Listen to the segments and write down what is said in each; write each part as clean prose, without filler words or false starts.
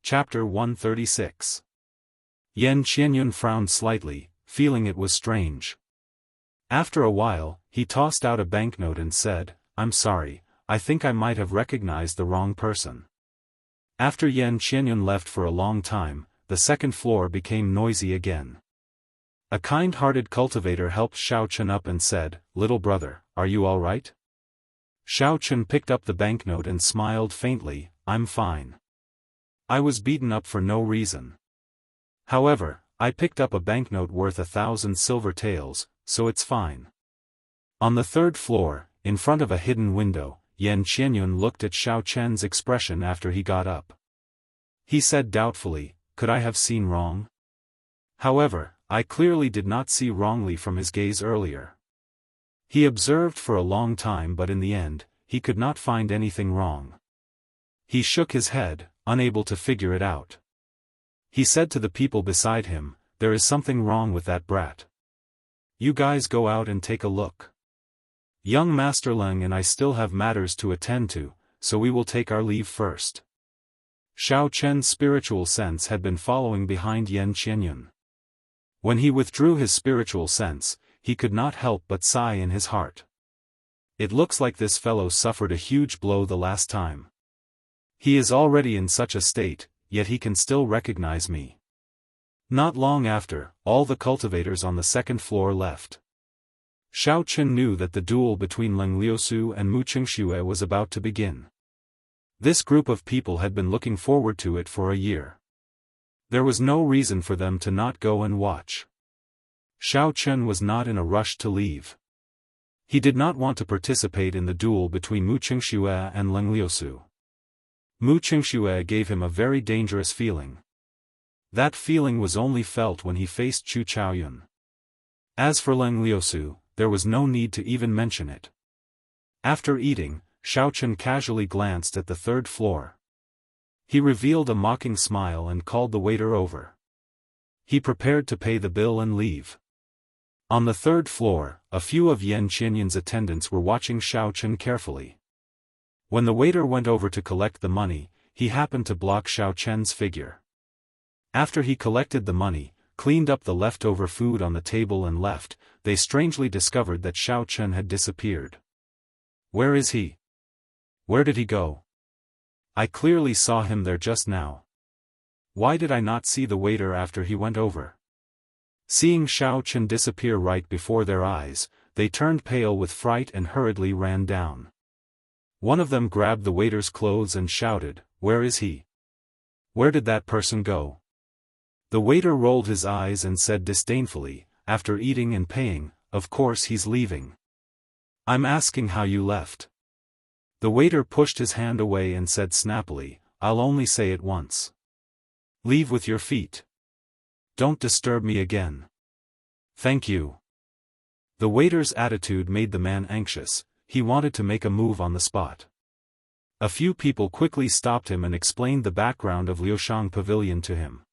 Chapter 136. Yan Qianyun frowned slightly, feeling it was strange. After a while, he tossed out a banknote and said, "I'm sorry, I think I might have recognized the wrong person." After Yan Qianyun left for a long time, the second floor became noisy again. A kind-hearted cultivator helped Xiao Chen up and said, "Little brother, are you all right?" Xiao Chen picked up the banknote and smiled faintly, "I'm fine. I was beaten up for no reason. However, I picked up a banknote worth 1,000 silver taels, so it's fine." On the third floor, in front of a hidden window, Yan Qianyun looked at Xiao Chen's expression after he got up. He said doubtfully, "Could I have seen wrong?" However, I clearly did not see wrongly from his gaze earlier. He observed for a long time, but in the end, he could not find anything wrong. He shook his head, unable to figure it out. He said to the people beside him, "There is something wrong with that brat. You guys go out and take a look. Young Master Leng and I still have matters to attend to, so we will take our leave first." Xiao Chen's spiritual sense had been following behind Yan Qianyun. When he withdrew his spiritual sense, he could not help but sigh in his heart. It looks like this fellow suffered a huge blow the last time. He is already in such a state, yet he can still recognize me. Not long after, all the cultivators on the second floor left. Xiao Chen knew that the duel between Leng Liusu and Mu Qingxue was about to begin. This group of people had been looking forward to it for a year. There was no reason for them to not go and watch. Xiao Chen was not in a rush to leave. He did not want to participate in the duel between Mu Qingxue and Leng Liusu. Mu Qingxue gave him a very dangerous feeling. That feeling was only felt when he faced Chu Chaoyun. As for Leng Liusu, there was no need to even mention it. After eating, Xiao Chen casually glanced at the third floor. He revealed a mocking smile and called the waiter over. He prepared to pay the bill and leave. On the third floor, a few of Yan Qianyun's attendants were watching Xiao Chen carefully. When the waiter went over to collect the money, he happened to block Xiao Chen's figure. After he collected the money, cleaned up the leftover food on the table and left, they strangely discovered that Xiao Chen had disappeared. "Where is he? Where did he go? I clearly saw him there just now. Why did I not see the waiter after he went over?" Seeing Xiao Chen disappear right before their eyes, they turned pale with fright and hurriedly ran down. One of them grabbed the waiter's clothes and shouted, "Where is he? Where did that person go?" The waiter rolled his eyes and said disdainfully, after eating and paying, "Of course he's leaving. I'm asking how you left." The waiter pushed his hand away and said snappily, "I'll only say it once. Leave with your feet. Don't disturb me again. Thank you." The waiter's attitude made the man anxious. He wanted to make a move on the spot. A few people quickly stopped him and explained the background of Liushang Pavilion to him.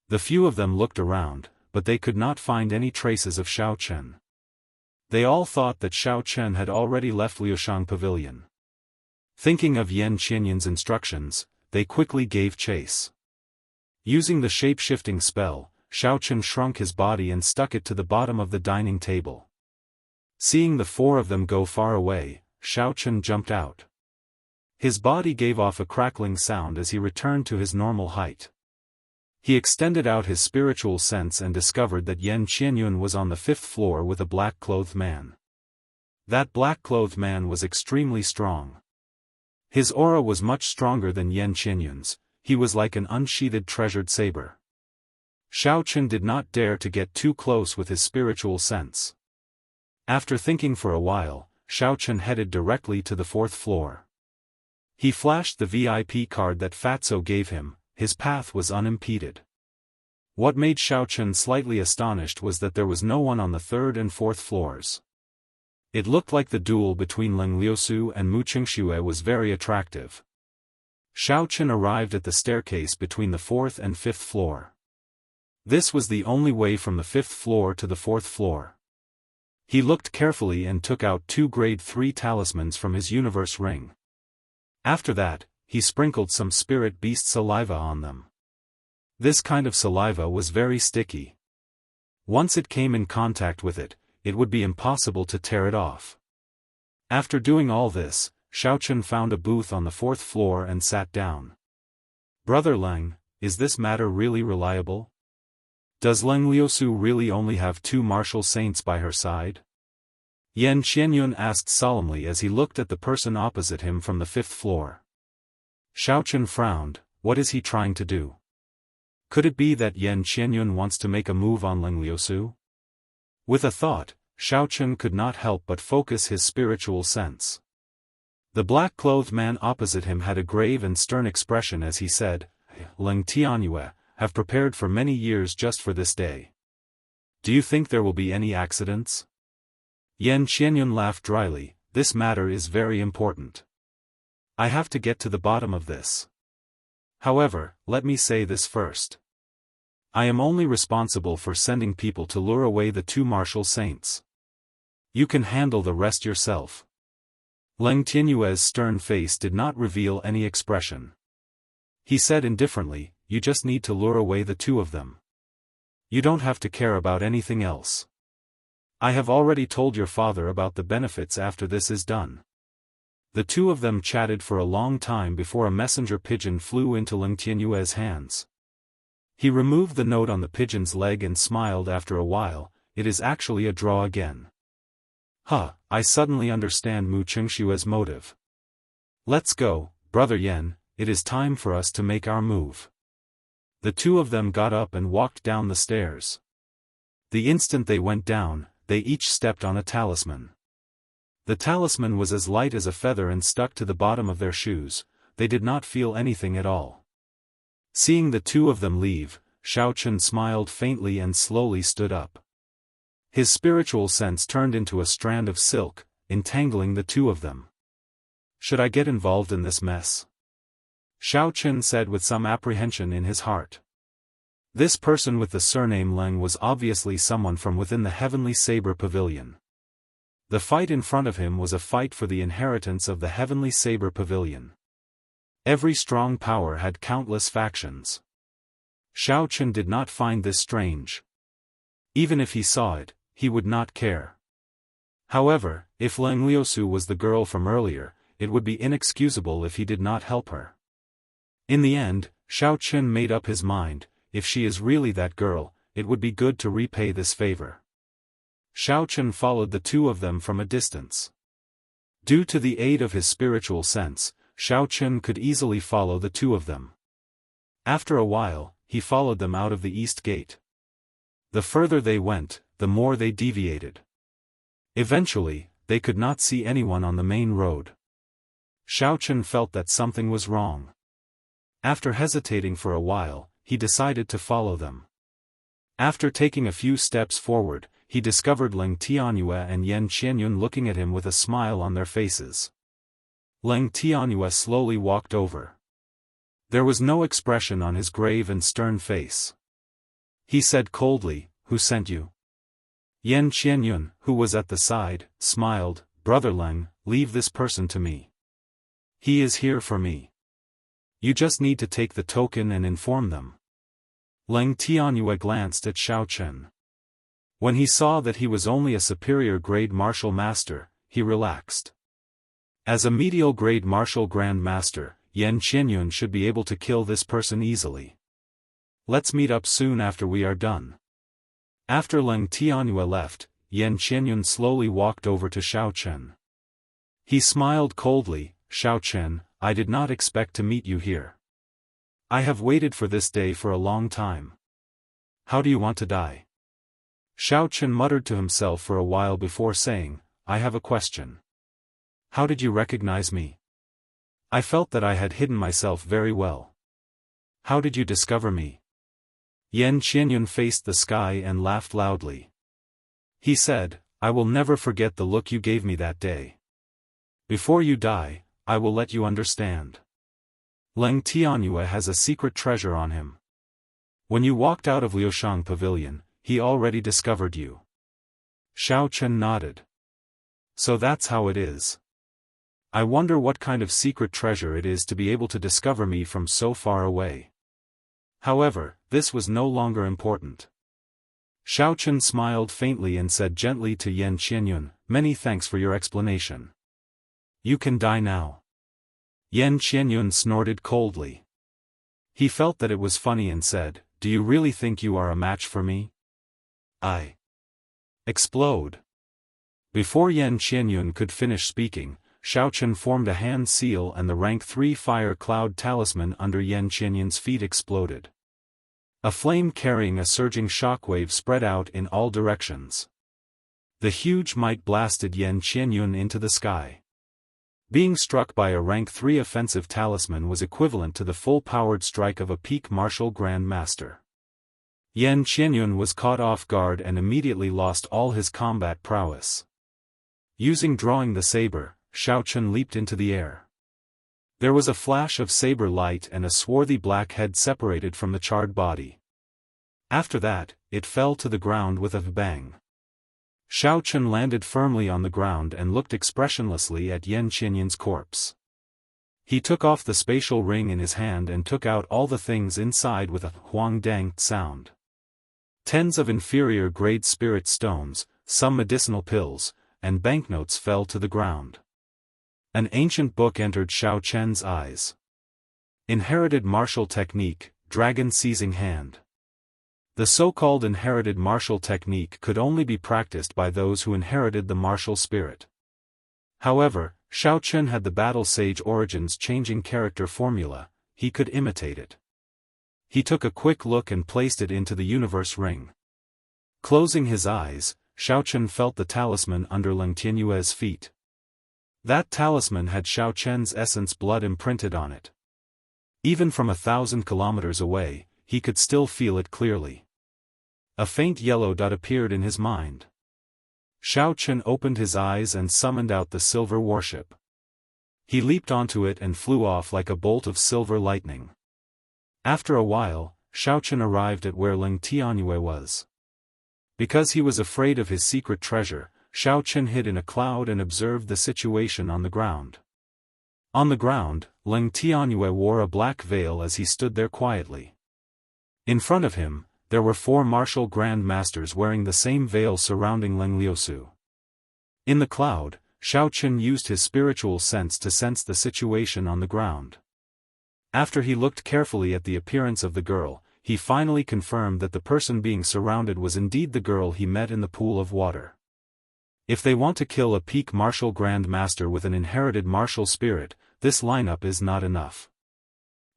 The few of them looked around, but they could not find any traces of Xiao Chen. They all thought that Xiao Chen had already left Liushang Pavilion. Thinking of Yan Qianyun's instructions, they quickly gave chase. Using the shape-shifting spell, Xiao Chen shrunk his body and stuck it to the bottom of the dining table. Seeing the four of them go far away, Xiao Chen jumped out. His body gave off a crackling sound as he returned to his normal height. He extended out his spiritual sense and discovered that Yan Qianyun was on the fifth floor with a black-clothed man. That black-clothed man was extremely strong. His aura was much stronger than Yan Qianyun's. He was like an unsheathed treasured saber. Xiao Chen did not dare to get too close with his spiritual sense. After thinking for a while, Xiao Chen headed directly to the fourth floor. He flashed the VIP card that Fatso gave him. His path was unimpeded. What made Xiao Chen slightly astonished was that there was no one on the third and fourth floors. It looked like the duel between Leng Liusu and Mu Qingxue was very attractive. Xiao Chen arrived at the staircase between the fourth and fifth floor. This was the only way from the fifth floor to the fourth floor. He looked carefully and took out 2 grade 3 talismans from his universe ring. After that, he sprinkled some spirit beast saliva on them. This kind of saliva was very sticky. Once it came in contact with it, it would be impossible to tear it off. After doing all this, Xiaochen found a booth on the 4th floor and sat down. Brother Leng, is this matter really reliable? Does Leng Liusu really only have 2 martial saints by her side? Yan Qianyun asked solemnly as he looked at the person opposite him from the 5th floor. Xiaochen frowned. What is he trying to do? Could it be that Yan Qianyun wants to make a move on Leng Liusu? With a thought, Xiaochen could not help but focus his spiritual sense. The black-clothed man opposite him had a grave and stern expression as he said, Leng Tianyue, have prepared for many years just for this day. Do you think there will be any accidents? Yan Qianyun laughed dryly. This matter is very important. I have to get to the bottom of this. However, let me say this first. I am only responsible for sending people to lure away the 2 martial saints. You can handle the rest yourself. Leng Tianyue's stern face did not reveal any expression. He said indifferently, you just need to lure away the 2 of them. You don't have to care about anything else. I have already told your father about the benefits after this is done. The 2 of them chatted for a long time before a messenger pigeon flew into Leng Tianyue's hands. He removed the note on the pigeon's leg and smiled after a while. It is actually a draw again. I suddenly understand Mu Chengshue's motive. Let's go, Brother Yan, it is time for us to make our move. The 2 of them got up and walked down the stairs. The instant they went down, they each stepped on a talisman. The talisman was as light as a feather and stuck to the bottom of their shoes. They did not feel anything at all. Seeing the 2 of them leave, Xiaochen smiled faintly and slowly stood up. His spiritual sense turned into a strand of silk, entangling the 2 of them. Should I get involved in this mess? Xiaochen said with some apprehension in his heart. This person with the surname Leng was obviously someone from within the Heavenly Saber Pavilion. The fight in front of him was a fight for the inheritance of the Heavenly Saber Pavilion. Every strong power had countless factions. Xiaochen did not find this strange. Even if he saw it, he would not care. However, if Leng Liusu was the girl from earlier, it would be inexcusable if he did not help her. In the end, Xiaochen made up his mind. If she is really that girl, it would be good to repay this favor. Xiaochen followed the 2 of them from a distance. Due to the aid of his spiritual sense, Xiaochen could easily follow the 2 of them. After a while, he followed them out of the east gate. The further they went, the more they deviated. Eventually, they could not see anyone on the main road. Xiaochen felt that something was wrong. After hesitating for a while, he decided to follow them. After taking a few steps forward, he discovered Leng Tianyue and Yan Qianyun looking at him with a smile on their faces. Leng Tianyue slowly walked over. There was no expression on his grave and stern face. He said coldly, "Who sent you?" Yan Qianyun, who was at the side, smiled, "Brother Leng, leave this person to me. He is here for me. You just need to take the token and inform them." Leng Tianyue glanced at Xiaochen. When he saw that he was only a superior grade martial master, he relaxed. As a medial grade martial grand master, Yan Qianyun should be able to kill this person easily. Let's meet up soon after we are done. After Leng Tianyue left, Yan Qianyun slowly walked over to Xiaochen. He smiled coldly, "Xiaochen, I did not expect to meet you here. I have waited for this day for a long time. How do you want to die?" Xiaochen muttered to himself for a while before saying, "I have a question. How did you recognize me? I felt that I had hidden myself very well. How did you discover me?" Yan Qianyun faced the sky and laughed loudly. He said, "I will never forget the look you gave me that day. Before you die, I will let you understand. Leng Tianyue has a secret treasure on him. When you walked out of Liushang Pavilion, he already discovered you." Xiaochen nodded. "So that's how it is. I wonder what kind of secret treasure it is to be able to discover me from so far away. However, this was no longer important. Xiao Chen smiled faintly and said gently to Yan Qianyun, "Many thanks for your explanation. You can die now." Yan Qianyun snorted coldly. He felt that it was funny and said, "Do you really think you are a match for me? I explode." Before Yan Qianyun could finish speaking, Xiao Chen formed a hand seal and the rank 3 fire cloud talisman under Yan Qianyun's feet exploded. A flame carrying a surging shockwave spread out in all directions. The huge might blasted Yan Qianyun into the sky. Being struck by a rank 3 offensive talisman was equivalent to the full-powered strike of a peak martial Grand Master. Yan Qianyun was caught off guard and immediately lost all his combat prowess. Using drawing the saber, Xiao Chen leaped into the air. There was a flash of saber light and a swarthy black head separated from the charred body. After that, it fell to the ground with a bang. Xiao Chen landed firmly on the ground and looked expressionlessly at Yan Qianyun's corpse. He took off the spatial ring in his hand and took out all the things inside with a huang dang sound. Tens of inferior-grade spirit stones, some medicinal pills, and banknotes fell to the ground. An ancient book entered Xiao Chen's eyes. Inherited martial technique, Dragon Seizing Hand. The so-called inherited martial technique could only be practiced by those who inherited the martial spirit. However, Xiao Chen had the Battle Sage Origins changing character formula, he could imitate it. He took a quick look and placed it into the universe ring. Closing his eyes, Xiao Chen felt the talisman under Leng Tianyue's feet. That talisman had Xiao Chen's essence blood imprinted on it. Even from 1,000 kilometers away, he could still feel it clearly. A faint yellow dot appeared in his mind. Xiao Chen opened his eyes and summoned out the silver warship. He leaped onto it and flew off like a bolt of silver lightning. After a while, Xiao Chen arrived at where Leng Tianyue was. Because he was afraid of his secret treasure, Xiao Chen hid in a cloud and observed the situation on the ground. On the ground, Leng Tianyue wore a black veil as he stood there quietly. In front of him, there were 4 martial Grand Masters wearing the same veil surrounding Leng Liusu. In the cloud, Xiao Chen used his spiritual sense to sense the situation on the ground. After he looked carefully at the appearance of the girl, he finally confirmed that the person being surrounded was indeed the girl he met in the pool of water. If they want to kill a peak martial Grand Master with an inherited martial spirit, this lineup is not enough.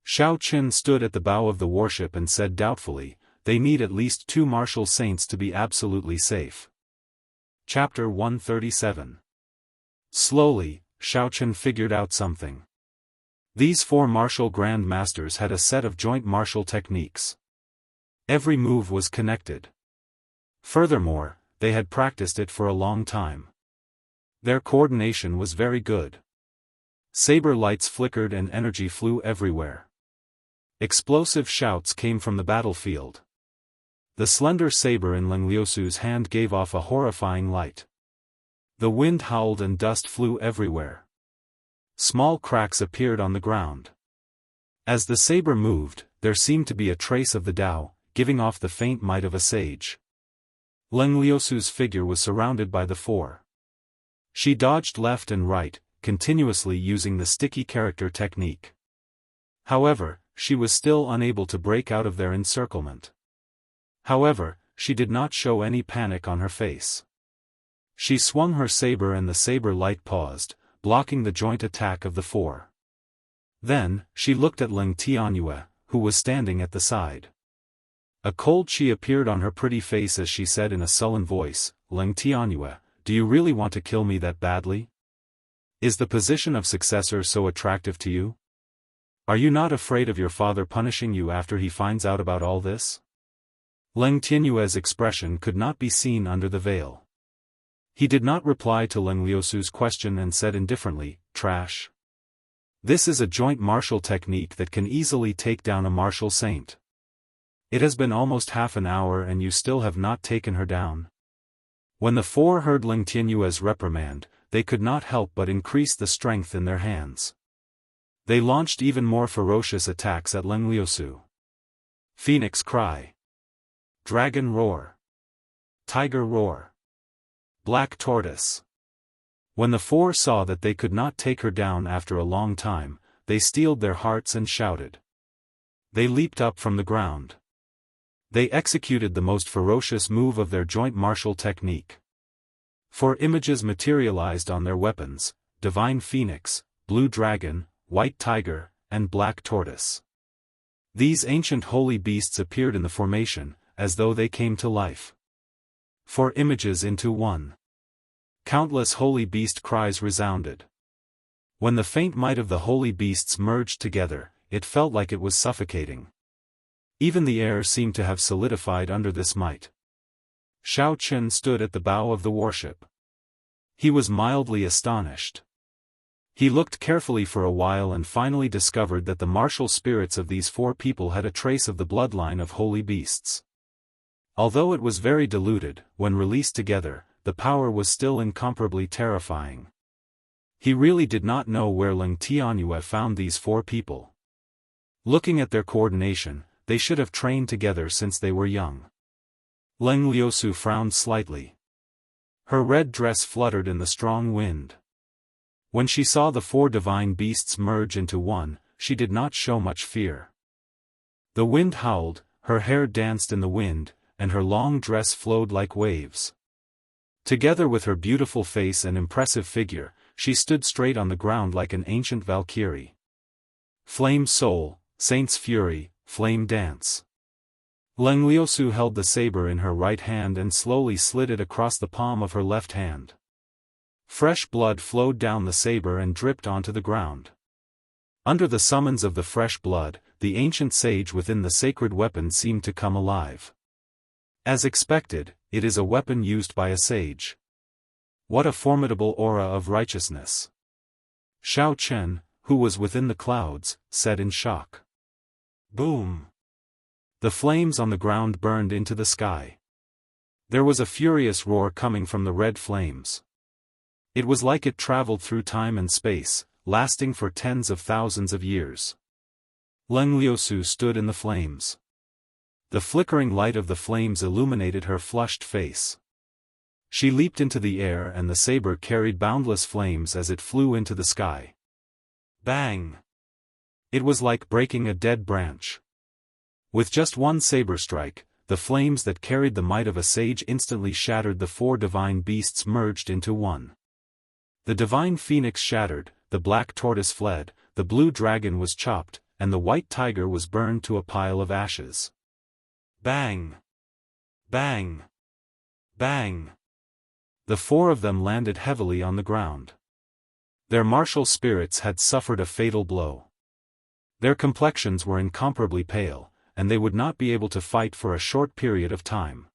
Xiao Chen stood at the bow of the warship and said doubtfully, they need at least 2 martial saints to be absolutely safe. Chapter 137. Slowly, Xiao Chen figured out something. These 4 martial Grand Masters had a set of joint martial techniques. Every move was connected. Furthermore, they had practiced it for a long time. Their coordination was very good. Saber lights flickered and energy flew everywhere. Explosive shouts came from the battlefield. The slender saber in Leng Liusu's hand gave off a horrifying light. The wind howled and dust flew everywhere. Small cracks appeared on the ground. As the saber moved, there seemed to be a trace of the Tao, giving off the faint might of a sage. Leng Liusu's figure was surrounded by the 4. She dodged left and right, continuously using the sticky character technique. However, she was still unable to break out of their encirclement. However, she did not show any panic on her face. She swung her saber and the saber light paused, blocking the joint attack of the 4. Then, she looked at Leng Tianyue, who was standing at the side. A cold chi appeared on her pretty face as she said in a sullen voice, "Leng Tianyue, do you really want to kill me that badly? Is the position of successor so attractive to you? Are you not afraid of your father punishing you after he finds out about all this?" Leng Tianyue's expression could not be seen under the veil. He did not reply to Leng Liusu's question and said indifferently, "Trash. This is a joint martial technique that can easily take down a martial saint. It has been almost half an hour and you still have not taken her down." When the 4 heard Leng Tianyue's reprimand, they could not help but increase the strength in their hands. They launched even more ferocious attacks at Leng Liusu. Phoenix Cry. Dragon Roar. Tiger Roar. Black Tortoise. When the four saw that they could not take her down after a long time, they steeled their hearts and shouted. They leaped up from the ground. They executed the most ferocious move of their joint martial technique. Four images materialized on their weapons: Divine Phoenix, Blue Dragon, White Tiger, and Black Tortoise. These ancient holy beasts appeared in the formation, as though they came to life. 4 images into one. Countless holy beast cries resounded. When the faint might of the holy beasts merged together, it felt like it was suffocating. Even the air seemed to have solidified under this might. Xiao Chen stood at the bow of the warship. He was mildly astonished. He looked carefully for a while and finally discovered that the martial spirits of these 4 people had a trace of the bloodline of holy beasts. Although it was very diluted, when released together, the power was still incomparably terrifying. He really did not know where Leng Tianyue found these 4 people. Looking at their coordination, they should have trained together since they were young. Leng Liusu frowned slightly. Her red dress fluttered in the strong wind. When she saw the 4 divine beasts merge into one, she did not show much fear. The wind howled, her hair danced in the wind, and her long dress flowed like waves. Together with her beautiful face and impressive figure, she stood straight on the ground like an ancient Valkyrie. Flame Soul, Saint's Fury, Flame Dance. Leng Liusu held the saber in her right hand and slowly slid it across the palm of her left hand. Fresh blood flowed down the saber and dripped onto the ground. Under the summons of the fresh blood, the ancient sage within the sacred weapon seemed to come alive. As expected, it is a weapon used by a sage. What a formidable aura of righteousness! Xiao Chen, who was within the clouds, said in shock. Boom! The flames on the ground burned into the sky. There was a furious roar coming from the red flames. It was like it traveled through time and space, lasting for tens of thousands of years. Leng Liusu stood in the flames. The flickering light of the flames illuminated her flushed face. She leaped into the air and the saber carried boundless flames as it flew into the sky. Bang! It was like breaking a dead branch. With just one saber strike, the flames that carried the might of a sage instantly shattered. The 4 divine beasts merged into one. The divine phoenix shattered, the black tortoise fled, the blue dragon was chopped, and the white tiger was burned to a pile of ashes. Bang! Bang! Bang! The 4 of them landed heavily on the ground. Their martial spirits had suffered a fatal blow. Their complexions were incomparably pale, and they would not be able to fight for a short period of time.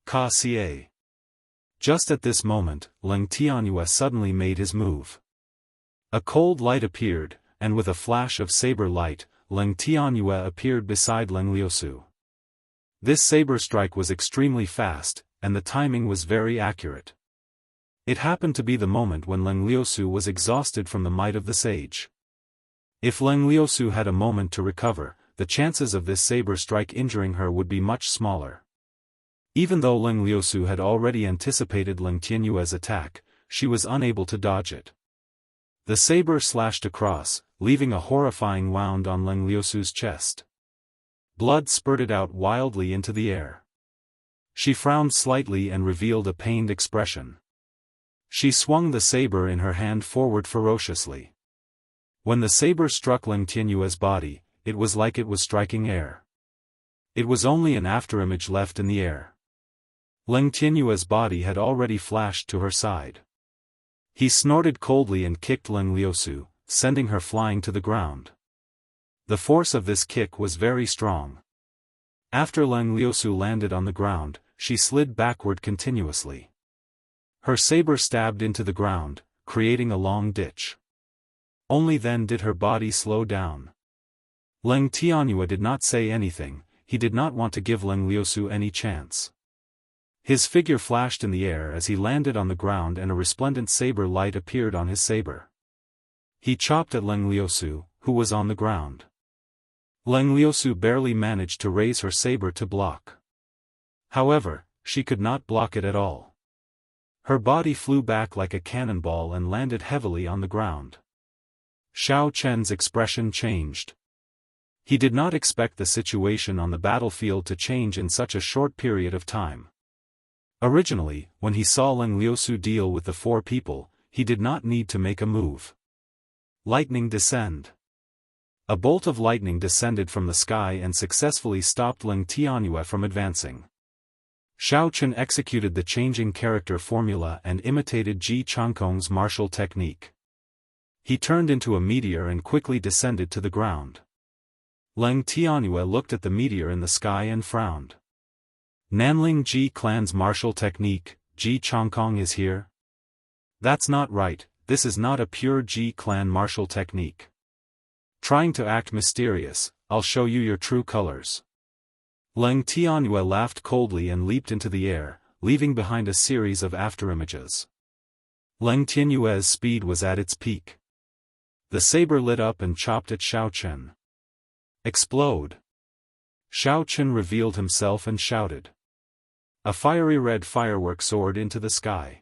Ka Xie. Just at this moment, Leng Tianyue suddenly made his move. A cold light appeared, and with a flash of saber light, Leng Tianyue appeared beside Leng Liusu. This saber strike was extremely fast, and the timing was very accurate. It happened to be the moment when Leng Liusu was exhausted from the might of the sage. If Leng Liusu had a moment to recover, the chances of this saber strike injuring her would be much smaller. Even though Leng Liusu had already anticipated Leng Tianyue's attack, she was unable to dodge it. The saber slashed across, leaving a horrifying wound on Leng Liusu's chest. Blood spurted out wildly into the air. She frowned slightly and revealed a pained expression. She swung the saber in her hand forward ferociously. When the saber struck Leng Tianyue's body, it was like it was striking air. It was only an afterimage left in the air. Leng Tianyue's body had already flashed to her side. He snorted coldly and kicked Leng Liusu, sending her flying to the ground. The force of this kick was very strong. After Leng Liusu landed on the ground, she slid backward continuously. Her saber stabbed into the ground, creating a long ditch. Only then did her body slow down. Leng Tianyue did not say anything. He did not want to give Leng Liusu any chance. His figure flashed in the air as he landed on the ground and a resplendent saber light appeared on his saber. He chopped at Leng Liusu, who was on the ground. Leng Liusu barely managed to raise her saber to block. However, she could not block it at all. Her body flew back like a cannonball and landed heavily on the ground. Xiao Chen's expression changed. He did not expect the situation on the battlefield to change in such a short period of time. Originally, when he saw Leng Liusu deal with the 4 people, he did not need to make a move. Lightning descend. A bolt of lightning descended from the sky and successfully stopped Leng Tianyue from advancing. Xiao Chen executed the changing character formula and imitated Ji Changkong's martial technique. He turned into a meteor and quickly descended to the ground. Leng Tianyue looked at the meteor in the sky and frowned. Nanling Ji clan's martial technique, Ji Changkong is here? That's not right, this is not a pure Ji clan martial technique. Trying to act mysterious, I'll show you your true colors. Leng Tianyue laughed coldly and leaped into the air, leaving behind a series of afterimages. Leng Tianyue's speed was at its peak. The saber lit up and chopped at Xiao Chen. Explode! Xiao Chen revealed himself and shouted. A fiery red firework soared into the sky.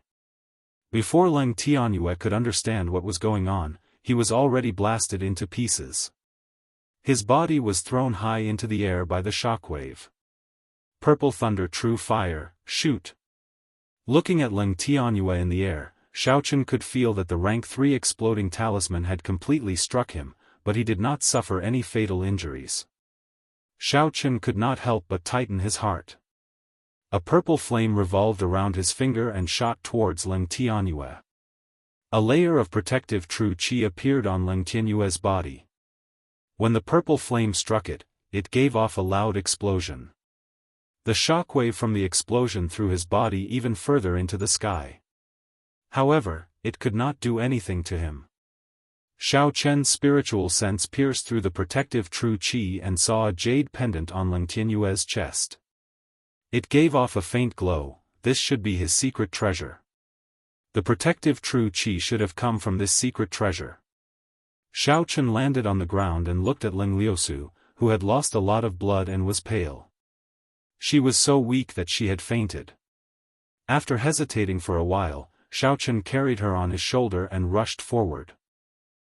Before Leng Tianyue could understand what was going on, he was already blasted into pieces. His body was thrown high into the air by the shockwave. Purple thunder, true fire, shoot! Looking at Leng Tianyue in the air, Xiao Chen could feel that the rank 3 exploding talisman had completely struck him, but he did not suffer any fatal injuries. Xiao Chen could not help but tighten his heart. A purple flame revolved around his finger and shot towards Leng Tianyue. A layer of protective true qi appeared on Leng Tianyue's body. When the purple flame struck it, it gave off a loud explosion. The shockwave from the explosion threw his body even further into the sky. However, it could not do anything to him. Xiao Chen's spiritual sense pierced through the protective true qi and saw a jade pendant on Leng Tianyue's chest. It gave off a faint glow. This should be his secret treasure. The protective true qi should have come from this secret treasure. Xiao Chen landed on the ground and looked at Leng Liusu, who had lost a lot of blood and was pale. She was so weak that she had fainted. After hesitating for a while, Xiao Chen carried her on his shoulder and rushed forward.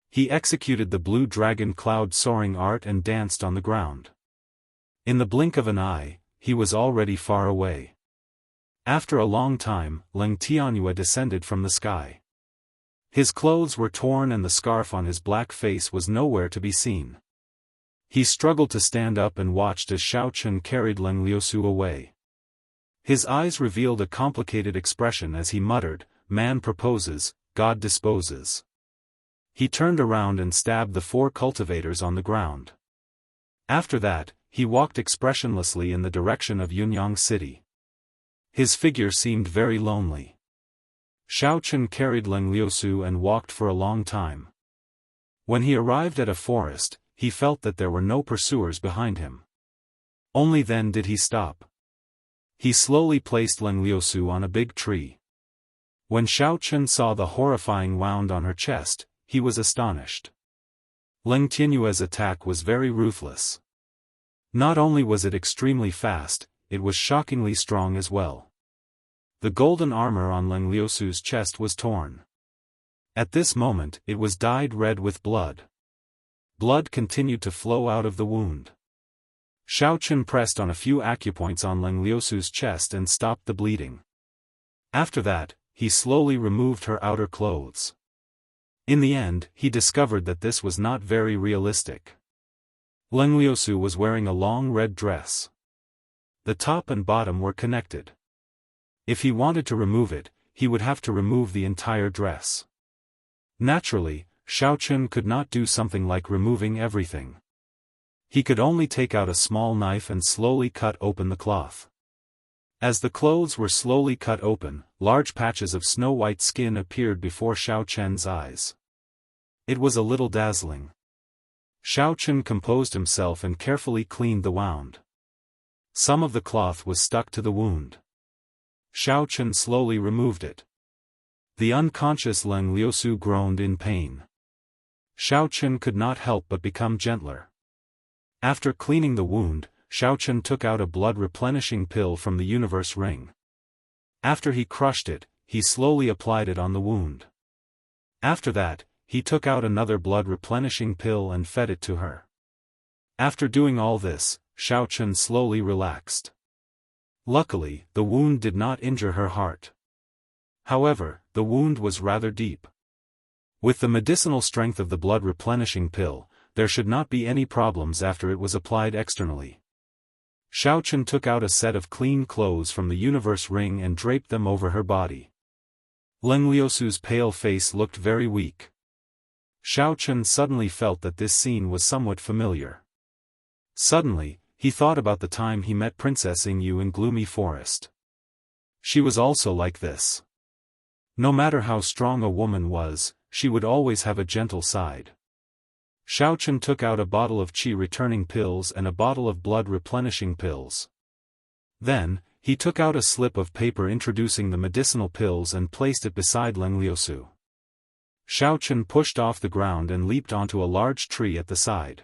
He executed the blue dragon cloud soaring art and danced on the ground. In the blink of an eye, he was already far away. After a long time, Leng Tianyue descended from the sky. His clothes were torn and the scarf on his black face was nowhere to be seen. He struggled to stand up and watched as Xiao Chen carried Leng Liusu away. His eyes revealed a complicated expression as he muttered, "Man proposes, God disposes." He turned around and stabbed the 4 cultivators on the ground. After that, he walked expressionlessly in the direction of Yunyang City. His figure seemed very lonely. Xiao Chen carried Leng Liusu and walked for a long time. When he arrived at a forest, he felt that there were no pursuers behind him. Only then did he stop. He slowly placed Leng Liusu on a big tree. When Xiao Chen saw the horrifying wound on her chest, he was astonished. Leng Tianyue's attack was very ruthless. Not only was it extremely fast, it was shockingly strong as well. The golden armor on Leng Liusu's chest was torn. At this moment, it was dyed red with blood. Blood continued to flow out of the wound. Xiao Chen pressed on a few acupoints on Leng Liusu's chest and stopped the bleeding. After that, he slowly removed her outer clothes. In the end, he discovered that this was not very realistic. Leng Liusu was wearing a long red dress. The top and bottom were connected. If he wanted to remove it, he would have to remove the entire dress. Naturally, Xiao Chen could not do something like removing everything. He could only take out a small knife and slowly cut open the cloth. As the clothes were slowly cut open, large patches of snow-white skin appeared before Xiao Chen's eyes. It was a little dazzling. Xiao Chen composed himself and carefully cleaned the wound. Some of the cloth was stuck to the wound. Xiao Chen slowly removed it. The unconscious Leng Liusu groaned in pain. Xiao Chen could not help but become gentler. After cleaning the wound, Xiao Chen took out a blood-replenishing pill from the universe ring. After he crushed it, he slowly applied it on the wound. After that, he took out another blood-replenishing pill and fed it to her. After doing all this, Xiao Chen slowly relaxed. Luckily, the wound did not injure her heart. However, the wound was rather deep. With the medicinal strength of the blood-replenishing pill, there should not be any problems after it was applied externally. Xiao Chen took out a set of clean clothes from the universe ring and draped them over her body. Leng Liusu's pale face looked very weak. Xiao Chen suddenly felt that this scene was somewhat familiar. Suddenly, he thought about the time he met Princess Yingyu in Gloomy Forest. She was also like this. No matter how strong a woman was, she would always have a gentle side. Xiao Chen took out a bottle of qi-returning pills and a bottle of blood-replenishing pills. Then, he took out a slip of paper introducing the medicinal pills and placed it beside Leng Liusu. Xiao Chen pushed off the ground and leaped onto a large tree at the side.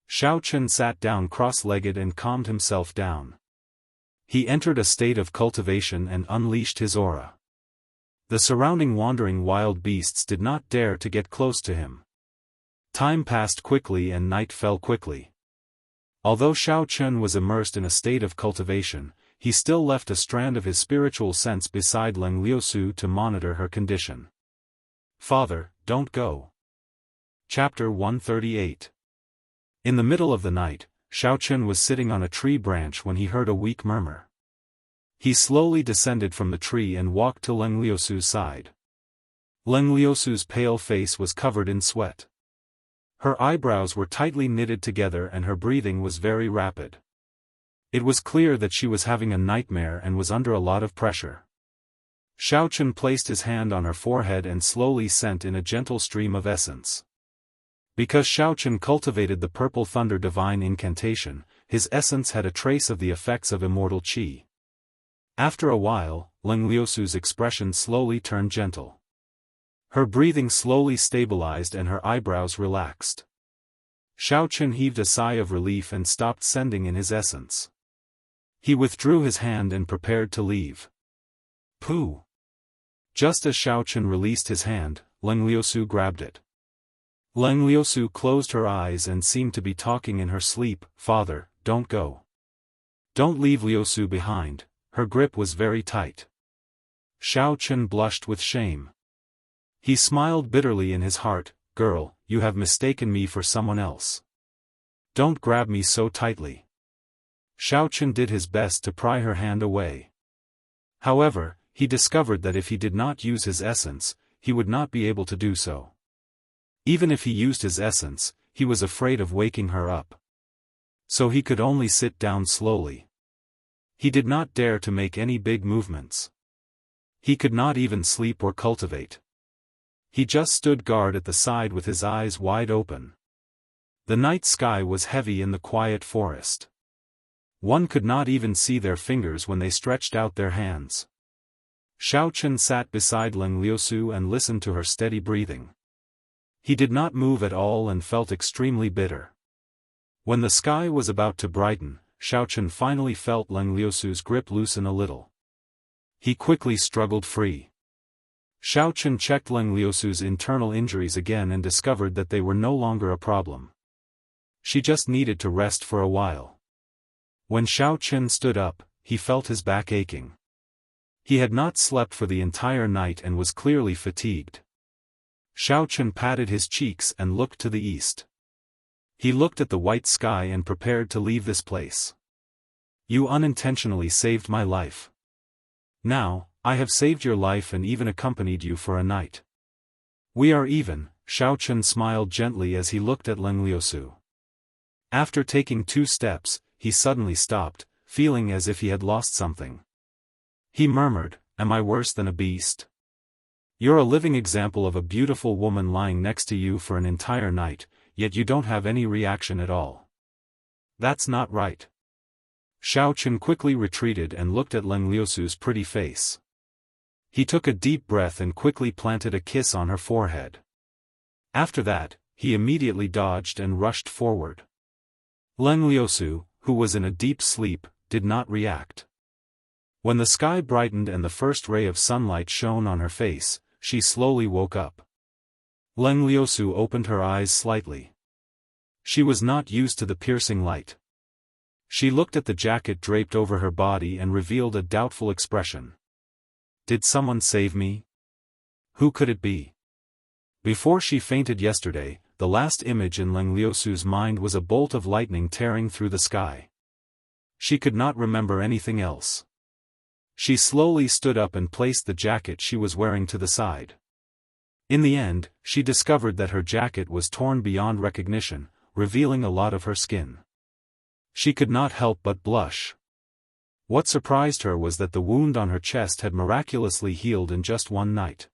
Xiao Chen sat down cross-legged and calmed himself down. He entered a state of cultivation and unleashed his aura. The surrounding wandering wild beasts did not dare to get close to him. Time passed quickly and night fell quickly. Although Xiao Chen was immersed in a state of cultivation, he still left a strand of his spiritual sense beside Leng Liusu to monitor her condition. Father, don't go. Chapter 138. In the middle of the night, Xiao Chen was sitting on a tree branch when he heard a weak murmur. He slowly descended from the tree and walked to Leng Liusu's side. Leng Liusu's pale face was covered in sweat. Her eyebrows were tightly knitted together and her breathing was very rapid. It was clear that she was having a nightmare and was under a lot of pressure. Xiao Chen placed his hand on her forehead and slowly sent in a gentle stream of essence. Because Xiao Chen cultivated the Purple Thunder Divine Incantation, his essence had a trace of the effects of immortal qi. After a while, Leng Liusu's expression slowly turned gentle. Her breathing slowly stabilized and her eyebrows relaxed. Xiao Chen heaved a sigh of relief and stopped sending in his essence. He withdrew his hand and prepared to leave. Pooh! Just as Xiao Chen released his hand, Leng Liusu grabbed it. Leng Liusu closed her eyes and seemed to be talking in her sleep. Father, don't go. Don't leave Liusu behind. Her grip was very tight. Xiao Chen blushed with shame. He smiled bitterly in his heart. Girl, you have mistaken me for someone else. Don't grab me so tightly. Xiao Chen did his best to pry her hand away. However, he discovered that if he did not use his essence, he would not be able to do so. Even if he used his essence, he was afraid of waking her up. So he could only sit down slowly. He did not dare to make any big movements. He could not even sleep or cultivate. He just stood guard at the side with his eyes wide open. The night sky was heavy in the quiet forest. One could not even see their fingers when they stretched out their hands. Xiao Chen sat beside Leng Liusu and listened to her steady breathing. He did not move at all and felt extremely bitter. When the sky was about to brighten, Xiao Chen finally felt Leng Liusu's grip loosen a little. He quickly struggled free. Xiao Chen checked Leng Liusu's internal injuries again and discovered that they were no longer a problem. She just needed to rest for a while. When Xiao Chen stood up, he felt his back aching. He had not slept for the entire night and was clearly fatigued. Xiao Chen patted his cheeks and looked to the east. He looked at the white sky and prepared to leave this place. You unintentionally saved my life. Now, I have saved your life and even accompanied you for a night. We are even. Xiao Chen smiled gently as he looked at Leng Liusu. After taking 2 steps, he suddenly stopped, feeling as if he had lost something. He murmured, "Am I worse than a beast? You're a living example of a beautiful woman lying next to you for an entire night, yet you don't have any reaction at all. That's not right." Xiao Chen quickly retreated and looked at Leng Liusu's pretty face. He took a deep breath and quickly planted a kiss on her forehead. After that, he immediately dodged and rushed forward. Leng Liusu, who was in a deep sleep, did not react. When the sky brightened and the first ray of sunlight shone on her face, she slowly woke up. Leng Liusu opened her eyes slightly. She was not used to the piercing light. She looked at the jacket draped over her body and revealed a doubtful expression. Did someone save me? Who could it be? Before she fainted yesterday, the last image in Leng Liusu's mind was a bolt of lightning tearing through the sky. She could not remember anything else. She slowly stood up and placed the jacket she was wearing to the side. In the end, she discovered that her jacket was torn beyond recognition, revealing a lot of her skin. She could not help but blush. What surprised her was that the wound on her chest had miraculously healed in just one night.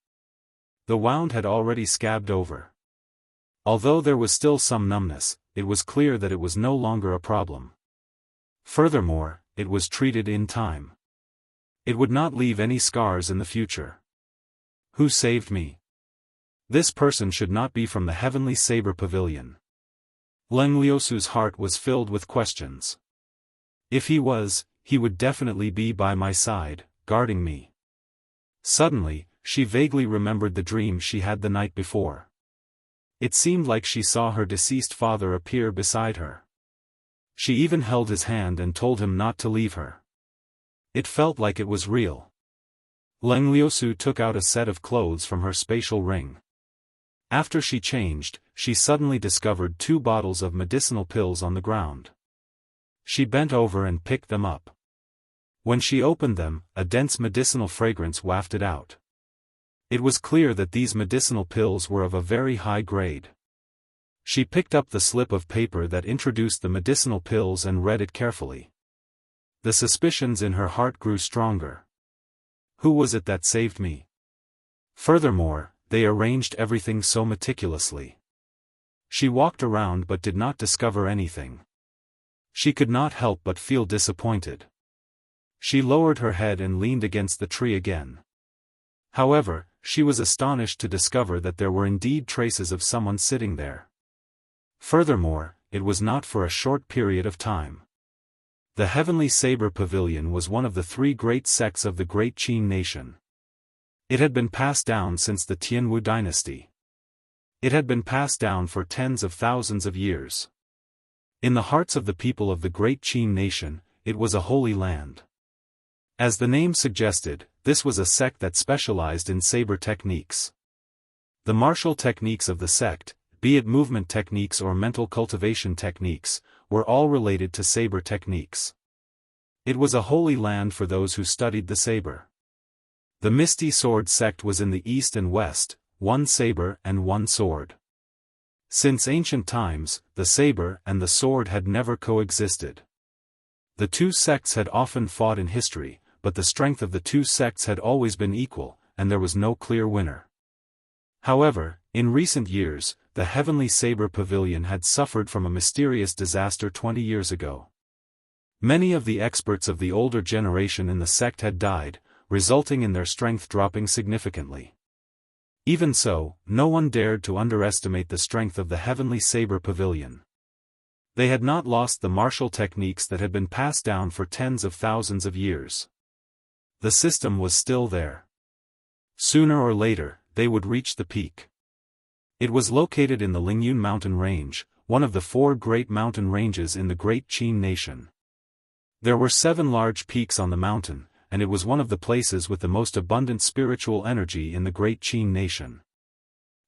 The wound had already scabbed over. Although there was still some numbness, it was clear that it was no longer a problem. Furthermore, it was treated in time. It would not leave any scars in the future. Who saved me? This person should not be from the Heavenly Saber Pavilion. Leng Liusu's heart was filled with questions. If he was, he would definitely be by my side, guarding me. Suddenly, she vaguely remembered the dream she had the night before. It seemed like she saw her deceased father appear beside her. She even held his hand and told him not to leave her. It felt like it was real. Leng Liusu took out a set of clothes from her spatial ring. After she changed, she suddenly discovered 2 bottles of medicinal pills on the ground. She bent over and picked them up. When she opened them, a dense medicinal fragrance wafted out. It was clear that these medicinal pills were of a very high grade. She picked up the slip of paper that introduced the medicinal pills and read it carefully. The suspicions in her heart grew stronger. Who was it that saved me? Furthermore, they arranged everything so meticulously. She walked around but did not discover anything. She could not help but feel disappointed. She lowered her head and leaned against the tree again. However, she was astonished to discover that there were indeed traces of someone sitting there. Furthermore, it was not for a short period of time. The Heavenly Saber Pavilion was one of the 3 great sects of the Great Qin nation. It had been passed down since the Tianwu dynasty. It had been passed down for tens of thousands of years. In the hearts of the people of the Great Qin nation, it was a holy land. As the name suggested, this was a sect that specialized in saber techniques. The martial techniques of the sect, be it movement techniques or mental cultivation techniques, were all related to saber techniques. It was a holy land for those who studied the saber. The Misty Sword sect was in the east and west, 1 saber and 1 sword. Since ancient times, the saber and the sword had never coexisted. The 2 sects had often fought in history, but the strength of the 2 sects had always been equal, and there was no clear winner. However, in recent years, the Heavenly Saber Pavilion had suffered from a mysterious disaster 20 years ago. Many of the experts of the older generation in the sect had died, resulting in their strength dropping significantly. Even so, no one dared to underestimate the strength of the Heavenly Saber Pavilion. They had not lost the martial techniques that had been passed down for tens of thousands of years. The system was still there. Sooner or later, they would reach the peak. It was located in the Lingyun mountain range, one of the 4 great mountain ranges in the Great Qin nation. There were 7 large peaks on the mountain, and it was one of the places with the most abundant spiritual energy in the Great Qin nation.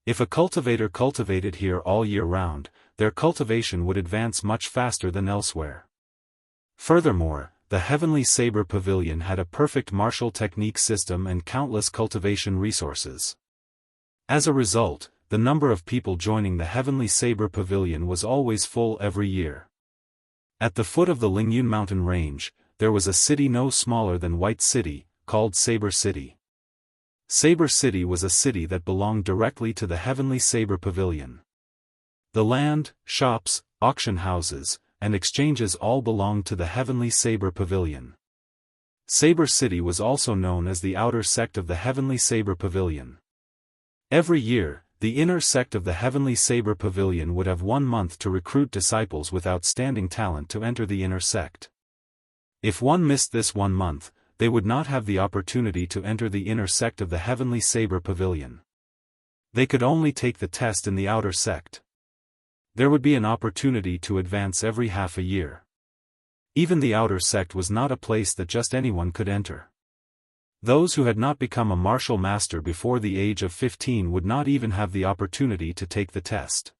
If a cultivator cultivated here all year round, their cultivation would advance much faster than elsewhere. Furthermore, the Heavenly Saber Pavilion had a perfect martial technique system and countless cultivation resources. As a result, the number of people joining the Heavenly Saber Pavilion was always full every year. At the foot of the Lingyun mountain range, there was a city no smaller than White City, called Saber City. Saber City was a city that belonged directly to the Heavenly Saber Pavilion. The land, shops, auction houses, and exchanges all belonged to the Heavenly Saber Pavilion. Saber City was also known as the outer sect of the Heavenly Saber Pavilion. Every year, the inner sect of the Heavenly Saber Pavilion would have 1 month to recruit disciples with outstanding talent to enter the inner sect. If one missed this 1 month, they would not have the opportunity to enter the inner sect of the Heavenly Saber Pavilion. They could only take the test in the outer sect. There would be an opportunity to advance every half a year. Even the outer sect was not a place that just anyone could enter. Those who had not become a martial master before the age of 15 would not even have the opportunity to take the test.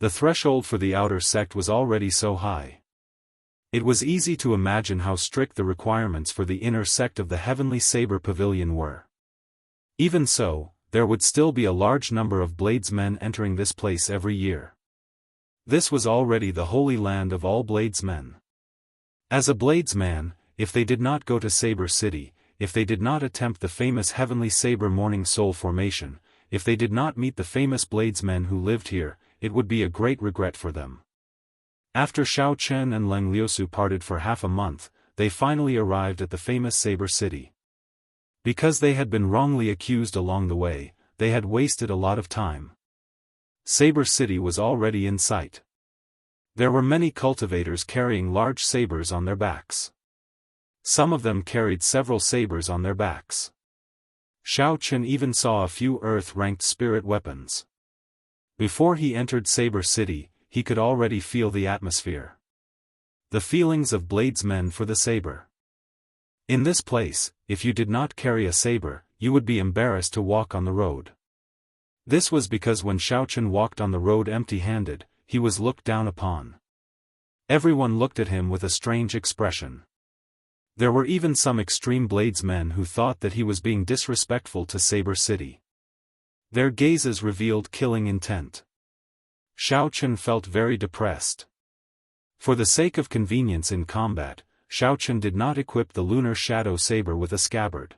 The threshold for the outer sect was already so high. It was easy to imagine how strict the requirements for the inner sect of the Heavenly Saber Pavilion were. Even so, there would still be a large number of bladesmen entering this place every year. This was already the holy land of all bladesmen. As a bladesman, if they did not go to Saber City, if they did not attempt the famous Heavenly Saber Morning Soul Formation, if they did not meet the famous bladesmen who lived here, it would be a great regret for them. After Xiao Chen and Leng Liusu parted for half a month, they finally arrived at the famous Saber City. Because they had been wrongly accused along the way, they had wasted a lot of time. Saber City was already in sight. There were many cultivators carrying large sabers on their backs. Some of them carried several sabers on their backs. Xiao Chen even saw a few earth-ranked spirit weapons. Before he entered Saber City, he could already feel the atmosphere. The feelings of bladesmen for the saber. In this place, if you did not carry a saber, you would be embarrassed to walk on the road. This was because when Xiao Chen walked on the road empty-handed, he was looked down upon. Everyone looked at him with a strange expression. There were even some extreme bladesmen who thought that he was being disrespectful to Saber City. Their gazes revealed killing intent. Xiao Chen felt very depressed. For the sake of convenience in combat, Xiao Chen did not equip the Lunar Shadow Saber with a scabbard.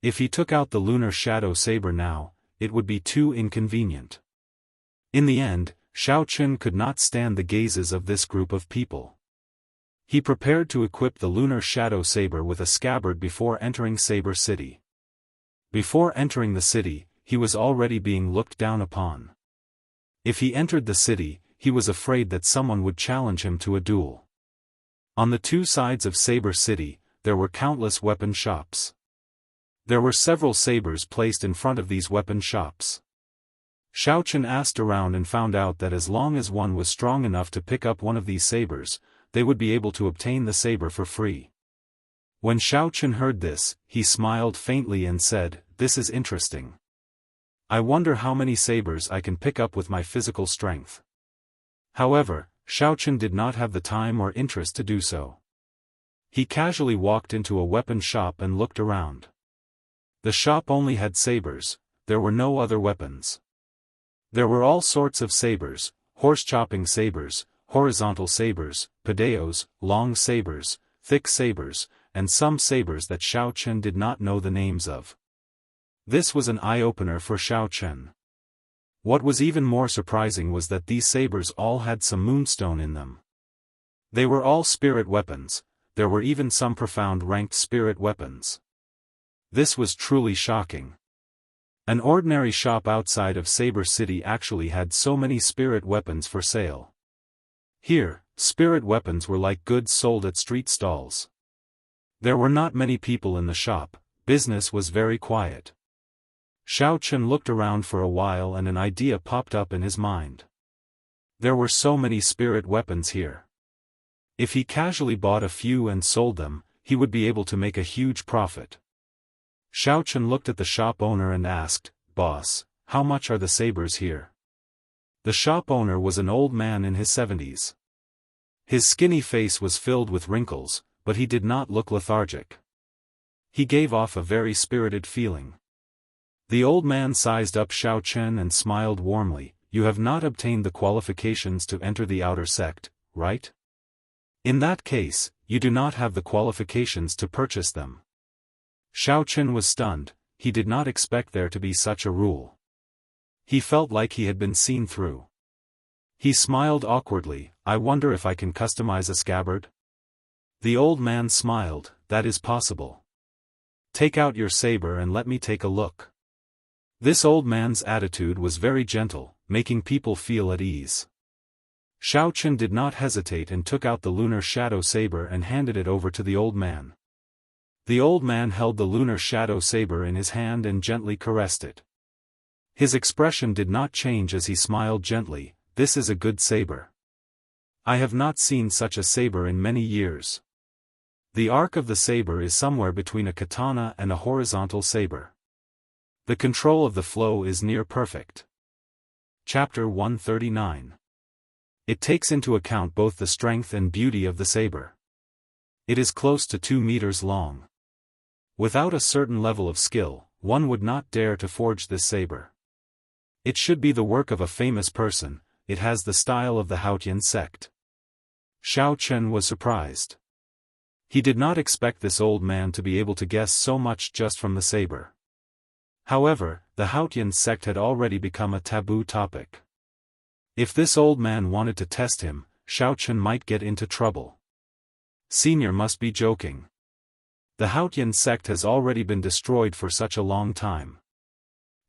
If he took out the Lunar Shadow Saber now, it would be too inconvenient. In the end, Xiao Chen could not stand the gazes of this group of people. He prepared to equip the Lunar Shadow Saber with a scabbard before entering Saber City. Before entering the city, he was already being looked down upon. If he entered the city, he was afraid that someone would challenge him to a duel. On the two sides of Saber City, there were countless weapon shops. There were several sabers placed in front of these weapon shops. Xiao Chen asked around and found out that as long as one was strong enough to pick up one of these sabers, they would be able to obtain the saber for free. When Xiao Chen heard this, he smiled faintly and said, "This is interesting. I wonder how many sabers I can pick up with my physical strength." However, Xiao Chen did not have the time or interest to do so. He casually walked into a weapon shop and looked around. The shop only had sabers, there were no other weapons. There were all sorts of sabers, horse-chopping sabers, horizontal sabers, padeos, long sabers, thick sabers, and some sabers that Xiao Chen did not know the names of. This was an eye-opener for Xiao Chen. What was even more surprising was that these sabers all had some moonstone in them. They were all spirit weapons, there were even some profound ranked spirit weapons. This was truly shocking. An ordinary shop outside of Saber City actually had so many spirit weapons for sale. Here, spirit weapons were like goods sold at street stalls. There were not many people in the shop, business was very quiet. Xiao Chen looked around for a while and an idea popped up in his mind. There were so many spirit weapons here. If he casually bought a few and sold them, he would be able to make a huge profit. Xiao Chen looked at the shop owner and asked, "Boss, how much are the sabers here?" The shop owner was an old man in his 70s. His skinny face was filled with wrinkles, but he did not look lethargic. He gave off a very spirited feeling. The old man sized up Xiao Chen and smiled warmly. "You have not obtained the qualifications to enter the outer sect, right? In that case, you do not have the qualifications to purchase them." Xiao Chen was stunned, he did not expect there to be such a rule. He felt like he had been seen through. He smiled awkwardly. I wonder if I can customize a scabbard? The old man smiled. That is possible. Take out your saber and let me take a look. This old man's attitude was very gentle, making people feel at ease. Xiao Chen did not hesitate and took out the lunar shadow saber and handed it over to the old man. The old man held the lunar shadow saber in his hand and gently caressed it. His expression did not change as he smiled gently. This is a good saber. I have not seen such a saber in many years. The arc of the saber is somewhere between a katana and a horizontal saber. The control of the flow is near perfect. Chapter 139. It takes into account both the strength and beauty of the saber. It is close to 2 meters long. Without a certain level of skill, one would not dare to forge this saber. It should be the work of a famous person. It has the style of the Haotian sect. Xiao Chen was surprised. He did not expect this old man to be able to guess so much just from the saber. However, the Haotian sect had already become a taboo topic. If this old man wanted to test him, Xiao Chen might get into trouble. Senior must be joking. The Haotian sect has already been destroyed for such a long time.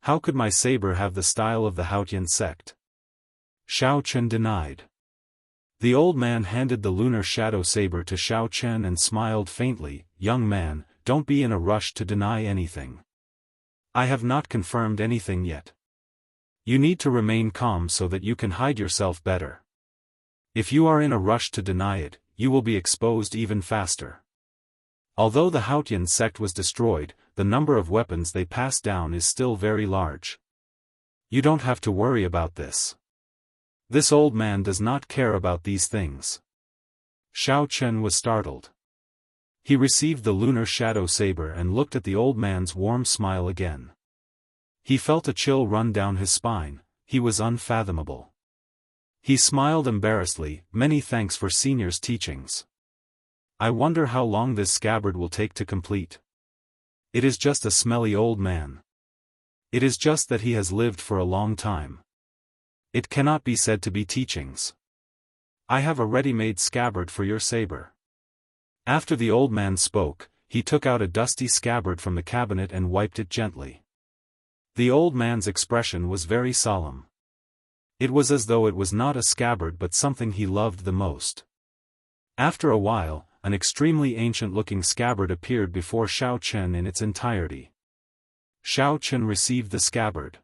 How could my saber have the style of the Haotian sect? Xiao Chen denied. The old man handed the lunar shadow saber to Xiao Chen and smiled faintly. Young man, don't be in a rush to deny anything. I have not confirmed anything yet. You need to remain calm so that you can hide yourself better. If you are in a rush to deny it, you will be exposed even faster. Although the Haotian sect was destroyed, the number of weapons they passed down is still very large. You don't have to worry about this. This old man does not care about these things. Xiao Chen was startled. He received the lunar shadow saber and looked at the old man's warm smile again. He felt a chill run down his spine. He was unfathomable. He smiled embarrassedly. Many thanks for senior's teachings. I wonder how long this scabbard will take to complete. It is just a smelly old man. It is just that he has lived for a long time. It cannot be said to be teachings. I have a ready-made scabbard for your saber. After the old man spoke, he took out a dusty scabbard from the cabinet and wiped it gently. The old man's expression was very solemn. It was as though it was not a scabbard but something he loved the most. After a while, an extremely ancient-looking scabbard appeared before Xiao Chen in its entirety. Xiao Chen received the scabbard.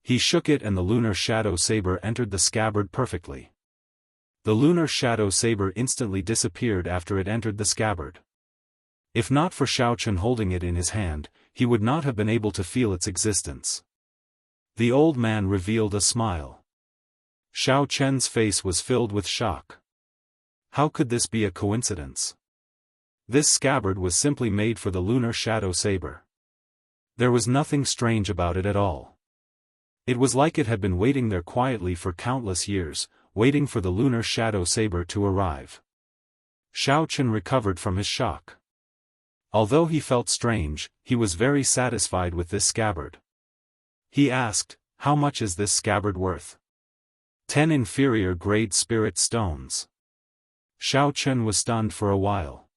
He shook it and the lunar shadow saber entered the scabbard perfectly. The lunar shadow saber instantly disappeared after it entered the scabbard. If not for Xiao Chen holding it in his hand, he would not have been able to feel its existence. The old man revealed a smile. Xiao Chen's face was filled with shock. How could this be a coincidence? This scabbard was simply made for the lunar shadow saber. There was nothing strange about it at all. It was like it had been waiting there quietly for countless years, waiting for the lunar shadow saber to arrive. Xiao Chen recovered from his shock. Although he felt strange, he was very satisfied with this scabbard. He asked, how much is this scabbard worth? 10 inferior grade spirit stones. Xiao Chen was stunned for a while.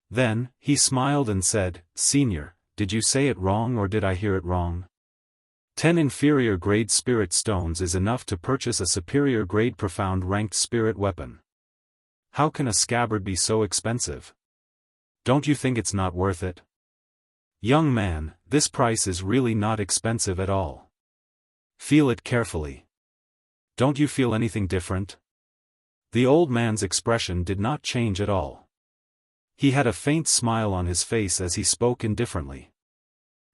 Then, he smiled and said, Senior, did you say it wrong or did I hear it wrong? 10 inferior grade spirit stones is enough to purchase a superior grade profound ranked spirit weapon. How can a scabbard be so expensive? Don't you think it's not worth it? Young man, this price is really not expensive at all. Feel it carefully. Don't you feel anything different? The old man's expression did not change at all. He had a faint smile on his face as he spoke indifferently.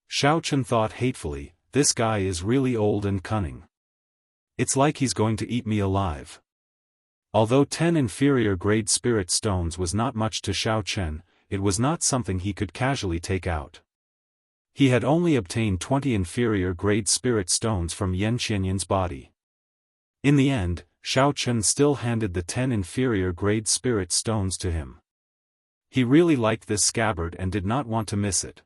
Xiao Chen thought hatefully, this guy is really old and cunning. It's like he's going to eat me alive. Although 10 inferior grade spirit stones was not much to Xiao Chen, it was not something he could casually take out. He had only obtained 20 inferior grade spirit stones from Yan Qianyan's body. In the end, Xiao Chen still handed the 10 inferior grade spirit stones to him. He really liked this scabbard and did not want to miss it.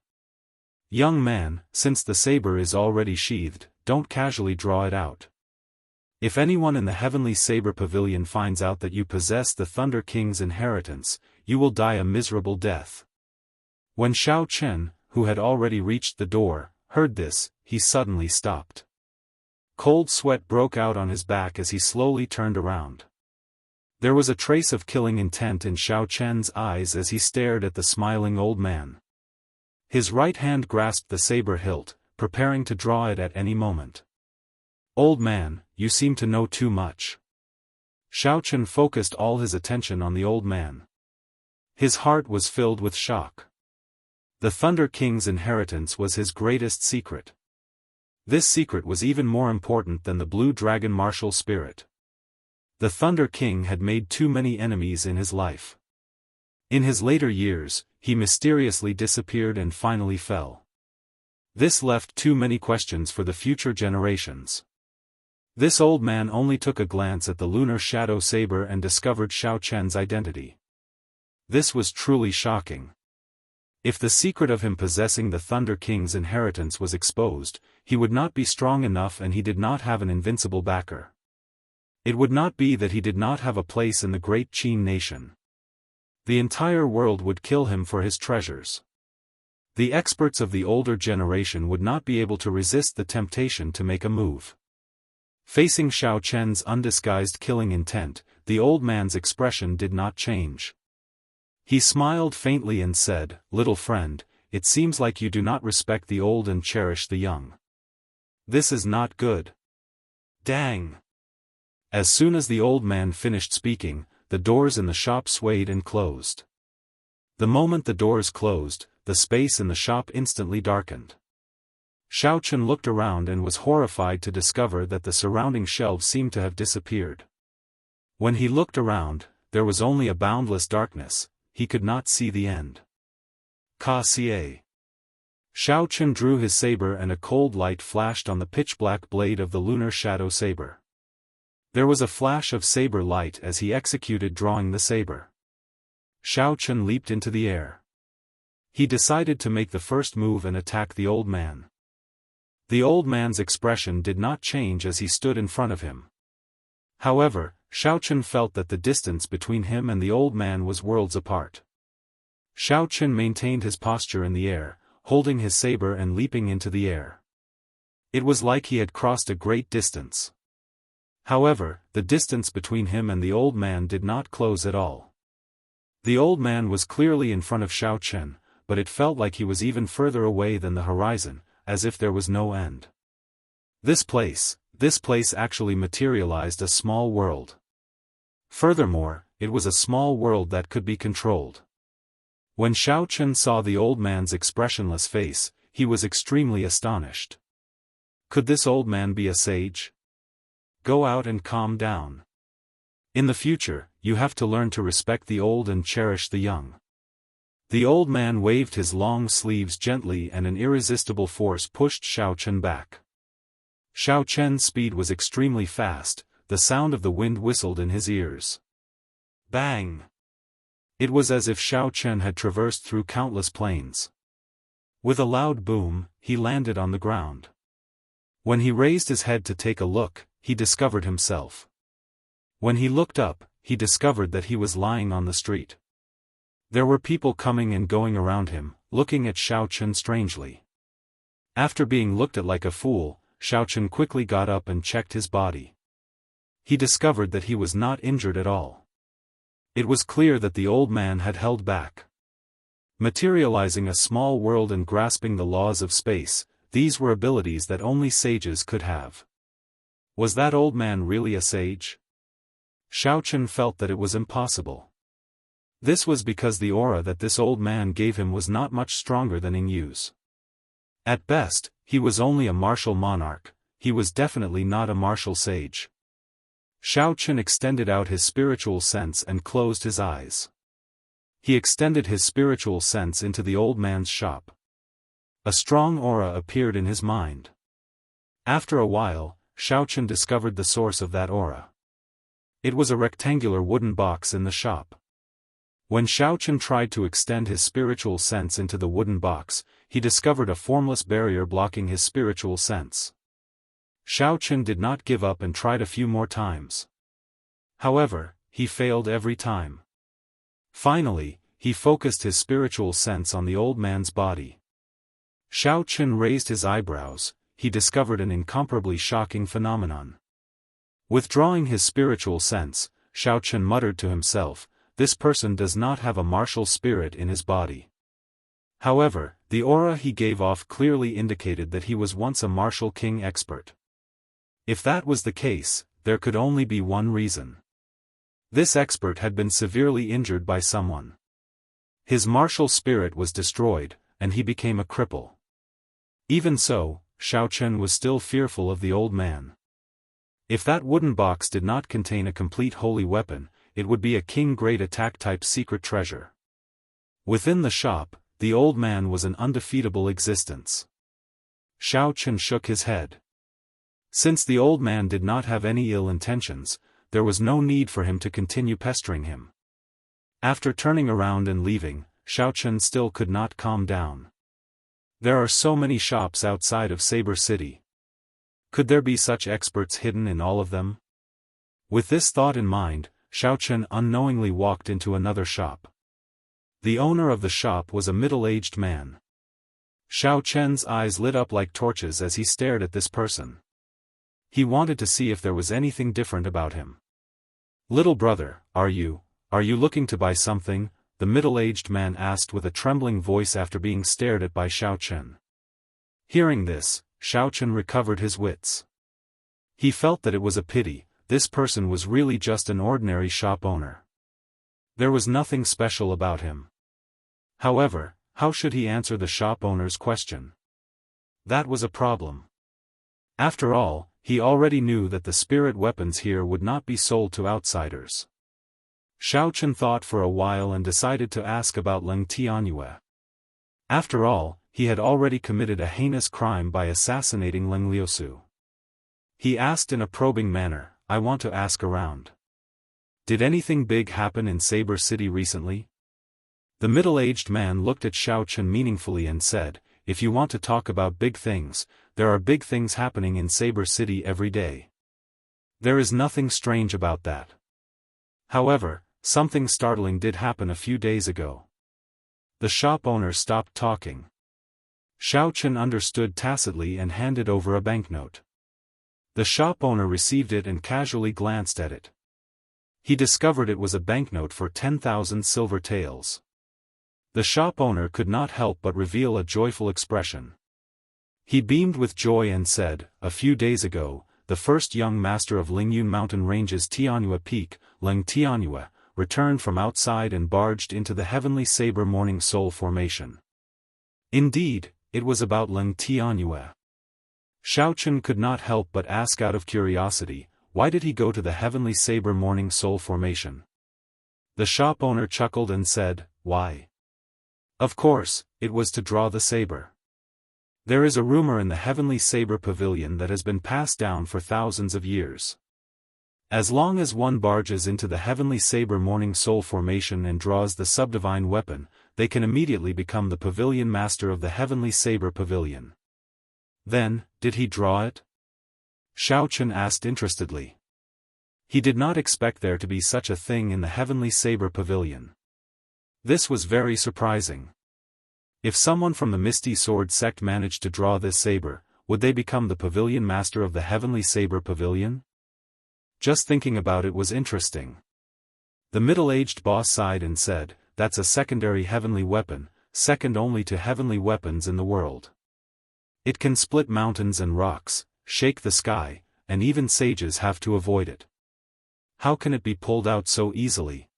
Young man, since the saber is already sheathed, don't casually draw it out. If anyone in the heavenly saber pavilion finds out that you possess the Thunder King's inheritance, you will die a miserable death. When Xiao Chen, who had already reached the door, heard this, he suddenly stopped. Cold sweat broke out on his back as he slowly turned around. There was a trace of killing intent in Xiao Chen's eyes as he stared at the smiling old man. His right hand grasped the saber hilt, preparing to draw it at any moment. "Old man, you seem to know too much." Xiao Chen focused all his attention on the old man. His heart was filled with shock. The Thunder King's inheritance was his greatest secret. This secret was even more important than the Blue Dragon martial spirit. The Thunder King had made too many enemies in his life. In his later years, he mysteriously disappeared and finally fell. This left too many questions for the future generations. This old man only took a glance at the lunar shadow saber and discovered Xiao Chen's identity. This was truly shocking. If the secret of him possessing the Thunder King's inheritance was exposed, he would not be strong enough and he did not have an invincible backer. It would not be that he did not have a place in the great Qin nation. The entire world would kill him for his treasures. The experts of the older generation would not be able to resist the temptation to make a move. Facing Xiao Chen's undisguised killing intent, the old man's expression did not change. He smiled faintly and said, "Little friend, it seems like you do not respect the old and cherish the young. This is not good." Dang! As soon as the old man finished speaking, the doors in the shop swayed and closed. The moment the doors closed, the space in the shop instantly darkened. Xiao Chen looked around and was horrified to discover that the surrounding shelves seemed to have disappeared. When he looked around, there was only a boundless darkness. He could not see the end. Ka-Xie. Xiao Chen drew his saber and a cold light flashed on the pitch-black blade of the lunar shadow saber. There was a flash of saber light as he executed drawing the saber. Xiao Chen leaped into the air. He decided to make the first move and attack the old man. The old man's expression did not change as he stood in front of him. However, Xiao Chen felt that the distance between him and the old man was worlds apart. Xiao Chen maintained his posture in the air, holding his saber and leaping into the air. It was like he had crossed a great distance. However, the distance between him and the old man did not close at all. The old man was clearly in front of Xiao Chen, but it felt like he was even further away than the horizon, as if there was no end. This place actually materialized a small world. Furthermore, it was a small world that could be controlled. When Xiao Chen saw the old man's expressionless face, he was extremely astonished. Could this old man be a sage? Go out and calm down. In the future, you have to learn to respect the old and cherish the young. The old man waved his long sleeves gently and an irresistible force pushed Xiao Chen back. Xiao Chen's speed was extremely fast, the sound of the wind whistled in his ears. Bang! It was as if Xiao Chen had traversed through countless plains. With a loud boom, he landed on the ground. When he raised his head to take a look, he discovered himself. When he looked up, he discovered that he was lying on the street. There were people coming and going around him, looking at Xiao Chen strangely. After being looked at like a fool, Xiao Chen quickly got up and checked his body. He discovered that he was not injured at all. It was clear that the old man had held back. Materializing a small world and grasping the laws of space, these were abilities that only sages could have. Was that old man really a sage? Xiao Chen felt that it was impossible. This was because the aura that this old man gave him was not much stronger than Yu's. At best, he was only a martial monarch, he was definitely not a martial sage. Xiao Chen extended out his spiritual sense and closed his eyes. He extended his spiritual sense into the old man's shop. A strong aura appeared in his mind. After a while, Xiao Chen discovered the source of that aura. It was a rectangular wooden box in the shop. When Xiao Chen tried to extend his spiritual sense into the wooden box, he discovered a formless barrier blocking his spiritual sense. Xiao Chen did not give up and tried a few more times. However, he failed every time. Finally, he focused his spiritual sense on the old man's body. Xiao Chen raised his eyebrows. He discovered an incomparably shocking phenomenon. Withdrawing his spiritual sense, Xiao Chen muttered to himself, "This person does not have a martial spirit in his body." However, the aura he gave off clearly indicated that he was once a martial king expert. If that was the case, there could only be one reason. This expert had been severely injured by someone. His martial spirit was destroyed, and he became a cripple. Even so, Xiao Chen was still fearful of the old man. If that wooden box did not contain a complete holy weapon, it would be a king-grade attack-type secret treasure. Within the shop, the old man was an undefeatable existence. Xiao Chen shook his head. Since the old man did not have any ill intentions, there was no need for him to continue pestering him. After turning around and leaving, Xiao Chen still could not calm down. There are so many shops outside of Saber City. Could there be such experts hidden in all of them? With this thought in mind, Xiao Chen unknowingly walked into another shop. The owner of the shop was a middle-aged man. Xiao Chen's eyes lit up like torches as he stared at this person. He wanted to see if there was anything different about him. "Little brother, are you looking to buy something?" the middle-aged man asked with a trembling voice after being stared at by Xiao Chen. Hearing this, Xiao Chen recovered his wits. He felt that it was a pity, this person was really just an ordinary shop owner. There was nothing special about him. However, how should he answer the shop owner's question? That was a problem. After all, he already knew that the spirit weapons here would not be sold to outsiders. Xiao Chen thought for a while and decided to ask about Leng Tianyue. After all, he had already committed a heinous crime by assassinating Leng Liusu. He asked in a probing manner, "I want to ask around. Did anything big happen in Saber City recently?" The middle-aged man looked at Xiao Chen meaningfully and said, "If you want to talk about big things, there are big things happening in Saber City every day. There is nothing strange about that. However, something startling did happen a few days ago." The shop owner stopped talking. Xiao Chen understood tacitly and handed over a banknote. The shop owner received it and casually glanced at it. He discovered it was a banknote for 10,000 silver taels. The shop owner could not help but reveal a joyful expression. He beamed with joy and said, "A few days ago, the first young master of Lingyun Mountain Range's Tianyue Peak, Leng Tianyue, returned from outside and barged into the Heavenly Saber Morning Soul Formation." Indeed, it was about Leng Tianyue. Xiao Chen could not help but ask out of curiosity, why did he go to the Heavenly Saber Morning Soul Formation? The shop owner chuckled and said, "Why? Of course, it was to draw the saber. There is a rumor in the Heavenly Saber Pavilion that has been passed down for thousands of years. As long as one barges into the Heavenly Saber Morning Soul Formation and draws the subdivine weapon, they can immediately become the pavilion master of the Heavenly Saber Pavilion." "Then, did he draw it?" Xiao Chen asked interestedly. He did not expect there to be such a thing in the Heavenly Saber Pavilion. This was very surprising. If someone from the Misty Sword sect managed to draw this saber, would they become the pavilion master of the Heavenly Saber Pavilion? Just thinking about it was interesting. The middle-aged boss sighed and said, "That's a secondary heavenly weapon, second only to heavenly weapons in the world. It can split mountains and rocks, shake the sky, and even sages have to avoid it. How can it be pulled out so easily?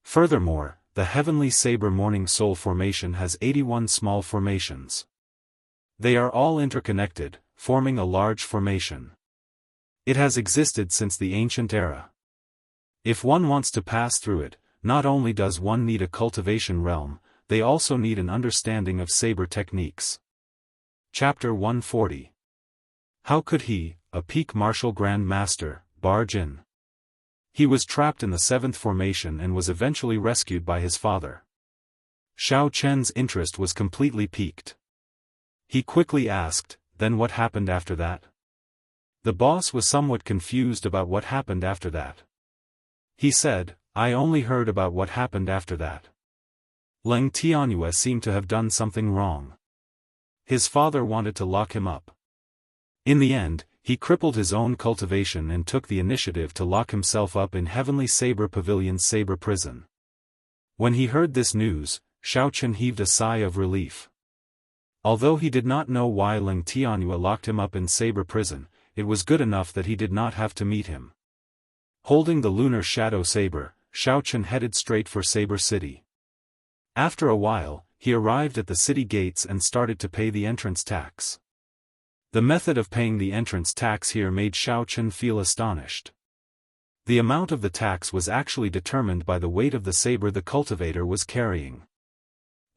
Furthermore, the Heavenly Saber Morning Soul Formation has 81 small formations. They are all interconnected, forming a large formation. It has existed since the ancient era. If one wants to pass through it, not only does one need a cultivation realm, they also need an understanding of saber techniques." Chapter 140. How could he, a peak martial grand master, barge in? He was trapped in the 7th formation and was eventually rescued by his father. Xiao Chen's interest was completely piqued. He quickly asked, "Then what happened after that?" The boss was somewhat confused about what happened after that. He said, I only heard about what happened after that. Leng Tianyue seemed to have done something wrong. His father wanted to lock him up. In the end, he crippled his own cultivation and took the initiative to lock himself up in Heavenly Saber Pavilion's Saber Prison. When he heard this news, Xiaochen heaved a sigh of relief. Although he did not know why Leng Tianyue locked him up in Saber Prison, it was good enough that he did not have to meet him. Holding the lunar shadow saber, Xiaochen headed straight for Saber City. After a while, he arrived at the city gates and started to pay the entrance tax. The method of paying the entrance tax here made Xiaochen feel astonished. The amount of the tax was actually determined by the weight of the saber the cultivator was carrying.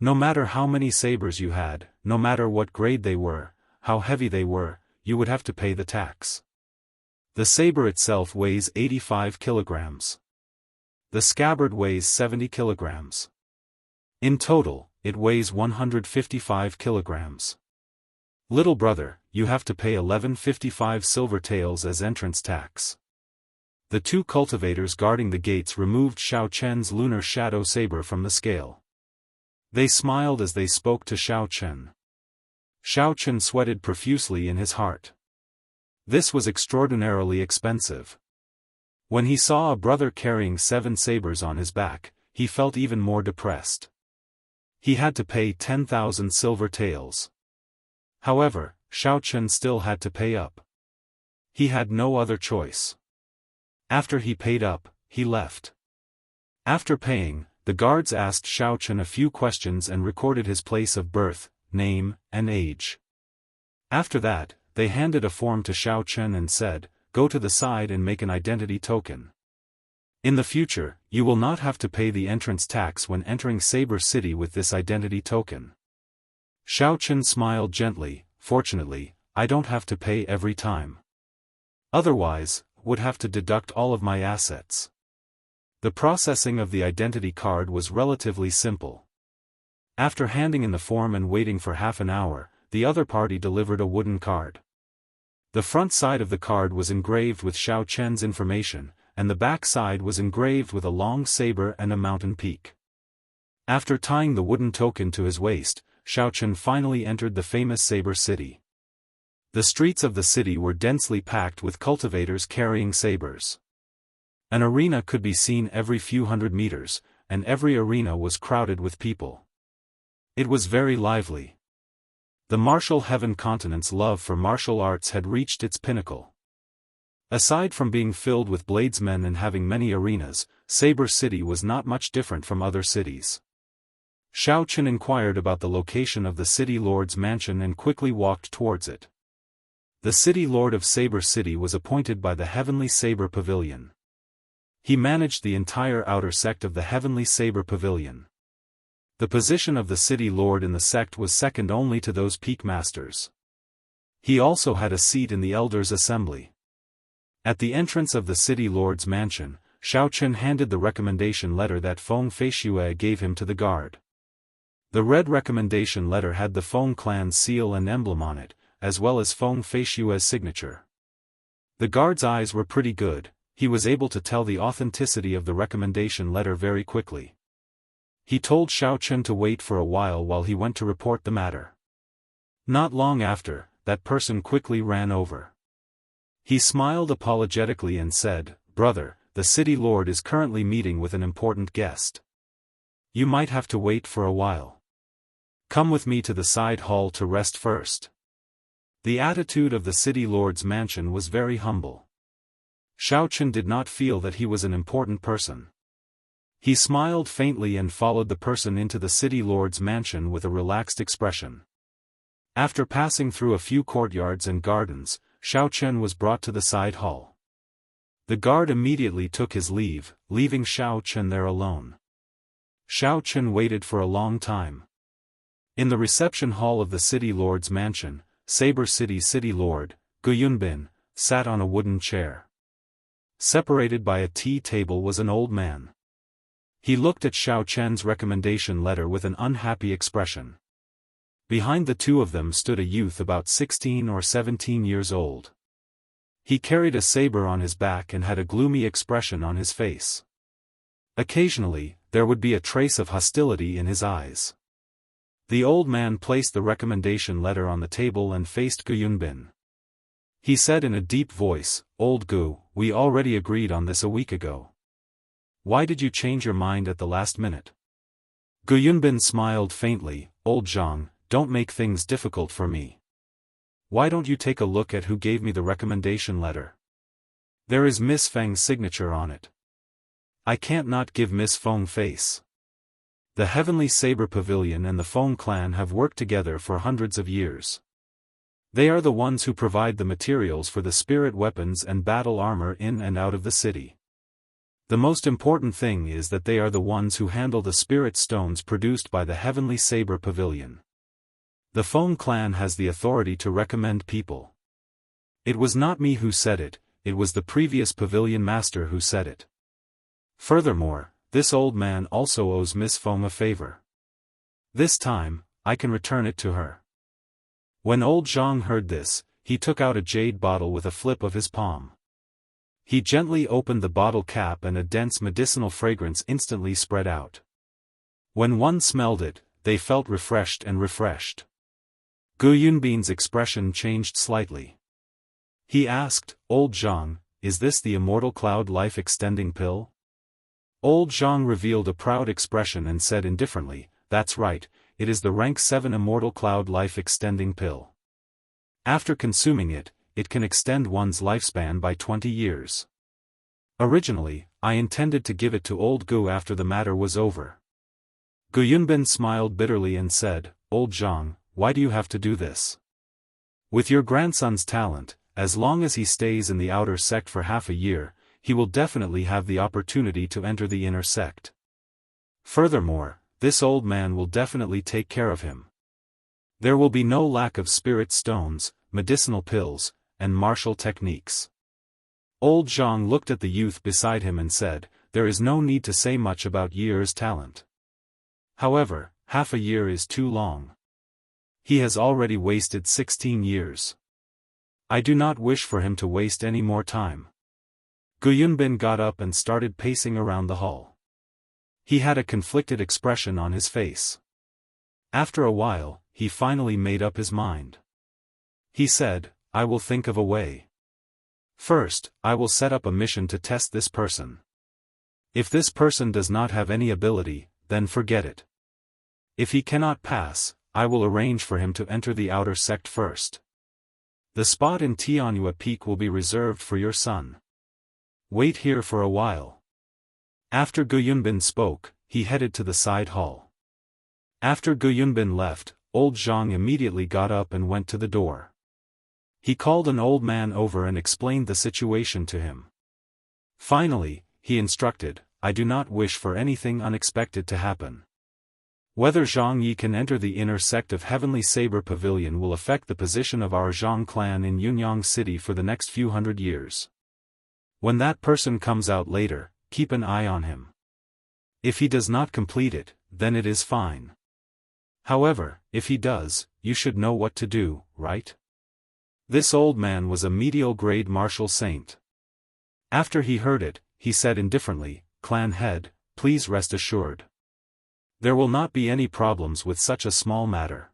No matter how many sabers you had, no matter what grade they were, how heavy they were, you would have to pay the tax. The saber itself weighs 85 kilograms. The scabbard weighs 70 kilograms. In total, it weighs 155 kilograms. Little brother, you have to pay 1155 silver taels as entrance tax. The two cultivators guarding the gates removed Xiaochen's lunar shadow saber from the scale. They smiled as they spoke to Xiaochen. Xiaochen sweated profusely in his heart. This was extraordinarily expensive. When he saw a brother carrying 7 sabers on his back, he felt even more depressed. He had to pay 10,000 silver taels. However, Xiaochen still had to pay up. He had no other choice. After he paid up, he left. After paying, the guards asked Xiaochen a few questions and recorded his place of birth, name, and age. After that, they handed a form to Xiaochen and said, go to the side and make an identity token. In the future, you will not have to pay the entrance tax when entering Saber City with this identity token. Xiaochen smiled gently, fortunately, I don't have to pay every time. Otherwise, would have to deduct all of my assets. The processing of the identity card was relatively simple. After handing in the form and waiting for half an hour, the other party delivered a wooden card. The front side of the card was engraved with Xiaochen's information, and the back side was engraved with a long saber and a mountain peak. After tying the wooden token to his waist, Xiaochen finally entered the famous Saber City. The streets of the city were densely packed with cultivators carrying sabers. An arena could be seen every few hundred meters, and every arena was crowded with people. It was very lively. The martial heaven continent's love for martial arts had reached its pinnacle. Aside from being filled with bladesmen and having many arenas, Saber City was not much different from other cities. Xiaochen inquired about the location of the city lord's mansion and quickly walked towards it. The city lord of Saber City was appointed by the Heavenly Saber Pavilion. He managed the entire outer sect of the Heavenly Saber Pavilion. The position of the city lord in the sect was second only to those peak masters. He also had a seat in the elders' assembly. At the entrance of the city lord's mansion, Xiaochen handed the recommendation letter that Feng Feishue gave him to the guard. The red recommendation letter had the Feng clan's seal and emblem on it, as well as Feng Feishue's signature. The guard's eyes were pretty good, he was able to tell the authenticity of the recommendation letter very quickly. He told Xiaochen to wait for a while he went to report the matter. Not long after, that person quickly ran over. He smiled apologetically and said, "Brother, the city lord is currently meeting with an important guest. You might have to wait for a while. Come with me to the side hall to rest first." The attitude of the city lord's mansion was very humble. Xiaochen did not feel that he was an important person. He smiled faintly and followed the person into the city lord's mansion with a relaxed expression. After passing through a few courtyards and gardens, Xiaochen was brought to the side hall. The guard immediately took his leave, leaving Xiaochen there alone. Xiaochen waited for a long time. In the reception hall of the city lord's mansion, Saber City's city lord, Gu Yunbin, sat on a wooden chair. Separated by a tea table was an old man. He looked at Xiaochen's recommendation letter with an unhappy expression. Behind the two of them stood a youth about 16 or 17 years old. He carried a saber on his back and had a gloomy expression on his face. Occasionally, there would be a trace of hostility in his eyes. The old man placed the recommendation letter on the table and faced Gu Yunbin. He said in a deep voice, "Old Gu, we already agreed on this a week ago. Why did you change your mind at the last minute?" Gu Yunbin smiled faintly, "Old Zhang, don't make things difficult for me. Why don't you take a look at who gave me the recommendation letter? There is Miss Feng's signature on it. I can't not give Miss Feng face. The Heavenly Saber Pavilion and the Feng clan have worked together for hundreds of years. They are the ones who provide the materials for the spirit weapons and battle armor in and out of the city. The most important thing is that they are the ones who handle the spirit stones produced by the Heavenly Saber Pavilion. The Feng clan has the authority to recommend people. It was not me who said it, it was the previous pavilion master who said it. Furthermore, this old man also owes Miss Feng a favor. This time, I can return it to her." When old Zhang heard this, he took out a jade bottle with a flip of his palm. He gently opened the bottle cap and a dense medicinal fragrance instantly spread out. When one smelled it, they felt refreshed and refreshed. Gu Yunbin's expression changed slightly. He asked, "Old Zhang, is this the Immortal Cloud Life Extending Pill?" Old Zhang revealed a proud expression and said indifferently, "That's right, it is the rank 7 Immortal Cloud Life Extending Pill. After consuming it, it can extend one's lifespan by 20 years. Originally, I intended to give it to old Gu after the matter was over." Gu Yunbin smiled bitterly and said, "Old Zhang, why do you have to do this? With your grandson's talent, as long as he stays in the outer sect for half a year, he will definitely have the opportunity to enter the inner sect. Furthermore, this old man will definitely take care of him. There will be no lack of spirit stones, medicinal pills, and martial techniques." Old Zhang looked at the youth beside him and said, "There is no need to say much about Ye's talent. However, half a year is too long. He has already wasted 16 years. I do not wish for him to waste any more time." Gu Yunbin got up and started pacing around the hall. He had a conflicted expression on his face. After a while, he finally made up his mind. He said, "I will think of a way. First, I will set up a mission to test this person. If this person does not have any ability, then forget it. If he cannot pass, I will arrange for him to enter the outer sect first. The spot in Tianyue Peak will be reserved for your son. Wait here for a while." After Gu Yunbin spoke, he headed to the side hall. After Gu Yunbin left, old Zhang immediately got up and went to the door. He called an old man over and explained the situation to him. Finally, he instructed, "I do not wish for anything unexpected to happen. Whether Zhang Yi can enter the inner sect of Heavenly Saber Pavilion will affect the position of our Zhang clan in Yunyang City for the next few hundred years. When that person comes out later, keep an eye on him. If he does not complete it, then it is fine. However, if he does, you should know what to do, right?" This old man was a medial-grade martial saint. After he heard it, he said indifferently, "Clan head, please rest assured. There will not be any problems with such a small matter."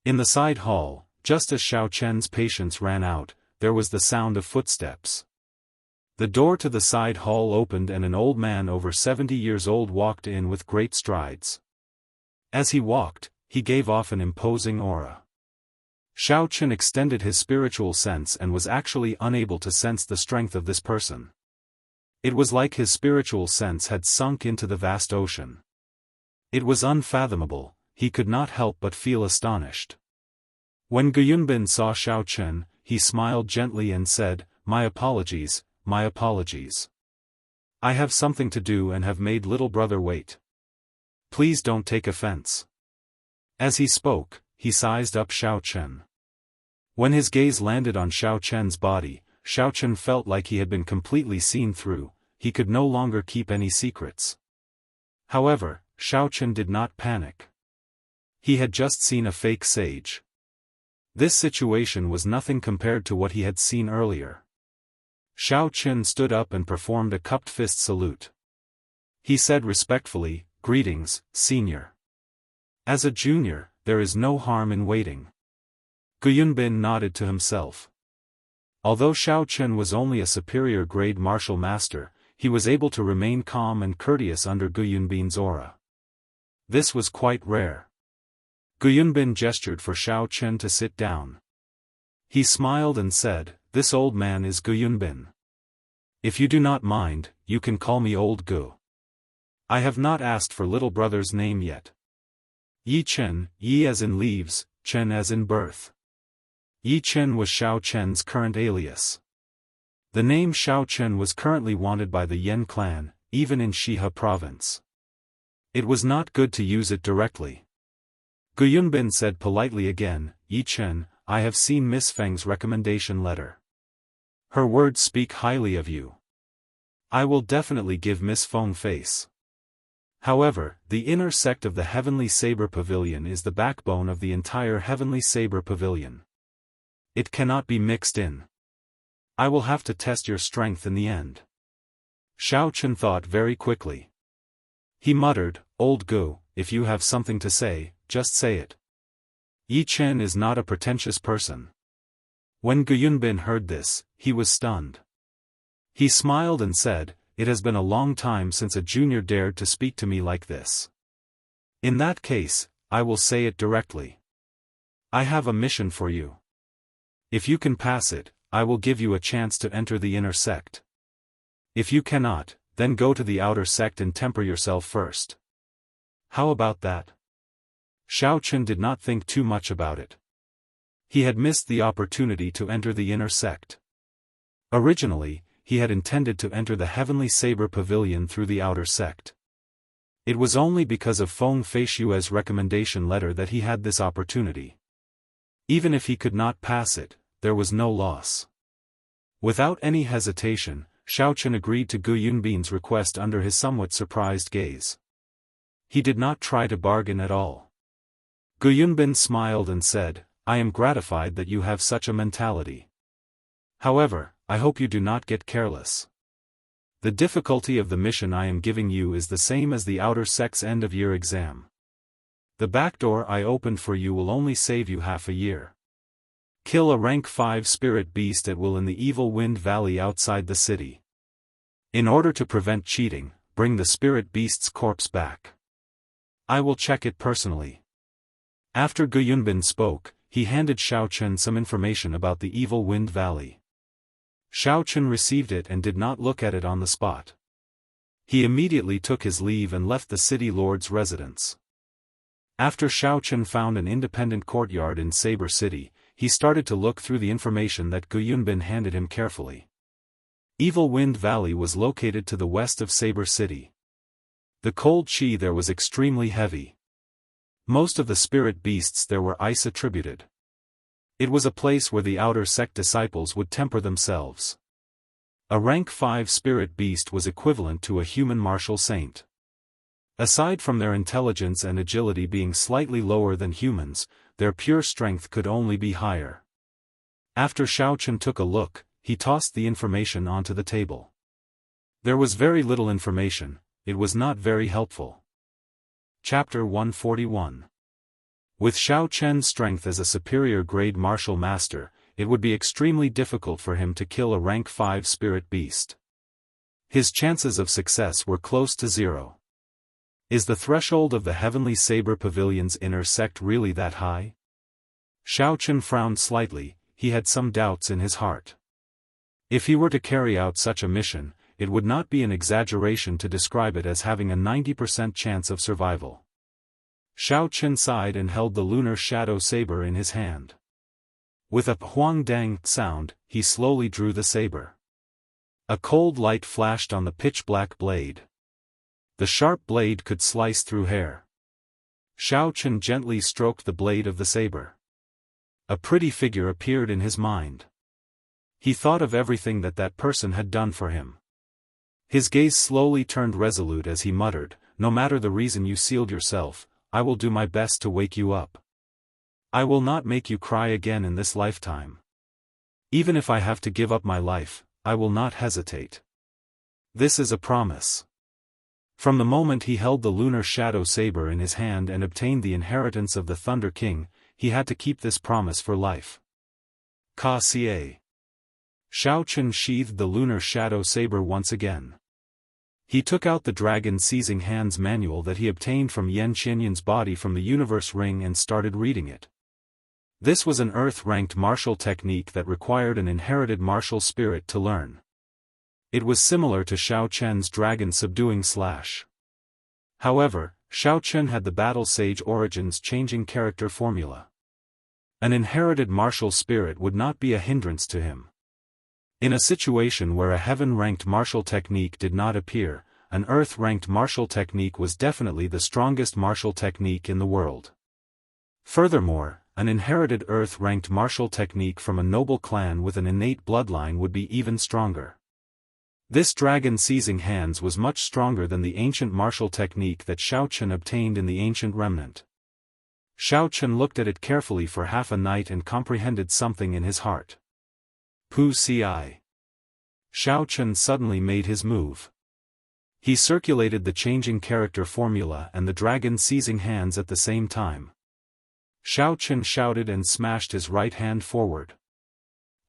In the side hall, just as Xiao Chen's patience ran out, there was the sound of footsteps. The door to the side hall opened and an old man over 70 years old walked in with great strides. As he walked, he gave off an imposing aura. Xiao Chen extended his spiritual sense and was actually unable to sense the strength of this person. It was like his spiritual sense had sunk into the vast ocean. It was unfathomable, he could not help but feel astonished. When Gu Yunbin saw Xiao Chen, he smiled gently and said, "My apologies, my apologies. I have something to do and have made little brother wait. Please don't take offense." As he spoke, he sized up Xiao Chen. When his gaze landed on Xiao Chen's body, Xiao Chen felt like he had been completely seen through, he could no longer keep any secrets. However, Xiao Chen did not panic. He had just seen a fake sage. This situation was nothing compared to what he had seen earlier. Xiao Chen stood up and performed a cupped fist salute. He said respectfully, "Greetings, senior. As a junior, there is no harm in waiting." Gu Yunbin nodded to himself. Although Xiao Chen was only a superior grade martial master, he was able to remain calm and courteous under Gu Yunbin's aura. This was quite rare. Gu Yunbin gestured for Xiao Chen to sit down. He smiled and said, "This old man is Gu Yunbin. If you do not mind, you can call me Old Gu. I have not asked for little brother's name yet." Yi Chen, Yi as in leaves, Chen as in birth. Yi Chen was Xiao Chen's current alias. The name Xiao Chen was currently wanted by the Yan clan, even in Shihe province. It was not good to use it directly. Gu Yunbin said politely again, "Yi Chen, I have seen Miss Feng's recommendation letter. Her words speak highly of you. I will definitely give Miss Feng face. However, the inner sect of the Heavenly Saber Pavilion is the backbone of the entire Heavenly Saber Pavilion. It cannot be mixed in. I will have to test your strength in the end." Xiao Chen thought very quickly. He muttered, "Old Gu, if you have something to say, just say it." Yi Chen is not a pretentious person. When Gu Yunbin heard this, he was stunned. He smiled and said, "It has been a long time since a junior dared to speak to me like this. In that case, I will say it directly. I have a mission for you. If you can pass it, I will give you a chance to enter the inner sect. If you cannot, then go to the outer sect and temper yourself first. How about that?" Xiao Chen did not think too much about it. He had missed the opportunity to enter the inner sect. Originally, he had intended to enter the Heavenly Saber Pavilion through the outer sect. It was only because of Feng Feishue's recommendation letter that he had this opportunity. Even if he could not pass it, there was no loss. Without any hesitation, Xiao Chen agreed to Gu Yunbin's request under his somewhat surprised gaze. He did not try to bargain at all. Gu Yunbin smiled and said, "I am gratified that you have such a mentality. However, I hope you do not get careless. The difficulty of the mission I am giving you is the same as the outer sect's end-of-year exam. The back door I opened for you will only save you half a year. Kill a rank 5 spirit beast at will in the Evil Wind Valley outside the city. In order to prevent cheating, bring the spirit beast's corpse back. I will check it personally." After Gu Yunbin spoke, he handed Xiao Chen some information about the Evil Wind Valley. Xiao Chen received it and did not look at it on the spot. He immediately took his leave and left the city lord's residence. After Xiao Chen found an independent courtyard in Saber City, he started to look through the information that Gu Yunbin handed him carefully. Evil Wind Valley was located to the west of Saber City. The cold chi there was extremely heavy. Most of the spirit beasts there were ice attributed. It was a place where the outer sect disciples would temper themselves. A rank 5 spirit beast was equivalent to a human martial saint. Aside from their intelligence and agility being slightly lower than humans, their pure strength could only be higher. After Xiao Chen took a look, he tossed the information onto the table. There was very little information, it was not very helpful. Chapter 141. With Xiao Chen's strength as a superior grade martial master, it would be extremely difficult for him to kill a rank 5 spirit beast. His chances of success were close to zero. Is the threshold of the Heavenly Saber Pavilion's inner sect really that high? Xiao Chen frowned slightly, he had some doubts in his heart. If he were to carry out such a mission, it would not be an exaggeration to describe it as having a 90% chance of survival. Xiao Chen sighed and held the lunar shadow saber in his hand. With a huang-dang sound, he slowly drew the saber. A cold light flashed on the pitch-black blade. The sharp blade could slice through hair. Xiao Chen gently stroked the blade of the saber. A pretty figure appeared in his mind. He thought of everything that person had done for him. His gaze slowly turned resolute as he muttered, "No matter the reason you sealed yourself, I will do my best to wake you up. I will not make you cry again in this lifetime. Even if I have to give up my life, I will not hesitate. This is a promise. From the moment he held the lunar shadow saber in his hand and obtained the inheritance of the Thunder King, he had to keep this promise for life. Ka Xie. Shao Chen sheathed the lunar shadow saber once again. He took out the Dragon Seizing Hands manual that he obtained from Yan Qianyun's body from the Universe Ring and started reading it. This was an Earth-ranked martial technique that required an inherited martial spirit to learn. It was similar to Shao Chen's dragon subduing slash. However, Shao Chen had the Battle Sage Origins changing character formula. An inherited martial spirit would not be a hindrance to him. In a situation where a heaven-ranked martial technique did not appear, an earth-ranked martial technique was definitely the strongest martial technique in the world. Furthermore, an inherited earth-ranked martial technique from a noble clan with an innate bloodline would be even stronger. This Dragon Seizing Hands was much stronger than the ancient martial technique that Shao Chen obtained in the ancient remnant. Shao Chen looked at it carefully for half a night and comprehended something in his heart. Pu Ci. Shao Chen suddenly made his move. He circulated the changing character formula and the Dragon Seizing Hands at the same time. Shao Chen shouted and smashed his right hand forward.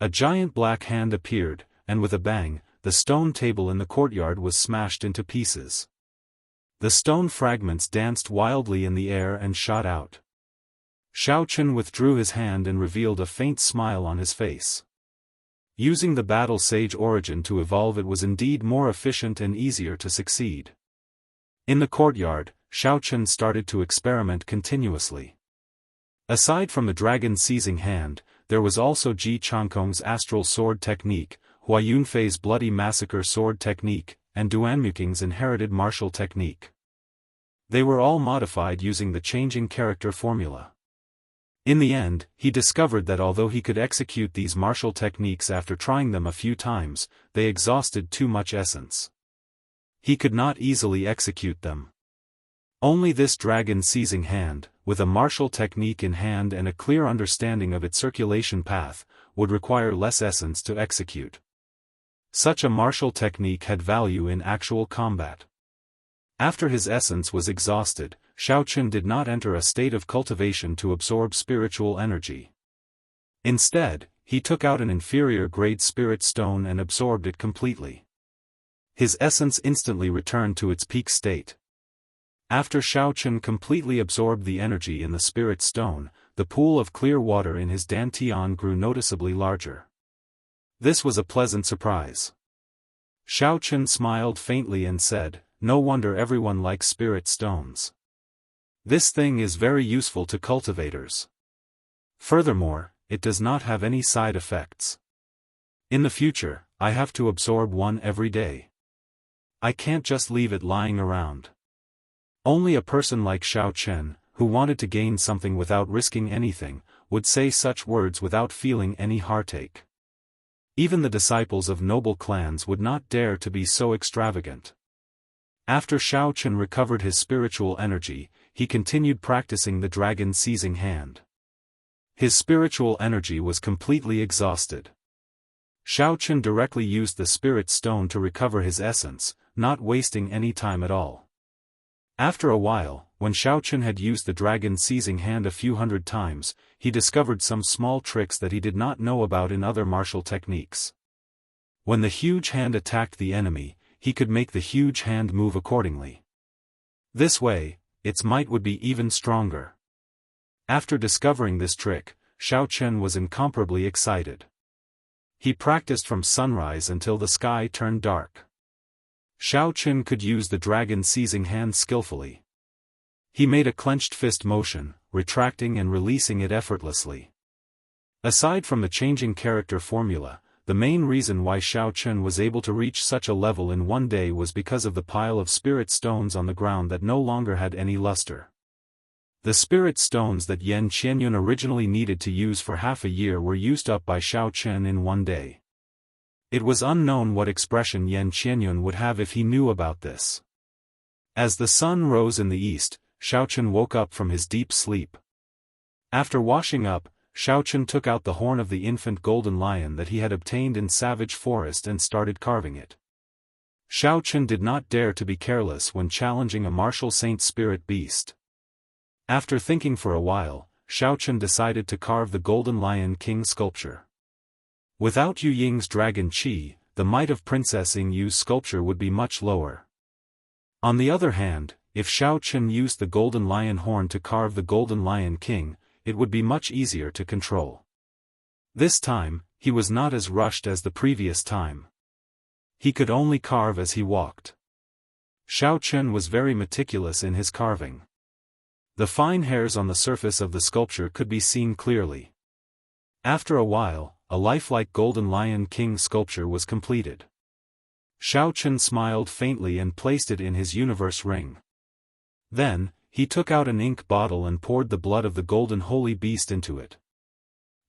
A giant black hand appeared, and with a bang, the stone table in the courtyard was smashed into pieces. The stone fragments danced wildly in the air and shot out. Shao Chen withdrew his hand and revealed a faint smile on his face. Using the Battle Sage Origin to evolve it was indeed more efficient and easier to succeed. In the courtyard, Shao Chen started to experiment continuously. Aside from the Dragon Seizing Hand, there was also Ji Changkong's Astral Sword Technique, Hua Yunfei's Bloody Massacre Sword Technique, and Duanmuking's Inherited Martial Technique. They were all modified using the changing character formula. In the end, he discovered that although he could execute these martial techniques after trying them a few times, they exhausted too much essence. He could not easily execute them. Only this Dragon Seizing Hand, with a martial technique in hand and a clear understanding of its circulation path, would require less essence to execute. Such a martial technique had value in actual combat. After his essence was exhausted, Shao Chen did not enter a state of cultivation to absorb spiritual energy. Instead, he took out an inferior-grade spirit stone and absorbed it completely. His essence instantly returned to its peak state. After Shao Chen completely absorbed the energy in the spirit stone, the pool of clear water in his dantian grew noticeably larger. This was a pleasant surprise. Shao Chen smiled faintly and said, "No wonder everyone likes spirit stones. This thing is very useful to cultivators. Furthermore, it does not have any side effects. In the future, I have to absorb one every day. I can't just leave it lying around." Only a person like Shao Chen, who wanted to gain something without risking anything, would say such words without feeling any heartache. Even the disciples of noble clans would not dare to be so extravagant. After Shao Chen recovered his spiritual energy, he continued practicing the Dragon Seizing Hand. His spiritual energy was completely exhausted. Shao Chen directly used the Spirit Stone to recover his essence, not wasting any time at all. After a while, when Shao Chen had used the Dragon Seizing Hand a few hundred times, he discovered some small tricks that he did not know about in other martial techniques. When the huge hand attacked the enemy, he could make the huge hand move accordingly. This way, its might would be even stronger. After discovering this trick, Shao Chen was incomparably excited. He practiced from sunrise until the sky turned dark. Shao Chen could use the Dragon Seizing Hand skillfully. He made a clenched fist motion, retracting and releasing it effortlessly. Aside from the changing character formula, the main reason why Shao Chen was able to reach such a level in one day was because of the pile of spirit stones on the ground that no longer had any luster. The spirit stones that Yan Qianyun originally needed to use for half a year were used up by Shao Chen in one day. It was unknown what expression Yan Qianyun would have if he knew about this. As the sun rose in the east, Shao Chen woke up from his deep sleep. After washing up, Xiaochen took out the horn of the infant golden lion that he had obtained in Savage Forest and started carving it. Xiaochen did not dare to be careless when challenging a martial saint spirit beast. After thinking for a while, Xiaochen decided to carve the Golden Lion King sculpture. Without Yu Ying's dragon qi, the might of Princess Yingyu's sculpture would be much lower. On the other hand, if Xiaochen used the golden lion horn to carve the Golden Lion King, it would be much easier to control. This time, he was not as rushed as the previous time. He could only carve as he walked. Xiaochen was very meticulous in his carving. The fine hairs on the surface of the sculpture could be seen clearly. After a while, a lifelike Golden Lion King sculpture was completed. Xiaochen smiled faintly and placed it in his universe ring. Then, he took out an ink bottle and poured the blood of the golden holy beast into it.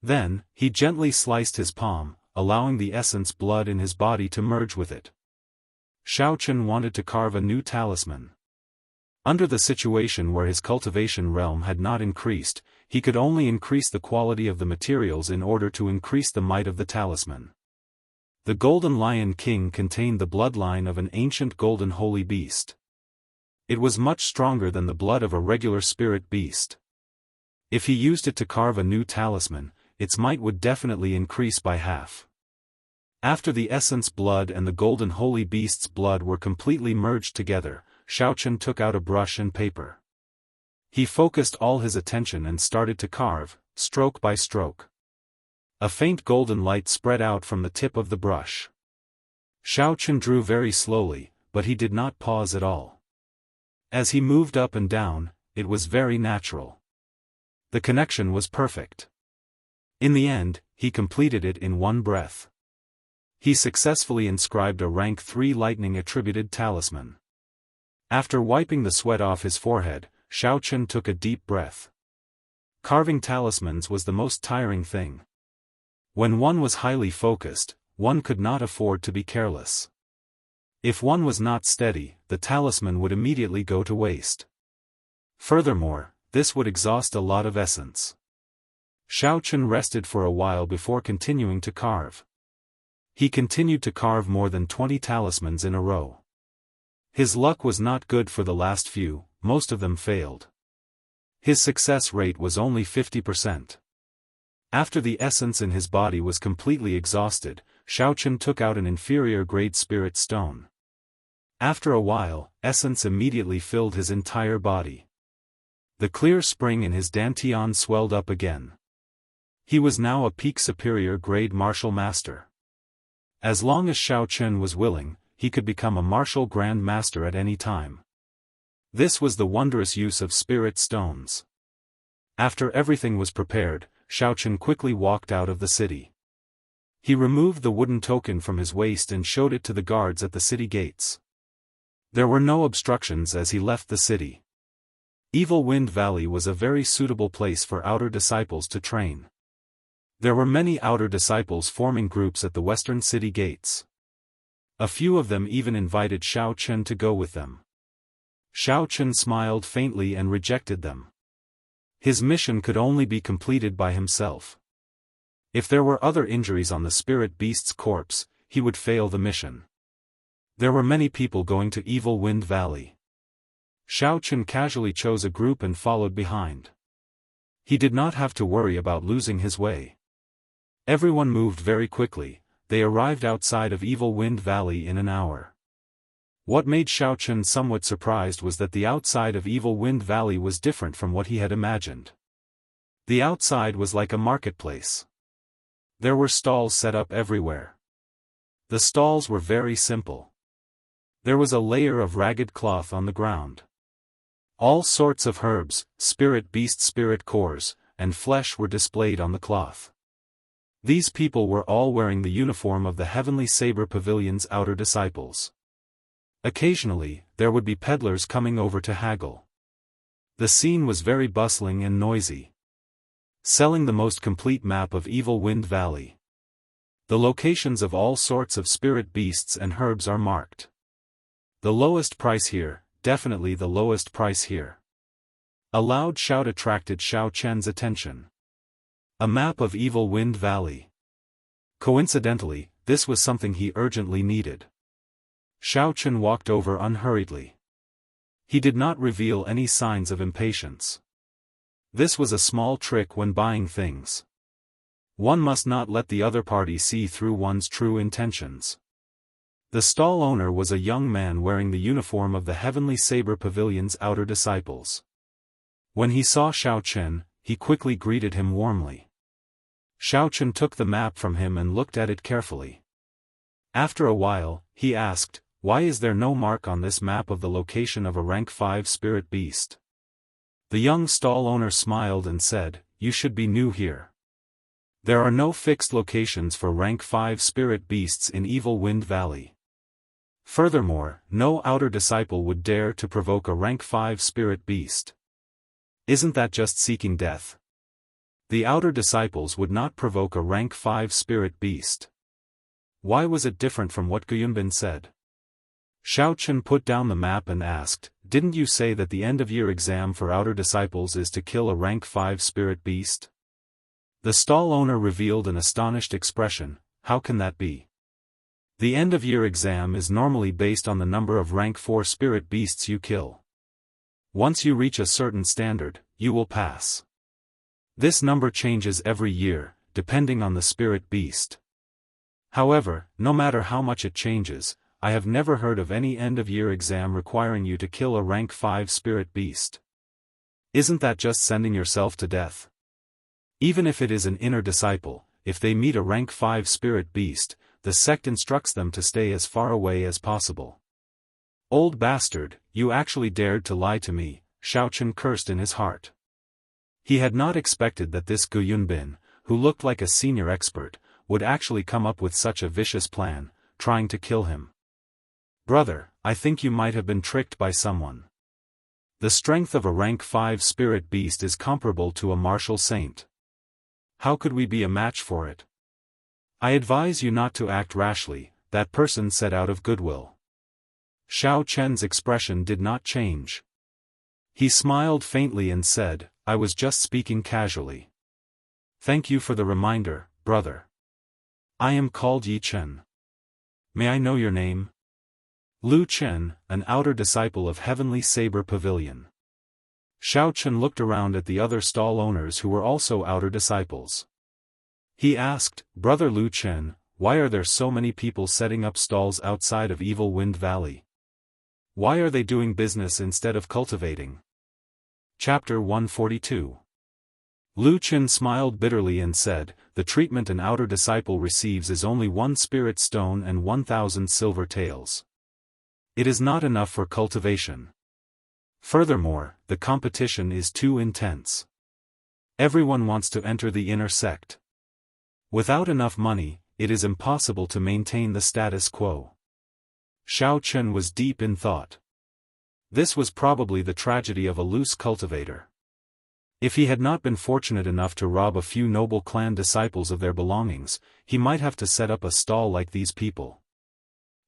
Then, he gently sliced his palm, allowing the essence blood in his body to merge with it. Xiaochen wanted to carve a new talisman. Under the situation where his cultivation realm had not increased, he could only increase the quality of the materials in order to increase the might of the talisman. The Golden Lion King contained the bloodline of an ancient golden holy beast. It was much stronger than the blood of a regular spirit beast. If he used it to carve a new talisman, its might would definitely increase by half. After the essence blood and the golden holy beast's blood were completely merged together, Xiaochen took out a brush and paper. He focused all his attention and started to carve, stroke by stroke. A faint golden light spread out from the tip of the brush. Xiaochen drew very slowly, but he did not pause at all. As he moved up and down, it was very natural. The connection was perfect. In the end, he completed it in one breath. He successfully inscribed a rank 3 lightning-attributed talisman. After wiping the sweat off his forehead, Xiaochen took a deep breath. Carving talismans was the most tiring thing. When one was highly focused, one could not afford to be careless. If one was not steady, the talisman would immediately go to waste. Furthermore, this would exhaust a lot of essence. Xiaochen rested for a while before continuing to carve. He continued to carve more than 20 talismans in a row. His luck was not good for the last few, most of them failed. His success rate was only 50%. After the essence in his body was completely exhausted, Xiaochen took out an inferior-grade spirit stone. After a while, essence immediately filled his entire body. The clear spring in his dantian swelled up again. He was now a peak superior-grade martial master. As long as Xiaochen was willing, he could become a martial grand master at any time. This was the wondrous use of spirit stones. After everything was prepared, Xiaochen quickly walked out of the city. He removed the wooden token from his waist and showed it to the guards at the city gates. There were no obstructions as he left the city. Evil Wind Valley was a very suitable place for outer disciples to train. There were many outer disciples forming groups at the western city gates. A few of them even invited Xiaochen to go with them. Xiaochen smiled faintly and rejected them. His mission could only be completed by himself. If there were other injuries on the spirit beast's corpse, he would fail the mission. There were many people going to Evil Wind Valley. Xiaochen casually chose a group and followed behind. He did not have to worry about losing his way. Everyone moved very quickly. They arrived outside of Evil Wind Valley in an hour. What made Xiaochen somewhat surprised was that the outside of Evil Wind Valley was different from what he had imagined. The outside was like a marketplace. There were stalls set up everywhere. The stalls were very simple. There was a layer of ragged cloth on the ground. All sorts of herbs, spirit beast spirit cores, and flesh were displayed on the cloth. These people were all wearing the uniform of the Heavenly Saber Pavilion's outer disciples. Occasionally, there would be peddlers coming over to haggle. The scene was very bustling and noisy. Selling the most complete map of Evil Wind Valley. The locations of all sorts of spirit beasts and herbs are marked. The lowest price here, definitely the lowest price here. A loud shout attracted Xiaochen's attention. A map of Evil Wind Valley. Coincidentally, this was something he urgently needed. Xiao walked over unhurriedly. He did not reveal any signs of impatience. This was a small trick when buying things. One must not let the other party see through one's true intentions. The stall owner was a young man wearing the uniform of the Heavenly Saber Pavilion's outer disciples. When he saw Xiao, he quickly greeted him warmly. Xiao took the map from him and looked at it carefully. After a while, he asked, "Why is there no mark on this map of the location of a rank 5 spirit beast?" The young stall owner smiled and said, "You should be new here. There are no fixed locations for rank 5 spirit beasts in Evil Wind Valley. Furthermore, no outer disciple would dare to provoke a rank 5 spirit beast. Isn't that just seeking death? The outer disciples would not provoke a rank 5 spirit beast." Why was it different from what Guyunbin said? Xiao put down the map and asked, "Didn't you say that the end-of-year exam for outer disciples is to kill a rank 5 spirit beast?" The stall owner revealed an astonished expression. "How can that be? The end-of-year exam is normally based on the number of rank 4 spirit beasts you kill. Once you reach a certain standard, you will pass. This number changes every year, depending on the spirit beast. However, no matter how much it changes, I have never heard of any end-of-year exam requiring you to kill a rank 5 spirit beast. Isn't that just sending yourself to death? Even if it is an inner disciple, if they meet a rank 5 spirit beast, the sect instructs them to stay as far away as possible." "Old bastard, you actually dared to lie to me," Xiao cursed in his heart. He had not expected that this Guyunbin, who looked like a senior expert, would actually come up with such a vicious plan, trying to kill him. "Brother, I think you might have been tricked by someone. The strength of a rank 5 spirit beast is comparable to a martial saint. How could we be a match for it? I advise you not to act rashly," that person said out of goodwill. Xiao expression did not change. He smiled faintly and said, "I was just speaking casually. Thank you for the reminder, brother. I am called Yi Chen. May I know your name?" "Lu Chen, an outer disciple of Heavenly Saber Pavilion." Xiao looked around at the other stall owners who were also outer disciples. He asked, "Brother Lu Chen, why are there so many people setting up stalls outside of Evil Wind Valley? Why are they doing business instead of cultivating?" Chapter 142. Lu Chen smiled bitterly and said, "The treatment an outer disciple receives is only 1 spirit stone and 1,000 silver taels. It is not enough for cultivation. Furthermore, the competition is too intense. Everyone wants to enter the inner sect. Without enough money, it is impossible to maintain the status quo." Xiao was deep in thought. This was probably the tragedy of a loose cultivator. If he had not been fortunate enough to rob a few noble clan disciples of their belongings, he might have to set up a stall like these people.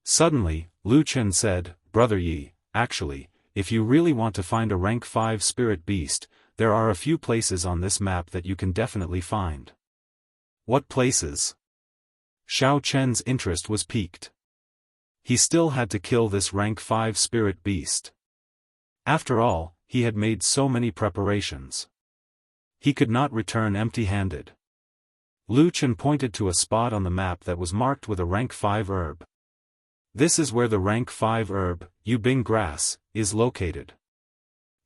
Suddenly, Lu Chen said, "Brother Yi, actually, if you really want to find a rank 5 spirit beast, there are a few places on this map that you can definitely find." "What places?" Xiao interest was piqued. He still had to kill this rank 5 spirit beast. After all, he had made so many preparations. He could not return empty-handed. Lu Chen pointed to a spot on the map that was marked with a rank 5 herb. "This is where the rank 5 herb, Yubing grass, is located.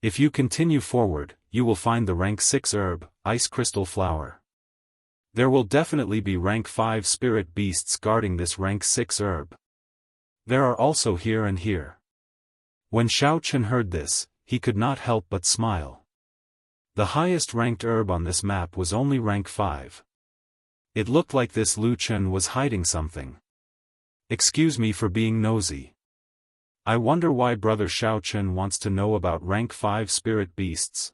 If you continue forward, you will find the rank 6 herb, ice crystal flower. There will definitely be rank 5 spirit beasts guarding this rank 6 herb. There are also here and here." When Xiao heard this, he could not help but smile. The highest ranked herb on this map was only rank 5. It looked like this Lu Chen was hiding something. "Excuse me for being nosy. I wonder why Brother Xiao wants to know about rank 5 spirit beasts."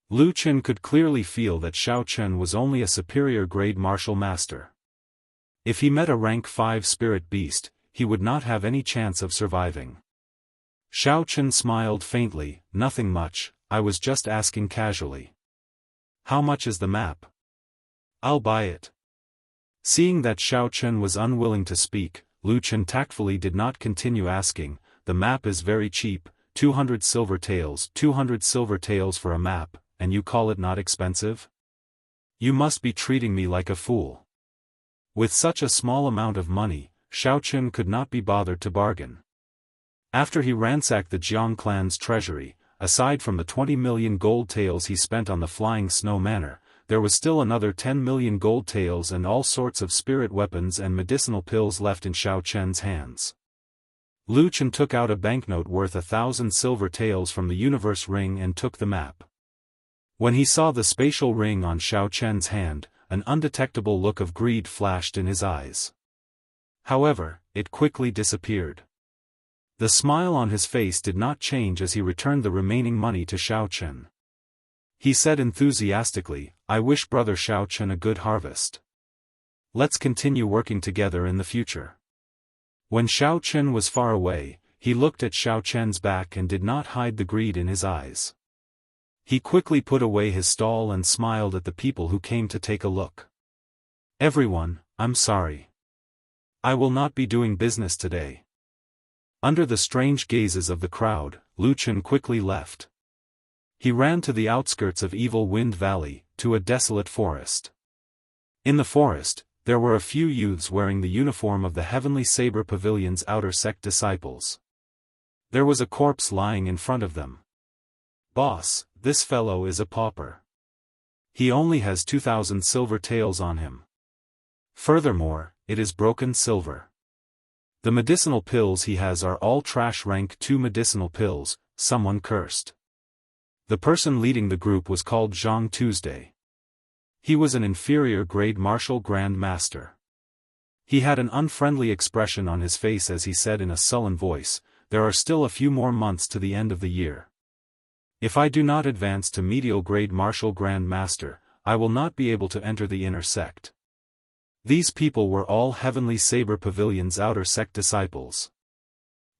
Lu Chen could clearly feel that Xiao was only a superior grade martial master. If he met a rank 5 spirit beast, he would not have any chance of surviving. Xiao smiled faintly, "Nothing much, I was just asking casually." "How much is the map?" I'll buy it. Seeing that Xiao Chen was unwilling to speak, Lu Chen tactfully did not continue asking, the map is very cheap, 200 silver taels. 200 silver taels for a map, and you call it not expensive? You must be treating me like a fool. With such a small amount of money, Xiao Chen could not be bothered to bargain. After he ransacked the Jiang clan's treasury, aside from the 20 million gold taels he spent on the Flying Snow Manor, there was still another 10 million gold taels and all sorts of spirit weapons and medicinal pills left in Xiao Chen's hands. Lu Chen took out a banknote worth 1,000 silver taels from the universe ring and took the map. When he saw the spatial ring on Xiao Chen's hand, an undetectable look of greed flashed in his eyes. However, it quickly disappeared. The smile on his face did not change as he returned the remaining money to Xiao Chen. He said enthusiastically, I wish brother Xiao Chen a good harvest. Let's continue working together in the future. When Xiao Chen was far away, he looked at Xiao Chen's back and did not hide the greed in his eyes. He quickly put away his stall and smiled at the people who came to take a look. Everyone, I'm sorry. I will not be doing business today. Under the strange gazes of the crowd, Lu Chen quickly left. He ran to the outskirts of Evil Wind Valley, to a desolate forest. In the forest, there were a few youths wearing the uniform of the Heavenly Saber Pavilion's outer sect disciples. There was a corpse lying in front of them. Boss, this fellow is a pauper. He only has 2,000 silver taels on him. Furthermore, it is broken silver. The medicinal pills he has are all trash rank 2 medicinal pills, someone cursed. The person leading the group was called Zhang Tuesday. He was an inferior grade martial grand master. He had an unfriendly expression on his face as he said in a sullen voice, there are still a few more months to the end of the year. If I do not advance to medial grade martial grand master, I will not be able to enter the inner sect. These people were all Heavenly Saber Pavilion's outer sect disciples.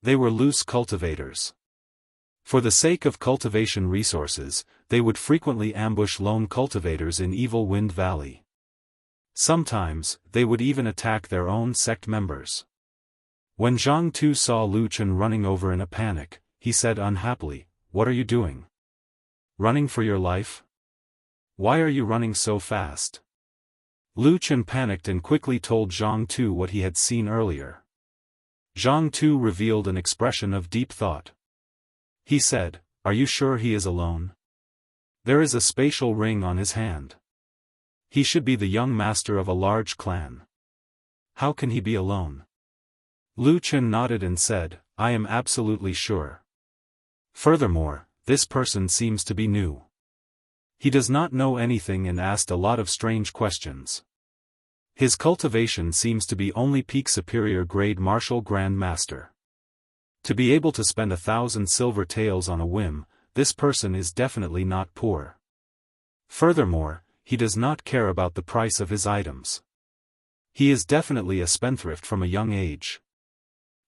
They were loose cultivators. For the sake of cultivation resources, they would frequently ambush lone cultivators in Evil Wind Valley. Sometimes, they would even attack their own sect members. When Zhang Tu saw Lu Chen running over in a panic, he said unhappily, "What are you doing? Running for your life? Why are you running so fast?" Lu Chen panicked and quickly told Zhang Tu what he had seen earlier. Zhang Tu revealed an expression of deep thought. He said, "Are you sure he is alone? There is a spatial ring on his hand. He should be the young master of a large clan. How can he be alone?" Lu Chen nodded and said, "I am absolutely sure. Furthermore, this person seems to be new. He does not know anything and asked a lot of strange questions. His cultivation seems to be only peak superior grade martial grand master. To be able to spend 1,000 silver taels on a whim, this person is definitely not poor. Furthermore, he does not care about the price of his items. He is definitely a spendthrift from a young age.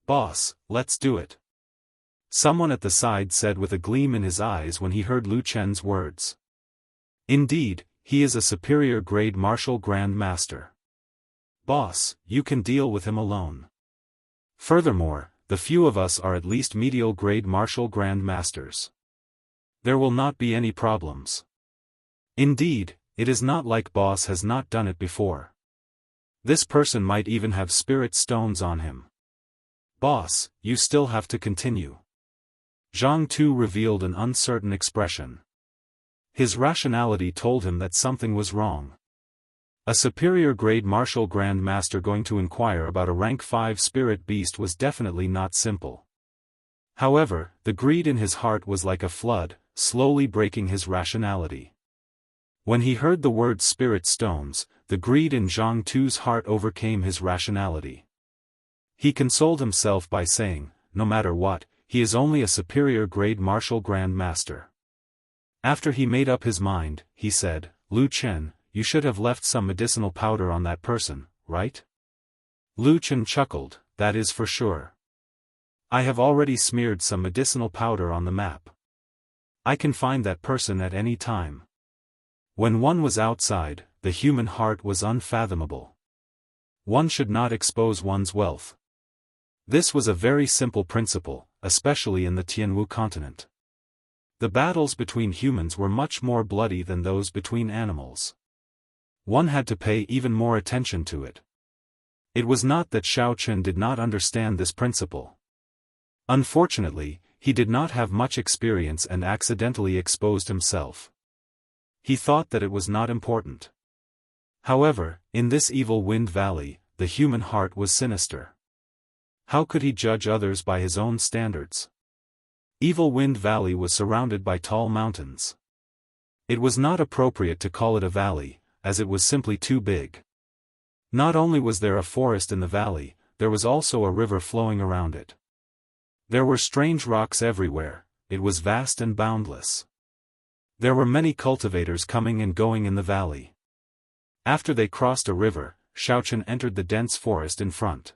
Boss, let's do it." Someone at the side said with a gleam in his eyes when he heard Lu Chen's words. "Indeed, he is a superior grade martial grand master. Boss, you can deal with him alone. Furthermore, the few of us are at least medial grade martial grand masters. There will not be any problems. Indeed, it is not like boss has not done it before. This person might even have spirit stones on him. Boss, you still have to continue." Zhang Tu revealed an uncertain expression. His rationality told him that something was wrong. A superior grade martial grand master going to inquire about a rank 5 spirit beast was definitely not simple. However, the greed in his heart was like a flood, slowly breaking his rationality. When he heard the word spirit stones, the greed in Zhang Tu's heart overcame his rationality. He consoled himself by saying, no matter what, he is only a superior grade martial grand master. After he made up his mind, he said, "Lu Chen, you should have left some medicinal powder on that person, right?" Lu Chen chuckled, "That is for sure. I have already smeared some medicinal powder on the map. I can find that person at any time." When one was outside, the human heart was unfathomable. One should not expose one's wealth. This was a very simple principle, especially in the Tianwu continent. The battles between humans were much more bloody than those between animals. One had to pay even more attention to it. It was not that Xiao Chen did not understand this principle. Unfortunately, he did not have much experience and accidentally exposed himself. He thought that it was not important. However, in this evil wind valley, the human heart was sinister. How could he judge others by his own standards? Evil Wind Valley was surrounded by tall mountains. It was not appropriate to call it a valley, as it was simply too big. Not only was there a forest in the valley, there was also a river flowing around it. There were strange rocks everywhere, it was vast and boundless. There were many cultivators coming and going in the valley. After they crossed a river, Xiao Chen entered the dense forest in front.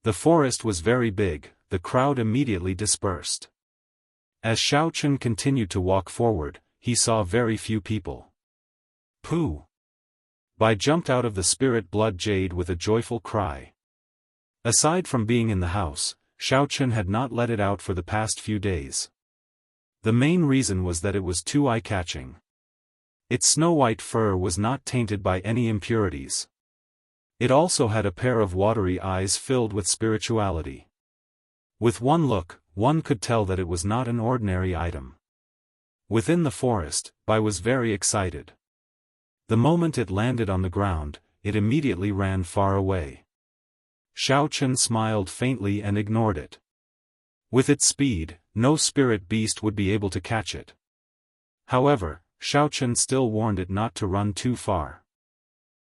The forest was very big, the crowd immediately dispersed. As Xiao Chen continued to walk forward, he saw very few people. Pooh! Bai jumped out of the spirit blood jade with a joyful cry. Aside from being in the house, Xiao Chen had not let it out for the past few days. The main reason was that it was too eye-catching. Its snow-white fur was not tainted by any impurities. It also had a pair of watery eyes filled with spirituality. With one look, one could tell that it was not an ordinary item. Within the forest, Bai was very excited. The moment it landed on the ground, it immediately ran far away. Xiao Chen smiled faintly and ignored it. With its speed, no spirit beast would be able to catch it. However, Xiao Chen still warned it not to run too far.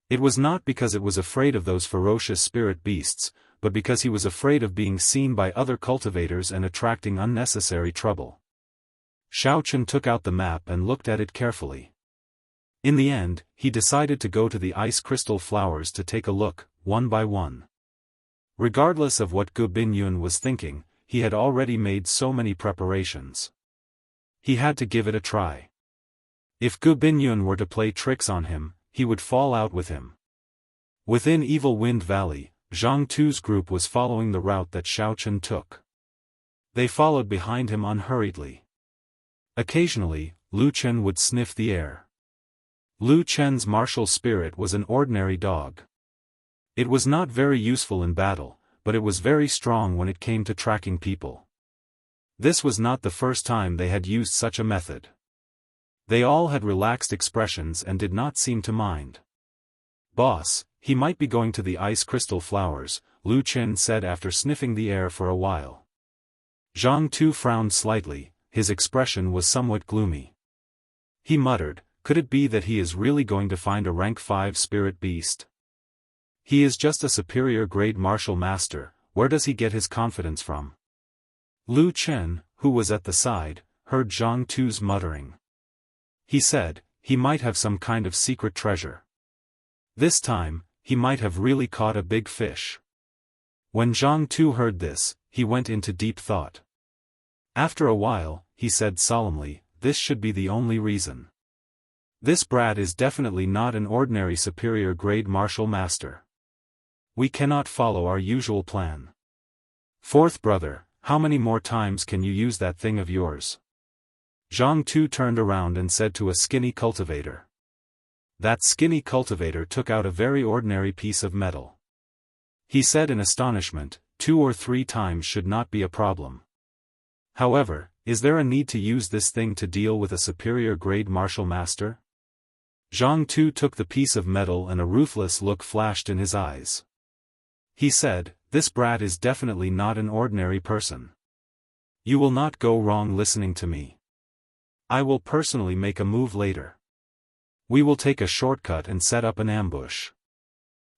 It was not because it was afraid of those ferocious spirit beasts, but because he was afraid of being seen by other cultivators and attracting unnecessary trouble. Xiao Chen took out the map and looked at it carefully. In the end, he decided to go to the ice crystal flowers to take a look, one by one. Regardless of what Gu Binyun was thinking, he had already made so many preparations. He had to give it a try. If Gu Binyun were to play tricks on him, he would fall out with him. Within Evil Wind Valley, Zhang Tu's group was following the route that Xiao Chen took. They followed behind him unhurriedly. Occasionally, Lu Chen would sniff the air. Lu Chen's martial spirit was an ordinary dog. It was not very useful in battle, but it was very strong when it came to tracking people. This was not the first time they had used such a method. They all had relaxed expressions and did not seem to mind. "Boss, he might be going to the ice crystal flowers," Lu Chen said after sniffing the air for a while. Zhang Tu frowned slightly, his expression was somewhat gloomy. He muttered, "Could it be that he is really going to find a rank 5 spirit beast? He is just a superior grade martial master, where does he get his confidence from?" Lu Chen, who was at the side, heard Zhang Tu's muttering. He said, he might have some kind of secret treasure. This time, he might have really caught a big fish. When Zhang Tu heard this, he went into deep thought. After a while, he said solemnly, "This should be the only reason. This brat is definitely not an ordinary superior grade martial master. We cannot follow our usual plan. Fourth brother, how many more times can you use that thing of yours?" Zhang Tu turned around and said to a skinny cultivator. That skinny cultivator took out a very ordinary piece of metal. He said in astonishment, 2 or 3 times should not be a problem. However, is there a need to use this thing to deal with a superior grade martial master? Zhang Tu took the piece of metal and a ruthless look flashed in his eyes. He said, "This brat is definitely not an ordinary person. You will not go wrong listening to me. I will personally make a move later. We will take a shortcut and set up an ambush.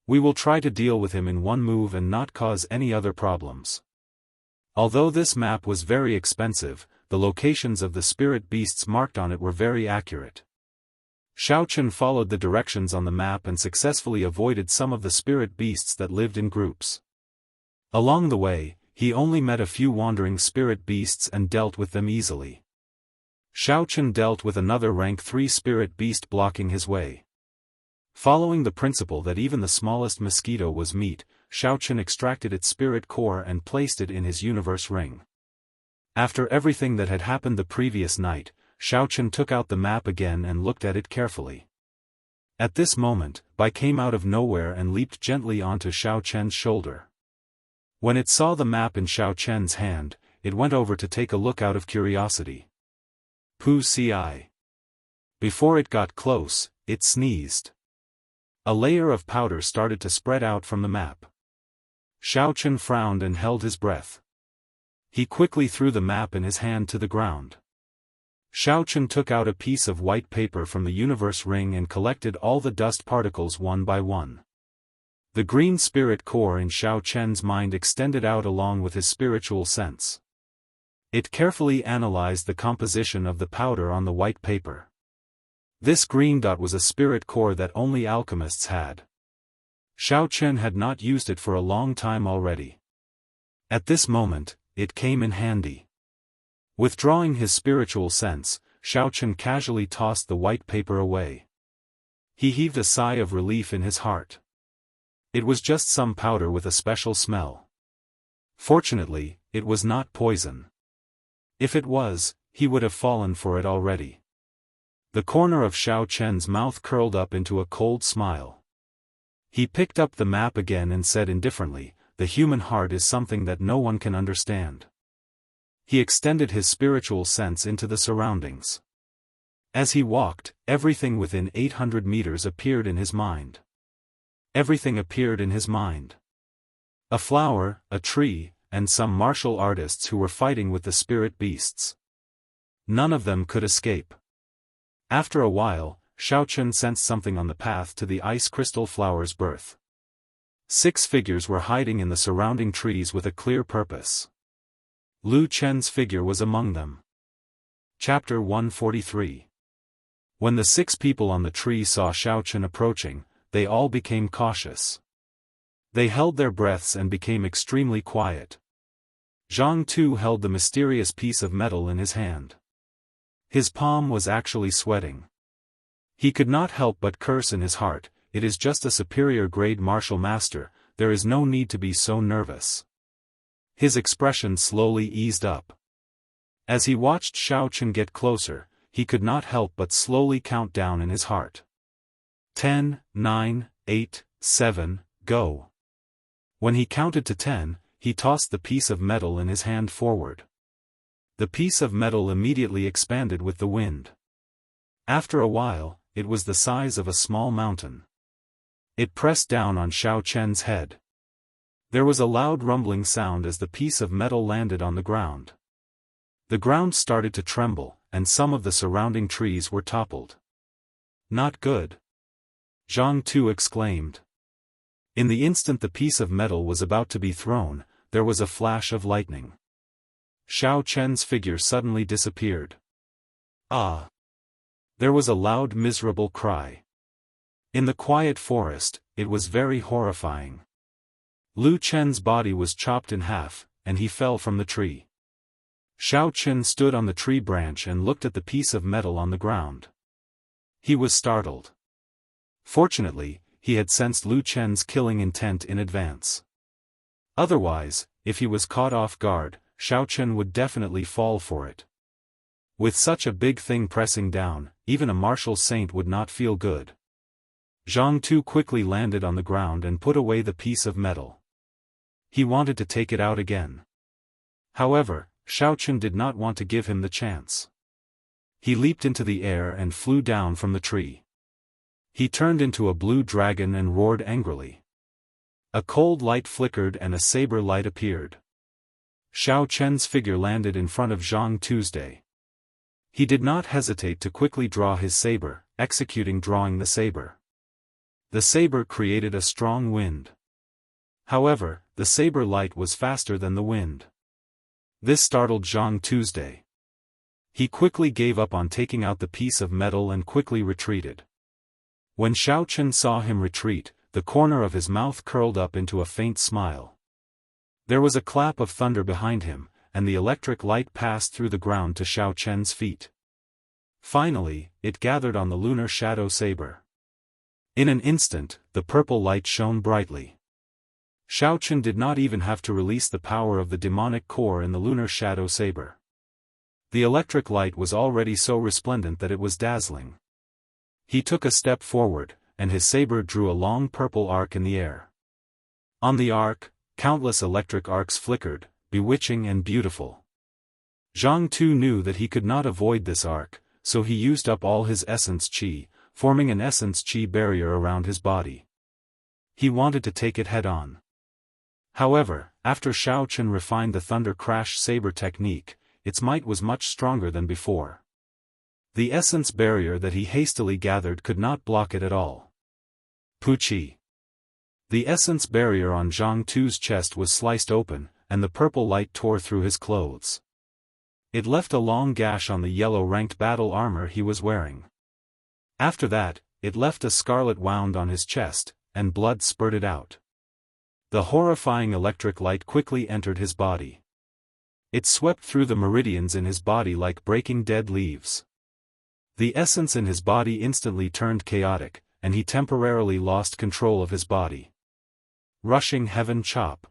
We will try to deal with him in one move and not cause any other problems." Although this map was very expensive, the locations of the spirit beasts marked on it were very accurate. Xiao Chen followed the directions on the map and successfully avoided some of the spirit beasts that lived in groups. Along the way, he only met a few wandering spirit beasts and dealt with them easily. Xiao Chen dealt with another rank 3 spirit beast blocking his way. Following the principle that even the smallest mosquito was meat, Xiaochen extracted its spirit core and placed it in his universe ring. After everything that had happened the previous night, Xiaochen took out the map again and looked at it carefully. At this moment, Bai came out of nowhere and leaped gently onto Xiaochen's shoulder. When it saw the map in Xiaochen's hand, it went over to take a look out of curiosity. Pu ci. Before it got close, it sneezed. A layer of powder started to spread out from the map. Xiaochen frowned and held his breath. He quickly threw the map in his hand to the ground. Xiaochen took out a piece of white paper from the universe ring and collected all the dust particles one by one. The green spirit core in Xiaochen's mind extended out along with his spiritual sense. It carefully analyzed the composition of the powder on the white paper. This green dot was a spirit core that only alchemists had. Xiaochen had not used it for a long time already. At this moment, it came in handy. Withdrawing his spiritual sense, Xiaochen casually tossed the white paper away. He heaved a sigh of relief in his heart. It was just some powder with a special smell. Fortunately, it was not poison. If it was, he would have fallen for it already. The corner of Xiaochen's mouth curled up into a cold smile. He picked up the map again and said indifferently, "The human heart is something that no one can understand." He extended his spiritual sense into the surroundings. As he walked, everything within 800 meters appeared in his mind. Everything appeared in his mind. A flower, a tree, and some martial artists who were fighting with the spirit beasts. None of them could escape. After a while, Xiaochen sensed something on the path to the ice crystal flower's birth. 6 figures were hiding in the surrounding trees with a clear purpose. Lu Chen's figure was among them. Chapter 143. When the 6 people on the tree saw Xiaochen approaching, they all became cautious. They held their breaths and became extremely quiet. Jianghu too held the mysterious piece of metal in his hand. His palm was actually sweating. He could not help but curse in his heart, "It is just a superior grade martial master, there is no need to be so nervous." His expression slowly eased up. As he watched Xiaochen get closer, he could not help but slowly count down in his heart. 10, 9, 8, 7, go. When he counted to 10, he tossed the piece of metal in his hand forward. The piece of metal immediately expanded with the wind. After a while, it was the size of a small mountain. It pressed down on Xiaochen's head. There was a loud rumbling sound as the piece of metal landed on the ground. The ground started to tremble, and some of the surrounding trees were toppled. "Not good," Jianghu too exclaimed. In the instant the piece of metal was about to be thrown, there was a flash of lightning. Xiaochen's figure suddenly disappeared. "Ah!" There was a loud miserable cry. In the quiet forest, it was very horrifying. Lu Chen's body was chopped in half, and he fell from the tree. Xiaochen stood on the tree branch and looked at the piece of metal on the ground. He was startled. Fortunately, he had sensed Lu Chen's killing intent in advance. Otherwise, if he was caught off guard, Xiaochen would definitely fall for it. With such a big thing pressing down, even a martial saint would not feel good. Jianghu too quickly landed on the ground and put away the piece of metal. He wanted to take it out again. However, Xiaochen did not want to give him the chance. He leaped into the air and flew down from the tree. He turned into a blue dragon and roared angrily. A cold light flickered and a saber light appeared. Xiaochen's figure landed in front of Jianghu Tuesday. He did not hesitate to quickly draw his saber, executing drawing the saber. The saber created a strong wind. However, the saber light was faster than the wind. This startled Jianghu Tuesday. He quickly gave up on taking out the piece of metal and quickly retreated. When Xiaochen saw him retreat, the corner of his mouth curled up into a faint smile. There was a clap of thunder behind him, and the electric light passed through the ground to Xiaochen's feet. Finally, it gathered on the lunar shadow saber. In an instant, the purple light shone brightly. Xiaochen did not even have to release the power of the demonic core in the lunar shadow saber. The electric light was already so resplendent that it was dazzling. He took a step forward, and his saber drew a long purple arc in the air. On the arc, countless electric arcs flickered, bewitching and beautiful. Jianghu knew that he could not avoid this arc, so he used up all his essence qi, forming an essence qi barrier around his body. He wanted to take it head-on. However, after Xiaochen refined the Thunder Crash saber technique, its might was much stronger than before. The essence barrier that he hastily gathered could not block it at all. Puchi. The essence barrier on Jianghu's chest was sliced open, and the purple light tore through his clothes. It left a long gash on the yellow-ranked battle armor he was wearing. After that, it left a scarlet wound on his chest, and blood spurted out. The horrifying electric light quickly entered his body. It swept through the meridians in his body like breaking dead leaves. The essence in his body instantly turned chaotic, and he temporarily lost control of his body. Rushing heaven chop.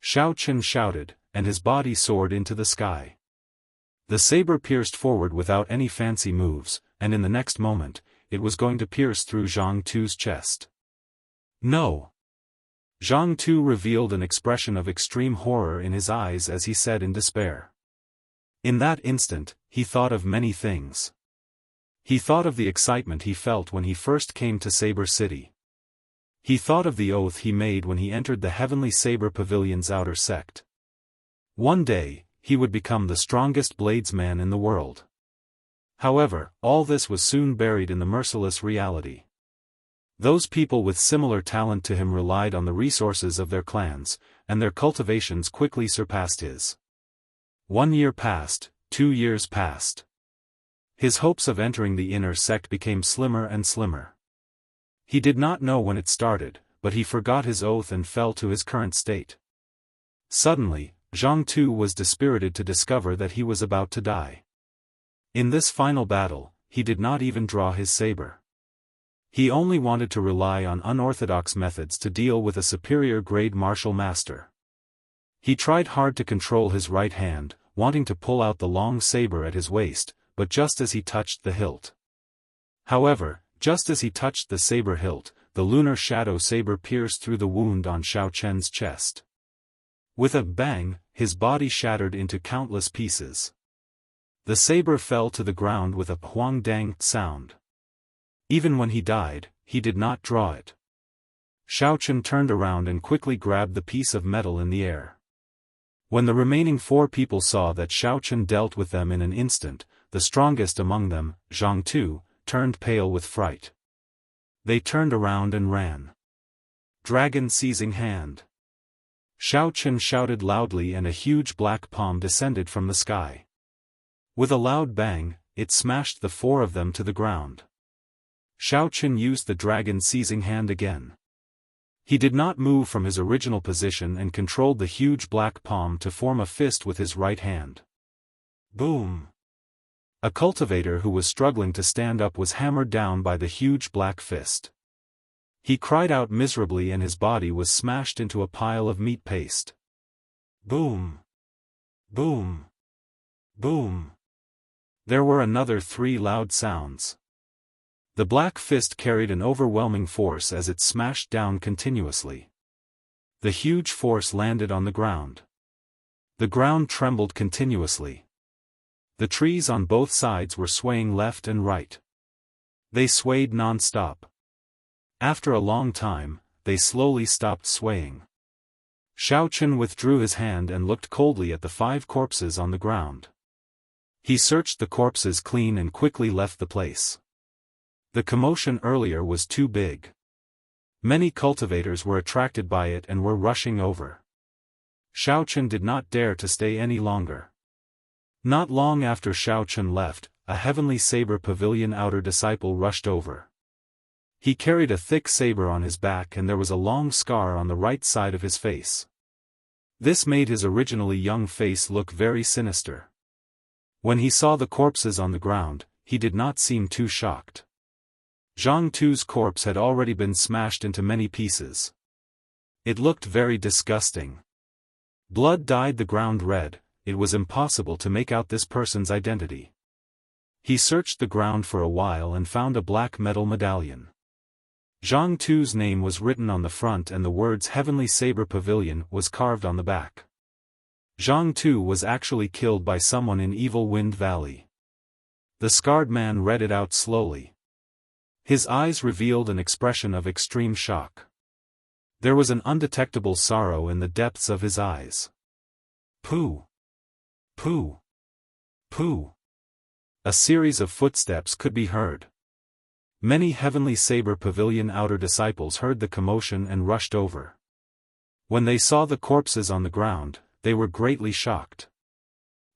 Xiaochen shouted, and his body soared into the sky. The saber pierced forward without any fancy moves, and in the next moment, it was going to pierce through Jianghu's chest. No! Jianghu revealed an expression of extreme horror in his eyes as he said in despair. In that instant, he thought of many things. He thought of the excitement he felt when he first came to Saber City. He thought of the oath he made when he entered the Heavenly Saber Pavilion's outer sect. One day, he would become the strongest bladesman in the world. However, all this was soon buried in the merciless reality. Those people with similar talent to him relied on the resources of their clans, and their cultivations quickly surpassed his. 1 year passed, 2 years passed. His hopes of entering the inner sect became slimmer and slimmer. He did not know when it started, but he forgot his oath and fell to his current state. Suddenly, Jianghu was dispirited to discover that he was about to die. In this final battle, he did not even draw his saber. He only wanted to rely on unorthodox methods to deal with a superior-grade martial master. He tried hard to control his right hand, wanting to pull out the long saber at his waist, but just as he touched the hilt. However, just as he touched the saber hilt, the lunar shadow saber pierced through the wound on Xiaochen's chest. With a bang, his body shattered into countless pieces. The saber fell to the ground with a huang-dang sound. Even when he died, he did not draw it. Xiaochen turned around and quickly grabbed the piece of metal in the air. When the remaining 4 people saw that Xiaochen dealt with them in an instant, the strongest among them, Jianghu, turned pale with fright. They turned around and ran. Dragon seizing hand. Xiaochen shouted loudly and a huge black palm descended from the sky. With a loud bang, it smashed the 4 of them to the ground. Xiaochen used the dragon seizing hand again. He did not move from his original position and controlled the huge black palm to form a fist with his right hand. Boom! A cultivator who was struggling to stand up was hammered down by the huge black fist. He cried out miserably and his body was smashed into a pile of meat paste. Boom! Boom! Boom! There were another 3 loud sounds. The black fist carried an overwhelming force as it smashed down continuously. The huge force landed on the ground. The ground trembled continuously. The trees on both sides were swaying left and right. They swayed non-stop. After a long time, they slowly stopped swaying. Xiaochen withdrew his hand and looked coldly at the 5 corpses on the ground. He searched the corpses clean and quickly left the place. The commotion earlier was too big. Many cultivators were attracted by it and were rushing over. Xiaochen did not dare to stay any longer. Not long after Xiaochen left, a Heavenly Saber Pavilion outer disciple rushed over. He carried a thick saber on his back and there was a long scar on the right side of his face. This made his originally young face look very sinister. When he saw the corpses on the ground, he did not seem too shocked. Jiang Tu's corpse had already been smashed into many pieces. It looked very disgusting. Blood dyed the ground red. It was impossible to make out this person's identity. He searched the ground for a while and found a black metal medallion. Jiang Tu's name was written on the front and the words Heavenly Saber Pavilion was carved on the back. Jiang Tu was actually killed by someone in Evil Wind Valley. The scarred man read it out slowly. His eyes revealed an expression of extreme shock. There was an undetectable sorrow in the depths of his eyes. Pooh! Pooh! Pooh! A series of footsteps could be heard. Many Heavenly Saber Pavilion outer disciples heard the commotion and rushed over. When they saw the corpses on the ground, they were greatly shocked.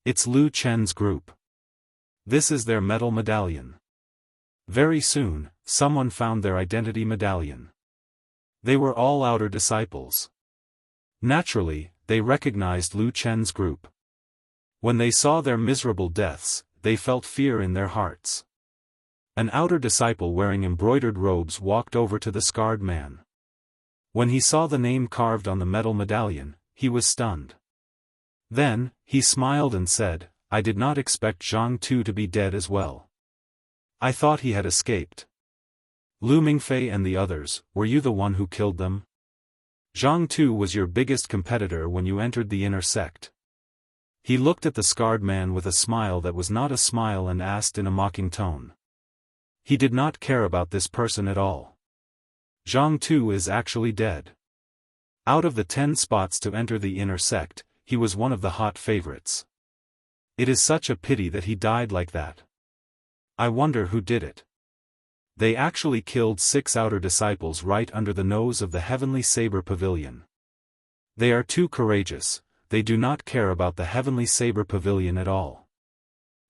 It's Lu Chen's group. This is their metal medallion. Very soon, someone found their identity medallion. They were all outer disciples. Naturally, they recognized Lu Chen's group. When they saw their miserable deaths, they felt fear in their hearts. An outer disciple wearing embroidered robes walked over to the scarred man. When he saw the name carved on the metal medallion, he was stunned. Then, he smiled and said, I did not expect Jiang Tu to be dead as well. I thought he had escaped. Lu Mingfei and the others, were you the one who killed them? Jiang Tu was your biggest competitor when you entered the inner sect. He looked at the scarred man with a smile that was not a smile and asked in a mocking tone. He did not care about this person at all. Jiang Tu is actually dead. Out of the 10 spots to enter the inner sect, he was one of the hot favorites. It is such a pity that he died like that. I wonder who did it. They actually killed 6 outer disciples right under the nose of the Heavenly Saber Pavilion. They are too courageous. They do not care about the Heavenly Saber Pavilion at all.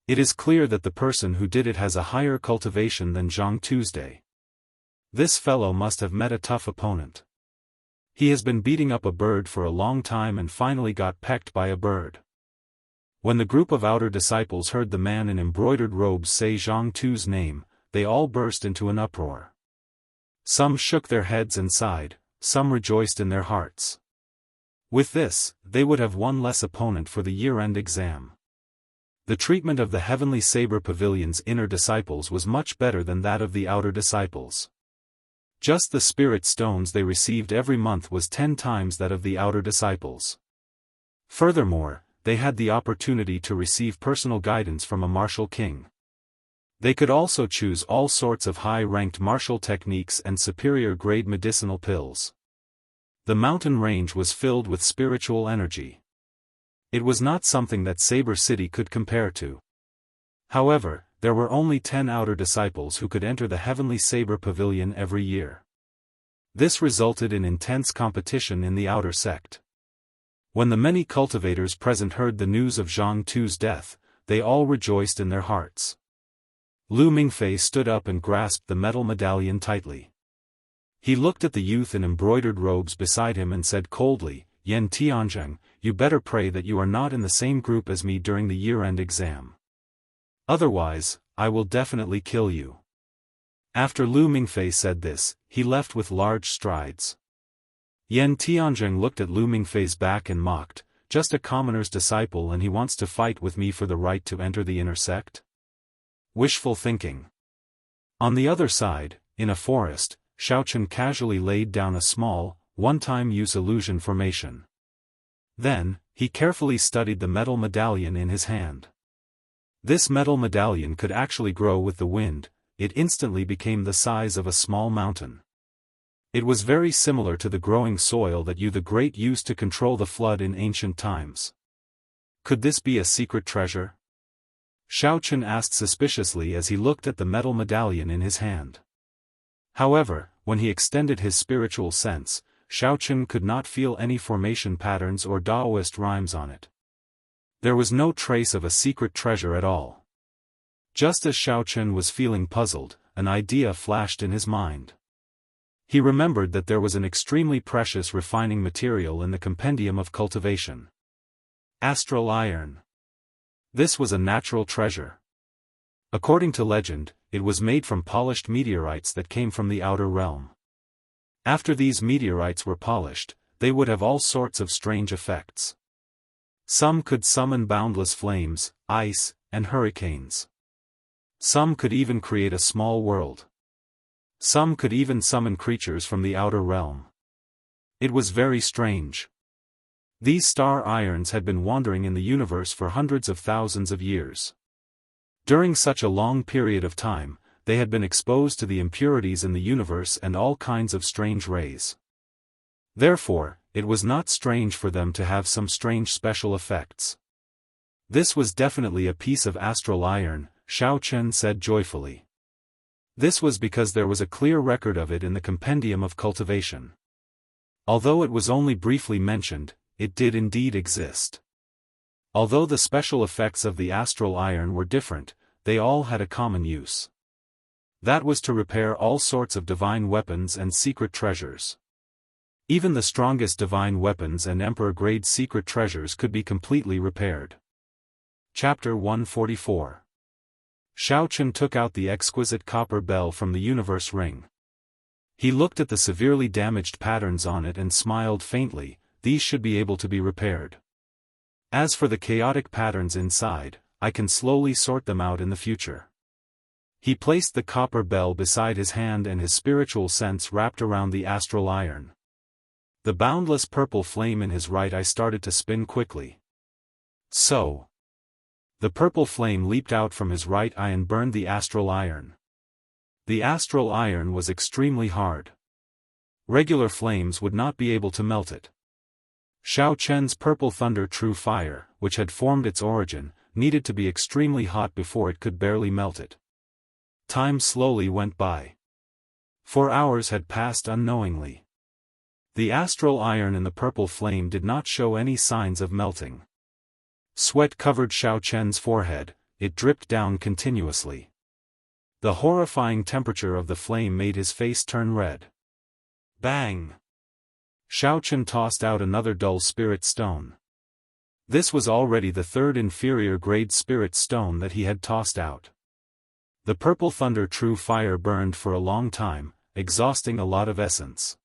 It is clear that the person who did it has a higher cultivation than Jiang Tuesday. This fellow must have met a tough opponent. He has been beating up a bird for a long time and finally got pecked by a bird. When the group of outer disciples heard the man in embroidered robes say Jiang Tu's name, they all burst into an uproar. Some shook their heads and sighed, some rejoiced in their hearts. With this, they would have one less opponent for the year-end exam. The treatment of the Heavenly Saber Pavilion's inner disciples was much better than that of the outer disciples. Just the spirit stones they received every month was 10 times that of the outer disciples. Furthermore, they had the opportunity to receive personal guidance from a martial king. They could also choose all sorts of high-ranked martial techniques and superior-grade medicinal pills. The mountain range was filled with spiritual energy. It was not something that Saber City could compare to. However, there were only 10 outer disciples who could enter the Heavenly Saber Pavilion every year. This resulted in intense competition in the outer sect. When the many cultivators present heard the news of Jiang Tu's death, they all rejoiced in their hearts. Lu Mingfei stood up and grasped the metal medallion tightly. He looked at the youth in embroidered robes beside him and said coldly, Yan Tianzheng, you better pray that you are not in the same group as me during the year-end exam. Otherwise, I will definitely kill you. After Lu Mingfei said this, he left with large strides. Yan Tianzheng looked at Lu Mingfei's back and mocked, just a commoner's disciple and he wants to fight with me for the right to enter the inner sect? Wishful thinking. On the other side, in a forest, Xiaochen casually laid down a small, one-time use illusion formation. Then, he carefully studied the metal medallion in his hand. This metal medallion could actually grow with the wind. It instantly became the size of a small mountain. It was very similar to the growing soil that Yu the Great used to control the flood in ancient times. Could this be a secret treasure? Xiaochen asked suspiciously as he looked at the metal medallion in his hand. However, when he extended his spiritual sense, Xiaochen could not feel any formation patterns or Daoist rhymes on it. There was no trace of a secret treasure at all. Just as Xiaochen was feeling puzzled, an idea flashed in his mind. He remembered that there was an extremely precious refining material in the compendium of cultivation. Astral iron. This was a natural treasure. According to legend, it was made from polished meteorites that came from the outer realm. After these meteorites were polished, they would have all sorts of strange effects. Some could summon boundless flames, ice, and hurricanes. Some could even create a small world. Some could even summon creatures from the outer realm. It was very strange. These star irons had been wandering in the universe for hundreds of thousands of years. During such a long period of time, they had been exposed to the impurities in the universe and all kinds of strange rays. Therefore, it was not strange for them to have some strange special effects. This was definitely a piece of astral iron, Xiao Chen said joyfully. This was because there was a clear record of it in the Compendium of Cultivation. Although it was only briefly mentioned, it did indeed exist. Although the special effects of the astral iron were different, they all had a common use. That was to repair all sorts of divine weapons and secret treasures. Even the strongest divine weapons and emperor-grade secret treasures could be completely repaired. Chapter 144. Xiao Chen took out the exquisite copper bell from the universe ring. He looked at the severely damaged patterns on it and smiled faintly. These should be able to be repaired. As for the chaotic patterns inside, I can slowly sort them out in the future. He placed the copper bell beside his hand and his spiritual sense wrapped around the astral iron. The boundless purple flame in his right eye started to spin quickly. So. The purple flame leaped out from his right eye and burned the astral iron. The astral iron was extremely hard. Regular flames would not be able to melt it. Xiao Chen's purple thunder true fire, which had formed its origin, needed to be extremely hot before it could barely melt it. Time slowly went by. 4 hours had passed unknowingly. The astral iron in the purple flame did not show any signs of melting. Sweat covered Xiao Chen's forehead, it dripped down continuously. The horrifying temperature of the flame made his face turn red. Bang! Xiao Chen tossed out another dull spirit stone. This was already the third inferior grade spirit stone that he had tossed out. The purple thunder true fire burned for a long time, exhausting a lot of essence.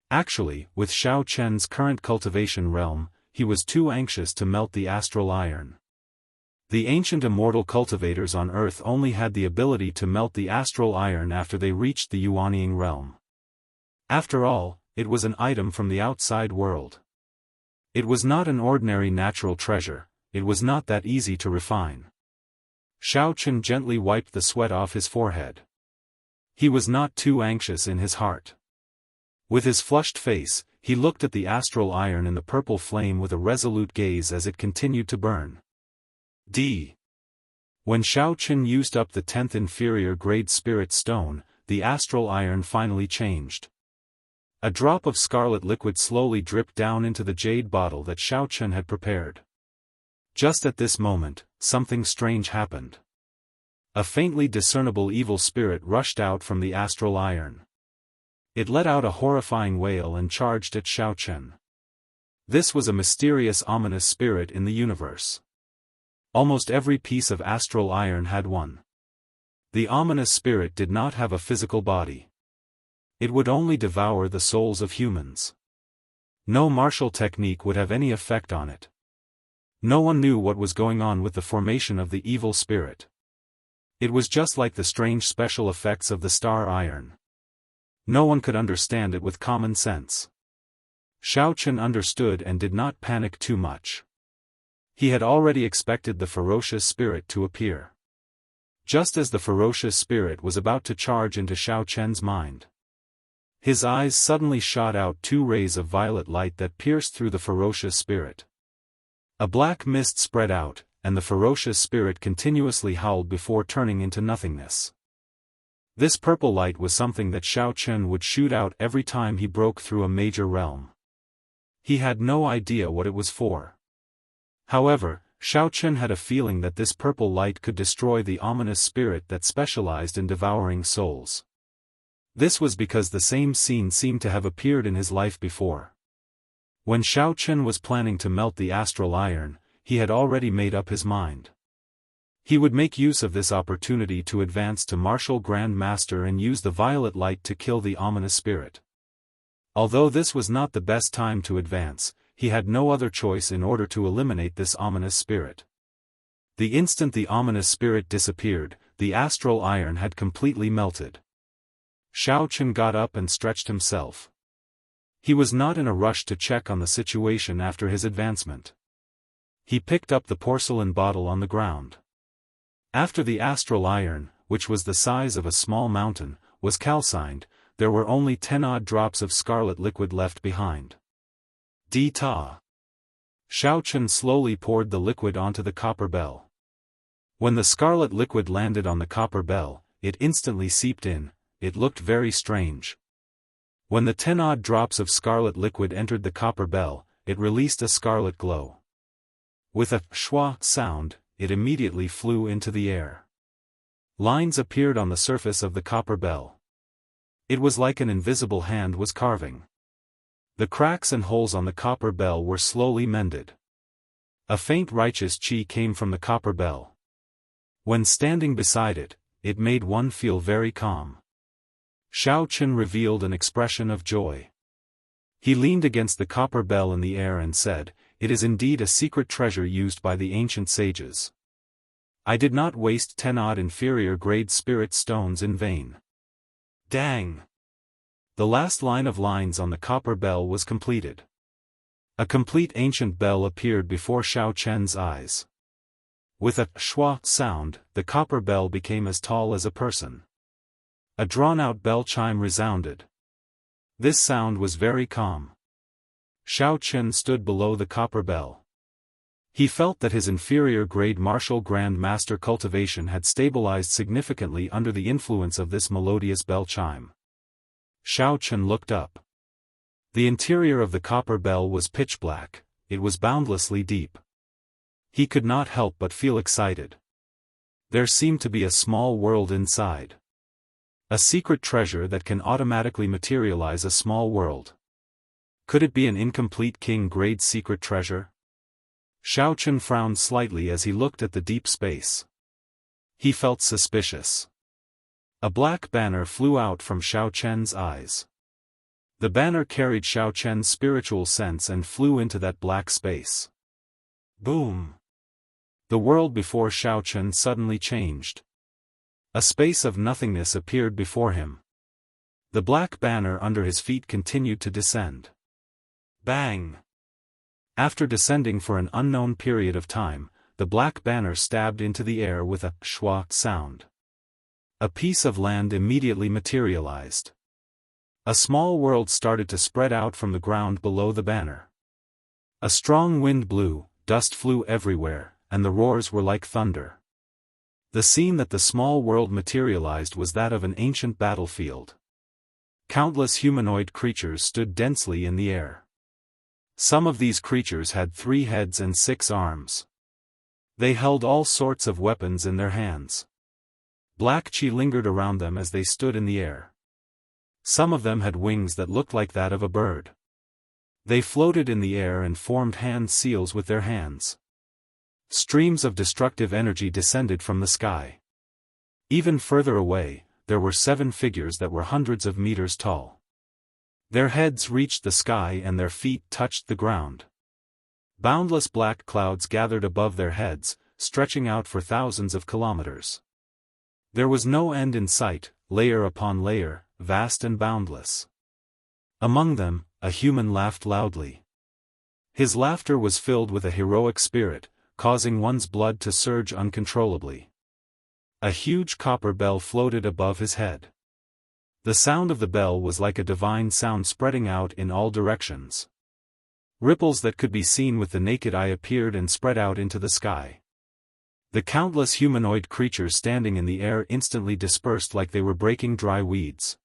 Actually, with Xiao Chen's current cultivation realm, he was too anxious to melt the astral iron. The ancient immortal cultivators on Earth only had the ability to melt the astral iron after they reached the Yuanying realm. After all, it was an item from the outside world. It was not an ordinary natural treasure, it was not that easy to refine. Xiao Chen gently wiped the sweat off his forehead. He was not too anxious in his heart. With his flushed face, he looked at the astral iron in the purple flame with a resolute gaze as it continued to burn. When Xiao Chen used up the 10th inferior grade spirit stone, the astral iron finally changed. A drop of scarlet liquid slowly dripped down into the jade bottle that Xiao Chen had prepared. Just at this moment, something strange happened. A faintly discernible evil spirit rushed out from the astral iron. It let out a horrifying wail and charged at Xiao Chen. This was a mysterious ominous spirit in the universe. Almost every piece of astral iron had one. The ominous spirit did not have a physical body. It would only devour the souls of humans. No martial technique would have any effect on it. No one knew what was going on with the formation of the evil spirit. It was just like the strange special effects of the star iron. No one could understand it with common sense. Xiao Chen understood and did not panic too much. He had already expected the ferocious spirit to appear. Just as the ferocious spirit was about to charge into Xiao Chen's mind, his eyes suddenly shot out 2 rays of violet light that pierced through the ferocious spirit. A black mist spread out, and the ferocious spirit continuously howled before turning into nothingness. This purple light was something that Xiao Chen would shoot out every time he broke through a major realm. He had no idea what it was for. However, Xiao Chen had a feeling that this purple light could destroy the ominous spirit that specialized in devouring souls. This was because the same scene seemed to have appeared in his life before. When Xiao Chen was planning to melt the astral iron, he had already made up his mind. He would make use of this opportunity to advance to Martial Grand Master and use the violet light to kill the ominous spirit. Although this was not the best time to advance, he had no other choice in order to eliminate this ominous spirit. The instant the ominous spirit disappeared, the astral iron had completely melted. Xiao Chen got up and stretched himself. He was not in a rush to check on the situation after his advancement. He picked up the porcelain bottle on the ground. After the astral iron, which was the size of a small mountain, was calcined, there were only 10 odd drops of scarlet liquid left behind. Ta. Xiao Chen slowly poured the liquid onto the copper bell. When the scarlet liquid landed on the copper bell, it instantly seeped in. It looked very strange. When the 10 odd drops of scarlet liquid entered the copper bell, it released a scarlet glow. With a schwa sound, it immediately flew into the air. Lines appeared on the surface of the copper bell. It was like an invisible hand was carving. The cracks and holes on the copper bell were slowly mended. A faint righteous chi came from the copper bell. When standing beside it, it made one feel very calm. Xiao Chen revealed an expression of joy. He leaned against the copper bell in the air and said, "It is indeed a secret treasure used by the ancient sages. I did not waste 10 odd inferior grade spirit stones in vain." Dang! The last line of lines on the copper bell was completed. A complete ancient bell appeared before Xiao Chen's eyes. With a schwa sound, the copper bell became as tall as a person. A drawn-out bell chime resounded. This sound was very calm. Xiao Chen stood below the copper bell. He felt that his inferior grade martial Grand Master cultivation had stabilized significantly under the influence of this melodious bell chime. Xiao Chen looked up. The interior of the copper bell was pitch black, it was boundlessly deep. He could not help but feel excited. There seemed to be a small world inside. A secret treasure that can automatically materialize a small world. Could it be an incomplete king-grade secret treasure? Xiao Chen frowned slightly as he looked at the deep space. He felt suspicious. A black banner flew out from Xiao Chen's eyes. The banner carried Xiao Chen's spiritual sense and flew into that black space. Boom! The world before Xiao Chen suddenly changed. A space of nothingness appeared before him. The black banner under his feet continued to descend. Bang! After descending for an unknown period of time, the black banner stabbed into the air with a schwa sound. A piece of land immediately materialized. A small world started to spread out from the ground below the banner. A strong wind blew, dust flew everywhere, and the roars were like thunder. The scene that the small world materialized was that of an ancient battlefield. Countless humanoid creatures stood densely in the air. Some of these creatures had 3 heads and 6 arms. They held all sorts of weapons in their hands. Black chi lingered around them as they stood in the air. Some of them had wings that looked like that of a bird. They floated in the air and formed hand seals with their hands. Streams of destructive energy descended from the sky. Even further away, there were 7 figures that were hundreds of meters tall. Their heads reached the sky and their feet touched the ground. Boundless black clouds gathered above their heads, stretching out for thousands of kilometers. There was no end in sight, layer upon layer, vast and boundless. Among them, a human laughed loudly. His laughter was filled with a heroic spirit, causing one's blood to surge uncontrollably. A huge copper bell floated above his head. The sound of the bell was like a divine sound spreading out in all directions. Ripples that could be seen with the naked eye appeared and spread out into the sky. The countless humanoid creatures standing in the air instantly dispersed like they were breaking dry weeds.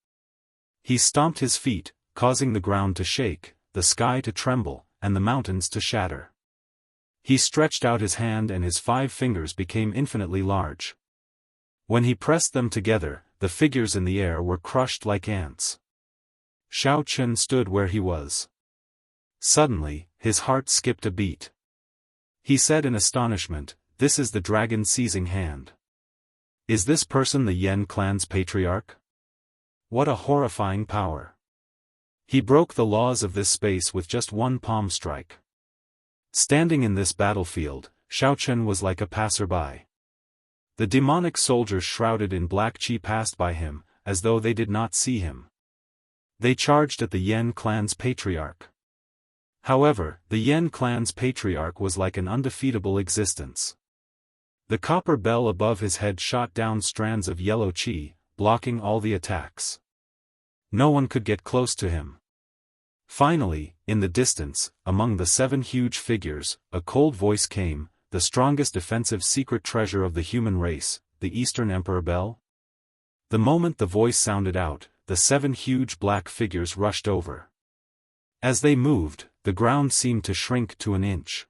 He stomped his feet, causing the ground to shake, the sky to tremble, and the mountains to shatter. He stretched out his hand and his 5 fingers became infinitely large. When he pressed them together, the figures in the air were crushed like ants. Xiao Chen stood where he was. Suddenly, his heart skipped a beat. He said in astonishment, this is the dragon seizing hand. Is this person the Yen clan's patriarch? What a horrifying power. He broke the laws of this space with just one palm strike. Standing in this battlefield, Xiaochen was like a passerby. The demonic soldiers shrouded in black qi passed by him, as though they did not see him. They charged at the Yen clan's patriarch. However, the Yen clan's patriarch was like an undefeatable existence. The copper bell above his head shot down strands of yellow qi, blocking all the attacks. No one could get close to him. Finally, in the distance, among the 7 huge figures, a cold voice came, the strongest defensive secret treasure of the human race, the Eastern Emperor Bell? The moment the voice sounded out, the 7 huge black figures rushed over. As they moved, the ground seemed to shrink to an inch.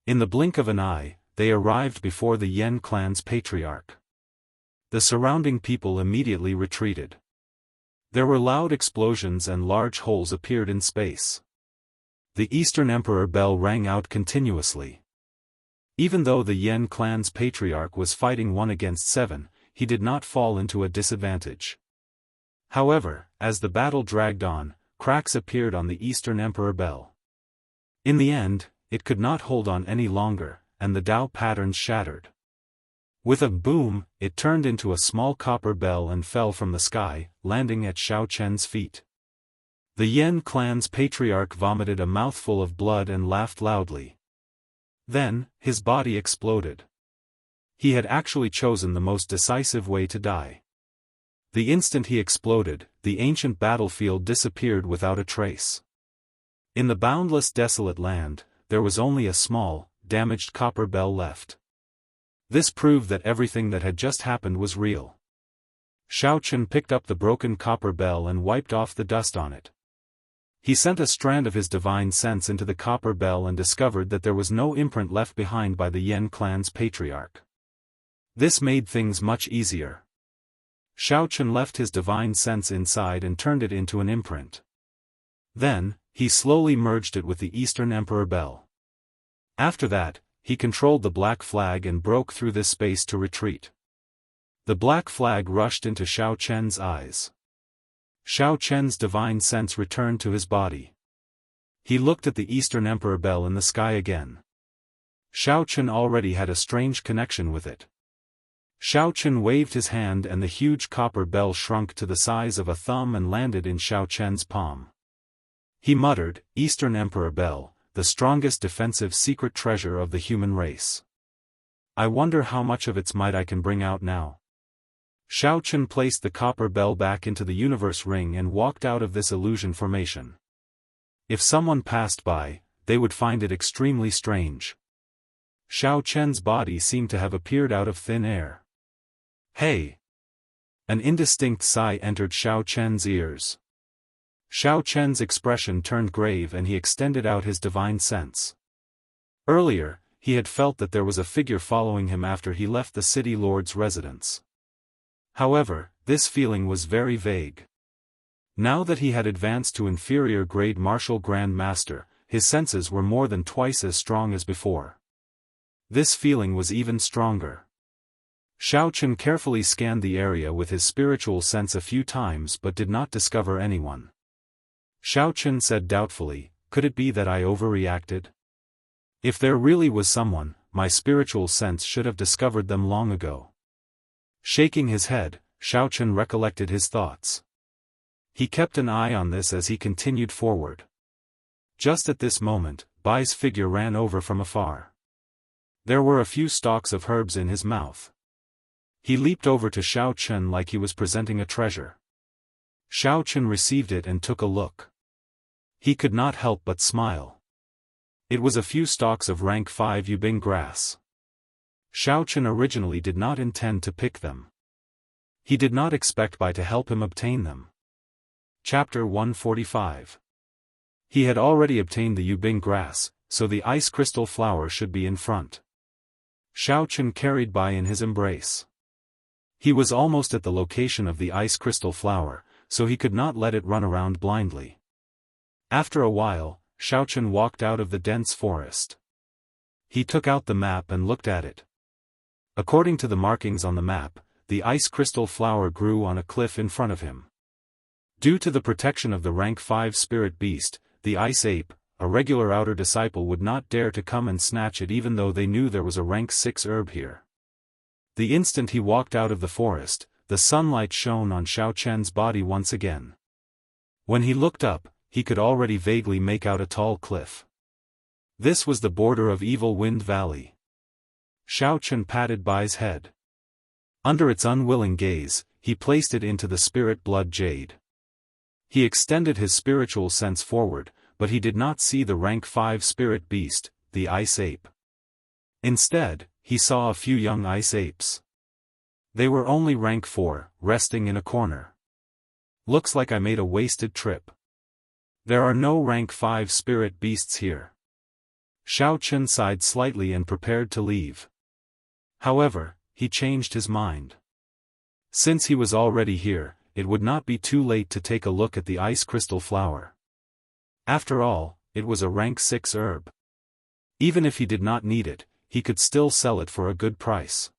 In the blink of an eye, they arrived before the Yen clan's patriarch. The surrounding people immediately retreated. There were loud explosions and large holes appeared in space. The Eastern Emperor Bell rang out continuously. Even though the Yen clan's patriarch was fighting 1 against 7, he did not fall into a disadvantage. However, as the battle dragged on, cracks appeared on the Eastern Emperor Bell. In the end, it could not hold on any longer, and the Dao patterns shattered. With a boom, it turned into a small copper bell and fell from the sky, landing at Xiaochen's feet. The Yen clan's patriarch vomited a mouthful of blood and laughed loudly. Then, his body exploded. He had actually chosen the most decisive way to die. The instant he exploded, the ancient battlefield disappeared without a trace. In the boundless desolate land, there was only a small, damaged copper bell left. This proved that everything that had just happened was real. Xiaochen picked up the broken copper bell and wiped off the dust on it. He sent a strand of his divine sense into the copper bell and discovered that there was no imprint left behind by the Yen clan's patriarch. This made things much easier. Xiaochen left his divine sense inside and turned it into an imprint. Then, he slowly merged it with the Eastern Emperor Bell. After that, he controlled the black flag and broke through this space to retreat. The black flag rushed into Xiaochen's eyes. Xiaochen's divine sense returned to his body. He looked at the Eastern Emperor Bell in the sky again. Xiaochen already had a strange connection with it. Xiaochen waved his hand and the huge copper bell shrunk to the size of a thumb and landed in Xiaochen's palm. He muttered, "Eastern Emperor Bell, the strongest defensive secret treasure of the human race. I wonder how much of its might I can bring out now." Xiaochen placed the copper bell back into the universe ring and walked out of this illusion formation. If someone passed by, they would find it extremely strange. Xiaochen's body seemed to have appeared out of thin air. "Hey!" An indistinct sigh entered Xiaochen's ears. Xiaochen's expression turned grave and he extended out his divine sense. Earlier, he had felt that there was a figure following him after he left the city lord's residence. However, this feeling was very vague. Now that he had advanced to inferior grade martial grand master, his senses were more than twice as strong as before. This feeling was even stronger. Xiaochen carefully scanned the area with his spiritual sense a few times but did not discover anyone. Xiaochen said doubtfully, "Could it be that I overreacted? If there really was someone, my spiritual sense should have discovered them long ago." Shaking his head, Xiaochen recollected his thoughts. He kept an eye on this as he continued forward. Just at this moment, Bai's figure ran over from afar. There were a few stalks of herbs in his mouth. He leaped over to Xiaochen like he was presenting a treasure. Xiaochen received it and took a look. He could not help but smile. It was a few stalks of rank 5 yubing grass. Xiaochen originally did not intend to pick them. He did not expect Bai to help him obtain them. Chapter 145. He had already obtained the yubing grass, so the ice crystal flower should be in front. Xiaochen carried Bai in his embrace. He was almost at the location of the ice crystal flower, so he could not let it run around blindly. After a while, Xiaochen walked out of the dense forest. He took out the map and looked at it. According to the markings on the map, the ice crystal flower grew on a cliff in front of him. Due to the protection of the rank 5 spirit beast, the ice ape, a regular outer disciple would not dare to come and snatch it even though they knew there was a rank 6 herb here. The instant he walked out of the forest, the sunlight shone on Xiao Chen's body once again. When he looked up, he could already vaguely make out a tall cliff. This was the border of Evil Wind Valley. Xiao Chen patted Bai's head. Under its unwilling gaze, he placed it into the spirit blood jade. He extended his spiritual sense forward, but he did not see the rank 5 spirit beast, the ice ape. Instead, he saw a few young ice apes. They were only rank 4, resting in a corner. Looks like I made a wasted trip. There are no rank 5 spirit beasts here. Xiao Chen sighed slightly and prepared to leave. However, he changed his mind. Since he was already here, it would not be too late to take a look at the ice crystal flower. After all, it was a rank 6 herb. Even if he did not need it, he could still sell it for a good price.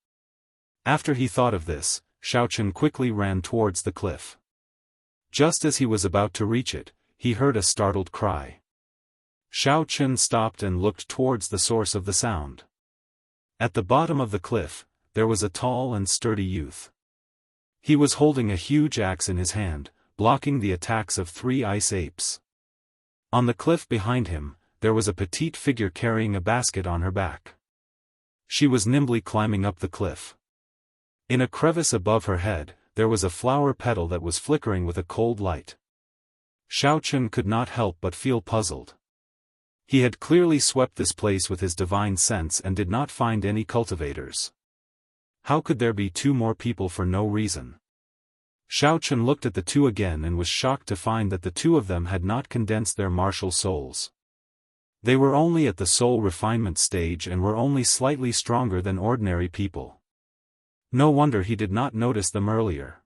After he thought of this, Xiao Chen quickly ran towards the cliff. Just as he was about to reach it, he heard a startled cry. Xiao Chen stopped and looked towards the source of the sound. At the bottom of the cliff, there was a tall and sturdy youth. He was holding a huge axe in his hand, blocking the attacks of 3 ice apes. On the cliff behind him, there was a petite figure carrying a basket on her back. She was nimbly climbing up the cliff. In a crevice above her head, there was a flower petal that was flickering with a cold light. Xiao Chen could not help but feel puzzled. He had clearly swept this place with his divine sense and did not find any cultivators. How could there be 2 more people for no reason? Xiao Chen looked at the 2 again and was shocked to find that the 2 of them had not condensed their martial souls. They were only at the soul refinement stage and were only slightly stronger than ordinary people. No wonder he did not notice them earlier.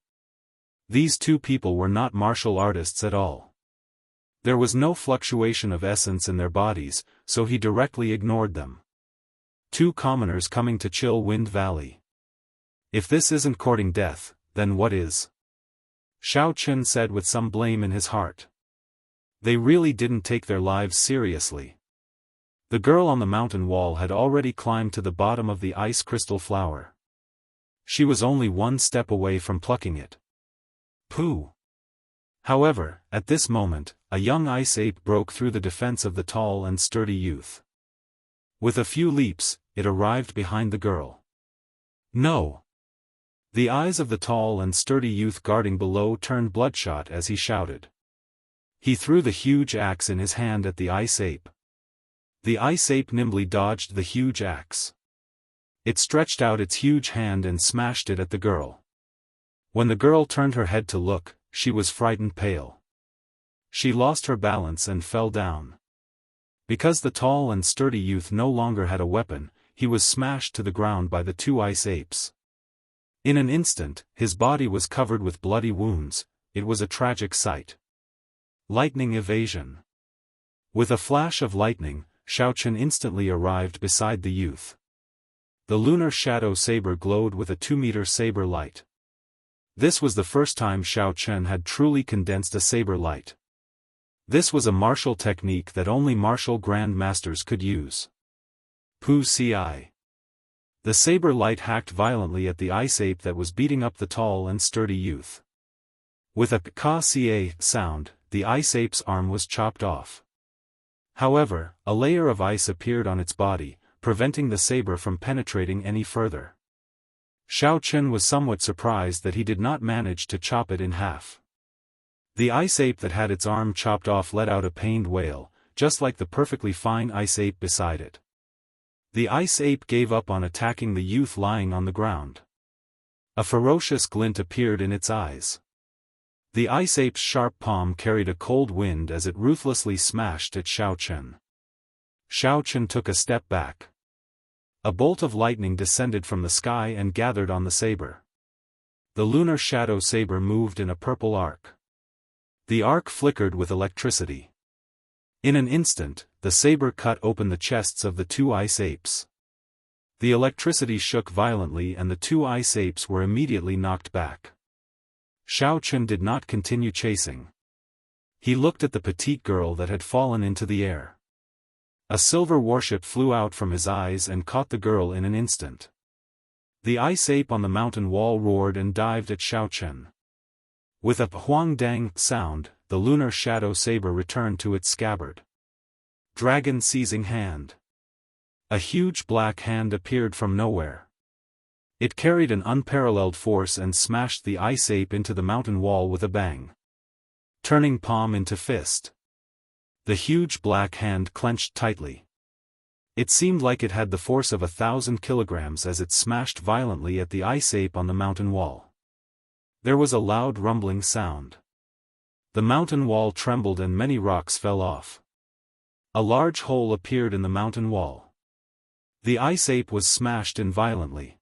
These 2 people were not martial artists at all. There was no fluctuation of essence in their bodies, so he directly ignored them. 2 commoners coming to chill Wind Valley. If this isn't courting death, then what is? Xiao Chen said with some blame in his heart. They really didn't take their lives seriously. The girl on the mountain wall had already climbed to the bottom of the ice crystal flower. She was only 1 step away from plucking it. Pooh! However, at this moment, a young ice ape broke through the defense of the tall and sturdy youth. With a few leaps, it arrived behind the girl. No! The eyes of the tall and sturdy youth guarding below turned bloodshot as he shouted. He threw the huge axe in his hand at the ice ape. The ice ape nimbly dodged the huge axe. It stretched out its huge hand and smashed it at the girl. When the girl turned her head to look, she was frightened pale. She lost her balance and fell down. Because the tall and sturdy youth no longer had a weapon, he was smashed to the ground by the 2 ice apes. In an instant, his body was covered with bloody wounds. It was a tragic sight. Lightning evasion. With a flash of lightning, Xiao Chen instantly arrived beside the youth. The lunar shadow saber glowed with a 2-meter saber light. This was the first time Xiao Chen had truly condensed a saber light. This was a martial technique that only martial grandmasters could use. Pu Ci. The saber light hacked violently at the ice ape that was beating up the tall and sturdy youth. With a ka-ca sound, the ice ape's arm was chopped off. However, a layer of ice appeared on its body, preventing the saber from penetrating any further. Xiao Chen was somewhat surprised that he did not manage to chop it in half. The ice ape that had its arm chopped off let out a pained wail, just like the perfectly fine ice ape beside it. The ice ape gave up on attacking the youth lying on the ground. A ferocious glint appeared in its eyes. The ice ape's sharp palm carried a cold wind as it ruthlessly smashed at Xiao Chen. Xiao Chen took a step back. A bolt of lightning descended from the sky and gathered on the saber. The lunar shadow saber moved in a purple arc. The arc flickered with electricity. In an instant, the saber cut open the chests of the two ice apes. The electricity shook violently and the two ice apes were immediately knocked back. Xiaochen did not continue chasing. He looked at the petite girl that had fallen into the air. A silver warship flew out from his eyes and caught the girl in an instant. The ice ape on the mountain wall roared and dived at Xiaochen. With a huang-dang sound, the lunar shadow saber returned to its scabbard. Dragon seizing hand. A huge black hand appeared from nowhere. It carried an unparalleled force and smashed the ice ape into the mountain wall with a bang. Turning palm into fist. The huge black hand clenched tightly. It seemed like it had the force of 1,000 kilograms as it smashed violently at the ice ape on the mountain wall. There was a loud rumbling sound. The mountain wall trembled and many rocks fell off. A large hole appeared in the mountain wall. The ice ape was smashed in violently.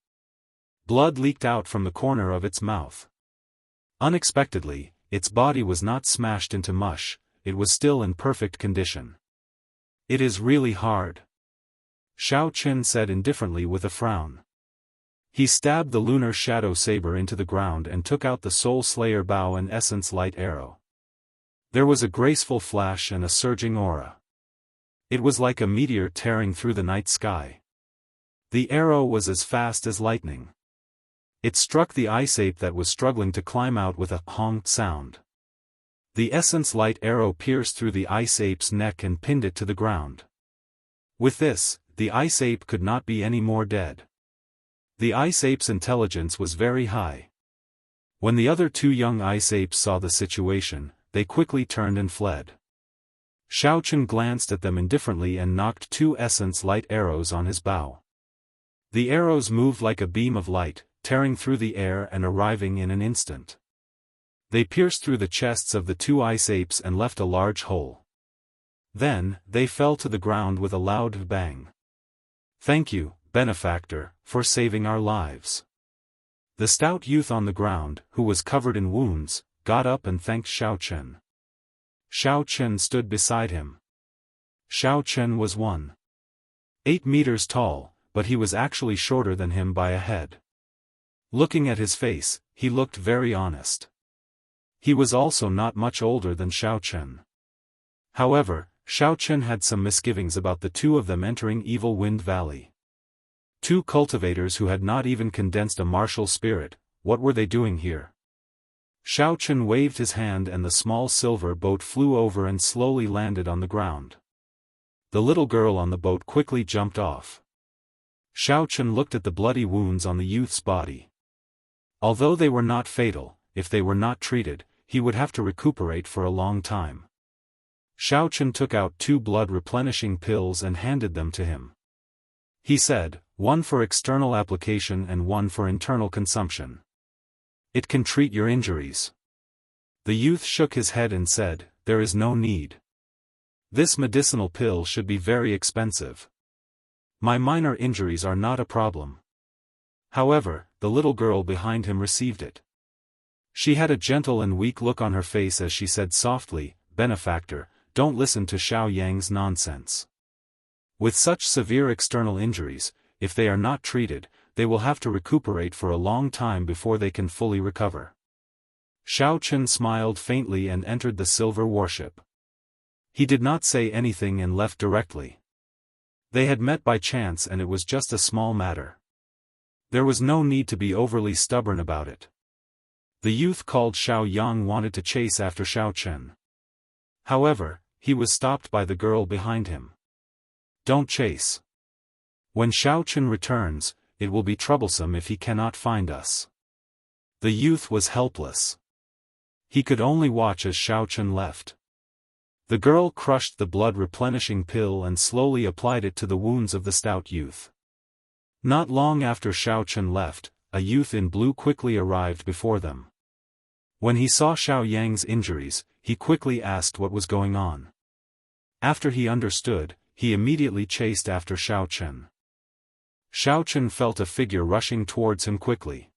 Blood leaked out from the corner of its mouth. Unexpectedly, its body was not smashed into mush, it was still in perfect condition. "It is really hard," Xiaochen said indifferently with a frown. He stabbed the lunar shadow saber into the ground and took out the Soul Slayer bow and essence light arrow. There was a graceful flash and a surging aura. It was like a meteor tearing through the night sky. The arrow was as fast as lightning. It struck the ice ape that was struggling to climb out with a honk sound. The essence light arrow pierced through the ice ape's neck and pinned it to the ground. With this, the ice ape could not be any more dead. The ice ape's intelligence was very high. When the other two young ice apes saw the situation, they quickly turned and fled. Xiaochen glanced at them indifferently and knocked two essence light arrows on his bow. The arrows moved like a beam of light, tearing through the air and arriving in an instant. They pierced through the chests of the two ice apes and left a large hole. Then, they fell to the ground with a loud bang. "Thank you, benefactor, for saving our lives." The stout youth on the ground, who was covered in wounds, got up and thanked Xiaochen. Xiaochen stood beside him. Xiaochen was 1.8 meters tall, but he was actually shorter than him by a head. Looking at his face, he looked very honest. He was also not much older than Xiaochen. However, Xiaochen had some misgivings about the two of them entering Evil Wind Valley. Two cultivators who had not even condensed a martial spirit, what were they doing here? Xiaochen waved his hand and the small silver boat flew over and slowly landed on the ground. The little girl on the boat quickly jumped off. Xiaochen looked at the bloody wounds on the youth's body. Although they were not fatal, if they were not treated, he would have to recuperate for a long time. Xiaochen took out 2 blood-replenishing pills and handed them to him. He said, "One for external application and one for internal consumption. It can treat your injuries." The youth shook his head and said, "There is no need. This medicinal pill should be very expensive. My minor injuries are not a problem." However, the little girl behind him received it. She had a gentle and weak look on her face as she said softly, "Benefactor, don't listen to Xiao Yang's nonsense. With such severe external injuries, if they are not treated, they will have to recuperate for a long time before they can fully recover." Xiaochen smiled faintly and entered the silver warship. He did not say anything and left directly. They had met by chance and it was just a small matter. There was no need to be overly stubborn about it. The youth called Xiao Yang wanted to chase after Xiaochen. However, he was stopped by the girl behind him. "Don't chase. When Xiaochen returns, it will be troublesome if he cannot find us." The youth was helpless. He could only watch as Xiaochen left. The girl crushed the blood-replenishing pill and slowly applied it to the wounds of the stout youth. Not long after Xiaochen left, a youth in blue quickly arrived before them. When he saw Xiao Yang's injuries, he quickly asked what was going on. After he understood, he immediately chased after Xiaochen. Xiaochen felt a figure rushing towards him quickly.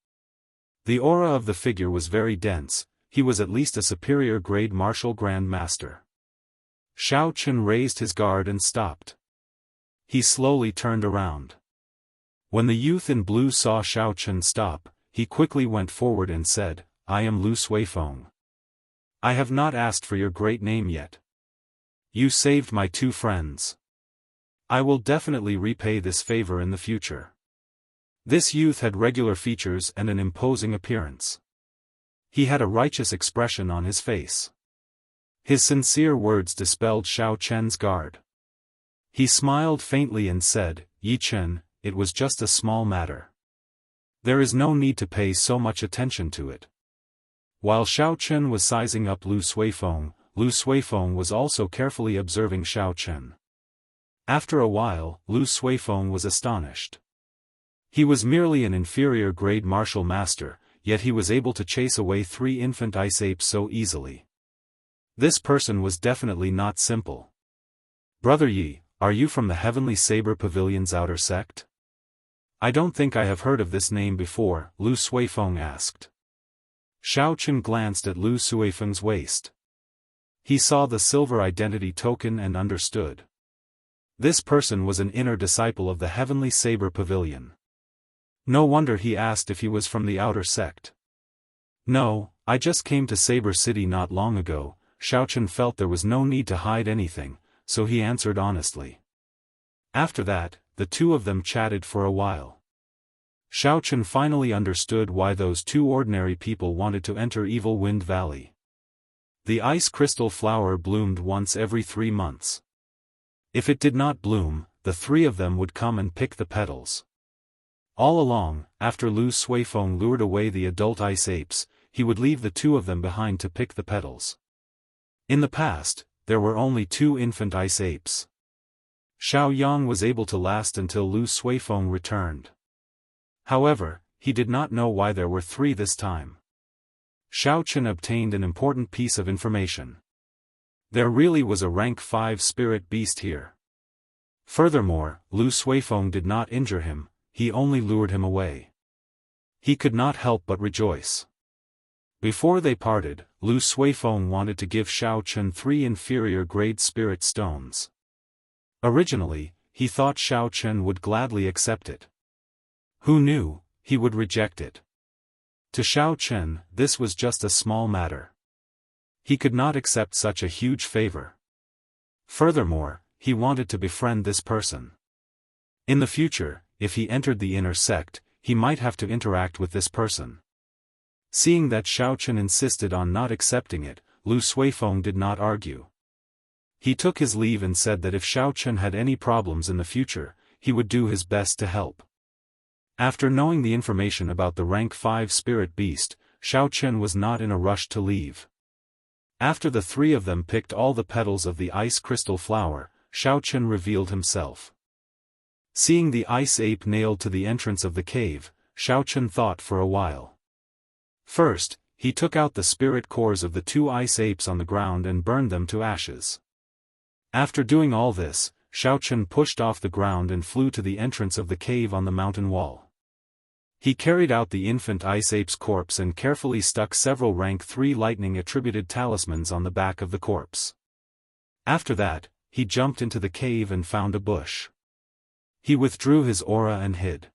The aura of the figure was very dense, he was at least a superior grade martial grand master. Xiao Chen raised his guard and stopped. He slowly turned around. When the youth in blue saw Xiao Chen stop, he quickly went forward and said, I am Lu Suifeng. I have not asked for your great name yet. You saved my two friends. I will definitely repay this favor in the future. This youth had regular features and an imposing appearance. He had a righteous expression on his face. His sincere words dispelled Xiao Chen's guard. He smiled faintly and said, Yi Chen, it was just a small matter. There is no need to pay so much attention to it. While Xiao Chen was sizing up Lu Suifeng was also carefully observing Xiao Chen. After a while, Lu Suifeng was astonished. He was merely an inferior grade martial master, yet he was able to chase away 3 infant ice apes so easily. This person was definitely not simple. Brother Yi, are you from the Heavenly Saber Pavilion's outer sect? I don't think I have heard of this name before, Lu Suifeng asked. Xiao Chen glanced at Lu Suifeng's waist. He saw the silver identity token and understood. This person was an inner disciple of the Heavenly Saber Pavilion. No wonder he asked if he was from the outer sect. No, I just came to Saber City not long ago. Xiao Chen felt there was no need to hide anything, so he answered honestly. After that, the two of them chatted for a while. Xiao Chen finally understood why those 2 ordinary people wanted to enter Evil Wind Valley. The ice crystal flower bloomed once every 3 months. If it did not bloom, the 3 of them would come and pick the petals. All along, after Lu Suifeng lured away the adult ice apes, he would leave the 2 of them behind to pick the petals. In the past, there were only 2 infant ice apes. Xiao Yang was able to last until Lu Suifeng returned. However, he did not know why there were 3 this time. Xiao Chen obtained an important piece of information. There really was a rank 5 spirit beast here. Furthermore, Lu Suifeng did not injure him, he only lured him away. He could not help but rejoice. Before they parted, Lu Suifeng wanted to give Xiao Chen 3 inferior grade spirit stones. Originally, he thought Xiao Chen would gladly accept it. Who knew, he would reject it. To Xiao Chen, this was just a small matter. He could not accept such a huge favor. Furthermore, he wanted to befriend this person. In the future, if he entered the inner sect, he might have to interact with this person. Seeing that Xiao Chen insisted on not accepting it, Lu Suifeng did not argue. He took his leave and said that if Xiao Chen had any problems in the future, he would do his best to help. After knowing the information about the rank 5 spirit beast, Xiao Chen was not in a rush to leave. After the 3 of them picked all the petals of the ice crystal flower, Xiao Chen revealed himself. Seeing the ice ape nailed to the entrance of the cave, Xiao Chen thought for a while. First, he took out the spirit cores of the 2 ice apes on the ground and burned them to ashes. After doing all this, Xiao Chen pushed off the ground and flew to the entrance of the cave on the mountain wall. He carried out the infant ice ape's corpse and carefully stuck several rank 3 lightning-attributed talismans on the back of the corpse. After that, he jumped into the cave and found a bush. He withdrew his aura and hid.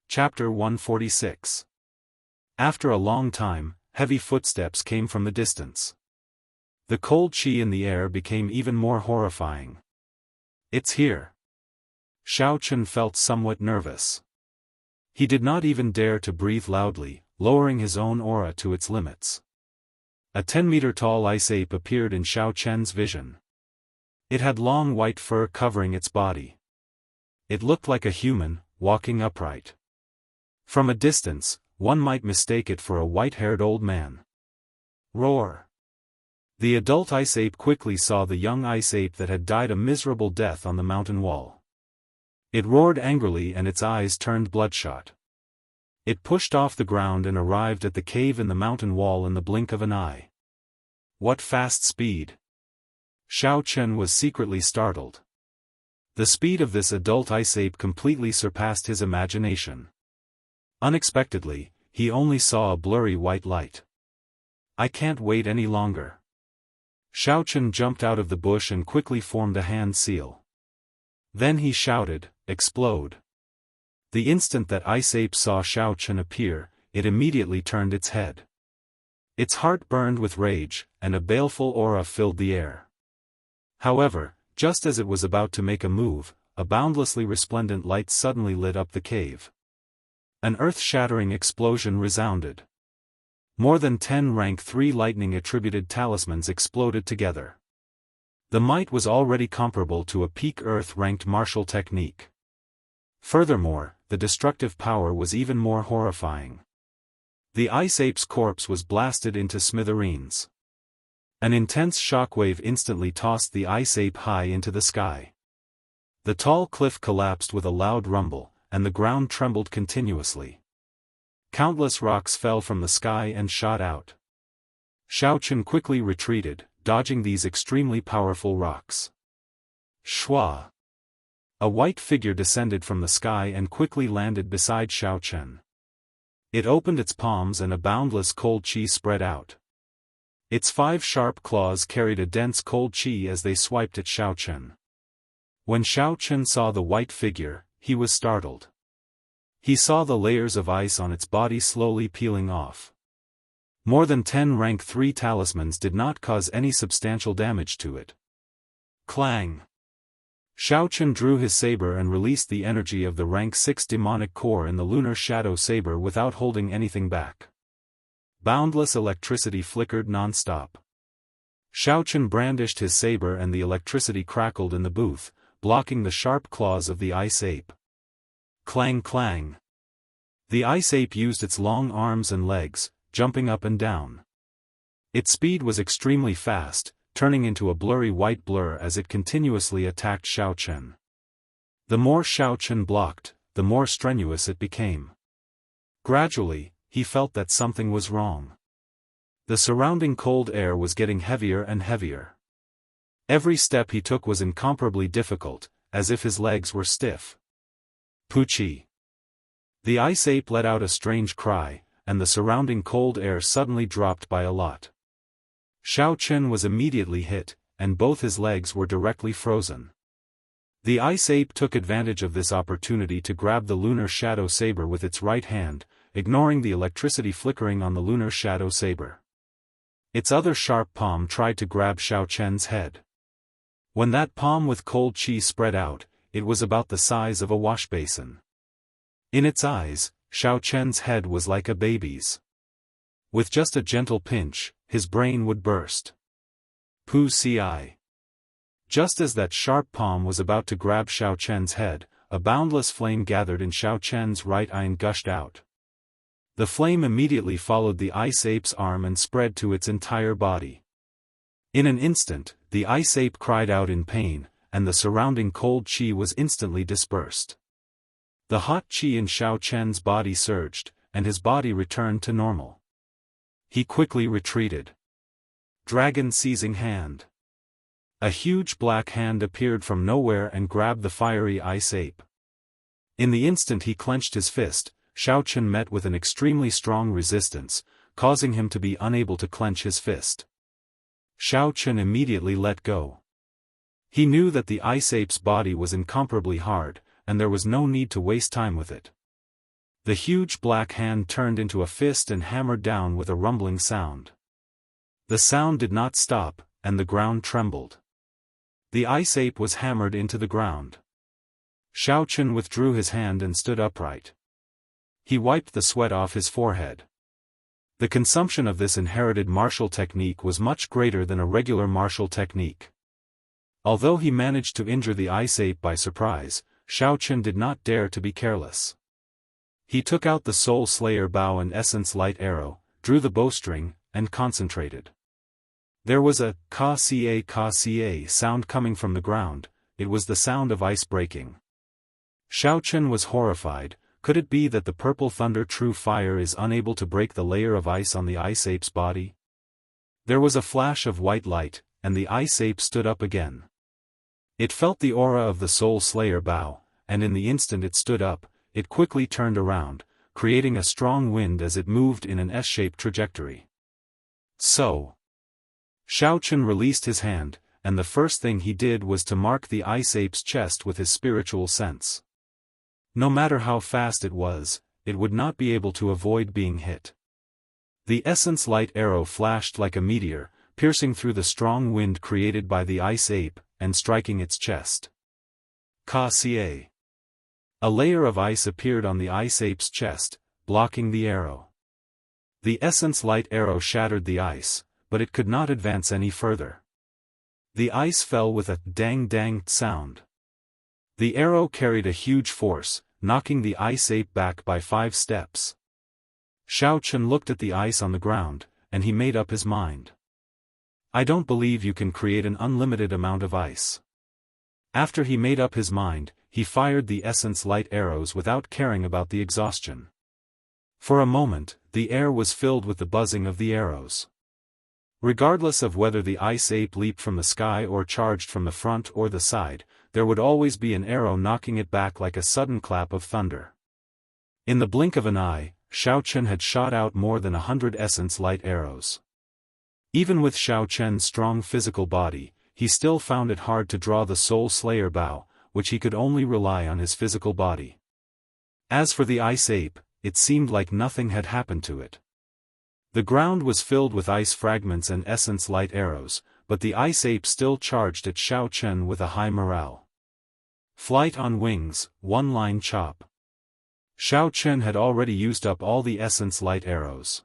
Chapter 146. After a long time, heavy footsteps came from the distance. The cold qi in the air became even more horrifying. It's here. Xiao Chen felt somewhat nervous. He did not even dare to breathe loudly, lowering his own aura to its limits. A 10-meter-tall ice ape appeared in Xiao Chen's vision. It had long white fur covering its body. It looked like a human, walking upright. From a distance, one might mistake it for a white-haired old man. Roar! The adult ice ape quickly saw the young ice ape that had died a miserable death on the mountain wall. It roared angrily and its eyes turned bloodshot. It pushed off the ground and arrived at the cave in the mountain wall in the blink of an eye. What fast speed! Xiao Chen was secretly startled. The speed of this adult ice ape completely surpassed his imagination. Unexpectedly, he only saw a blurry white light. I can't wait any longer. Xiaochen jumped out of the bush and quickly formed a hand seal. Then he shouted, "Explode!" The instant that Ice Ape saw Xiaochen appear, it immediately turned its head. Its heart burned with rage, and a baleful aura filled the air. However, just as it was about to make a move, a boundlessly resplendent light suddenly lit up the cave. An earth-shattering explosion resounded. More than 10 rank 3 lightning-attributed talismans exploded together. The might was already comparable to a peak Earth-ranked martial technique. Furthermore, the destructive power was even more horrifying. The Ice Ape's corpse was blasted into smithereens. An intense shockwave instantly tossed the Ice Ape high into the sky. The tall cliff collapsed with a loud rumble, and the ground trembled continuously. Countless rocks fell from the sky and shot out. Xiaochen quickly retreated, dodging these extremely powerful rocks. Shua! A white figure descended from the sky and quickly landed beside Xiaochen. It opened its palms and a boundless cold chi spread out. Its 5 sharp claws carried a dense cold chi as they swiped at Xiaochen. When Xiaochen saw the white figure, he was startled. He saw the layers of ice on its body slowly peeling off. More than 10 rank 3 talismans did not cause any substantial damage to it. Clang! Xiaochen drew his saber and released the energy of the rank 6 demonic core in the lunar shadow saber without holding anything back. Boundless electricity flickered non-stop. Xiaochen brandished his saber and the electricity crackled in the booth, blocking the sharp claws of the Ice Ape. Clang clang! The Ice Ape used its long arms and legs, jumping up and down. Its speed was extremely fast, turning into a blurry white blur as it continuously attacked Xiaochen. The more Xiaochen blocked, the more strenuous it became. Gradually, he felt that something was wrong. The surrounding cold air was getting heavier and heavier. Every step he took was incomparably difficult, as if his legs were stiff. Puchi! The Ice Ape let out a strange cry, and the surrounding cold air suddenly dropped by a lot. Xiaochen was immediately hit, and both his legs were directly frozen. The Ice Ape took advantage of this opportunity to grab the lunar shadow saber with its right hand, ignoring the electricity flickering on the lunar shadow saber. Its other sharp palm tried to grab Xiaochen's head. When that palm with cold chi spread out, it was about the size of a washbasin. In its eyes, Xiaochen's head was like a baby's. With just a gentle pinch, his brain would burst. Pu-ci. Just as that sharp palm was about to grab Xiaochen's head, a boundless flame gathered in Xiaochen's right eye and gushed out. The flame immediately followed the Ice Ape's arm and spread to its entire body. In an instant, the Ice Ape cried out in pain, and the surrounding cold chi was instantly dispersed. The hot chi in Xiaochen's body surged, and his body returned to normal. He quickly retreated. Dragon seizing hand. A huge black hand appeared from nowhere and grabbed the fiery Ice Ape. In the instant he clenched his fist, Xiaochen met with an extremely strong resistance, causing him to be unable to clench his fist. Xiaochen immediately let go. He knew that the Ice Ape's body was incomparably hard, and there was no need to waste time with it. The huge black hand turned into a fist and hammered down with a rumbling sound. The sound did not stop, and the ground trembled. The Ice Ape was hammered into the ground. Xiaochen withdrew his hand and stood upright. He wiped the sweat off his forehead. The consumption of this inherited martial technique was much greater than a regular martial technique. Although he managed to injure the Ice Ape by surprise, Xiaochen did not dare to be careless. He took out the Soul Slayer bow and Essence Light Arrow, drew the bowstring, and concentrated. There was a ka-ca sound coming from the ground. It was the sound of ice breaking. Xiaochen was horrified. Could it be that the purple thunder true fire is unable to break the layer of ice on the Ice Ape's body? There was a flash of white light, and the Ice Ape stood up again. It felt the aura of the Soul Slayer bow, and in the instant it stood up, it quickly turned around, creating a strong wind as it moved in an S-shaped trajectory. So, Xiao Chen released his hand, and the first thing he did was to mark the ice ape's chest with his spiritual sense. No matter how fast it would not be able to avoid being hit. The essence light arrow flashed like a meteor, piercing through the strong wind created by the ice ape, and striking its chest. Ka-ca. A layer of ice appeared on the ice ape's chest, blocking the arrow. The essence light arrow shattered the ice, but it could not advance any further. The ice fell with a dang-dang sound. The arrow carried a huge force, knocking the ice ape back by 5 steps. Xiao Chen looked at the ice on the ground, and he made up his mind. I don't believe you can create an unlimited amount of ice. After he made up his mind, he fired the essence light arrows without caring about the exhaustion. For a moment, the air was filled with the buzzing of the arrows. Regardless of whether the ice ape leaped from the sky or charged from the front or the side, there would always be an arrow knocking it back like a sudden clap of thunder. In the blink of an eye, Xiao Chen had shot out more than 100 essence light arrows. Even with Xiao Chen's strong physical body, he still found it hard to draw the Soul Slayer bow, which he could only rely on his physical body. As for the ice ape, it seemed like nothing had happened to it. The ground was filled with ice fragments and essence light arrows, but the ice ape still charged at Xiao Chen with a high morale. Flight on wings, one-line chop. Xiao Chen had already used up all the essence light arrows.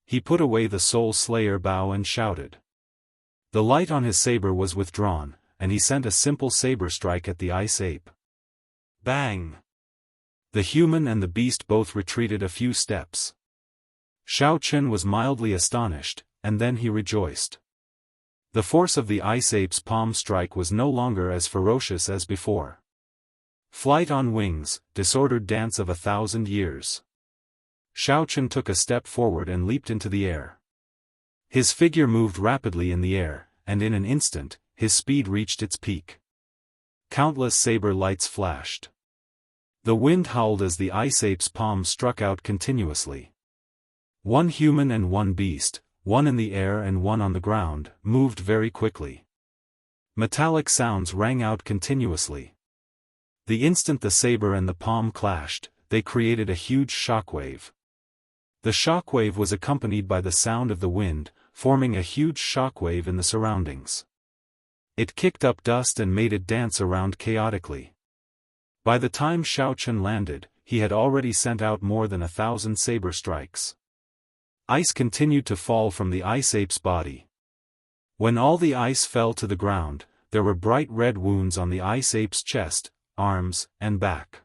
He put away the Soul Slayer bow and shouted. The light on his saber was withdrawn, and he sent a simple saber strike at the ice ape. Bang! The human and the beast both retreated a few steps. Xiao Chen was mildly astonished, and then he rejoiced. The force of the ice ape's palm strike was no longer as ferocious as before. Flight on wings, disordered dance of 1,000 years. Xiao Chen took a step forward and leaped into the air. His figure moved rapidly in the air, and in an instant, his speed reached its peak. Countless saber lights flashed. The wind howled as the ice ape's palm struck out continuously. One human and one beast, one in the air and one on the ground, moved very quickly. Metallic sounds rang out continuously. The instant the saber and the palm clashed, they created a huge shockwave. The shockwave was accompanied by the sound of the wind, forming a huge shockwave in the surroundings. It kicked up dust and made it dance around chaotically. By the time Xiao Chen landed, he had already sent out more than 1,000 saber strikes. Ice continued to fall from the ice ape's body. When all the ice fell to the ground, there were bright red wounds on the ice ape's chest, arms, and back.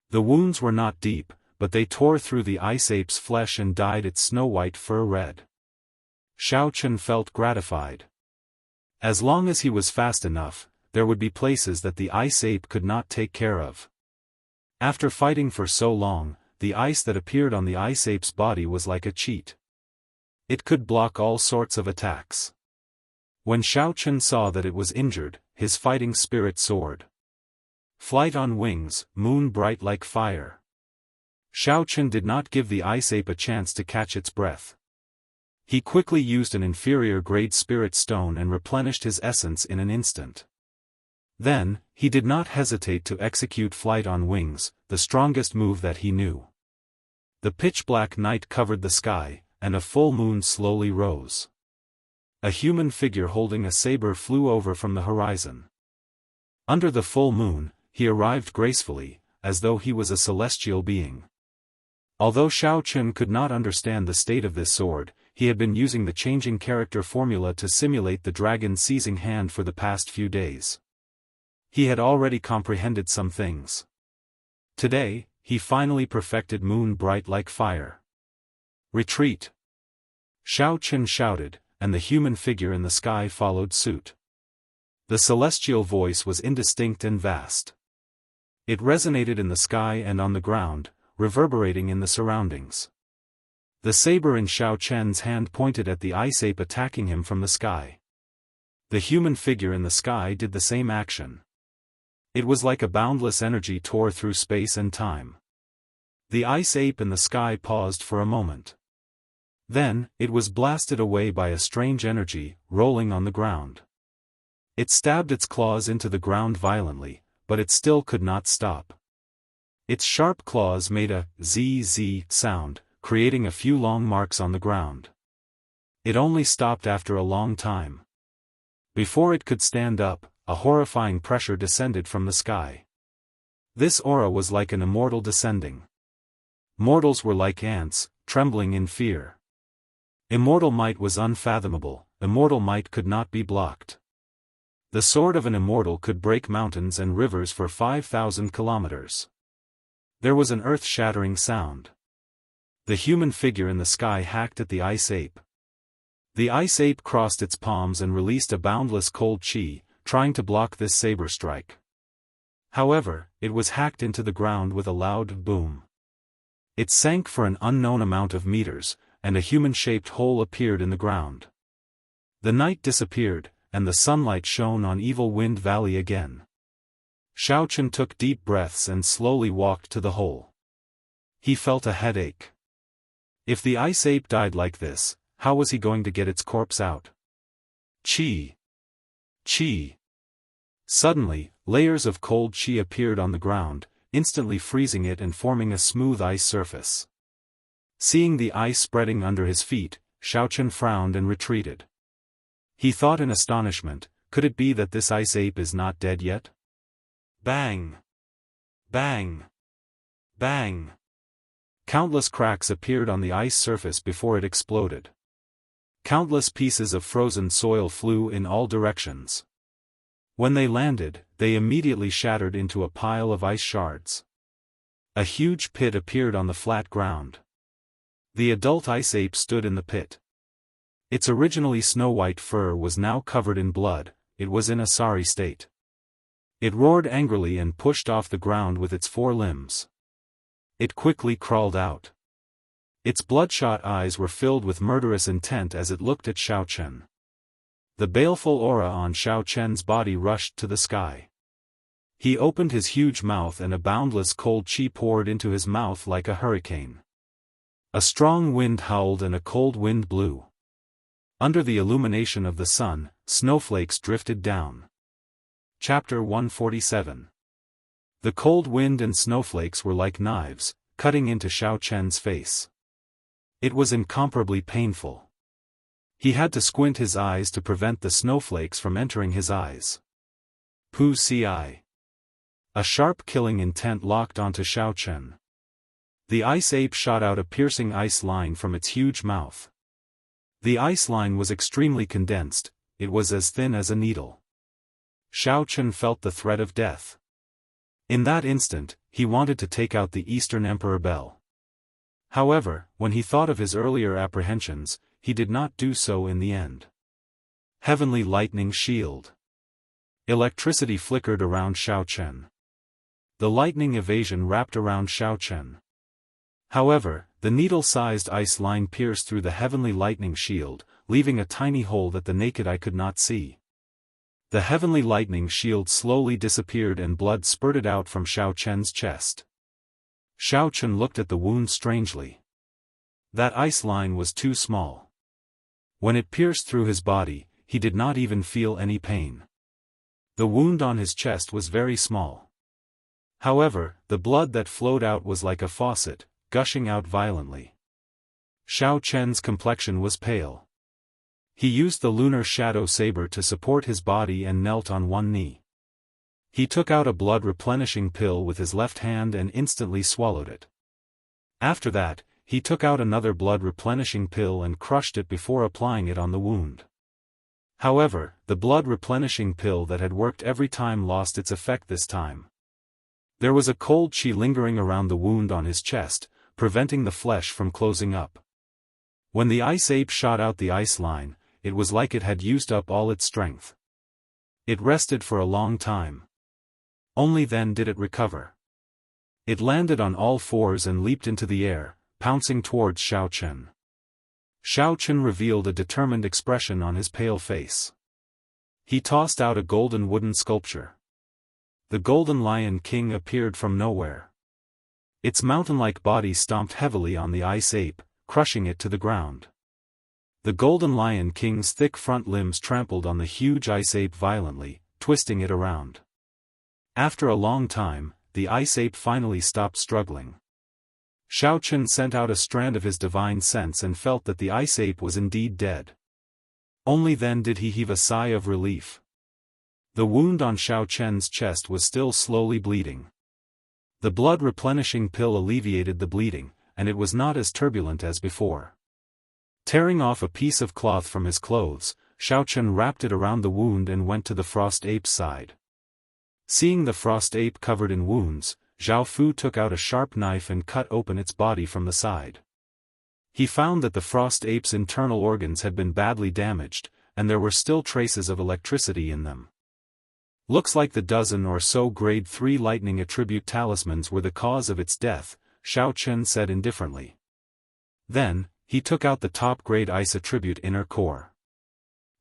The wounds were not deep, but they tore through the ice ape's flesh and dyed its snow-white fur red. Xiao Chen felt gratified. As long as he was fast enough, there would be places that the ice ape could not take care of. After fighting for so long, the ice that appeared on the ice ape's body was like a cheat. It could block all sorts of attacks. When Xiao Chen saw that it was injured, his fighting spirit soared. Flight on wings, moon bright like fire. Xiao Chen did not give the ice ape a chance to catch its breath. He quickly used an inferior grade spirit stone and replenished his essence in an instant. Then, he did not hesitate to execute flight on wings, the strongest move that he knew. The pitch-black night covered the sky, and a full moon slowly rose. A human figure holding a saber flew over from the horizon. Under the full moon, he arrived gracefully, as though he was a celestial being. Although Xiao Chen could not understand the state of this sword, he had been using the changing character formula to simulate the dragon seizing hand for the past few days. He had already comprehended some things. Today, he finally perfected moon bright like fire. Retreat! Xiao Chen shouted, and the human figure in the sky followed suit. The celestial voice was indistinct and vast. It resonated in the sky and on the ground, reverberating in the surroundings. The saber in Xiao Chen's hand pointed at the ice ape attacking him from the sky. The human figure in the sky did the same action. It was like a boundless energy tore through space and time. The ice ape in the sky paused for a moment. Then, it was blasted away by a strange energy, rolling on the ground. It stabbed its claws into the ground violently, but it still could not stop. Its sharp claws made a zzz sound, creating a few long marks on the ground. It only stopped after a long time. Before it could stand up, a horrifying pressure descended from the sky. This aura was like an immortal descending. Mortals were like ants, trembling in fear. Immortal might was unfathomable, immortal might could not be blocked. The sword of an immortal could break mountains and rivers for 5,000 kilometers. There was an earth-shattering sound. The human figure in the sky hacked at the ice ape. The ice ape crossed its palms and released a boundless cold chi, trying to block this saber strike. However, it was hacked into the ground with a loud boom. It sank for an unknown amount of meters, and a human-shaped hole appeared in the ground. The night disappeared, and the sunlight shone on Evil Wind Valley again. Xiaochen took deep breaths and slowly walked to the hole. He felt a headache. If the ice ape died like this, how was he going to get its corpse out? Chi! Chi! Suddenly, layers of cold chi appeared on the ground, instantly freezing it and forming a smooth ice surface. Seeing the ice spreading under his feet, Xiaochen frowned and retreated. He thought in astonishment, could it be that this ice ape is not dead yet? Bang! Bang! Bang! Countless cracks appeared on the ice surface before it exploded. Countless pieces of frozen soil flew in all directions. When they landed, they immediately shattered into a pile of ice shards. A huge pit appeared on the flat ground. The adult ice ape stood in the pit. Its originally snow-white fur was now covered in blood, it was in a sorry state. It roared angrily and pushed off the ground with its four limbs. It quickly crawled out. Its bloodshot eyes were filled with murderous intent as it looked at Xiaochen. The baleful aura on Xiaochen's body rushed to the sky. He opened his huge mouth and a boundless cold chi poured into his mouth like a hurricane. A strong wind howled and a cold wind blew. Under the illumination of the sun, snowflakes drifted down. Chapter 147. The cold wind and snowflakes were like knives, cutting into Xiaochen's face. It was incomparably painful. He had to squint his eyes to prevent the snowflakes from entering his eyes. Pu Si. A sharp killing intent locked onto Xiaochen. The ice ape shot out a piercing ice line from its huge mouth. The ice line was extremely condensed, it was as thin as a needle. Xiaochen felt the threat of death. In that instant, he wanted to take out the Eastern Emperor Bell. However, when he thought of his earlier apprehensions, he did not do so in the end. Heavenly Lightning Shield. Electricity flickered around Xiaochen. The lightning evasion wrapped around Xiaochen. However, the needle-sized ice line pierced through the Heavenly Lightning Shield, leaving a tiny hole that the naked eye could not see. The Heavenly Lightning Shield slowly disappeared and blood spurted out from Xiaochen's chest. Xiaochen looked at the wound strangely. That ice line was too small. When it pierced through his body, he did not even feel any pain. The wound on his chest was very small. However, the blood that flowed out was like a faucet, gushing out violently. Xiaochen's complexion was pale. He used the lunar shadow saber to support his body and knelt on one knee. He took out a blood-replenishing pill with his left hand and instantly swallowed it. After that, he took out another blood-replenishing pill and crushed it before applying it on the wound. However, the blood-replenishing pill that had worked every time lost its effect this time. There was a cold chi lingering around the wound on his chest, preventing the flesh from closing up. When the ice ape shot out the ice line, it was like it had used up all its strength. It rested for a long time. Only then did it recover. It landed on all fours and leaped into the air, pouncing towards Xiaochen. Xiaochen revealed a determined expression on his pale face. He tossed out a golden wooden sculpture. The Golden Lion King appeared from nowhere. Its mountain-like body stomped heavily on the ice ape, crushing it to the ground. The Golden Lion King's thick front limbs trampled on the huge ice ape violently, twisting it around. After a long time, the ice ape finally stopped struggling. Xiao Chen sent out a strand of his divine sense and felt that the ice ape was indeed dead. Only then did he heave a sigh of relief. The wound on Xiao Chen's chest was still slowly bleeding. The blood-replenishing pill alleviated the bleeding, and it was not as turbulent as before. Tearing off a piece of cloth from his clothes, Xiao Chen wrapped it around the wound and went to the frost ape's side. Seeing the frost ape covered in wounds, Zhao Fu took out a sharp knife and cut open its body from the side. He found that the frost ape's internal organs had been badly damaged, and there were still traces of electricity in them. Looks like the dozen or so grade 3 lightning attribute talismans were the cause of its death, Xiao Chen said indifferently. Then, he took out the top-grade ice attribute inner core.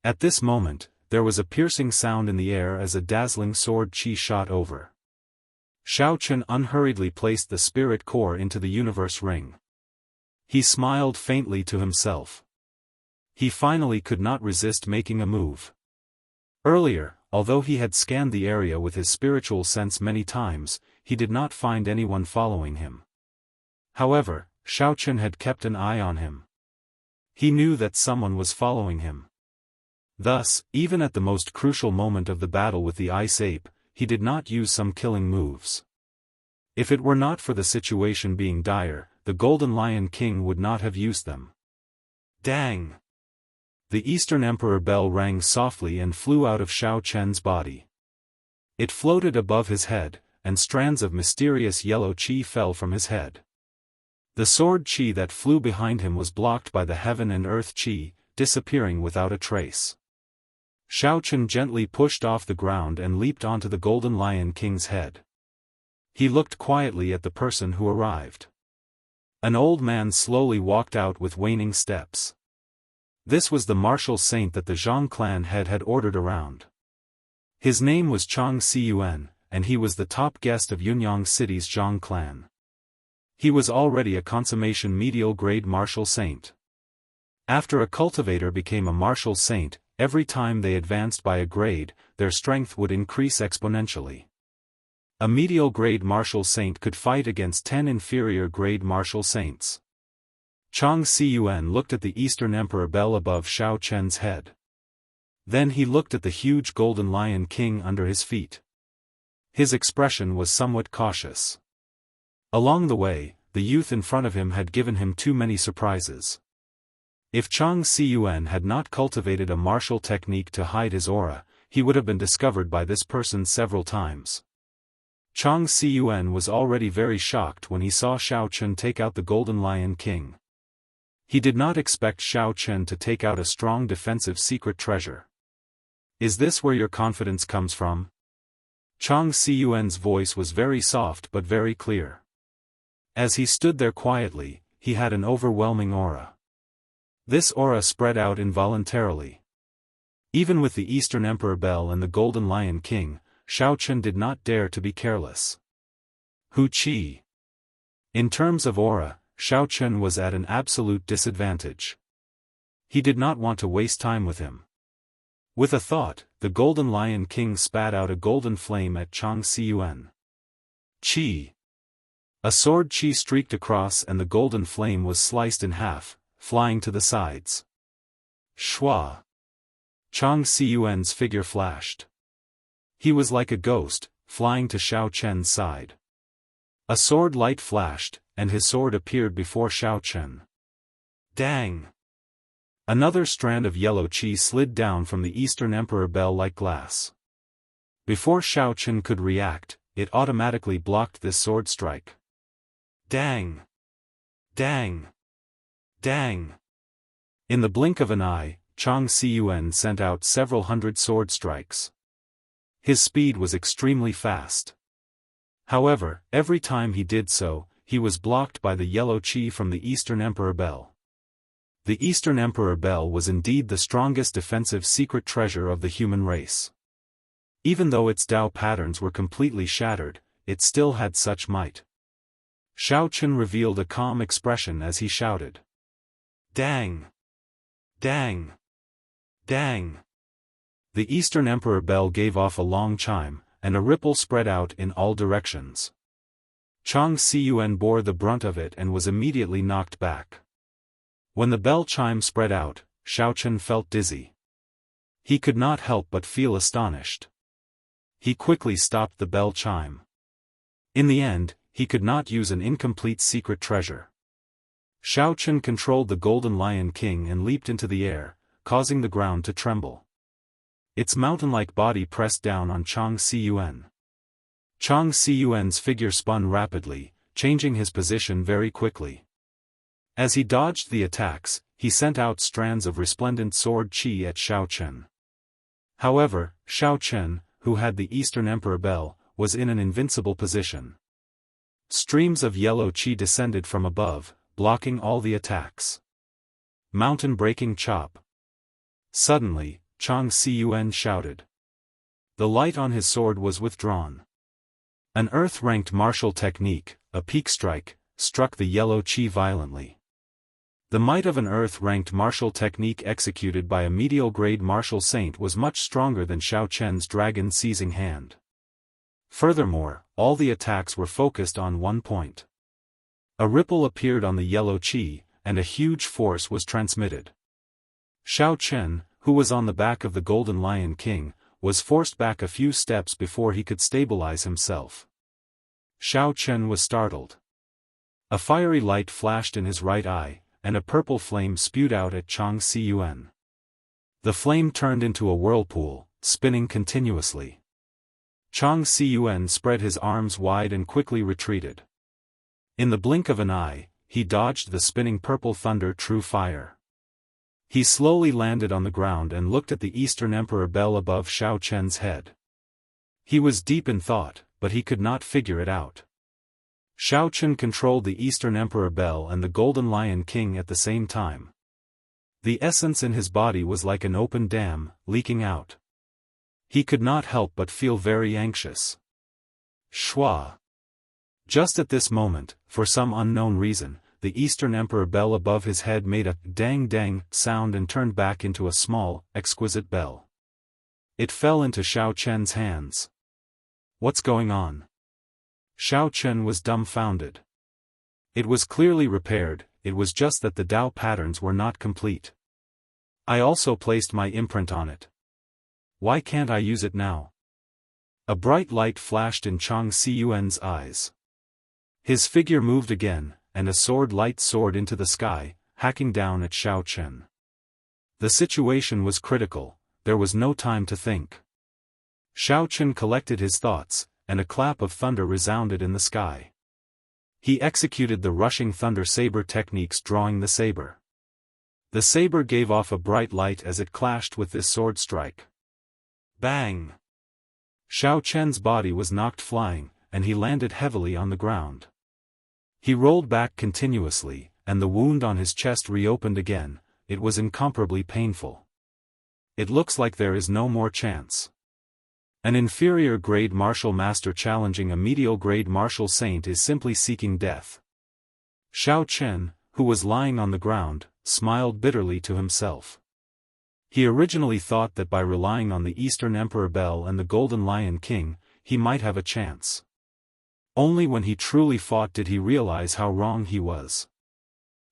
At this moment, there was a piercing sound in the air as a dazzling sword chi shot over. Xiao Chen unhurriedly placed the spirit core into the universe ring. He smiled faintly to himself. He finally could not resist making a move. Earlier, although he had scanned the area with his spiritual sense many times, he did not find anyone following him. However, Xiao Chen had kept an eye on him. He knew that someone was following him. Thus, even at the most crucial moment of the battle with the ice ape, he did not use some killing moves. If it were not for the situation being dire, the Golden Lion King would not have used them. Dang! The Eastern Emperor bell rang softly and flew out of Xiao Chen's body. It floated above his head, and strands of mysterious yellow qi fell from his head. The sword qi that flew behind him was blocked by the heaven and earth qi, disappearing without a trace. Xiao Chen gently pushed off the ground and leaped onto the Golden Lion King's head. He looked quietly at the person who arrived. An old man slowly walked out with waning steps. This was the martial saint that the Zhang clan head had ordered around. His name was Chang Siyuan, and he was the top guest of Yunyang City's Zhang clan. He was already a consummation medial grade martial saint. After a cultivator became a martial saint, every time they advanced by a grade, their strength would increase exponentially. A medial grade martial saint could fight against 10 inferior grade martial saints. Chang Siyuan looked at the Eastern Emperor bell above Xiao Chen's head. Then he looked at the huge Golden Lion King under his feet. His expression was somewhat cautious. Along the way, the youth in front of him had given him too many surprises. If Chang Siyuan had not cultivated a martial technique to hide his aura, he would have been discovered by this person several times. Chang Siyuan was already very shocked when he saw Xiao Chen take out the Golden Lion King. He did not expect Xiao Chen to take out a strong defensive secret treasure. Is this where your confidence comes from? Chang Siyuan's voice was very soft but very clear. As he stood there quietly, he had an overwhelming aura. This aura spread out involuntarily. Even with the Eastern Emperor bell and the Golden Lion King, Xiao Chen did not dare to be careless. Hu Qi. In terms of aura, Xiao Chen was at an absolute disadvantage. He did not want to waste time with him. With a thought, the Golden Lion King spat out a golden flame at Chang Siyuan. Qi. A sword qi streaked across and the golden flame was sliced in half, flying to the sides. Shua. Chang Siyuan's figure flashed. He was like a ghost, flying to Xiao Chen's side. A sword light flashed, and his sword appeared before Xiao Chen. Dang! Another strand of yellow qi slid down from the Eastern Emperor bell like glass. Before Xiao Chen could react, it automatically blocked this sword strike. Dang! Dang! Dang! In the blink of an eye, Chang Siyuan sent out several hundred sword strikes. His speed was extremely fast. However, every time he did so, he was blocked by the yellow qi from the Eastern Emperor bell. The Eastern Emperor bell was indeed the strongest defensive secret treasure of the human race. Even though its Dao patterns were completely shattered, it still had such might. Xiao Chen revealed a calm expression as he shouted. Dang! Dang! Dang! The Eastern Emperor bell gave off a long chime, and a ripple spread out in all directions. Chang Xiyuan bore the brunt of it and was immediately knocked back. When the bell chime spread out, Xiaochen felt dizzy. He could not help but feel astonished. He quickly stopped the bell chime. In the end, he could not use an incomplete secret treasure. Xiaochen controlled the Golden Lion King and leaped into the air, causing the ground to tremble. Its mountain-like body pressed down on Chang Xiyuan. Chang Xiyuan's figure spun rapidly, changing his position very quickly. As he dodged the attacks, he sent out strands of resplendent sword qi at Xiaochen. However, Xiaochen, who had the Eastern Emperor bell, was in an invincible position. Streams of yellow qi descended from above, blocking all the attacks. Mountain-breaking chop. Suddenly, Chang Xiyuan shouted. The light on his sword was withdrawn. An earth-ranked martial technique, a peak strike, struck the yellow qi violently. The might of an earth-ranked martial technique executed by a medial-grade martial saint was much stronger than Xiaochen's dragon-seizing hand. Furthermore, all the attacks were focused on one point. A ripple appeared on the yellow qi, and a huge force was transmitted. Xiaochen, who was on the back of the Golden Lion King, was forced back a few steps before he could stabilize himself. Xiaochen was startled. A fiery light flashed in his right eye, and a purple flame spewed out at Chang Xiyuan. The flame turned into a whirlpool, spinning continuously. Chang Xiyuan spread his arms wide and quickly retreated. In the blink of an eye, he dodged the spinning purple thunder true fire. He slowly landed on the ground and looked at the Eastern Emperor bell above Xiaochen's head. He was deep in thought, but he could not figure it out. Xiaochen controlled the Eastern Emperor bell and the Golden Lion King at the same time. The essence in his body was like an open dam, leaking out. He could not help but feel very anxious. Shua. Just at this moment, for some unknown reason, the Eastern Emperor bell above his head made a dang-dang sound and turned back into a small, exquisite bell. It fell into Xiaochen's hands. What's going on? Xiaochen was dumbfounded. It was clearly repaired, it was just that the Dao patterns were not complete. I also placed my imprint on it. Why can't I use it now? A bright light flashed in Chang Xiyuan's eyes. His figure moved again, and a sword light soared into the sky, hacking down at Xiaochen. The situation was critical, there was no time to think. Xiaochen collected his thoughts, and a clap of thunder resounded in the sky. He executed the rushing thunder saber techniques, drawing the saber. The saber gave off a bright light as it clashed with this sword strike. Bang! Xiaochen's body was knocked flying, and he landed heavily on the ground. He rolled back continuously, and the wound on his chest reopened again. It was incomparably painful. It looks like there is no more chance. An inferior grade martial master challenging a medial grade martial saint is simply seeking death. Xiaochen, who was lying on the ground, smiled bitterly to himself. He originally thought that by relying on the Eastern Emperor bell and the Golden Lion King, he might have a chance. Only when he truly fought did he realize how wrong he was.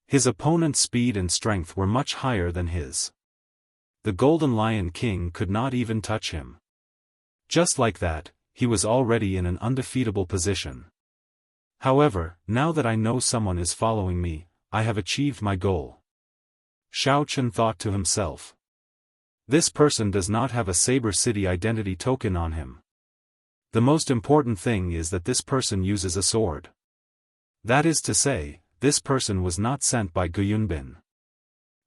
His opponent's speed and strength were much higher than his. The Golden Lion King could not even touch him. Just like that, he was already in an undefeatable position. However, now that I know someone is following me, I have achieved my goal. Xiaochen thought to himself. This person does not have a Saber City identity token on him. The most important thing is that this person uses a sword. That is to say, this person was not sent by Guyunbin.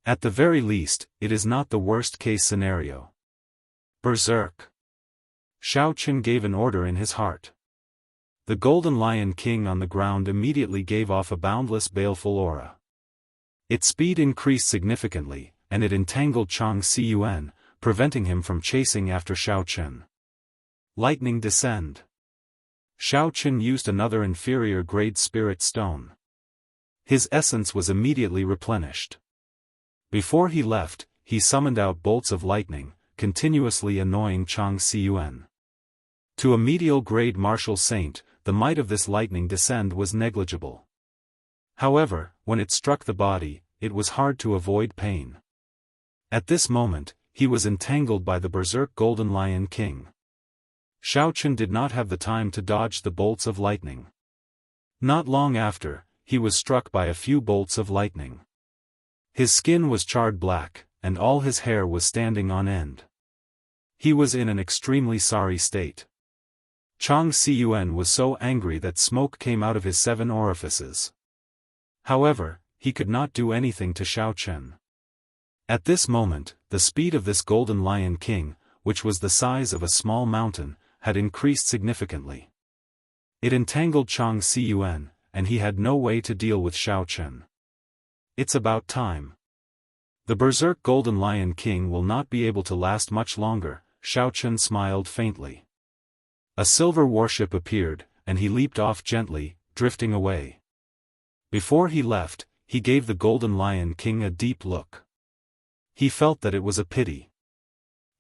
At the very least, it is not the worst-case scenario. Berserk! Xiaochen gave an order in his heart. The Golden Lion King on the ground immediately gave off a boundless baleful aura. Its speed increased significantly, and it entangled Chang Xiyuan, preventing him from chasing after Xiaochen. Lightning descend. Xiaochen used another inferior grade spirit stone. His essence was immediately replenished. Before he left, he summoned out bolts of lightning, continuously annoying Chang Xiyuan. To a medial-grade martial saint, the might of this lightning descent was negligible. However, when it struck the body, it was hard to avoid pain. At this moment, he was entangled by the berserk Golden Lion King. Xiaochen did not have the time to dodge the bolts of lightning. Not long after, he was struck by a few bolts of lightning. His skin was charred black, and all his hair was standing on end. He was in an extremely sorry state. Chang Xiyuan was so angry that smoke came out of his 7 orifices. However, he could not do anything to Xiaochen. At this moment, the speed of this Golden Lion King, which was the size of a small mountain, had increased significantly. It entangled Chang Xiyuan, and he had no way to deal with Xiaochen. It's about time. The berserk Golden Lion King will not be able to last much longer, Xiaochen smiled faintly. A silver warship appeared, and he leaped off gently, drifting away. Before he left, he gave the Golden Lion King a deep look. He felt that it was a pity.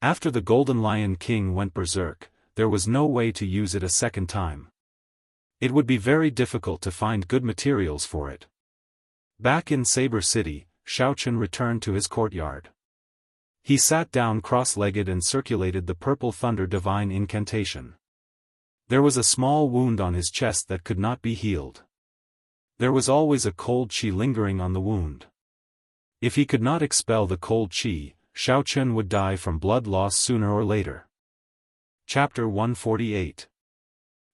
After the Golden Lion King went berserk, there was no way to use it a second time. It would be very difficult to find good materials for it. Back in Saber City, Xiaochen returned to his courtyard. He sat down cross-legged and circulated the Purple Thunder Divine Incantation. There was a small wound on his chest that could not be healed. There was always a cold qi lingering on the wound. If he could not expel the cold qi, Xiaochen would die from blood loss sooner or later. Chapter 148.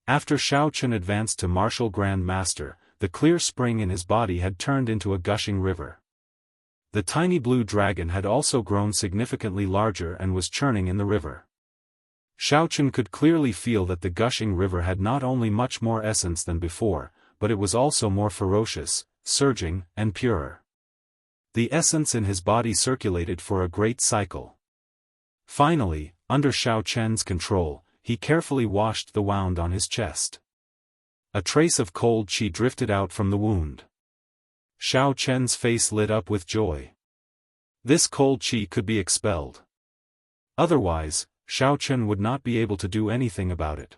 After Xiaochen advanced to Martial Grand Master, the clear spring in his body had turned into a gushing river. The tiny blue dragon had also grown significantly larger and was churning in the river. Xiaochen could clearly feel that the gushing river had not only much more essence than before, but it was also more ferocious, surging, and purer. The essence in his body circulated for a great cycle. Finally, under Xiaochen's control, he carefully washed the wound on his chest. A trace of cold qi drifted out from the wound. Xiaochen's face lit up with joy. This cold qi could be expelled. Otherwise, Xiaochen would not be able to do anything about it.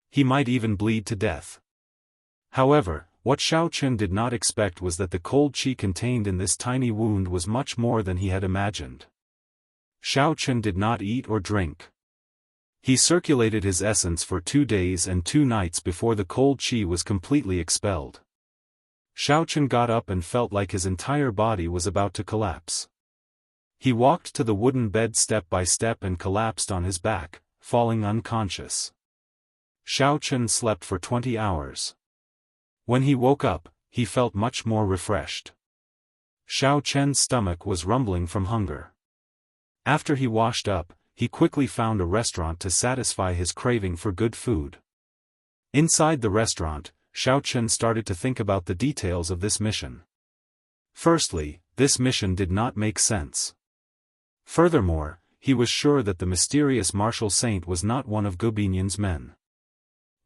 He might even bleed to death. However, what Xiaochen did not expect was that the cold qi contained in this tiny wound was much more than he had imagined. Xiaochen did not eat or drink. He circulated his essence for 2 days and 2 nights before the cold qi was completely expelled. Xiaochen got up and felt like his entire body was about to collapse. He walked to the wooden bed step by step and collapsed on his back, falling unconscious. Xiaochen slept for 20 hours. When he woke up, he felt much more refreshed. Xiaochen's stomach was rumbling from hunger. After he washed up, he quickly found a restaurant to satisfy his craving for good food. Inside the restaurant, Xiaochen started to think about the details of this mission. Firstly, this mission did not make sense. Furthermore, he was sure that the mysterious martial saint was not one of Gubinyun's men.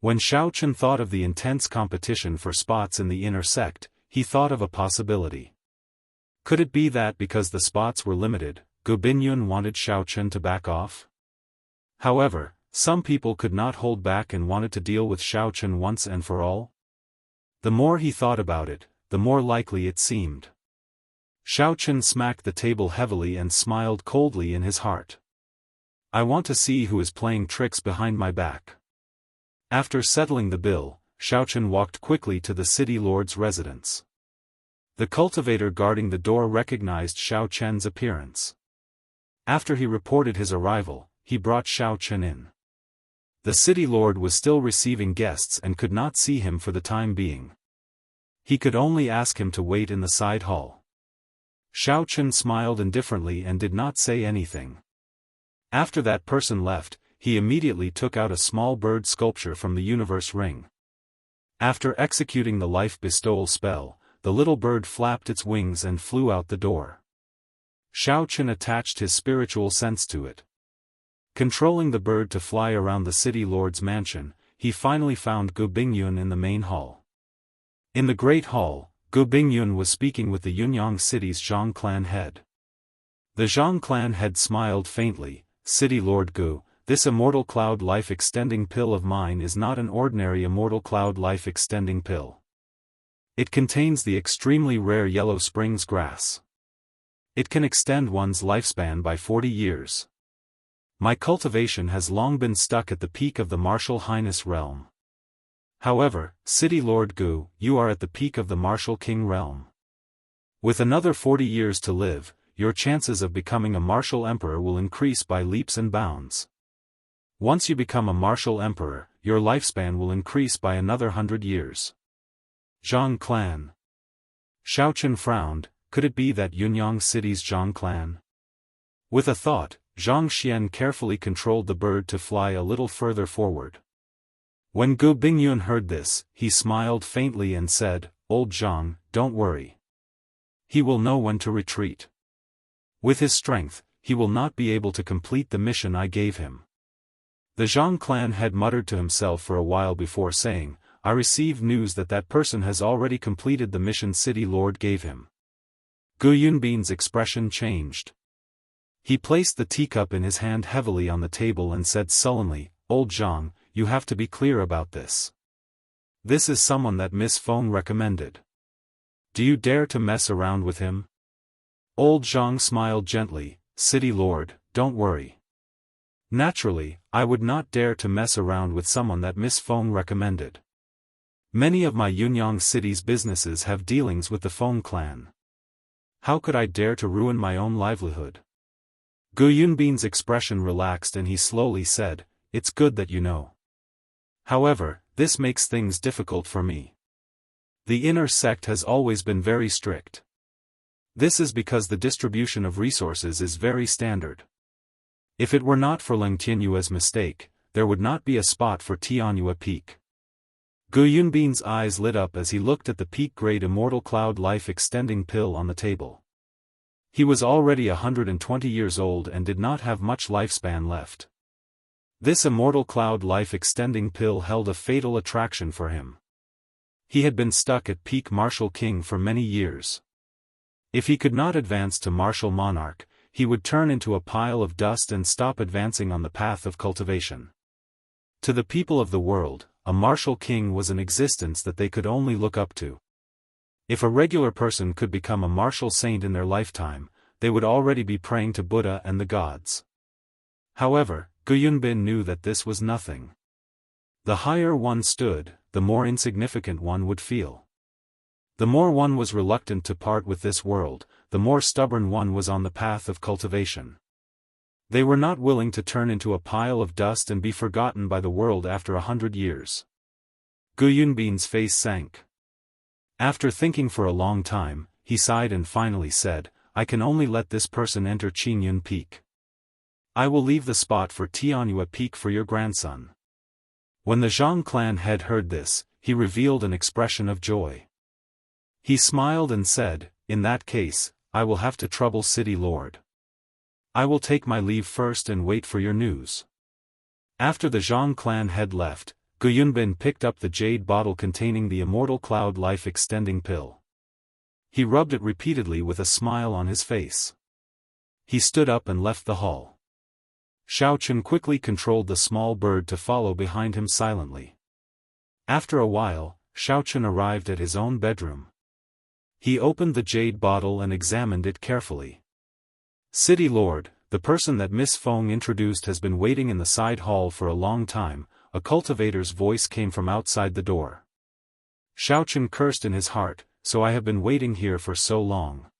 When Xiaochen thought of the intense competition for spots in the inner sect, he thought of a possibility. Could it be that because the spots were limited, Gubinyun wanted Xiaochen to back off? However, some people could not hold back and wanted to deal with Xiaochen once and for all. The more he thought about it, the more likely it seemed. Xiaochen smacked the table heavily and smiled coldly in his heart. I want to see who is playing tricks behind my back. After settling the bill, Xiaochen walked quickly to the city lord's residence. The cultivator guarding the door recognized Xiaochen's appearance. After he reported his arrival, he brought Xiaochen in. The city lord was still receiving guests and could not see him for the time being. He could only ask him to wait in the side hall. Xiaochen smiled indifferently and did not say anything. After that person left, he immediately took out a small bird sculpture from the universe ring. After executing the life bestowal spell, the little bird flapped its wings and flew out the door. Xiaochen attached his spiritual sense to it. Controlling the bird to fly around the city lord's mansion, he finally found Gu Bingyun in the main hall. In the great hall, Gu Bingyun was speaking with the Yunyang city's Zhang clan head. The Zhang clan head smiled faintly. City Lord Gu, this immortal cloud life extending pill of mine is not an ordinary immortal cloud life extending pill. It contains the extremely rare yellow springs grass. It can extend one's lifespan by 40 years. My cultivation has long been stuck at the peak of the martial highness realm. However, City Lord Gu, you are at the peak of the martial king realm. With another 40 years to live, your chances of becoming a martial emperor will increase by leaps and bounds. Once you become a martial emperor, your lifespan will increase by another 100 years. Zhang clan. Xiaochen frowned. Could it be that Yunyang City's Zhang clan? With a thought, Zhang Xian carefully controlled the bird to fly a little further forward. When Gu Bingyun heard this, he smiled faintly and said, "Old Zhang, don't worry. He will know when to retreat. With his strength, he will not be able to complete the mission I gave him." The Zhang clan had muttered to himself for a while before saying, "I received news that that person has already completed the mission City Lord gave him." Gu Yunbin's expression changed. He placed the teacup in his hand heavily on the table and said sullenly, "Old Zhang, you have to be clear about this. This is someone that Miss Feng recommended. Do you dare to mess around with him?" Old Zhang smiled gently, "City Lord, don't worry. Naturally, I would not dare to mess around with someone that Miss Feng recommended. Many of my Yunyang City's businesses have dealings with the Feng clan. How could I dare to ruin my own livelihood?" Gu Yunbin's expression relaxed and he slowly said, "It's good that you know. However, this makes things difficult for me. The inner sect has always been very strict. This is because the distribution of resources is very standard. If it were not for Leng Tianyue's mistake, there would not be a spot for Tianyue Peak." Gu Yunbin's eyes lit up as he looked at the peak-grade immortal cloud life extending pill on the table. He was already 120 years old and did not have much lifespan left. This immortal cloud life extending pill held a fatal attraction for him. He had been stuck at peak martial king for many years. If he could not advance to martial monarch, he would turn into a pile of dust and stop advancing on the path of cultivation. To the people of the world, a martial king was an existence that they could only look up to. If a regular person could become a martial saint in their lifetime, they would already be praying to Buddha and the gods. However, Gu Yunbin knew that this was nothing. The higher one stood, the more insignificant one would feel. The more one was reluctant to part with this world, the more stubborn one was on the path of cultivation. They were not willing to turn into a pile of dust and be forgotten by the world after 100 years. Gu Yunbin's face sank. After thinking for a long time, he sighed and finally said, "I can only let this person enter Qingyun Peak. I will leave the spot for Tianyue Peak for your grandson." When the Zhang clan head heard this, he revealed an expression of joy. He smiled and said, "In that case, I will have to trouble City Lord. I will take my leave first and wait for your news." After the Zhang clan head left, Gu Yunbin picked up the jade bottle containing the immortal cloud life extending pill. He rubbed it repeatedly with a smile on his face. He stood up and left the hall. Xiaochen quickly controlled the small bird to follow behind him silently. After a while, Xiaochen arrived at his own bedroom. He opened the jade bottle and examined it carefully. "City Lord, the person that Miss Feng introduced has been waiting in the side hall for a long time," a cultivator's voice came from outside the door. Xiaochen cursed in his heart, "So I have been waiting here for so long.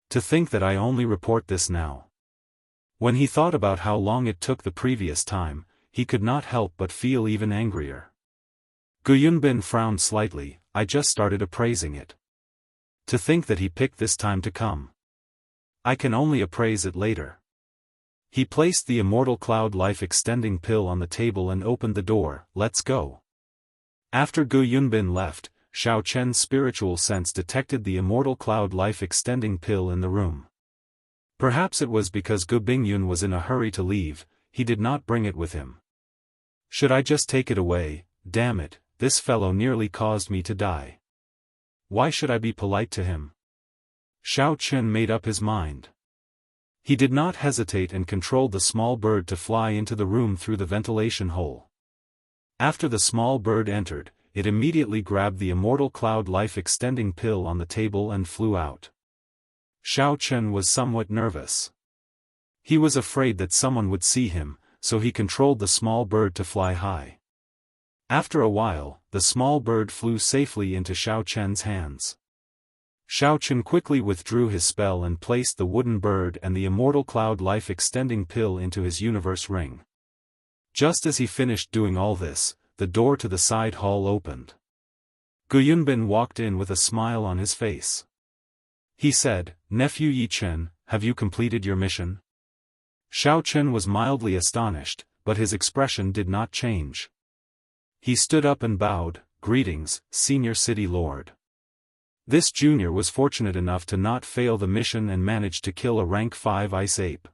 To think that I only report this now." When he thought about how long it took the previous time, he could not help but feel even angrier. Gu Yunbin frowned slightly. "I just started appraising it. To think that he picked this time to come. I can only appraise it later." He placed the immortal cloud life extending pill on the table and opened the door. "Let's go." After Gu Yunbin left, Xiao Chen's spiritual sense detected the immortal cloud life extending pill in the room. Perhaps it was because Gu Bingyun was in a hurry to leave, he did not bring it with him. "Should I just take it away? Damn it, this fellow nearly caused me to die. Why should I be polite to him?" Xiao Chen made up his mind. He did not hesitate and controlled the small bird to fly into the room through the ventilation hole. After the small bird entered, it immediately grabbed the Immortal Cloud life-extending pill on the table and flew out. Xiao Chen was somewhat nervous. He was afraid that someone would see him, so he controlled the small bird to fly high. After a while, the small bird flew safely into Xiao Chen's hands. Xiao Chen quickly withdrew his spell and placed the wooden bird and the Immortal Cloud life-extending pill into his universe ring. Just as he finished doing all this, the door to the side hall opened. Gu Yunbin walked in with a smile on his face. He said, "Nephew Yi Chen, have you completed your mission?" Xiao Chen was mildly astonished, but his expression did not change. He stood up and bowed, "Greetings, Senior City Lord." This junior was fortunate enough to not fail the mission and managed to kill a rank 5 ice ape.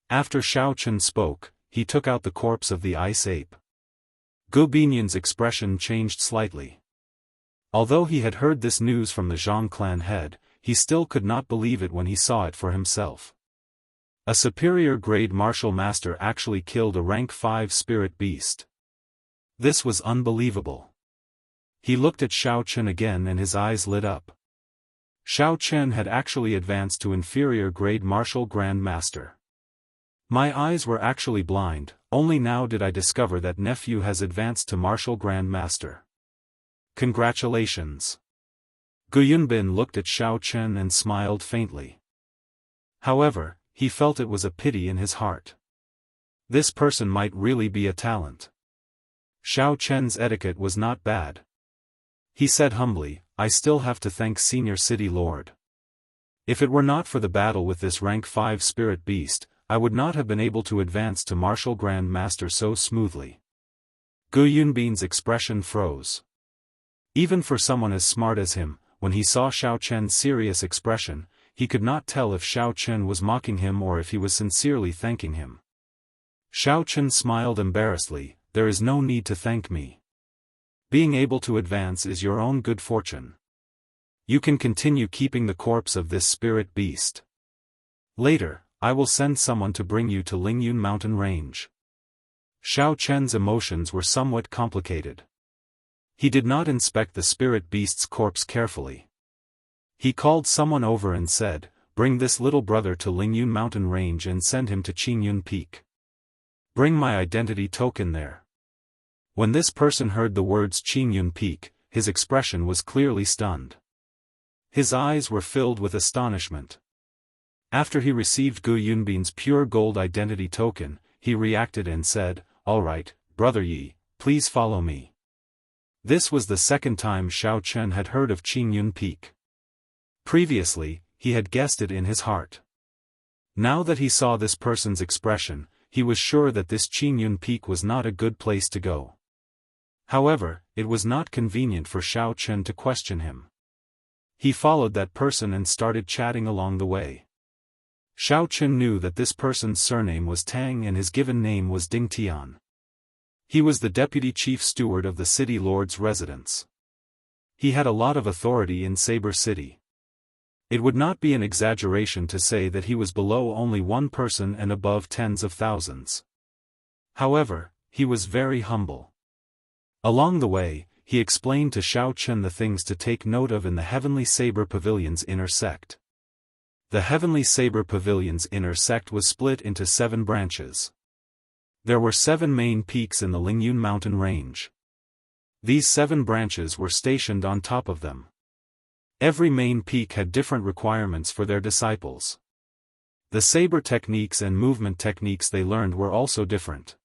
After Xiao Chen spoke, he took out the corpse of the ice ape. Gu Binyan's expression changed slightly. Although he had heard this news from the Zhang clan head, he still could not believe it when he saw it for himself. A superior grade martial master actually killed a rank 5 spirit beast. This was unbelievable. He looked at Xiao Chen again and his eyes lit up. Xiao Chen had actually advanced to inferior grade martial grand master. My eyes were actually blind, only now did I discover that nephew has advanced to martial grand master. Congratulations. Gu Yunbin looked at Xiao Chen and smiled faintly. However, he felt it was a pity in his heart. This person might really be a talent. Xiao Chen's etiquette was not bad. He said humbly, "I still have to thank Senior City Lord. If it were not for the battle with this rank 5 spirit beast, I would not have been able to advance to martial grand master so smoothly." Gu Yunbin's expression froze. Even for someone as smart as him, when he saw Xiao Chen's serious expression, he could not tell if Xiao Chen was mocking him or if he was sincerely thanking him. Xiao Chen smiled embarrassedly, "There is no need to thank me. Being able to advance is your own good fortune. You can continue keeping the corpse of this spirit beast. Later, I will send someone to bring you to Lingyun mountain range." Xiao Chen's emotions were somewhat complicated. He did not inspect the spirit beast's corpse carefully. He called someone over and said, "Bring this little brother to Lingyun mountain range and send him to Qingyun Peak. Bring my identity token there." When this person heard the words Qingyun Peak, his expression was clearly stunned. His eyes were filled with astonishment. After he received Gu Yunbin's pure gold identity token, he reacted and said, "All right, Brother Yi, please follow me." This was the second time Xiao Chen had heard of Qingyun Peak. Previously, he had guessed it in his heart. Now that he saw this person's expression, he was sure that this Qingyun Peak was not a good place to go. However, it was not convenient for Xiao Chen to question him. He followed that person and started chatting along the way. Xiao Chen knew that this person's surname was Tang and his given name was Ding Tian. He was the deputy chief steward of the city lord's residence. He had a lot of authority in Saber City. It would not be an exaggeration to say that he was below only one person and above tens of thousands. However, he was very humble. Along the way, he explained to Xiao Chen the things to take note of in the Heavenly Saber Pavilion's inner sect. The Heavenly Saber Pavilion's inner sect was split into 7 branches. There were 7 main peaks in the Lingyun mountain range. These 7 branches were stationed on top of them. Every main peak had different requirements for their disciples. The saber techniques and movement techniques they learned were also different.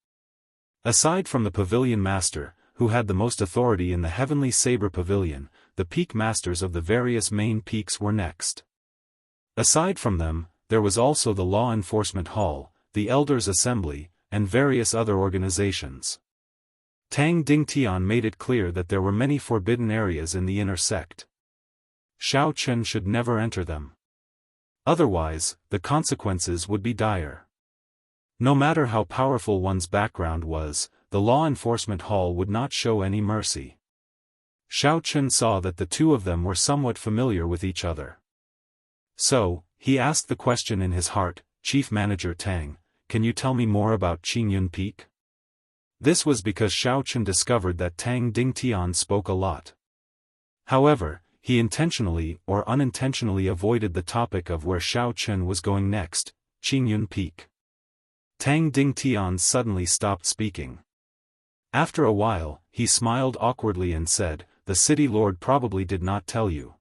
Aside from the pavilion master, who had the most authority in the Heavenly Saber Pavilion, the peak masters of the various main peaks were next. Aside from them, there was also the Law Enforcement Hall, the Elders' Assembly, and various other organizations. Tang Dingtian made it clear that there were many forbidden areas in the inner sect. Xiao Chen should never enter them. Otherwise, the consequences would be dire. No matter how powerful one's background was, the Law Enforcement Hall would not show any mercy. Xiao Chen saw that the two of them were somewhat familiar with each other. So, he asked the question in his heart, Chief Manager Tang, can you tell me more about Qingyun Peak? This was because Xiao Chen discovered that Tang Dingtian spoke a lot. However, he intentionally or unintentionally avoided the topic of where Xiao Chen was going next, Qingyun Peak. Tang Dingtian suddenly stopped speaking. After a while, he smiled awkwardly and said, "The city lord probably did not tell you.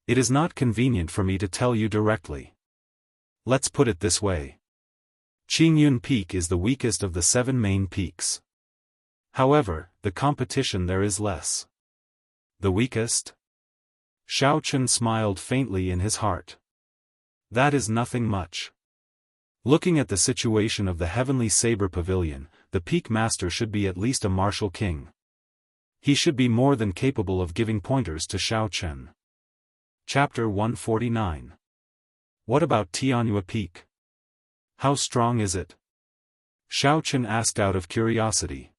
It is not convenient for me to tell you directly. Let's put it this way. Qingyun Peak is the weakest of the 7 main peaks. However, the competition there is less." The weakest? Xiao Chen smiled faintly in his heart. That is nothing much. Looking at the situation of the Heavenly Saber Pavilion, the Peak Master should be at least a martial king. He should be more than capable of giving pointers to Xiao Chen. Chapter 149. What about Tianyue Peak? How strong is it? Xiao Chen asked out of curiosity.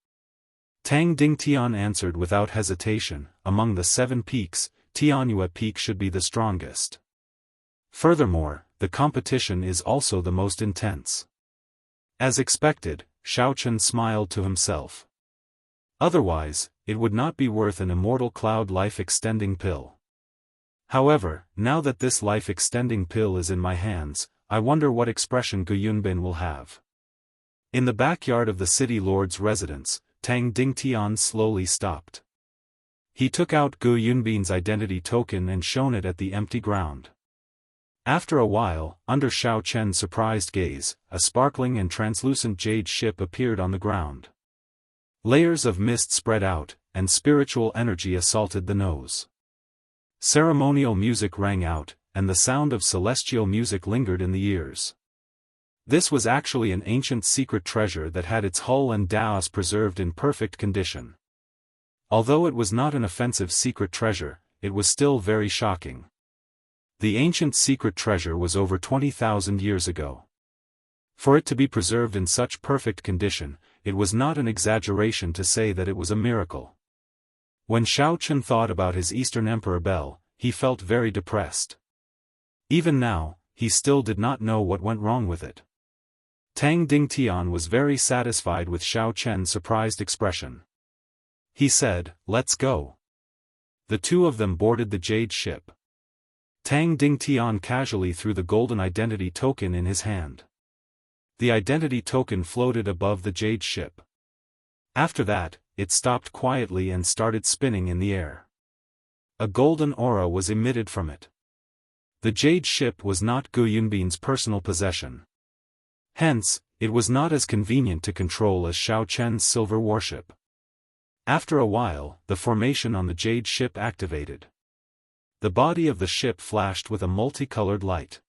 Tang Dingtian answered without hesitation, among the 7 peaks, Tianyue Peak should be the strongest. Furthermore, the competition is also the most intense. As expected, Xiao Chen smiled to himself. Otherwise, it would not be worth an immortal cloud life-extending pill. However, now that this life-extending pill is in my hands, I wonder what expression Gu Yunbin will have. In the backyard of the city lord's residence, Tang Dingtian slowly stopped. He took out Gu Yunbin's identity token and shone it at the empty ground. After a while, under Xiao Chen's surprised gaze, a sparkling and translucent jade ship appeared on the ground. Layers of mist spread out, and spiritual energy assaulted the nose. Ceremonial music rang out, and the sound of celestial music lingered in the ears. This was actually an ancient secret treasure that had its hull and Daoist preserved in perfect condition. Although it was not an offensive secret treasure, it was still very shocking. The ancient secret treasure was over 20,000 years ago. For it to be preserved in such perfect condition, it was not an exaggeration to say that it was a miracle. When Xiao Chen thought about his Eastern Emperor Bell, he felt very depressed. Even now, he still did not know what went wrong with it. Tang Dingtian was very satisfied with Xiao Chen's surprised expression. He said, "Let's go." The two of them boarded the jade ship. Tang Dingtian casually threw the golden identity token in his hand. The identity token floated above the jade ship. After that, it stopped quietly and started spinning in the air. A golden aura was emitted from it. The jade ship was not Gu Yunbin's personal possession. Hence, it was not as convenient to control as Xiao Chen's silver warship. After a while, the formation on the jade ship activated. The body of the ship flashed with a multicolored light.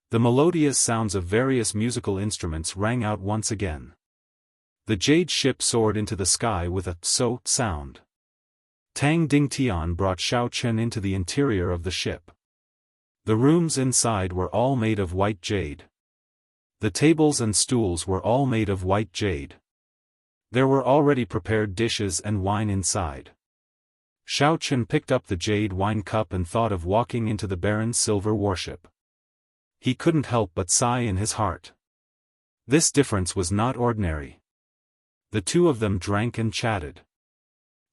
The melodious sounds of various musical instruments rang out once again. The jade ship soared into the sky with a "so" sound. Tang Dingtian brought Xiao Chen into the interior of the ship. The rooms inside were all made of white jade. The tables and stools were all made of white jade. There were already prepared dishes and wine inside. Xiao Chen picked up the jade wine cup and thought of walking into the Baron's silver warship. He couldn't help but sigh in his heart. This difference was not ordinary. The two of them drank and chatted.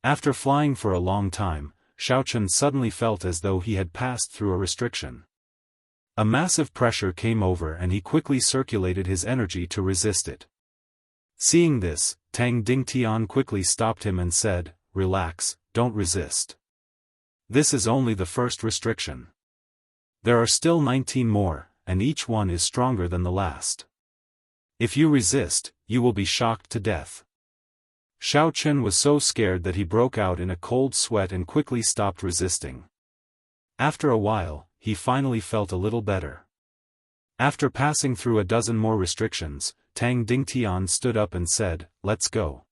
After flying for a long time, Xiao Chen suddenly felt as though he had passed through a restriction. A massive pressure came over and he quickly circulated his energy to resist it. Seeing this, Tang Dingtian quickly stopped him and said, "Relax, don't resist. This is only the first restriction. There are still 19 more, and each one is stronger than the last. If you resist, you will be shocked to death." Xiao Chen was so scared that he broke out in a cold sweat and quickly stopped resisting. After a while, he finally felt a little better. After passing through a dozen more restrictions, Tang Dingtian stood up and said, "Let's go.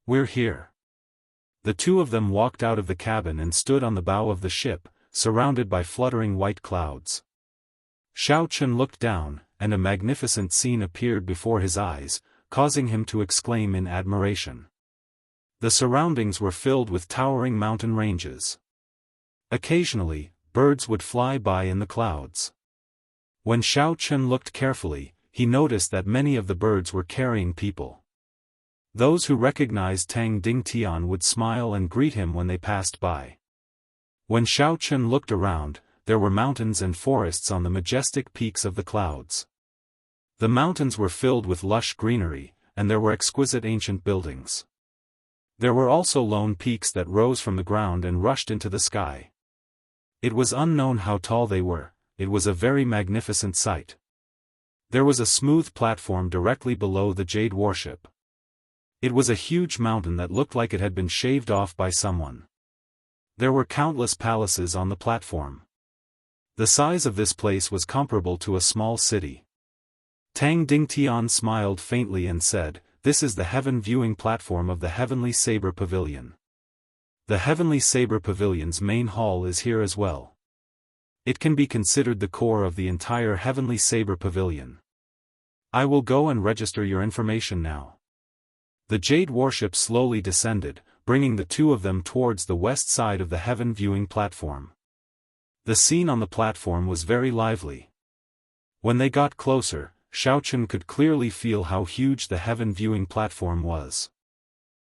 We're here." The two of them walked out of the cabin and stood on the bow of the ship, surrounded by fluttering white clouds. Xiao Chen looked down, and a magnificent scene appeared before his eyes, causing him to exclaim in admiration. The surroundings were filled with towering mountain ranges. Occasionally, birds would fly by in the clouds. When Xiao Chen looked carefully, he noticed that many of the birds were carrying people. Those who recognized Tang Dingtian would smile and greet him when they passed by. When Xiao Chen looked around, there were mountains and forests on the majestic peaks of the clouds. The mountains were filled with lush greenery, and there were exquisite ancient buildings. There were also lone peaks that rose from the ground and rushed into the sky. It was unknown how tall they were. It was a very magnificent sight. There was a smooth platform directly below the jade warship. It was a huge mountain that looked like it had been shaved off by someone. There were countless palaces on the platform. The size of this place was comparable to a small city. Tang Dingtian smiled faintly and said, "This is the heaven viewing platform of the Heavenly Saber Pavilion. The Heavenly Saber Pavilion's main hall is here as well. It can be considered the core of the entire Heavenly Saber Pavilion. I will go and register your information now." The jade warship slowly descended, bringing the two of them towards the west side of the heaven viewing platform. The scene on the platform was very lively. When they got closer, Xiao Chen could clearly feel how huge the heaven viewing platform was.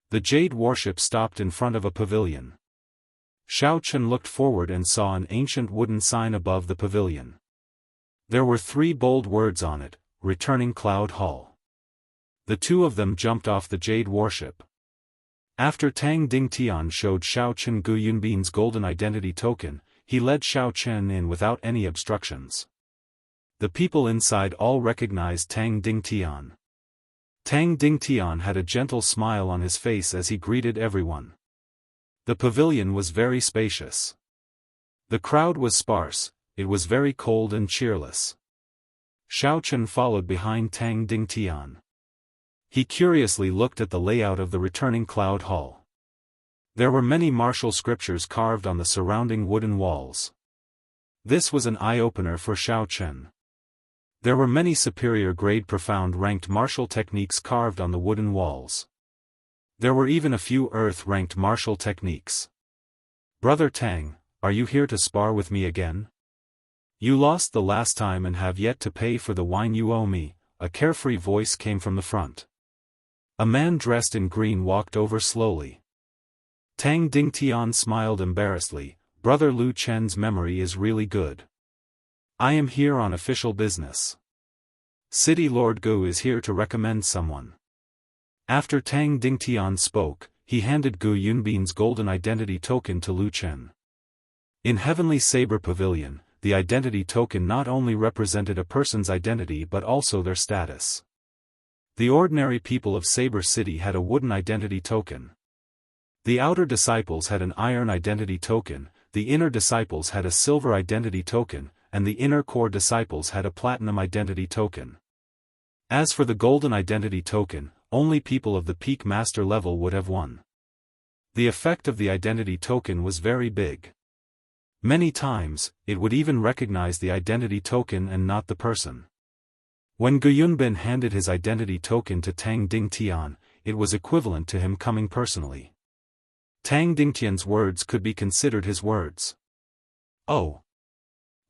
The jade warship stopped in front of a pavilion. Xiao Chen looked forward and saw an ancient wooden sign above the pavilion. There were 3 bold words on it: "Returning Cloud Hall." The two of them jumped off the jade warship. After Tang Dingtian showed Xiao Chen Gu Yunbin's golden identity token, he led Xiao Chen in without any obstructions. The people inside all recognized Tang Dingtian. Tang Dingtian had a gentle smile on his face as he greeted everyone. The pavilion was very spacious. The crowd was sparse, it was very cold and cheerless. Xiao Chen followed behind Tang Dingtian. He curiously looked at the layout of the returning cloud hall. There were many martial scriptures carved on the surrounding wooden walls. This was an eye-opener for Xiao Chen. There were many superior-grade profound ranked martial techniques carved on the wooden walls. There were even a few earth-ranked martial techniques. "Brother Tang, are you here to spar with me again? You lost the last time and have yet to pay for the wine you owe me," a carefree voice came from the front. A man dressed in green walked over slowly. Tang Dingtian smiled embarrassedly. "Brother Lu Chen's memory is really good. I am here on official business. City Lord Gu is here to recommend someone." After Tang Dingtian spoke, he handed Gu Yunbin's golden identity token to Lu Chen. In Heavenly Saber Pavilion, the identity token not only represented a person's identity but also their status. The ordinary people of Saber City had a wooden identity token. The outer disciples had an iron identity token, the inner disciples had a silver identity token, and the inner core disciples had a platinum identity token. As for the golden identity token, only people of the peak master level would have one. The effect of the identity token was very big. Many times, it would even recognize the identity token and not the person. When Gu Yunbin handed his identity token to Tang Dingtian, it was equivalent to him coming personally. Tang Dingtian's words could be considered his words. "Oh."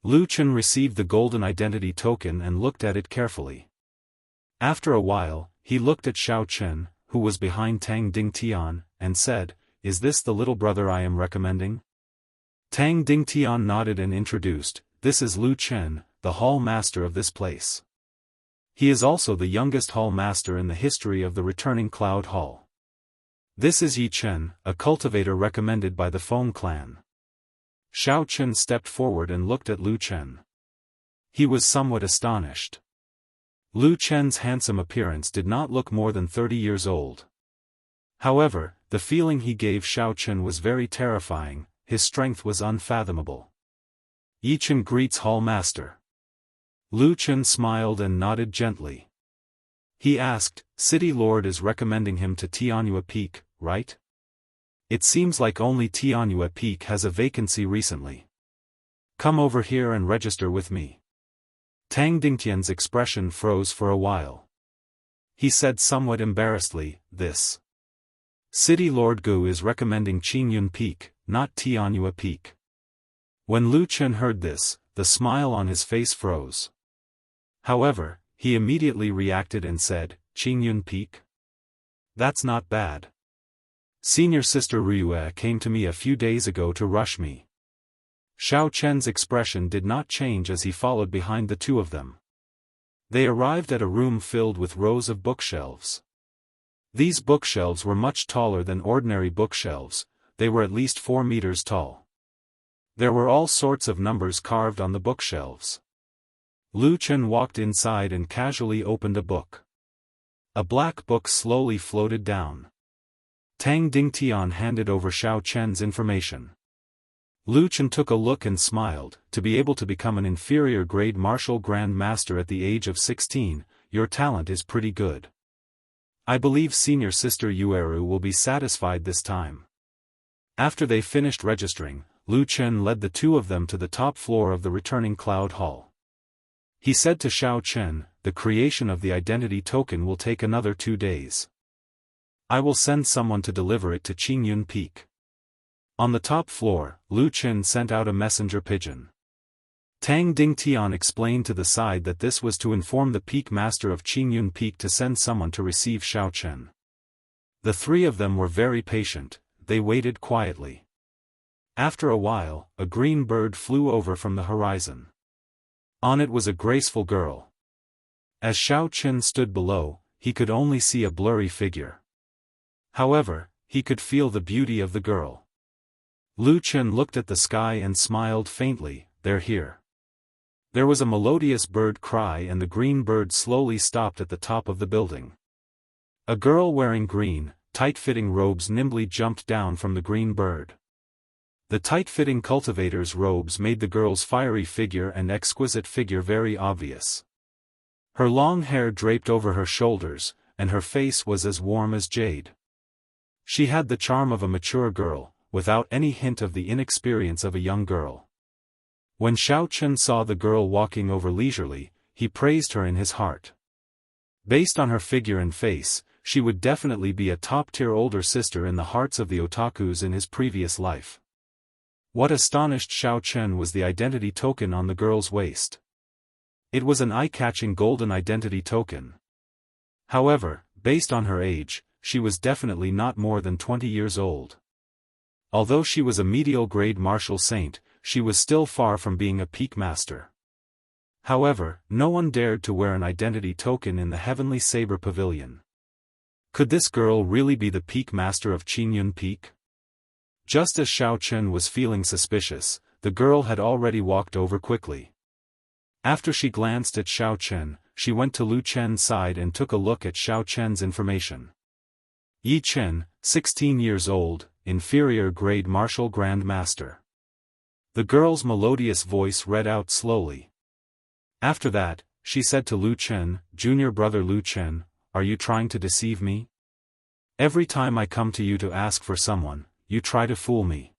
Lu Chen received the golden identity token and looked at it carefully. After a while, he looked at Xiao Chen, who was behind Tang Dingtian, and said, "Is this the little brother I am recommending?" Tang Dingtian nodded and introduced, "This is Lu Chen, the hall master of this place. He is also the youngest hall master in the history of the returning Cloud Hall. This is Yi Chen, a cultivator recommended by the Feng clan." Xiao Chen stepped forward and looked at Lu Chen. He was somewhat astonished. Lu Chen's handsome appearance did not look more than 30 years old. However, the feeling he gave Xiao Chen was very terrifying, his strength was unfathomable. "Yi Chen greets Hall Master." Lu Chen smiled and nodded gently. He asked, "City Lord is recommending him to Tianhua Peak, right? It seems like only Tianhua Peak has a vacancy recently. Come over here and register with me." Tang Dingtian's expression froze for a while. He said somewhat embarrassedly, "This City Lord Gu is recommending Qingyun Peak, not Tianhua Peak." When Lu Chen heard this, the smile on his face froze. However, he immediately reacted and said, Qingyun Peak? That's not bad. Senior Sister Ryue came to me a few days ago to rush me. Xiao Chen's expression did not change as he followed behind the two of them. They arrived at a room filled with rows of bookshelves. These bookshelves were much taller than ordinary bookshelves, they were at least 4 meters tall. There were all sorts of numbers carved on the bookshelves. Lu Chen walked inside and casually opened a book. A black book slowly floated down. Tang Dingtian handed over Xiao Chen's information. Lu Chen took a look and smiled. To be able to become an inferior grade martial grand master at the age of 16, your talent is pretty good. I believe Senior Sister Yueru will be satisfied this time. After they finished registering, Lu Chen led the two of them to the top floor of the returning Cloud Hall. He said to Xiao Chen, the creation of the identity token will take another 2 days. I will send someone to deliver it to Qingyun Peak. On the top floor, Lu Chen sent out a messenger pigeon. Tang Dingtian explained to the side that this was to inform the Peak Master of Qingyun Peak to send someone to receive Xiao Chen. The three of them were very patient, they waited quietly. After a while, a green bird flew over from the horizon. On it was a graceful girl. As Xiao Chen stood below, he could only see a blurry figure. However, he could feel the beauty of the girl. Lu Chen looked at the sky and smiled faintly, they're here. There was a melodious bird cry and the green bird slowly stopped at the top of the building. A girl wearing green, tight-fitting robes nimbly jumped down from the green bird. The tight-fitting cultivator's robes made the girl's fiery figure and exquisite figure very obvious. Her long hair draped over her shoulders, and her face was as warm as jade. She had the charm of a mature girl, without any hint of the inexperience of a young girl. When Xiao Chen saw the girl walking over leisurely, he praised her in his heart. Based on her figure and face, she would definitely be a top-tier older sister in the hearts of the otakus in his previous life. What astonished Xiao Chen was the identity token on the girl's waist. It was an eye-catching golden identity token. However, based on her age, she was definitely not more than 20 years old. Although she was a medial grade martial saint, she was still far from being a peak master. However, no one dared to wear an identity token in the Heavenly Saber Pavilion. Could this girl really be the peak master of Qingyun Peak? Just as Xiao Chen was feeling suspicious, the girl had already walked over quickly. After she glanced at Xiao Chen, she went to Lu Chen's side and took a look at Xiao Chen's information. Yi Chen, 16 years old, inferior grade martial grand master. The girl's melodious voice read out slowly. After that, she said to Lu Chen, Junior brother Lu Chen, are you trying to deceive me? Every time I come to you to ask for someone, you try to fool me.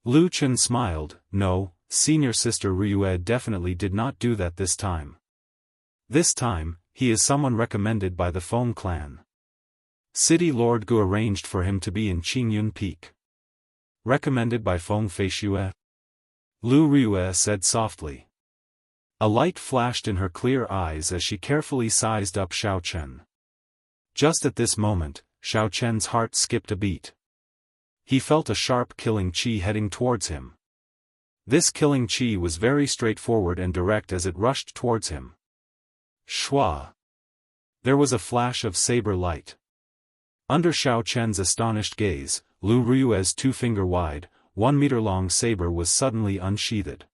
Lu Chen smiled, no, Senior Sister Ryue definitely did not do that this time. This time, he is someone recommended by the Feng clan. City Lord Gu arranged for him to be in Qingyun Peak. Recommended by Feng Feishue? Lu Ryue said softly. A light flashed in her clear eyes as she carefully sized up Xiao Chen. Just at this moment, Xiao Chen's heart skipped a beat. He felt a sharp killing chi heading towards him. This killing chi was very straightforward and direct as it rushed towards him. Shwa! There was a flash of saber light. Under Xiao Chen's astonished gaze, Lu Ryue's 2-finger-wide, 1-meter-long saber was suddenly unsheathed.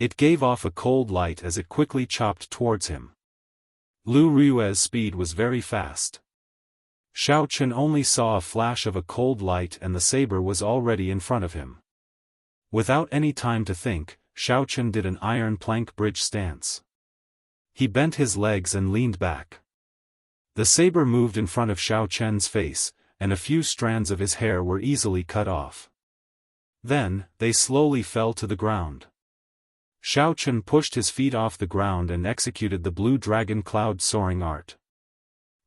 It gave off a cold light as it quickly chopped towards him. Lu Ryue's speed was very fast. Xiao Chen only saw a flash of a cold light and the saber was already in front of him. Without any time to think, Xiao Chen did an iron plank bridge stance. He bent his legs and leaned back. The saber moved in front of Xiao Chen's face, and a few strands of his hair were easily cut off. Then, they slowly fell to the ground. Xiao Chen pushed his feet off the ground and executed the blue dragon cloud soaring art.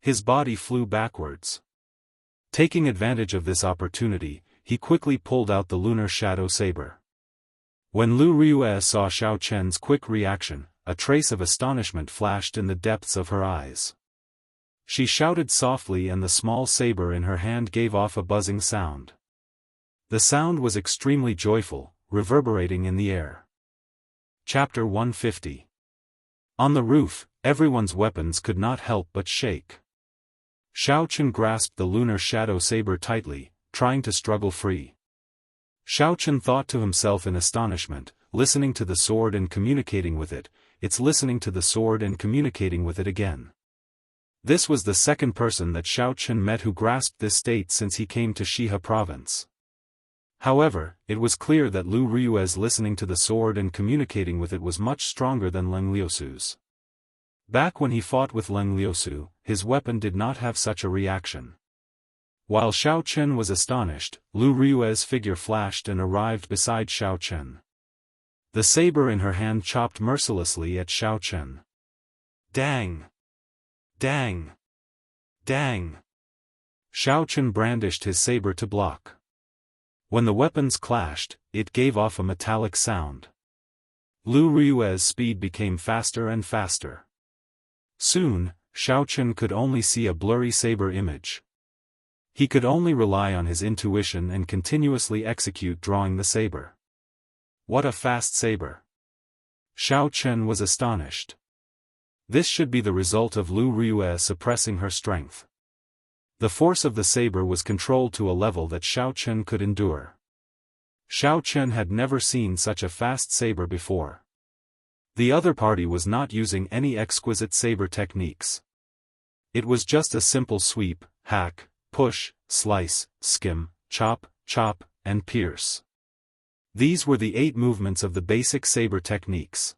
His body flew backwards. Taking advantage of this opportunity, he quickly pulled out the lunar shadow saber. When Lu Ryue saw Xiao Chen's quick reaction, a trace of astonishment flashed in the depths of her eyes. She shouted softly and the small saber in her hand gave off a buzzing sound. The sound was extremely joyful, reverberating in the air. Chapter 150. On the roof, everyone's weapons could not help but shake. Xiao Chen grasped the lunar shadow saber tightly, trying to struggle free. Xiao Chen thought to himself in astonishment, listening to the sword and communicating with it, it's listening to the sword and communicating with it again. This was the second person that Xiao Chen met who grasped this state since he came to Shihe province. However, it was clear that Lu Ryue's listening to the sword and communicating with it was much stronger than Leng Liusu's. Back when he fought with Leng Liusu, his weapon did not have such a reaction. While Xiao Chen was astonished, Lu Ryue's figure flashed and arrived beside Xiao Chen. The saber in her hand chopped mercilessly at Xiao Chen. Dang! Dang! Dang! Xiao Chen brandished his saber to block. When the weapons clashed, it gave off a metallic sound. Lu Ryue's speed became faster and faster. Soon, Xiao Chen could only see a blurry saber image. He could only rely on his intuition and continuously execute drawing the saber. What a fast saber! Xiao Chen was astonished. This should be the result of Lu Ryue suppressing her strength. The force of the saber was controlled to a level that Xiao Chen could endure. Xiao Chen had never seen such a fast saber before. The other party was not using any exquisite saber techniques. It was just a simple sweep, hack, push, slice, skim, chop, chop, and pierce. These were the 8 movements of the basic saber techniques.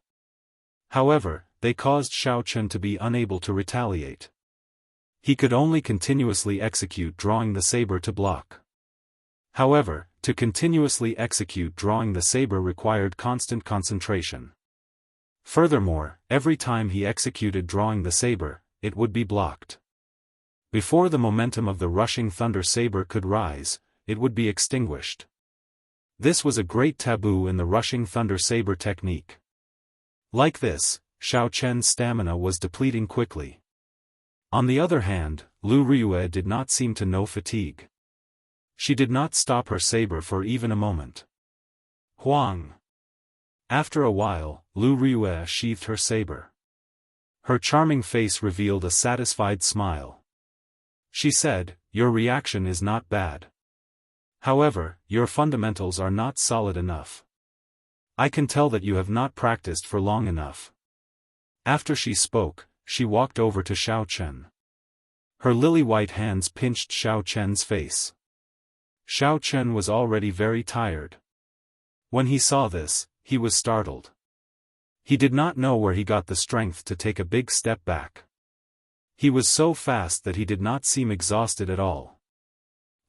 However, they caused Xiao Chen to be unable to retaliate. He could only continuously execute drawing the saber to block. However, to continuously execute drawing the saber required constant concentration. Furthermore, every time he executed drawing the saber, it would be blocked. Before the momentum of the rushing thunder saber could rise, it would be extinguished. This was a great taboo in the rushing thunder saber technique. Like this, Xiao Chen's stamina was depleting quickly. On the other hand, Lu Ryue did not seem to know fatigue. She did not stop her saber for even a moment. Huang! After a while, Lu Ryue sheathed her saber. Her charming face revealed a satisfied smile. She said, "Your reaction is not bad. However, your fundamentals are not solid enough. I can tell that you have not practiced for long enough." After she spoke, she walked over to Xiao Chen. Her lily-white hands pinched Xiao Chen's face. Xiao Chen was already very tired. When he saw this, he was startled. He did not know where he got the strength to take a big step back. He was so fast that he did not seem exhausted at all.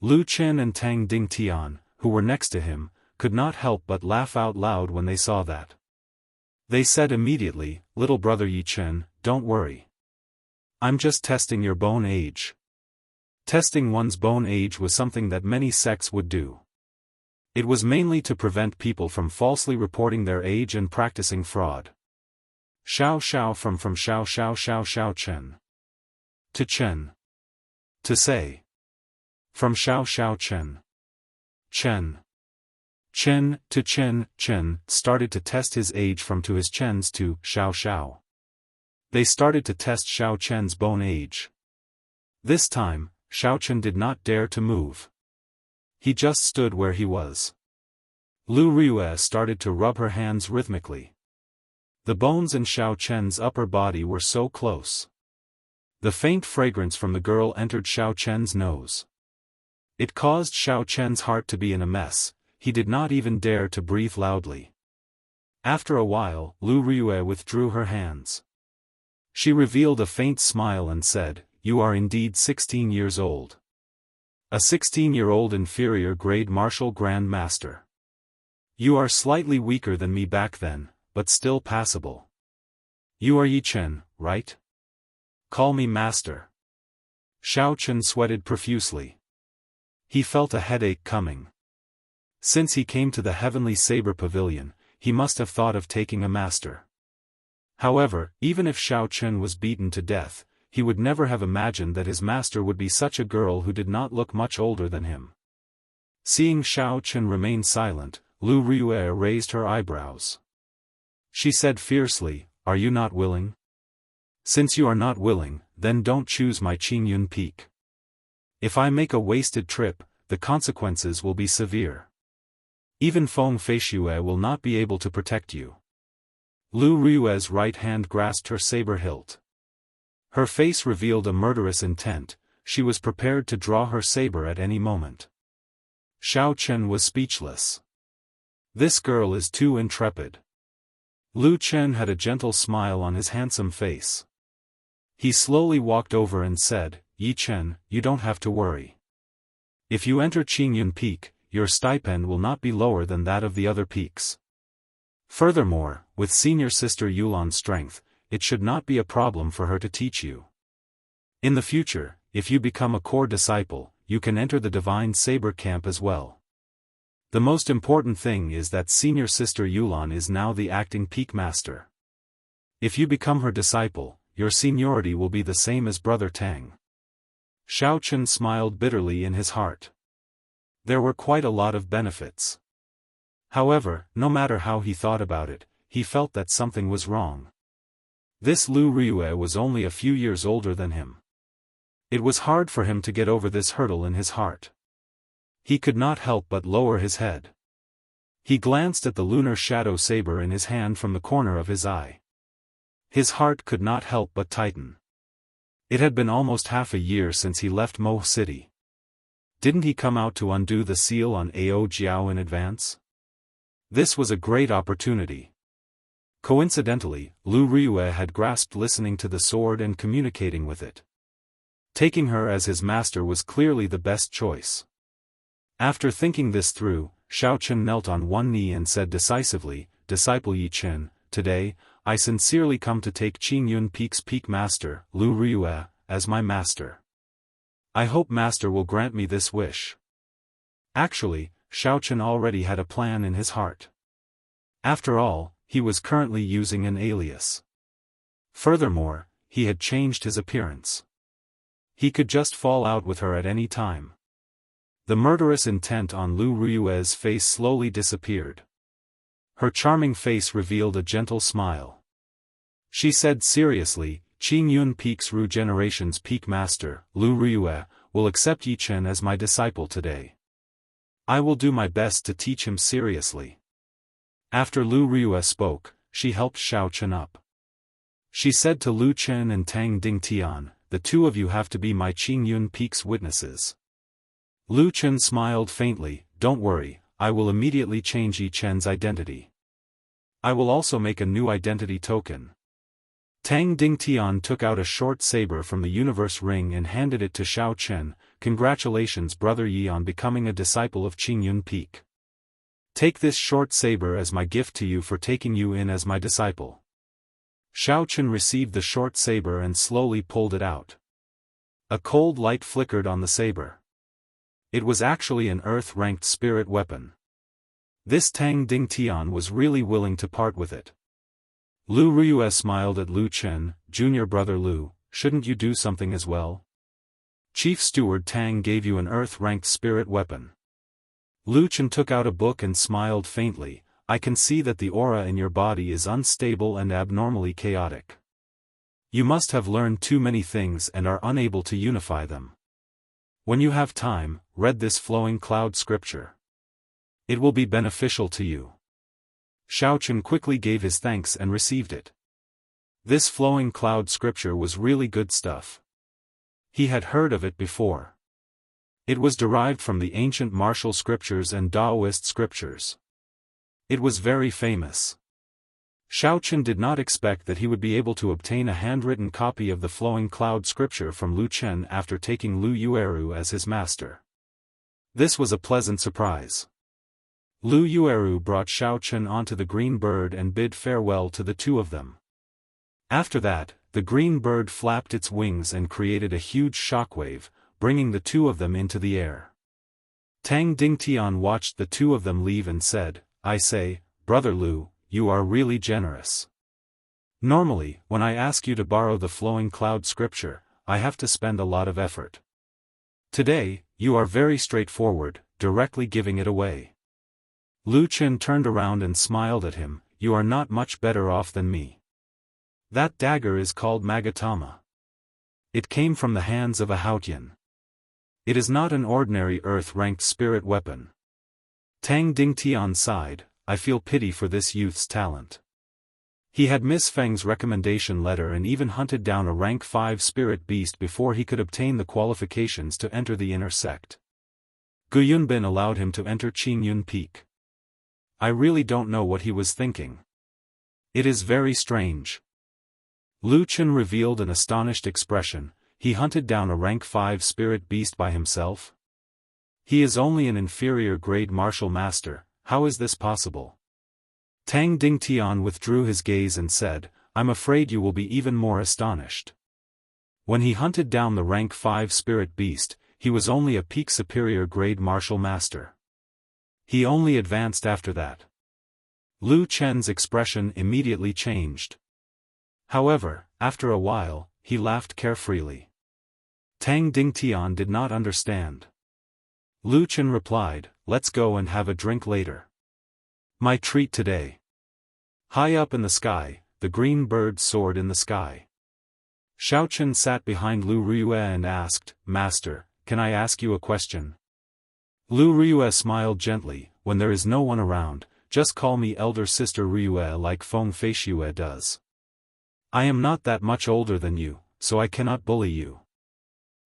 Lu Chen and Tang Dingtian, who were next to him, could not help but laugh out loud when they saw that. They said immediately, "Little brother Yi Chen, don't worry. I'm just testing your bone age." Testing one's bone age was something that many sects would do. It was mainly to prevent people from falsely reporting their age and practicing fraud. Xiao Xiao from Xiao Xiao Xiao Xiao Chen. To Chen. To say. From Xiao Xiao Chen. Chen. Chen to Chen. Chen started to test his age from to his Chen's to Xiao Xiao. They started to test Xiao Chen's bone age. This time, Xiao Chen did not dare to move. He just stood where he was. Lu Ryue started to rub her hands rhythmically. The bones in Xiao Chen's upper body were so close. The faint fragrance from the girl entered Xiao Chen's nose. It caused Xiao Chen's heart to be in a mess. He did not even dare to breathe loudly. After a while, Lu Ryue withdrew her hands. She revealed a faint smile and said, "You are indeed 16 years old. A 16-year-old inferior grade martial grand master. You are slightly weaker than me back then, but still passable. You are Yi Chen, right? Call me master." Xiao Chen sweated profusely. He felt a headache coming. Since he came to the Heavenly Saber Pavilion, he must have thought of taking a master. However, even if Xiao Chen was beaten to death, he would never have imagined that his master would be such a girl who did not look much older than him. Seeing Xiao Chen remain silent, Lu Riyue raised her eyebrows. She said fiercely, "Are you not willing? Since you are not willing, then don't choose my Qingyun Peak. If I make a wasted trip, the consequences will be severe. Even Feng Feishue will not be able to protect you." Lu Riyue's right hand grasped her saber hilt. Her face revealed a murderous intent. She was prepared to draw her saber at any moment. Xiao Chen was speechless. This girl is too intrepid. Lu Chen had a gentle smile on his handsome face. He slowly walked over and said, "Yi Chen, you don't have to worry. If you enter Qingyun Peak, your stipend will not be lower than that of the other peaks. Furthermore, with senior sister Yulan's strength, it should not be a problem for her to teach you. In the future, if you become a core disciple, you can enter the Divine Saber Camp as well. The most important thing is that senior sister Yulan is now the acting peak master. If you become her disciple, your seniority will be the same as Brother Tang." Xiao Chen smiled bitterly in his heart. There were quite a lot of benefits. However, no matter how he thought about it, he felt that something was wrong. This Lu Riyue was only a few years older than him. It was hard for him to get over this hurdle in his heart. He could not help but lower his head. He glanced at the lunar shadow saber in his hand from the corner of his eye. His heart could not help but tighten. It had been almost half a year since he left Mo City. Didn't he come out to undo the seal on Ao Jiao in advance? This was a great opportunity. Coincidentally, Lu Riyue had grasped listening to the sword and communicating with it. Taking her as his master was clearly the best choice. After thinking this through, Xiao Chen knelt on one knee and said decisively, "Disciple Yi Chen, today, I sincerely come to take Qingyun Peak's peak master, Lu Riyue, as my master. I hope master will grant me this wish." Actually, Xiao Chen already had a plan in his heart. After all, he was currently using an alias. Furthermore, he had changed his appearance. He could just fall out with her at any time. The murderous intent on Lu Riyue's face slowly disappeared. Her charming face revealed a gentle smile. She said seriously, "Qingyun Peak's Regeneration's peak master, Lu Riyue, will accept Yi Chen as my disciple today. I will do my best to teach him seriously." After Lu Riyue spoke, she helped Xiao Chen up. She said to Lu Chen and Tang Dingtian, "The two of you have to be my Qingyun Peak's witnesses." Lu Chen smiled faintly, "Don't worry, I will immediately change Yi Chen's identity. I will also make a new identity token." Tang Dingtian took out a short saber from the universe ring and handed it to Xiao Chen. "Congratulations Brother Yi on becoming a disciple of Qingyun Peak. Take this short saber as my gift to you for taking you in as my disciple." Xiao Chen received the short saber and slowly pulled it out. A cold light flickered on the saber. It was actually an earth-ranked spirit weapon. This Tang Dingtian was really willing to part with it. Lu Riyue smiled at Lu Chen, "Junior brother Lu, shouldn't you do something as well? Chief Steward Tang gave you an earth-ranked spirit weapon." Lu Chen took out a book and smiled faintly, "I can see that the aura in your body is unstable and abnormally chaotic. You must have learned too many things and are unable to unify them. When you have time, read this flowing cloud scripture. It will be beneficial to you." Xiao Chen quickly gave his thanks and received it. This flowing cloud scripture was really good stuff. He had heard of it before. It was derived from the ancient martial scriptures and Daoist scriptures. It was very famous. Xiao Chen did not expect that he would be able to obtain a handwritten copy of the flowing cloud scripture from Lu Chen after taking Lu Yueru as his master. This was a pleasant surprise. Lu Yueru brought Xiao Chen onto the green bird and bid farewell to the two of them. After that, the green bird flapped its wings and created a huge shockwave, bringing the two of them into the air. Tang Dingtian watched the two of them leave and said, "I say, Brother Lu, you are really generous. Normally, when I ask you to borrow the flowing cloud scripture, I have to spend a lot of effort. Today, you are very straightforward, directly giving it away. Lu Qin turned around and smiled at him. You are not much better off than me. That dagger is called Magatama. It came from the hands of a Hautian. It is not an ordinary earth-ranked spirit weapon. Tang Dingtian sighed, I feel pity for this youth's talent. He had Miss Feng's recommendation letter and even hunted down a rank 5 spirit beast before he could obtain the qualifications to enter the inner sect. Gu Yunbin allowed him to enter Qingyun Peak. I really don't know what he was thinking. It is very strange. Lu Qin revealed an astonished expression. He hunted down a rank 5 spirit beast by himself? He is only an inferior grade martial master, how is this possible? Tang Dingtian withdrew his gaze and said, I'm afraid you will be even more astonished. When he hunted down the rank 5 spirit beast, he was only a peak superior grade martial master. He only advanced after that. Lu Chen's expression immediately changed. However, after a while, he laughed carefreely. Tang Dingtian did not understand. Lu Chen replied, let's go and have a drink later. My treat today. High up in the sky, the green bird soared in the sky. Xiaochen sat behind Lu Riyue and asked, Master, can I ask you a question? Lu Riyue smiled gently, when there is no one around, just call me elder sister Riyue like Feng Feishue does. I am not that much older than you, so I cannot bully you.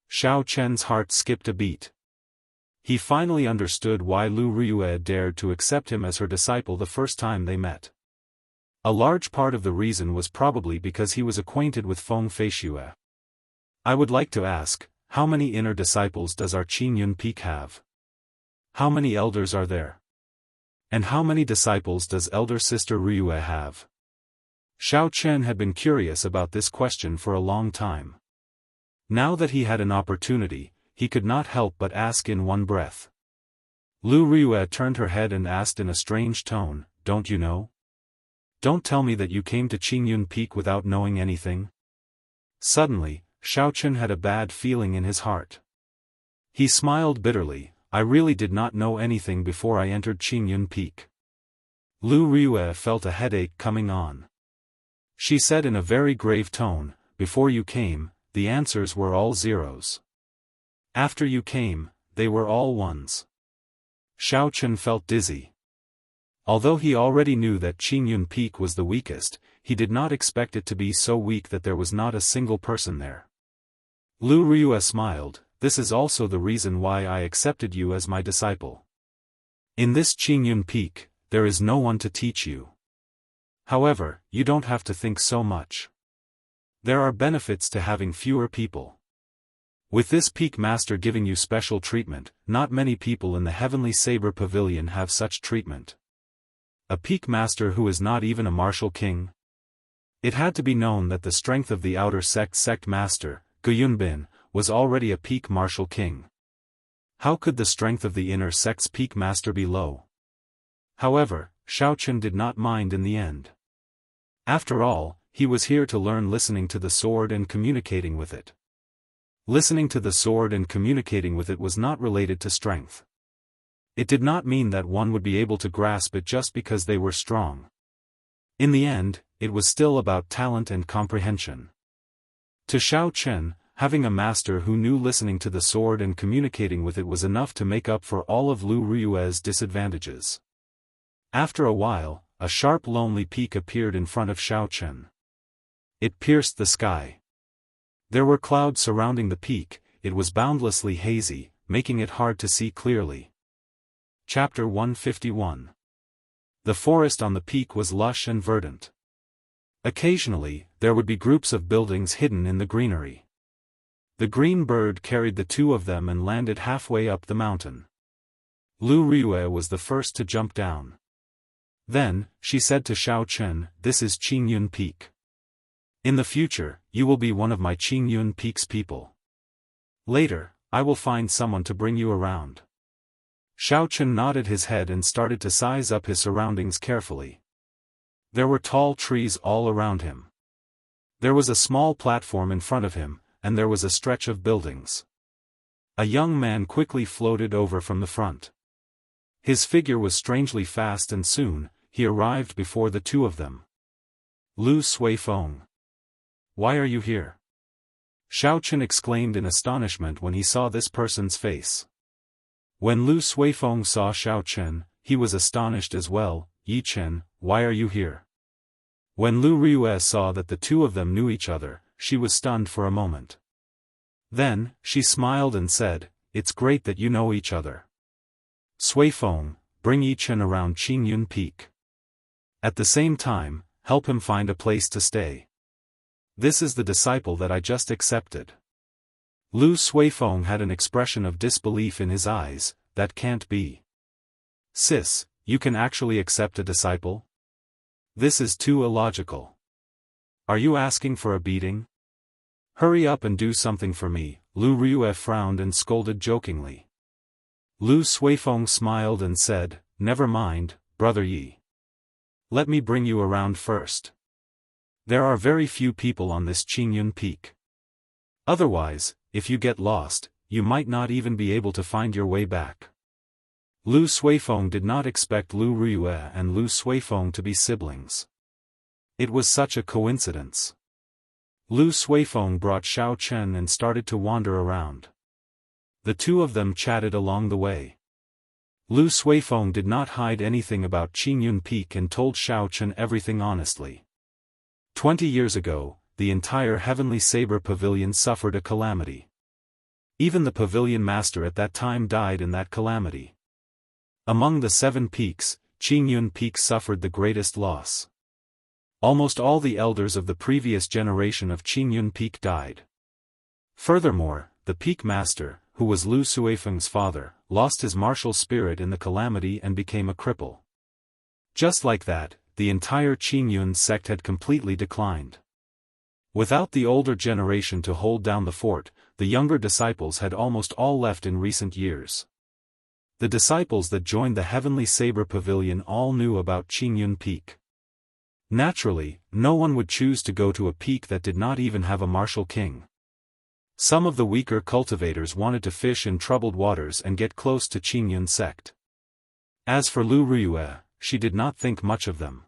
Xiao Chen's heart skipped a beat. He finally understood why Lu Riyue dared to accept him as her disciple the first time they met. A large part of the reason was probably because he was acquainted with Feng Feishue. I would like to ask, how many inner disciples does our Qingyun Peak have? How many elders are there? And how many disciples does elder sister Riyue have? Xiao Chen had been curious about this question for a long time. Now that he had an opportunity, he could not help but ask in one breath. Lu Riyue turned her head and asked in a strange tone, don't you know? Don't tell me that you came to Qingyun Peak without knowing anything. Suddenly, Xiaochen had a bad feeling in his heart. He smiled bitterly, I really did not know anything before I entered Qingyun Peak. Lu Riyue felt a headache coming on. She said in a very grave tone, before you came, the answers were all zeros. After you came, they were all ones. Xiaochen felt dizzy. Although he already knew that Qingyun Peak was the weakest, he did not expect it to be so weak that there was not a single person there. Lu Riyue smiled, this is also the reason why I accepted you as my disciple. In this Qingyun Peak, there is no one to teach you. However, you don't have to think so much. There are benefits to having fewer people. With this peak master giving you special treatment, not many people in the Heavenly Saber Pavilion have such treatment. A peak master who is not even a martial king? It had to be known that the strength of the outer sect master, Gu Yunbin, was already a peak martial king. How could the strength of the inner sect's peak master be low? However, Xiaochen did not mind in the end. After all, he was here to learn listening to the sword and communicating with it. Listening to the sword and communicating with it was not related to strength. It did not mean that one would be able to grasp it just because they were strong. In the end, it was still about talent and comprehension. To Xiao Chen, having a master who knew listening to the sword and communicating with it was enough to make up for all of Lu Riyue's disadvantages. After a while, a sharp lonely peak appeared in front of Xiao Chen. It pierced the sky. There were clouds surrounding the peak, it was boundlessly hazy, making it hard to see clearly. Chapter 151. The forest on the peak was lush and verdant. Occasionally, there would be groups of buildings hidden in the greenery. The green bird carried the two of them and landed halfway up the mountain. Lu Riyue was the first to jump down. Then, she said to Xiao Chen, "This is Qingyun Peak. In the future, you will be one of my Qingyun Peak's people. Later, I will find someone to bring you around." Xiao Chen nodded his head and started to size up his surroundings carefully. There were tall trees all around him. There was a small platform in front of him, and there was a stretch of buildings. A young man quickly floated over from the front. His figure was strangely fast, and soon, he arrived before the two of them. Lu Suifeng. Why are you here? Xiao Chen exclaimed in astonishment when he saw this person's face. When Lu Suifeng saw Xiao Chen, he was astonished as well. Yi Chen, why are you here? When Lu Riyue saw that the two of them knew each other, she was stunned for a moment. Then, she smiled and said, it's great that you know each other. Suifeng, bring Yi Chen around Qingyun Peak. At the same time, help him find a place to stay. This is the disciple that I just accepted. Lu Suifeng had an expression of disbelief in his eyes. That can't be. Sis, you can actually accept a disciple? This is too illogical. Are you asking for a beating? Hurry up and do something for me. Lu Riyue frowned and scolded jokingly. Lu Suifeng smiled and said, never mind, brother Yi. Let me bring you around first. There are very few people on this Qingyun Peak. Otherwise, if you get lost, you might not even be able to find your way back. Lu Suifeng did not expect Lu Riyue and Lu Suifeng to be siblings. It was such a coincidence. Lu Suifeng brought Xiao Chen and started to wander around. The two of them chatted along the way. Lu Suifeng did not hide anything about Qingyun Peak and told Xiao Chen everything honestly. 20 years ago, the entire Heavenly Saber Pavilion suffered a calamity. Even the pavilion master at that time died in that calamity. Among the 7 peaks, Qingyun Peak suffered the greatest loss. Almost all the elders of the previous generation of Qingyun Peak died. Furthermore, the peak master, who was Lu Suifeng's father, lost his martial spirit in the calamity and became a cripple. Just like that, the entire Qingyun sect had completely declined. Without the older generation to hold down the fort, the younger disciples had almost all left in recent years. The disciples that joined the Heavenly Saber Pavilion all knew about Qingyun Peak. Naturally, no one would choose to go to a peak that did not even have a martial king. Some of the weaker cultivators wanted to fish in troubled waters and get close to Qingyun sect. As for Lu Riyue, she did not think much of them.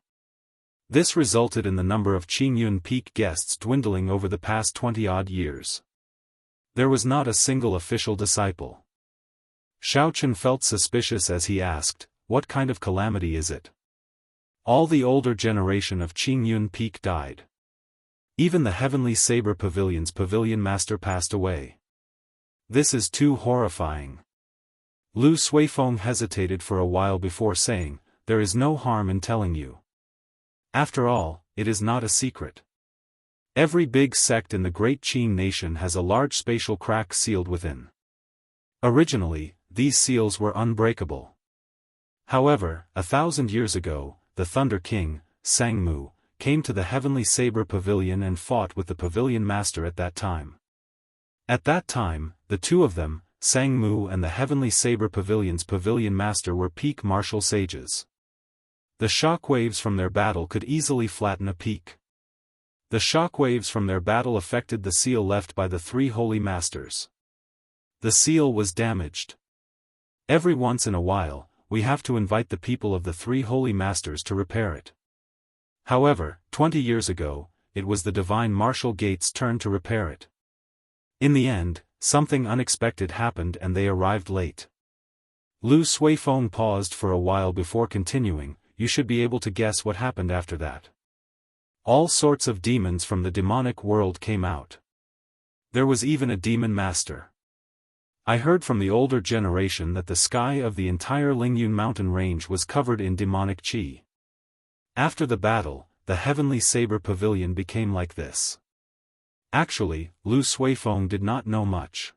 This resulted in the number of Qingyun Peak guests dwindling over the past 20-odd years. There was not a single official disciple. Xiao Chen felt suspicious as he asked, what kind of calamity is it? All the older generation of Qingyun Peak died. Even the Heavenly Saber Pavilion's pavilion master passed away. This is too horrifying. Lu Suifeng hesitated for a while before saying, there is no harm in telling you. After all, it is not a secret. Every big sect in the Great Qin nation has a large spatial crack sealed within. Originally, these seals were unbreakable. However, 1,000 years ago, the Thunder King, Sangmu, came to the Heavenly Saber Pavilion and fought with the pavilion master at that time. At that time, the two of them, Sangmu and the Heavenly Saber Pavilion's pavilion master were peak martial sages. The shockwaves from their battle could easily flatten a peak. The shockwaves from their battle affected the seal left by the 3 holy masters. The seal was damaged. Every once in a while, we have to invite the people of the 3 holy masters to repair it. However, 20 years ago, it was the Divine Martial Gate's turn to repair it. In the end, something unexpected happened and they arrived late. Lu Suifeng paused for a while before continuing, you should be able to guess what happened after that. All sorts of demons from the demonic world came out. There was even a demon master. I heard from the older generation that the sky of the entire Lingyun mountain range was covered in demonic qi. After the battle, the Heavenly Saber Pavilion became like this. Actually, Lu Suifeng did not know much.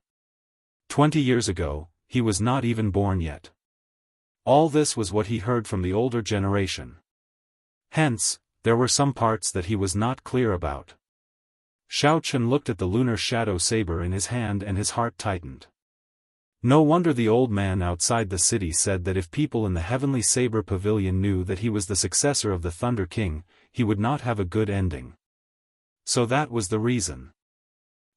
20 years ago, he was not even born yet. All this was what he heard from the older generation. Hence, there were some parts that he was not clear about. Xiao Chen looked at the lunar shadow saber in his hand and his heart tightened. No wonder the old man outside the city said that if people in the Heavenly Saber Pavilion knew that he was the successor of the Thunder King, he would not have a good ending. So that was the reason.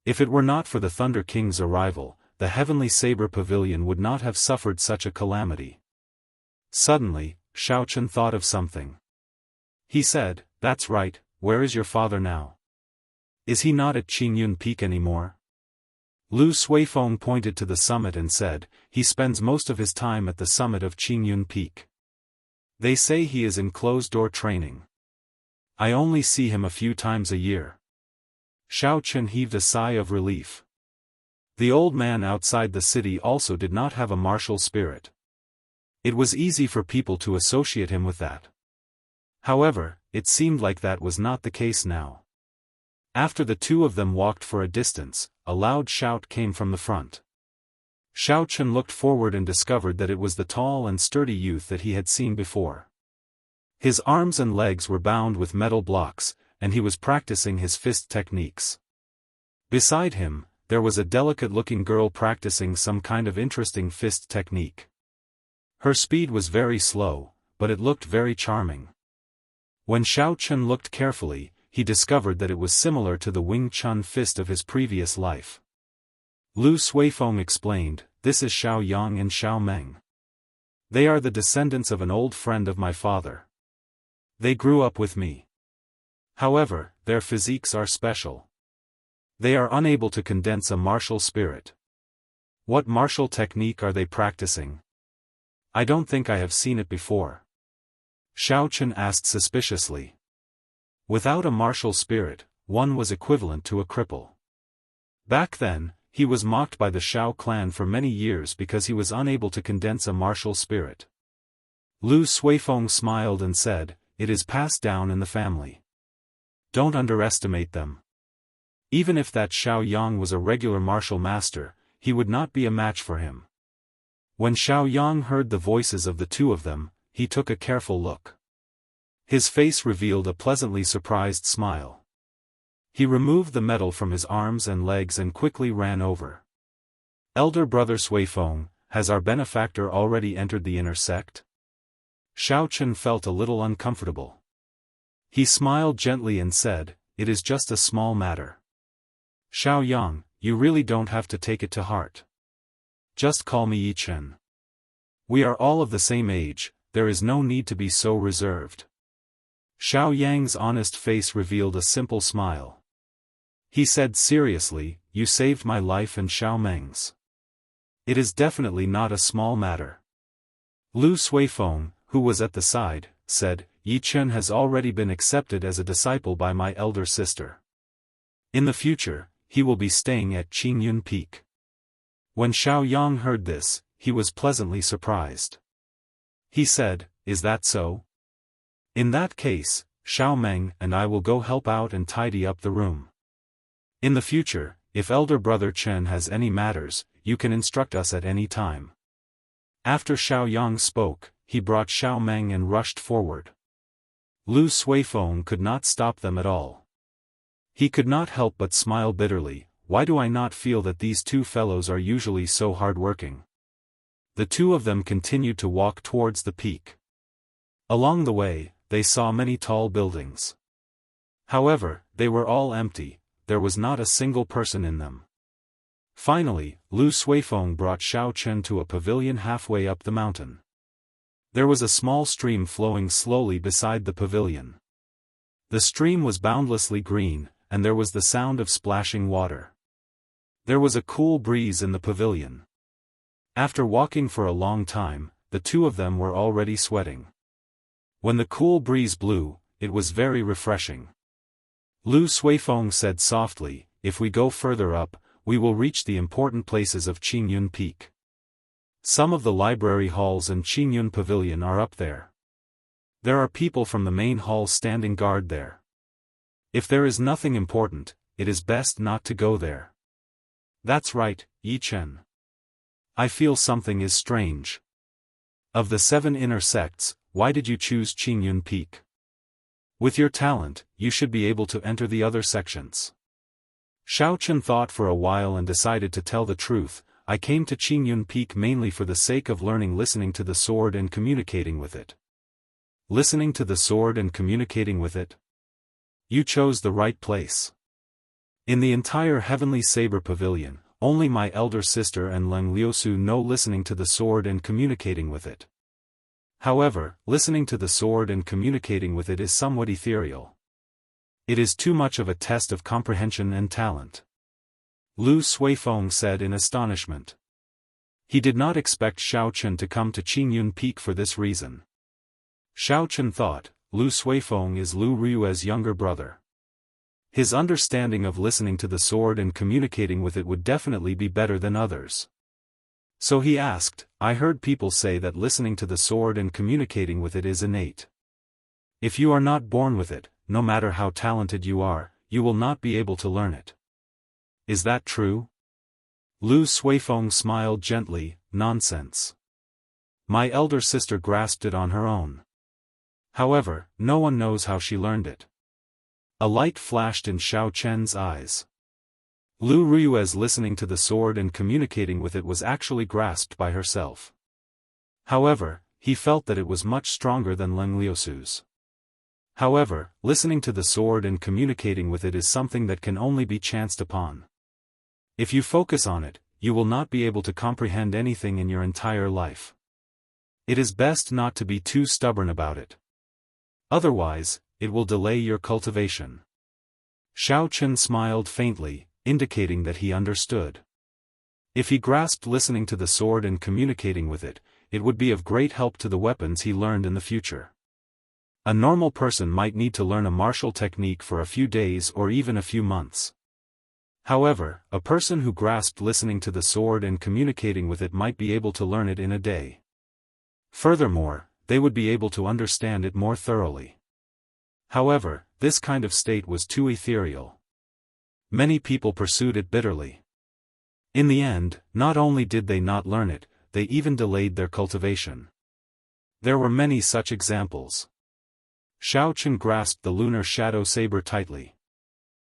If it were not for the Thunder King's arrival, the Heavenly Saber Pavilion would not have suffered such a calamity. Suddenly, Xiaochen thought of something. He said, "That's right, where is your father now? Is he not at Qingyun Peak anymore?" Lu Suifeng pointed to the summit and said, "He spends most of his time at the summit of Qingyun Peak. They say he is in closed-door training. I only see him a few times a year." Xiaochen heaved a sigh of relief. The old man outside the city also did not have a martial spirit. It was easy for people to associate him with that. However, it seemed like that was not the case now. After the two of them walked for a distance, a loud shout came from the front. Xiaochen looked forward and discovered that it was the tall and sturdy youth that he had seen before. His arms and legs were bound with metal blocks, and he was practicing his fist techniques. Beside him, there was a delicate-looking girl practicing some kind of interesting fist technique. Her speed was very slow, but it looked very charming. When Xiaochen looked carefully, he discovered that it was similar to the Wing Chun fist of his previous life. Lu Suifeng explained, "This is Xiao Yang and Xiao Meng. They are the descendants of an old friend of my father. They grew up with me. However, their physiques are special. They are unable to condense a martial spirit." "What martial technique are they practicing? I don't think I have seen it before," Xiaochen asked suspiciously. Without a martial spirit, one was equivalent to a cripple. Back then, he was mocked by the Xiao clan for many years because he was unable to condense a martial spirit. Lu Suifeng smiled and said, "It is passed down in the family. Don't underestimate them. Even if that Xiao Yang was a regular martial master, he would not be a match for him." When Xiao Yang heard the voices of the two of them, he took a careful look. His face revealed a pleasantly surprised smile. He removed the metal from his arms and legs and quickly ran over. "Elder brother Suifeng, has our benefactor already entered the inner sect?" Xiaochen felt a little uncomfortable. He smiled gently and said, "It is just a small matter. Xiao Yang, you really don't have to take it to heart. Just call me Yichen. We are all of the same age, there is no need to be so reserved." Xiao Yang's honest face revealed a simple smile. He said seriously, "You saved my life and Xiao Meng's. It is definitely not a small matter." Lu Suifeng, who was at the side, said, "Yichen has already been accepted as a disciple by my elder sister. In the future, he will be staying at Qingyun Peak." When Xiao Yang heard this, he was pleasantly surprised. He said, "Is that so? In that case, Xiao Meng and I will go help out and tidy up the room. In the future, if elder brother Chen has any matters, you can instruct us at any time." After Xiao Yang spoke, he brought Xiao Meng and rushed forward. Lu Suifeng could not stop them at all. He could not help but smile bitterly. Why do I not feel that these two fellows are usually so hard-working? The two of them continued to walk towards the peak. Along the way, they saw many tall buildings. However, they were all empty, there was not a single person in them. Finally, Lu Suifeng brought Xiaochen to a pavilion halfway up the mountain. There was a small stream flowing slowly beside the pavilion. The stream was boundlessly green, and there was the sound of splashing water. There was a cool breeze in the pavilion. After walking for a long time, the two of them were already sweating. When the cool breeze blew, it was very refreshing. Lu Suifeng said softly, "If we go further up, we will reach the important places of Qingyun Peak. Some of the library halls and Qingyun Pavilion are up there. There are people from the main hall standing guard there. If there is nothing important, it is best not to go there." "That's right, Yichen. I feel something is strange. Of the 7 inner sects, why did you choose Qingyun Peak? With your talent, you should be able to enter the other sections." Xiaochen thought for a while and decided to tell the truth. "I came to Qingyun Peak mainly for the sake of learning listening to the sword and communicating with it." "Listening to the sword and communicating with it? You chose the right place. In the entire Heavenly Saber Pavilion, only my elder sister and Leng Liusu know listening to the sword and communicating with it. However, listening to the sword and communicating with it is somewhat ethereal. It is too much of a test of comprehension and talent. Lu Suifeng said in astonishment. He did not expect Xiao Chen to come to Qingyun Peak for this reason. Xiao Chen thought, Lu Suifeng is Lu Rui's younger brother. His understanding of listening to the sword and communicating with it would definitely be better than others. So he asked, I heard people say that listening to the sword and communicating with it is innate. If you are not born with it, no matter how talented you are, you will not be able to learn it. Is that true? Lu Suifeng smiled gently, nonsense. My elder sister grasped it on her own. However, no one knows how she learned it. A light flashed in Xiao Chen's eyes. Lu Rui's listening to the sword and communicating with it was actually grasped by herself. However, he felt that it was much stronger than Leng Liusu's. However, listening to the sword and communicating with it is something that can only be chanced upon. If you focus on it, you will not be able to comprehend anything in your entire life. It is best not to be too stubborn about it. Otherwise, it will delay your cultivation. Xiao Chen smiled faintly, indicating that he understood. If he grasped listening to the sword and communicating with it, it would be of great help to the weapons he learned in the future. A normal person might need to learn a martial technique for a few days or even a few months. However, a person who grasped listening to the sword and communicating with it might be able to learn it in a day. Furthermore, they would be able to understand it more thoroughly. However, this kind of state was too ethereal. Many people pursued it bitterly. In the end, not only did they not learn it, they even delayed their cultivation. There were many such examples. Xiao Chen grasped the lunar shadow saber tightly.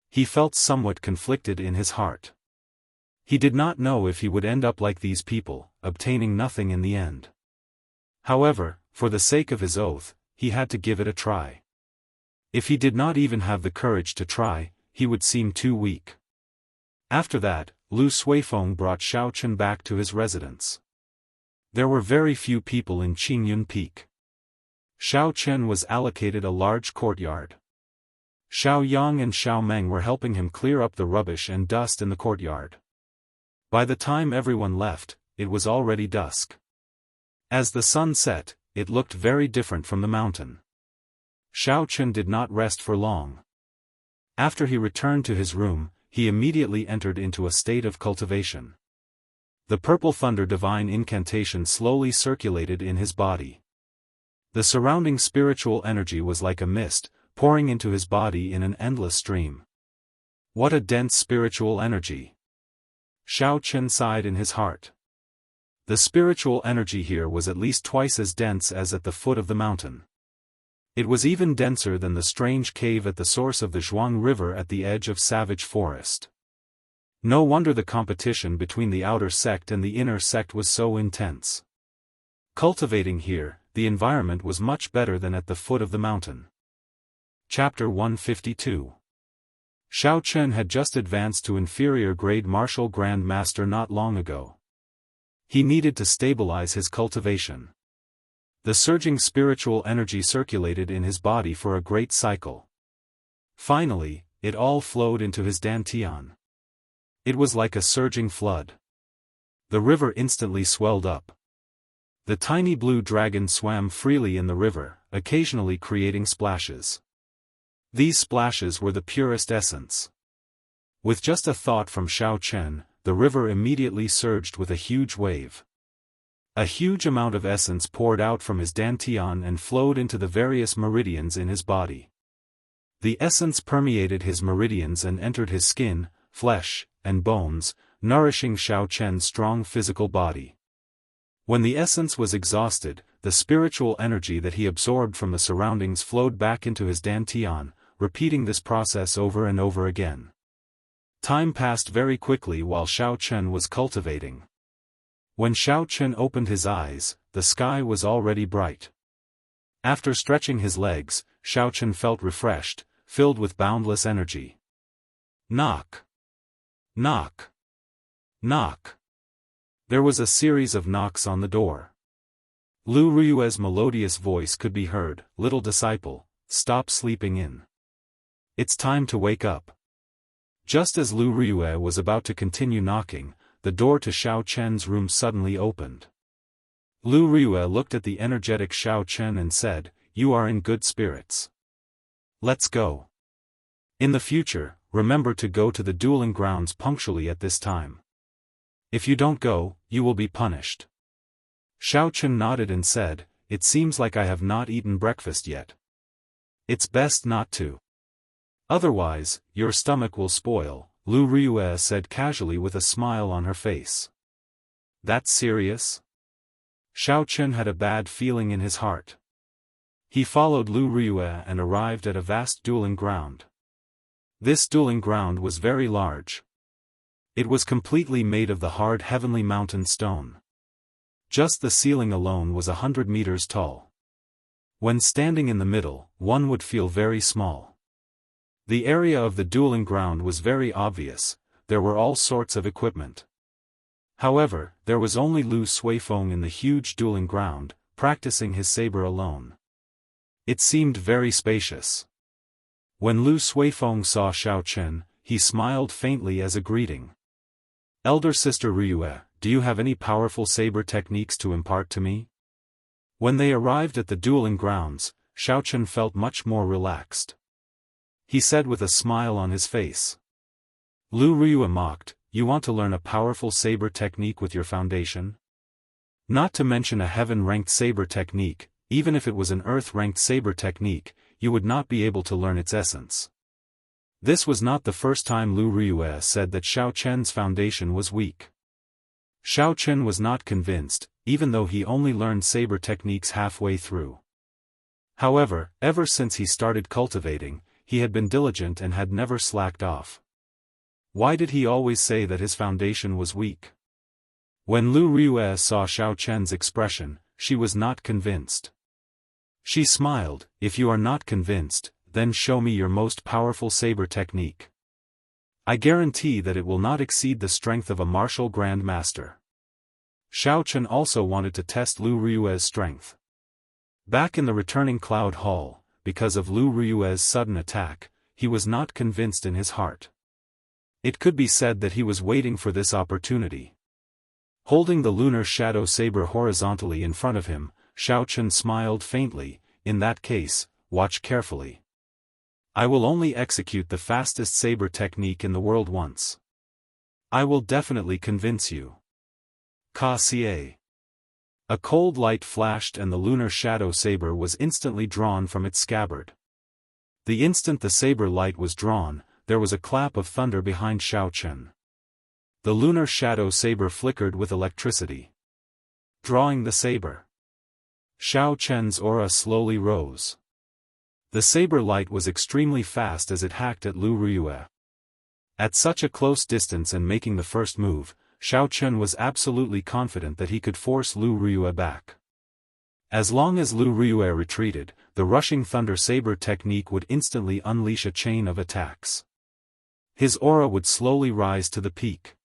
He felt somewhat conflicted in his heart. He did not know if he would end up like these people, obtaining nothing in the end. However, for the sake of his oath, he had to give it a try. If he did not even have the courage to try, he would seem too weak. After that, Lu Suifeng brought Xiao Chen back to his residence. There were very few people in Qingyun Peak. Xiao Chen was allocated a large courtyard. Xiao Yang and Xiao Meng were helping him clear up the rubbish and dust in the courtyard. By the time everyone left, it was already dusk. As the sun set, it looked very different from the mountain. Xiao Chen did not rest for long. After he returned to his room, he immediately entered into a state of cultivation. The purple thunder divine incantation slowly circulated in his body. The surrounding spiritual energy was like a mist, pouring into his body in an endless stream. What a dense spiritual energy! Xiao Chen sighed in his heart. The spiritual energy here was at least twice as dense as at the foot of the mountain. It was even denser than the strange cave at the source of the Zhuang River at the edge of Savage Forest. No wonder the competition between the outer sect and the inner sect was so intense. Cultivating here, the environment was much better than at the foot of the mountain. Chapter 152. Xiao Chen had just advanced to inferior grade martial Grand Master not long ago. He needed to stabilize his cultivation. The surging spiritual energy circulated in his body for a great cycle. Finally, it all flowed into his dantian. It was like a surging flood. The river instantly swelled up. The tiny blue dragon swam freely in the river, occasionally creating splashes. These splashes were the purest essence. With just a thought from Xiao Chen, the river immediately surged with a huge wave. A huge amount of essence poured out from his dantian and flowed into the various meridians in his body. The essence permeated his meridians and entered his skin, flesh, and bones, nourishing Xiao Chen's strong physical body. When the essence was exhausted, the spiritual energy that he absorbed from the surroundings flowed back into his dantian, repeating this process over and over again. Time passed very quickly while Xiao Chen was cultivating. When Xiao Chen opened his eyes, the sky was already bright. After stretching his legs, Xiao Chen felt refreshed, filled with boundless energy. Knock. Knock. Knock. There was a series of knocks on the door. Lu Rui's melodious voice could be heard. Little disciple, stop sleeping in. It's time to wake up. Just as Lu Rui was about to continue knocking, the door to Xiao Chen's room suddenly opened. Lu Rui looked at the energetic Xiao Chen and said, "You are in good spirits. Let's go. In the future, remember to go to the dueling grounds punctually at this time. If you don't go, you will be punished." Xiao Chen nodded and said, "It seems like I have not eaten breakfast yet. It's best not to. Otherwise, your stomach will spoil," Lu Rui said casually with a smile on her face. "That's serious?" Xiao Chen had a bad feeling in his heart. He followed Lu Rui and arrived at a vast dueling ground. This dueling ground was very large. It was completely made of the hard heavenly mountain stone. Just the ceiling alone was 100 meters tall. When standing in the middle, one would feel very small. The area of the dueling ground was very obvious. There were all sorts of equipment. However, there was only Lu Suifeng in the huge dueling ground, practicing his saber alone. It seemed very spacious. When Lu Suifeng saw Xiao Chen, he smiled faintly as a greeting. "Elder sister Rui, do you have any powerful saber techniques to impart to me?" When they arrived at the dueling grounds, Xiao Chen felt much more relaxed. He said with a smile on his face. Lu Rui mocked, "You want to learn a powerful saber technique with your foundation? Not to mention a heaven-ranked saber technique, even if it was an earth-ranked saber technique, you would not be able to learn its essence." This was not the first time Lu Rui said that Xiao Chen's foundation was weak. Xiao Chen was not convinced, even though he only learned saber techniques halfway through. However, ever since he started cultivating, he had been diligent and had never slacked off. Why did he always say that his foundation was weak? When Lu Rui saw Xiao Chen's expression, she was not convinced. She smiled, "If you are not convinced, then show me your most powerful saber technique. I guarantee that it will not exceed the strength of a martial grand master." Xiao Chen also wanted to test Lu Rui's strength. Back in the returning Cloud Hall, because of Lu Rui's sudden attack, he was not convinced in his heart. It could be said that he was waiting for this opportunity. Holding the lunar shadow saber horizontally in front of him, Xiao Chen smiled faintly. "In that case, watch carefully. I will only execute the fastest saber technique in the world once. I will definitely convince you." Ka-cie. A cold light flashed and the lunar shadow saber was instantly drawn from its scabbard. The instant the saber light was drawn, there was a clap of thunder behind Xiao Chen. The lunar shadow saber flickered with electricity. Drawing the saber, Xiao Chen's aura slowly rose. The saber light was extremely fast as it hacked at Lu Rui. At such a close distance and making the first move, Xiao Chen was absolutely confident that he could force Lu Rui back. As long as Lu Rui retreated, the rushing thunder saber technique would instantly unleash a chain of attacks. His aura would slowly rise to the peak.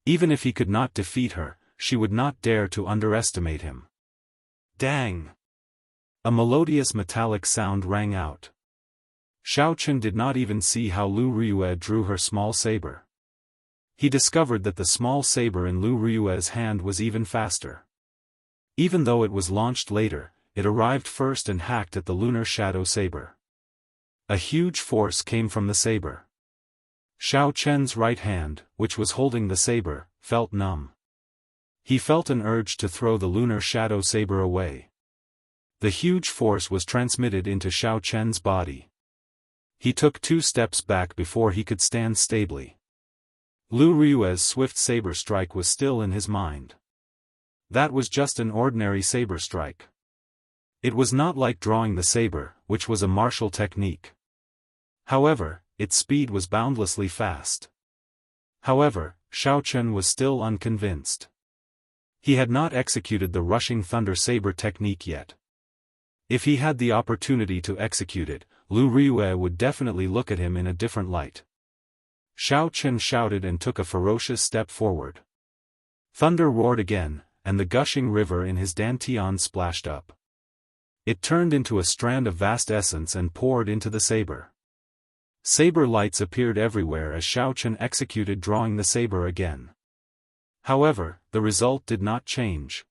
Even if he could not defeat her, she would not dare to underestimate him. Dang! A melodious metallic sound rang out. Xiao Chen did not even see how Lu Rui drew her small saber. He discovered that the small saber in Lu Rui's hand was even faster. Even though it was launched later, it arrived first and hacked at the lunar shadow saber. A huge force came from the saber. Xiao Chen's right hand, which was holding the saber, felt numb. He felt an urge to throw the lunar shadow saber away. The huge force was transmitted into Xiao Chen's body. He took 2 steps back before he could stand stably. Lu Rui's swift saber strike was still in his mind. That was just an ordinary saber strike. It was not like drawing the saber, which was a martial technique. However, its speed was boundlessly fast. However, Xiao Chen was still unconvinced. He had not executed the rushing thunder saber technique yet. If he had the opportunity to execute it, Lu Rui would definitely look at him in a different light. Xiao Chen shouted and took a ferocious step forward. Thunder roared again, and the gushing river in his dantian splashed up. It turned into a strand of vast essence and poured into the saber. Saber lights appeared everywhere as Xiao Chen executed drawing the saber again. However, the result did not change.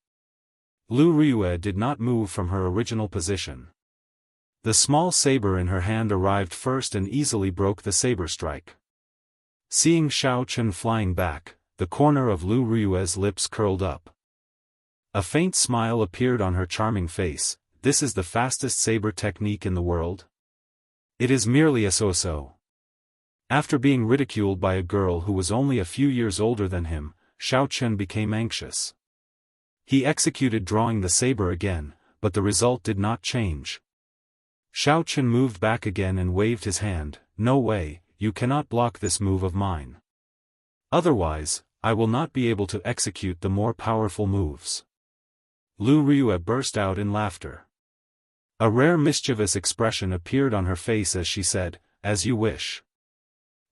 Lu Riyue did not move from her original position. The small saber in her hand arrived first and easily broke the saber strike. Seeing Xiao Chen flying back, the corner of Lu Riyue's lips curled up. A faint smile appeared on her charming face. This is the fastest saber technique in the world? It is merely a so-so. After being ridiculed by a girl who was only a few years older than him, Xiao Chen became anxious. He executed drawing the saber again, but the result did not change. Xiao Chen moved back again and waved his hand. No way, you cannot block this move of mine. Otherwise, I will not be able to execute the more powerful moves. Lu Riyue burst out in laughter. A rare mischievous expression appeared on her face as she said, "As you wish.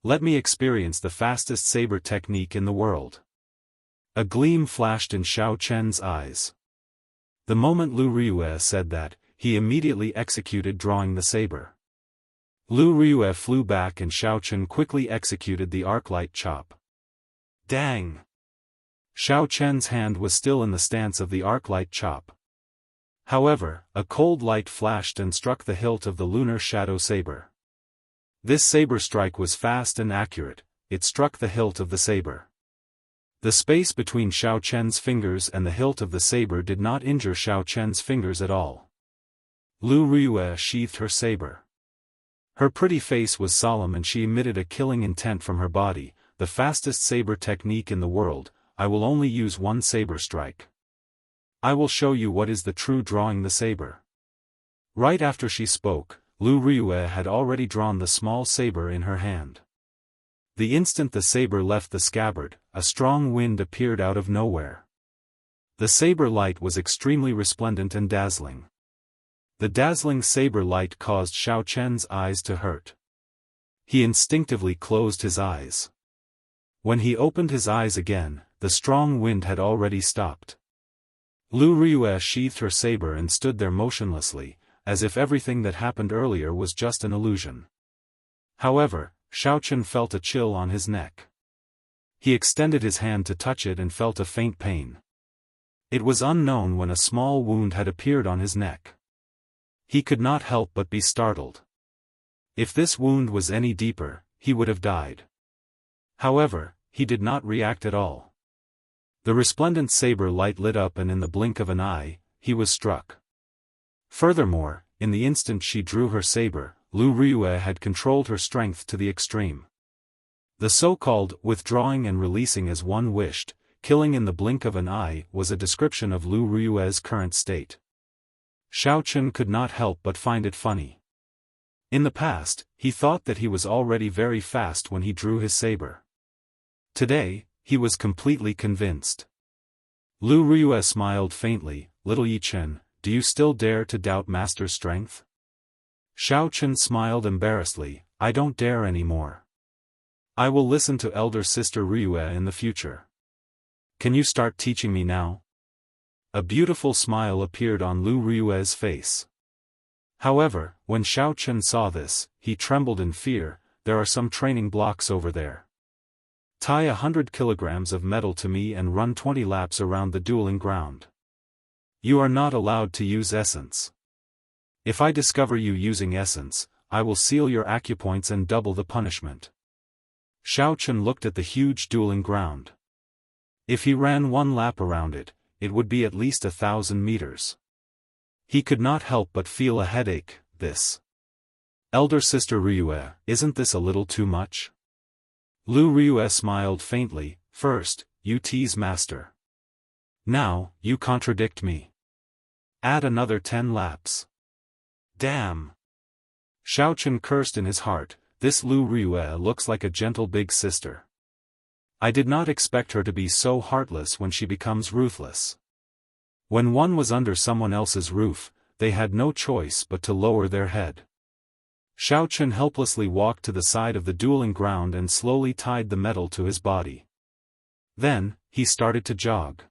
Let me experience the fastest saber technique in the world." A gleam flashed in Xiao Chen's eyes. The moment Lu Riyue said that, he immediately executed drawing the saber. Lu Riyue flew back and Xiao Chen quickly executed the arc-light chop. Dang! Xiao Chen's hand was still in the stance of the arc-light chop. However, a cold light flashed and struck the hilt of the lunar shadow saber. This saber strike was fast and accurate, it struck the hilt of the saber. The space between Xiao Chen's fingers and the hilt of the saber did not injure Xiao Chen's fingers at all. Lu Riyue sheathed her saber. Her pretty face was solemn and she emitted a killing intent from her body. The fastest saber technique in the world, I will only use one saber strike. I will show you what is the true drawing the saber. Right after she spoke, Lu Riyue had already drawn the small saber in her hand. The instant the saber left the scabbard, a strong wind appeared out of nowhere. The saber light was extremely resplendent and dazzling. The dazzling saber light caused Xiao Chen's eyes to hurt. He instinctively closed his eyes. When he opened his eyes again, the strong wind had already stopped. Lu Riyue sheathed her saber and stood there motionlessly, as if everything that happened earlier was just an illusion. However, Xiao Chen felt a chill on his neck. He extended his hand to touch it and felt a faint pain. It was unknown when a small wound had appeared on his neck. He could not help but be startled. If this wound was any deeper, he would have died. However, he did not react at all. The resplendent saber light lit up and in the blink of an eye, he was struck. Furthermore, in the instant she drew her saber, Lu Riyue had controlled her strength to the extreme. The so-called withdrawing and releasing as one wished, killing in the blink of an eye was a description of Lu Riyue's current state. Xiao Chen could not help but find it funny. In the past, he thought that he was already very fast when he drew his saber. Today, he was completely convinced. Lu Riyue smiled faintly. "Little Yi Chen, do you still dare to doubt Master's strength?" Xiao Chen smiled embarrassedly. "I don't dare anymore. I will listen to elder sister Riyue in the future. Can you start teaching me now?" A beautiful smile appeared on Lu Riyue's face. However, when Xiao Chen saw this, he trembled in fear. "There are some training blocks over there. Tie 100 kilograms of metal to me and run 20 laps around the dueling ground. You are not allowed to use essence. If I discover you using essence, I will seal your acupoints and double the punishment." Xiao Chen looked at the huge dueling ground. If he ran one lap around it, it would be at least 1,000 meters. He could not help but feel a headache. This. Elder sister Riyue, isn't this a little too much? Lu Riyue smiled faintly. "First, you tease master. Now, you contradict me. Add another 10 laps. Damn." Xiao Chen cursed in his heart. This Lu Riyue looks like a gentle big sister. I did not expect her to be so heartless when she becomes ruthless. When one was under someone else's roof, they had no choice but to lower their head. Xiao Chen helplessly walked to the side of the dueling ground and slowly tied the metal to his body. Then, he started to jog.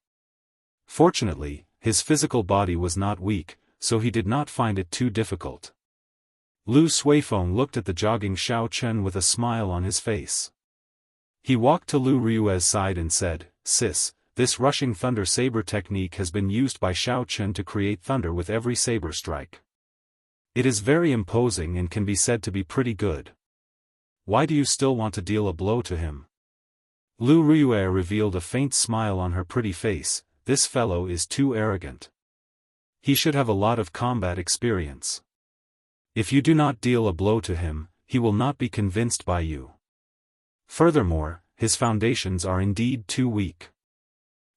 Fortunately, his physical body was not weak, so he did not find it too difficult. Lu Suifeng looked at the jogging Xiao Chen with a smile on his face. He walked to Lu Rui's side and said, "Sis, this rushing thunder saber technique has been used by Xiao Chen to create thunder with every saber strike. It is very imposing and can be said to be pretty good. Why do you still want to deal a blow to him?" Lu Rui revealed a faint smile on her pretty face. This fellow is too arrogant. He should have a lot of combat experience. If you do not deal a blow to him, he will not be convinced by you. Furthermore, his foundations are indeed too weak.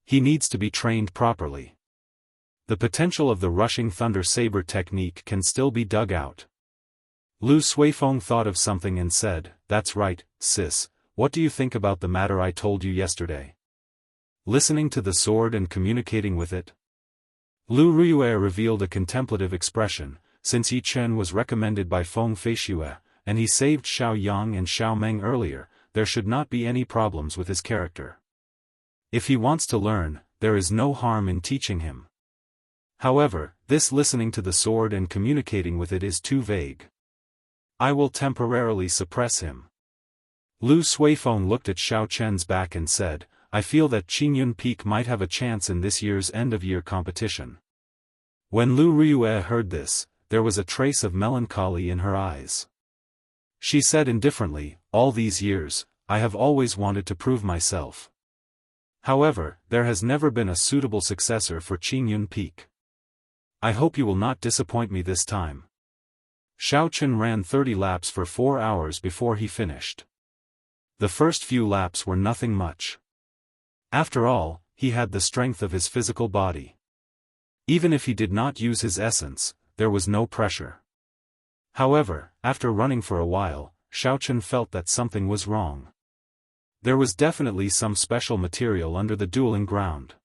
He needs to be trained properly. The potential of the rushing thunder saber technique can still be dug out. Lu Suifeng thought of something and said, "That's right, sis, what do you think about the matter I told you yesterday? Listening to the sword and communicating with it?" Lu Rui revealed a contemplative expression. Since Yi Chen was recommended by Feng Feishue, and he saved Xiao Yang and Xiao Meng earlier, there should not be any problems with his character. If he wants to learn, there is no harm in teaching him. However, this listening to the sword and communicating with it is too vague. I will temporarily suppress him. Lu Suifeng looked at Xiao Chen's back and said, "I feel that Qingyun Peak might have a chance in this year's end-of-year competition." When Lu Rui heard this, there was a trace of melancholy in her eyes. She said indifferently, "All these years, I have always wanted to prove myself. However, there has never been a suitable successor for Qingyun Peak. I hope you will not disappoint me this time." Xiao Chen ran 30 laps for 4 hours before he finished. The first few laps were nothing much. After all, he had the strength of his physical body. Even if he did not use his essence, there was no pressure. However, after running for a while, Xiao Chen felt that something was wrong. There was definitely some special material under the dueling ground.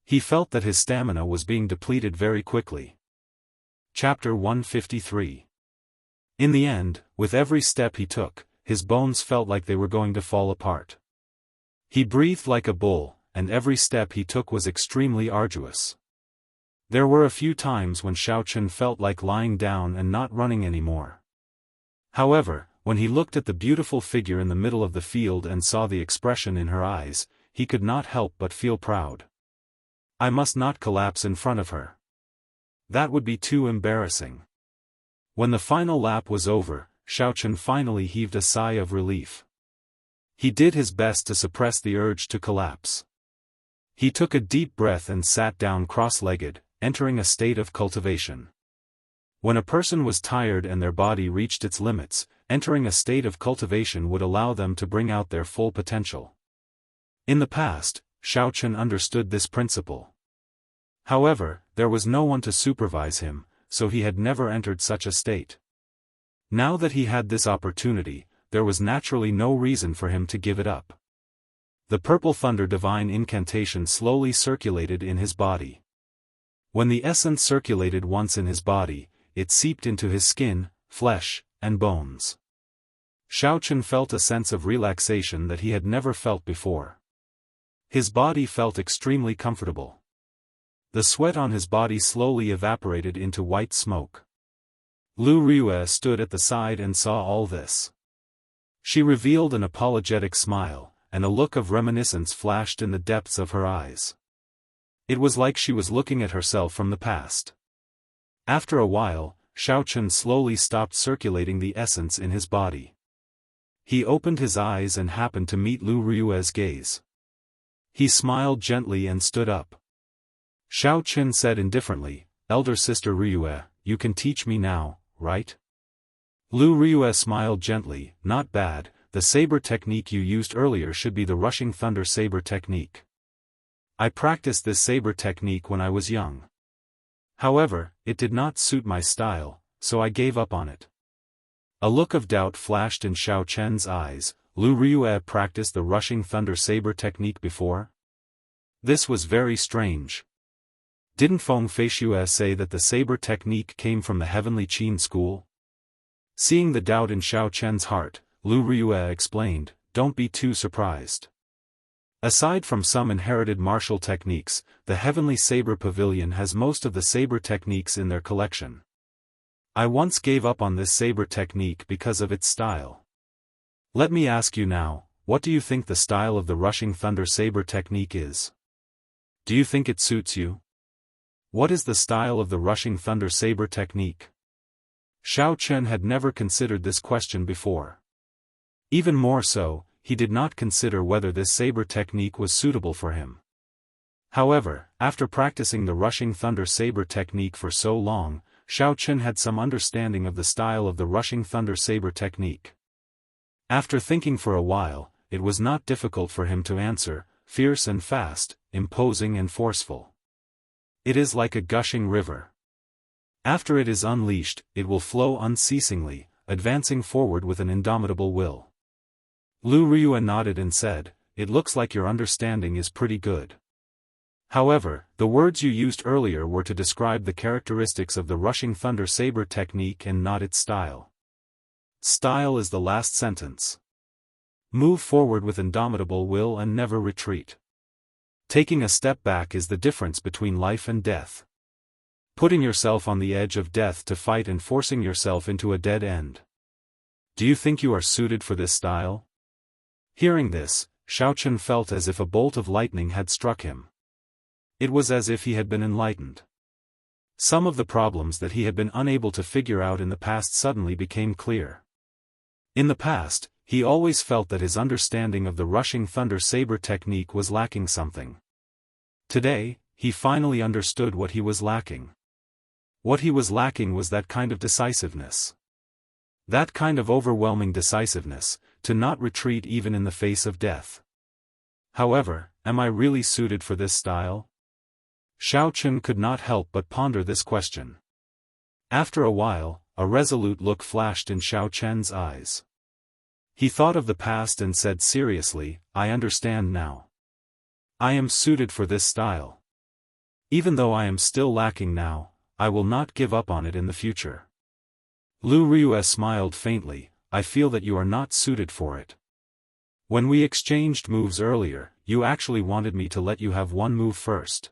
He felt that his stamina was being depleted very quickly. Chapter 153. In the end, with every step he took, his bones felt like they were going to fall apart. He breathed like a bull, and every step he took was extremely arduous. There were a few times when Xiao Chen felt like lying down and not running anymore. However, when he looked at the beautiful figure in the middle of the field and saw the expression in her eyes, he could not help but feel proud. I must not collapse in front of her. That would be too embarrassing. When the final lap was over, Xiao Chen finally heaved a sigh of relief. He did his best to suppress the urge to collapse. He took a deep breath and sat down cross-legged, entering a state of cultivation. When a person was tired and their body reached its limits, entering a state of cultivation would allow them to bring out their full potential. In the past, Xiao Chen understood this principle. However, there was no one to supervise him, so he had never entered such a state. Now that he had this opportunity, there was naturally no reason for him to give it up. The purple thunder divine incantation slowly circulated in his body. When the essence circulated once in his body, it seeped into his skin, flesh, and bones. Xiao Chen felt a sense of relaxation that he had never felt before. His body felt extremely comfortable. The sweat on his body slowly evaporated into white smoke. Lu Rui stood at the side and saw all this. She revealed an apologetic smile, and a look of reminiscence flashed in the depths of her eyes. It was like she was looking at herself from the past. After a while, Xiao Chen slowly stopped circulating the essence in his body. He opened his eyes and happened to meet Lu Rui's gaze. He smiled gently and stood up. Xiao Chen said indifferently, "Elder sister Rui, you can teach me now, right?" Lu Rui smiled gently, "Not bad, the saber technique you used earlier should be the rushing thunder saber technique. I practiced this saber technique when I was young. However, it did not suit my style, so I gave up on it." A look of doubt flashed in Xiao Chen's eyes. Lu Rui practiced the rushing thunder saber technique before? This was very strange. Didn't Feng Feishue say that the saber technique came from the heavenly Qin school? Seeing the doubt in Xiao Chen's heart, Lu Riyue explained, don't be too surprised. Aside from some inherited martial techniques, the Heavenly Saber Pavilion has most of the saber techniques in their collection. I once gave up on this saber technique because of its style. Let me ask you now, what do you think the style of the Rushing Thunder Saber technique is? Do you think it suits you? What is the style of the Rushing Thunder Saber technique? Xiao Chen had never considered this question before. Even more so, he did not consider whether this saber technique was suitable for him. However, after practicing the Rushing Thunder Saber technique for so long, Xiao Chen had some understanding of the style of the Rushing Thunder Saber technique. After thinking for a while, it was not difficult for him to answer, fierce and fast, imposing and forceful. It is like a gushing river. After it is unleashed, it will flow unceasingly, advancing forward with an indomitable will. Lu Riyue nodded and said, it looks like your understanding is pretty good. However, the words you used earlier were to describe the characteristics of the Rushing Thunder Saber technique and not its style. Style is the last sentence. Move forward with indomitable will and never retreat. Taking a step back is the difference between life and death. Putting yourself on the edge of death to fight and forcing yourself into a dead end. Do you think you are suited for this style? Hearing this, Xiao Chen felt as if a bolt of lightning had struck him. It was as if he had been enlightened. Some of the problems that he had been unable to figure out in the past suddenly became clear. In the past, he always felt that his understanding of the Rushing Thunder Saber technique was lacking something. Today, he finally understood what he was lacking. What he was lacking was that kind of decisiveness. That kind of overwhelming decisiveness, to not retreat even in the face of death. However, am I really suited for this style? Xiao Chen could not help but ponder this question. After a while, a resolute look flashed in Xiao Chen's eyes. He thought of the past and said seriously, I understand now. I am suited for this style. Even though I am still lacking now, I will not give up on it in the future. Lu Riyue smiled faintly, I feel that you are not suited for it. When we exchanged moves earlier, you actually wanted me to let you have one move first.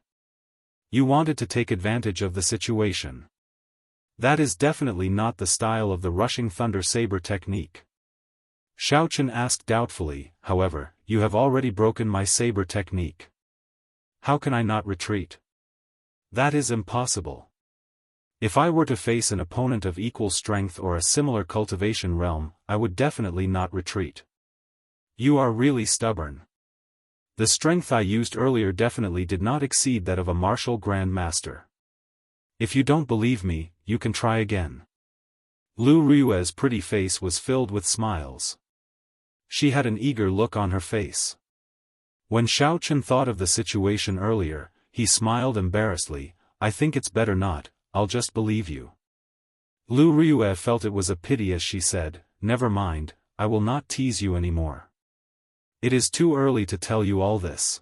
You wanted to take advantage of the situation. That is definitely not the style of the Rushing Thunder Saber technique. Xiao Chen asked doubtfully, however, you have already broken my saber technique. How can I not retreat? That is impossible. If I were to face an opponent of equal strength or a similar cultivation realm, I would definitely not retreat. You are really stubborn. The strength I used earlier definitely did not exceed that of a martial Grand Master. If you don't believe me, you can try again. Lu Riyue's pretty face was filled with smiles. She had an eager look on her face. When Xiao Chen thought of the situation earlier, he smiled embarrassedly, I think it's better not, I'll just believe you. Lu Riyue felt it was a pity as she said, never mind, I will not tease you anymore. It is too early to tell you all this.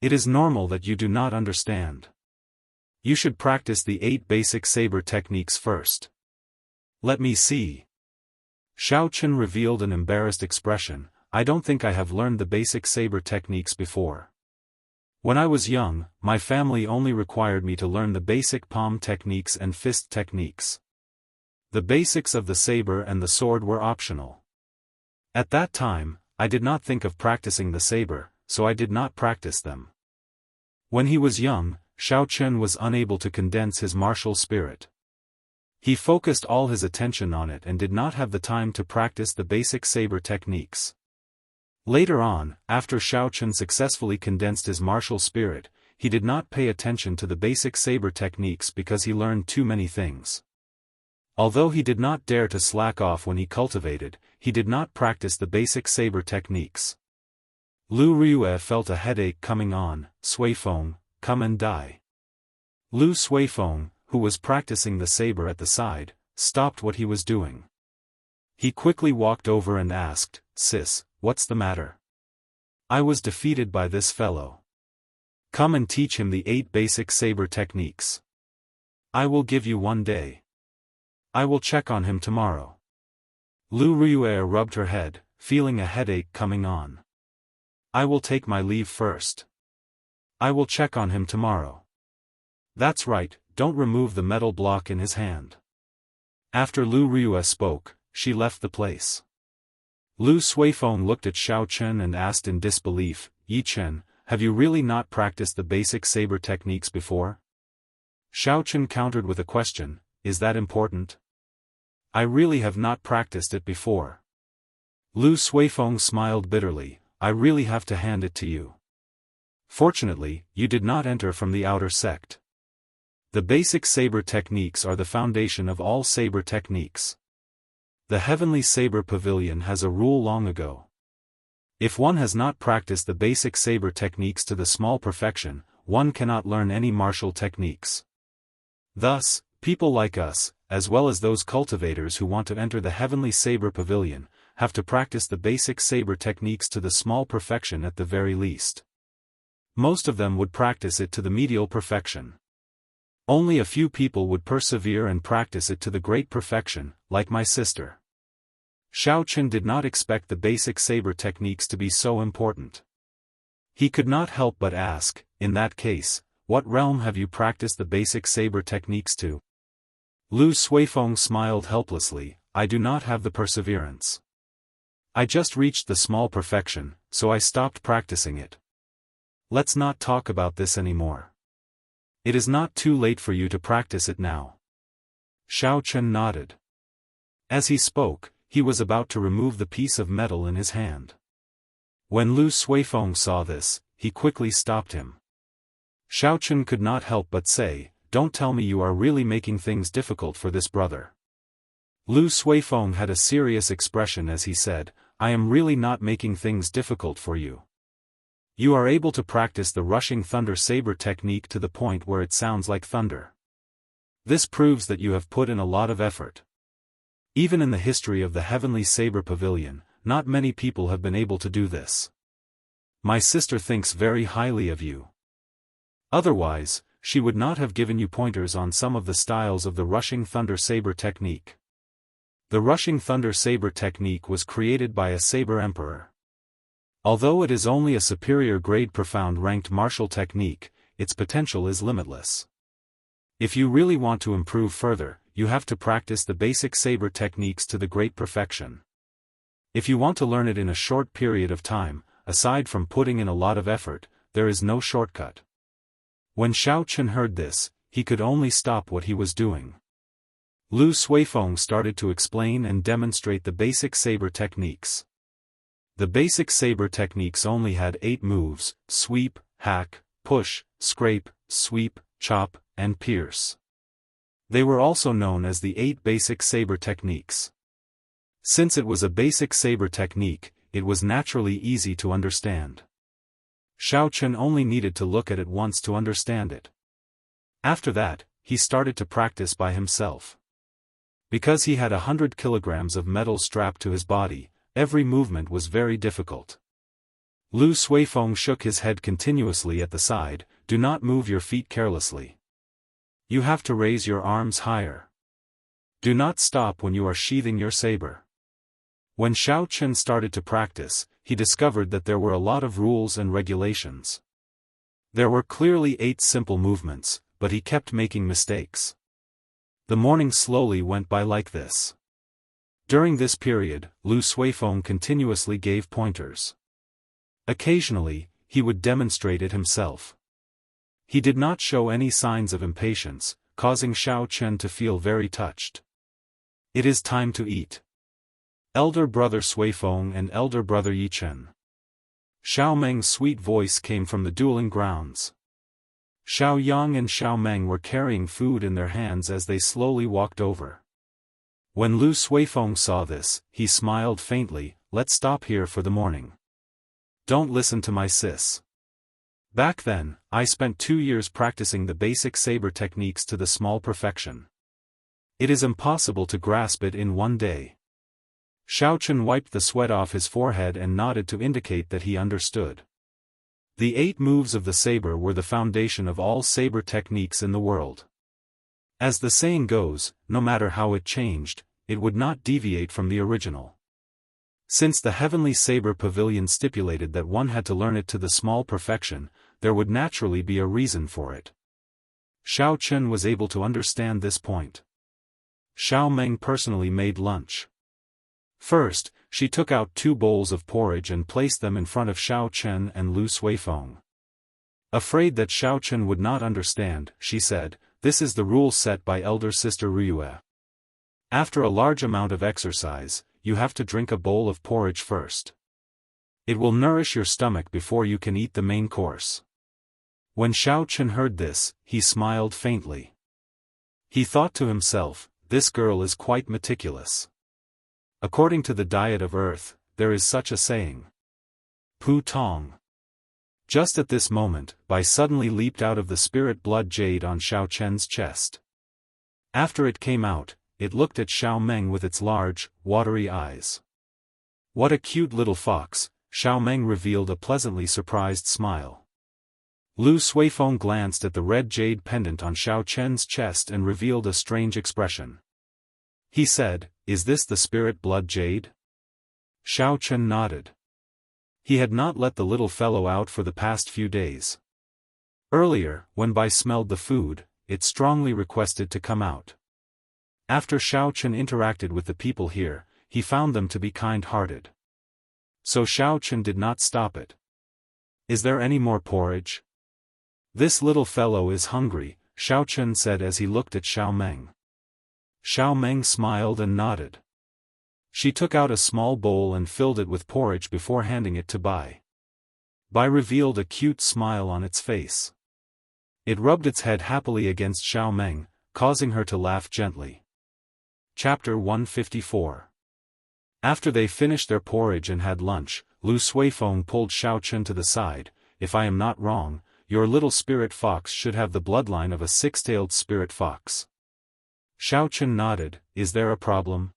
It is normal that you do not understand. You should practice the 8 basic saber techniques first. Let me see. Xiao Chen revealed an embarrassed expression, I don't think I have learned the basic saber techniques before. When I was young, my family only required me to learn the basic palm techniques and fist techniques. The basics of the saber and the sword were optional. At that time, I did not think of practicing the saber, so I did not practice them. When he was young, Xiao Chen was unable to condense his martial spirit. He focused all his attention on it and did not have the time to practice the basic saber techniques. Later on, after Xiao Chen successfully condensed his martial spirit, he did not pay attention to the basic saber techniques because he learned too many things. Although he did not dare to slack off when he cultivated, he did not practice the basic saber techniques. Lu Riyue felt a headache coming on, Suifeng, come and die. Lu Suifeng, who was practicing the saber at the side, stopped what he was doing. He quickly walked over and asked, Sis, what's the matter? I was defeated by this fellow. Come and teach him the 8 basic saber techniques. I will give you 1 day. I will check on him tomorrow. Lu Ruyue rubbed her head, feeling a headache coming on. I will take my leave first. I will check on him tomorrow. That's right, don't remove the metal block in his hand. After Lu Ruyue spoke, she left the place. Lu Suifeng looked at Xiao Chen and asked in disbelief, Yi Chen, have you really not practiced the basic saber techniques before? Xiao Chen countered with a question, is that important? I really have not practiced it before. Lu Suifeng smiled bitterly, I really have to hand it to you. Fortunately, you did not enter from the outer sect. The basic saber techniques are the foundation of all saber techniques. The Heavenly Saber Pavilion has a rule long ago. If one has not practiced the basic saber techniques to the small perfection, one cannot learn any martial techniques. Thus, people like us, as well as those cultivators who want to enter the Heavenly Saber Pavilion, have to practice the basic saber techniques to the small perfection at the very least. Most of them would practice it to the medial perfection. Only a few people would persevere and practice it to the great perfection, like my sister. Xiao Chen did not expect the basic saber techniques to be so important. He could not help but ask, in that case, what realm have you practiced the basic saber techniques to? Lu Suifeng smiled helplessly, I do not have the perseverance. I just reached the small perfection, so I stopped practicing it. Let's not talk about this anymore. It is not too late for you to practice it now. Xiao Chen nodded. As he spoke, he was about to remove the piece of metal in his hand. When Lu Suifeng saw this, he quickly stopped him. Xiao Chen could not help but say, don't tell me you are really making things difficult for this brother. Lu Suifeng had a serious expression as he said, I am really not making things difficult for you. You are able to practice the rushing thunder saber technique to the point where it sounds like thunder. This proves that you have put in a lot of effort. Even in the history of the Heavenly Saber Pavilion, not many people have been able to do this. My sister thinks very highly of you. Otherwise, she would not have given you pointers on some of the styles of the rushing thunder saber technique. The rushing thunder saber technique was created by a saber emperor. Although it is only a superior grade profound ranked martial technique, its potential is limitless. If you really want to improve further, you have to practice the basic saber techniques to the great perfection. If you want to learn it in a short period of time, aside from putting in a lot of effort, there is no shortcut. When Xiao Chen heard this, he could only stop what he was doing. Lu Suifeng started to explain and demonstrate the basic saber techniques. The basic saber techniques only had 8 moves: sweep, hack, push, scrape, sweep, chop, and pierce. They were also known as the 8 basic saber techniques. Since it was a basic saber technique, it was naturally easy to understand. Xiao Chen only needed to look at it once to understand it. After that, he started to practice by himself. Because he had 100 kilograms of metal strapped to his body, every movement was very difficult. Lu Suifeng shook his head continuously at the side, do not move your feet carelessly. You have to raise your arms higher. Do not stop when you are sheathing your saber. When Xiao Chen started to practice, he discovered that there were a lot of rules and regulations. There were clearly 8 simple movements, but he kept making mistakes. The morning slowly went by like this. During this period, Lu Suifeng continuously gave pointers. Occasionally, he would demonstrate it himself. He did not show any signs of impatience, causing Xiao Chen to feel very touched. It is time to eat. Elder brother Suifeng and elder brother Yi Chen. Xiao Meng's sweet voice came from the dueling grounds. Xiao Yang and Xiao Meng were carrying food in their hands as they slowly walked over. When Lu Suifeng saw this, he smiled faintly, let's stop here for the morning. Don't listen to my sis. Back then, I spent 2 years practicing the basic saber techniques to the small perfection. It is impossible to grasp it in one day. Xiao Chen wiped the sweat off his forehead and nodded to indicate that he understood. The 8 moves of the saber were the foundation of all saber techniques in the world. As the saying goes, no matter how it changed, it would not deviate from the original. Since the Heavenly Saber Pavilion stipulated that one had to learn it to the small perfection, there would naturally be a reason for it. Xiao Chen was able to understand this point. Xiao Meng personally made lunch. First, she took out 2 bowls of porridge and placed them in front of Xiao Chen and Lu Suifeng. Afraid that Xiao Chen would not understand, she said, "This is the rule set by elder sister Ryue. After a large amount of exercise, you have to drink a bowl of porridge first. It will nourish your stomach before you can eat the main course." When Xiao Chen heard this, he smiled faintly. He thought to himself, this girl is quite meticulous. According to the diet of earth, there is such a saying. Pu Tong. Just at this moment, Bai suddenly leaped out of the spirit blood jade on Xiao Chen's chest. After it came out, it looked at Xiao Meng with its large, watery eyes. "What a cute little fox," Xiao Meng revealed a pleasantly surprised smile. Lu Suifeng glanced at the red jade pendant on Xiao Chen's chest and revealed a strange expression. He said, "Is this the spirit blood jade?" Xiao Chen nodded. He had not let the little fellow out for the past few days. Earlier, when Bai smelled the food, it strongly requested to come out. After Xiao Chen interacted with the people here, he found them to be kind-hearted. So Xiao Chen did not stop it. "Is there any more porridge?" "This little fellow is hungry," Xiao Chen said as he looked at Xiao Meng. Xiao Meng smiled and nodded. She took out a small bowl and filled it with porridge before handing it to Bai. Bai revealed a cute smile on its face. It rubbed its head happily against Xiao Meng, causing her to laugh gently. Chapter 154. After they finished their porridge and had lunch, Lu Suifeng pulled Xiao Chen to the side. "If I am not wrong, your little spirit fox should have the bloodline of a 6-tailed spirit fox." Xiao Chen nodded. "Is there a problem?"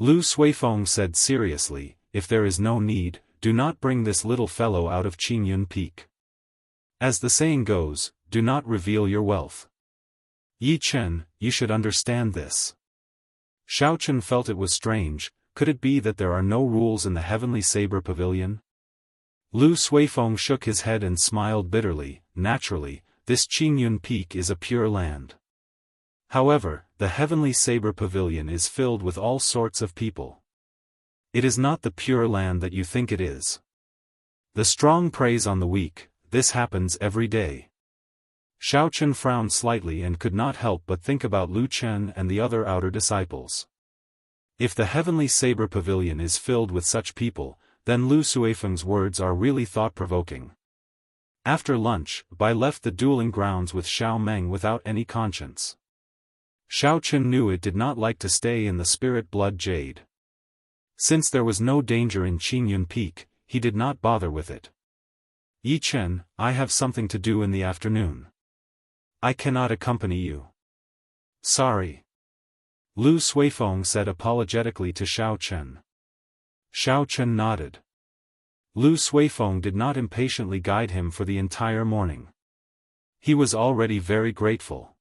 Lu Suifeng said seriously, "If there is no need, do not bring this little fellow out of Qingyun Peak. As the saying goes, do not reveal your wealth. Yi Chen, you should understand this." Xiao Chen felt it was strange. Could it be that there are no rules in the Heavenly Saber Pavilion? Lu Suifeng shook his head and smiled bitterly. "Naturally, this Qingyun Peak is a pure land. However, the Heavenly Saber Pavilion is filled with all sorts of people. It is not the pure land that you think it is. The strong preys on the weak. This happens every day." Xiao Chen frowned slightly and could not help but think about Lu Chen and the other outer disciples. If the Heavenly Saber Pavilion is filled with such people, then Lu Suifeng's words are really thought-provoking. After lunch, Bai left the dueling grounds with Xiao Meng without any conscience. Xiao Chen knew it did not like to stay in the spirit blood jade. Since there was no danger in Qingyun Peak, he did not bother with it. "Yi Chen, I have something to do in the afternoon. I cannot accompany you." "Sorry." Lu Suifeng said apologetically to Xiao Chen. Xiao Chen nodded. Lu Suifeng did not impatiently guide him for the entire morning. He was already very grateful.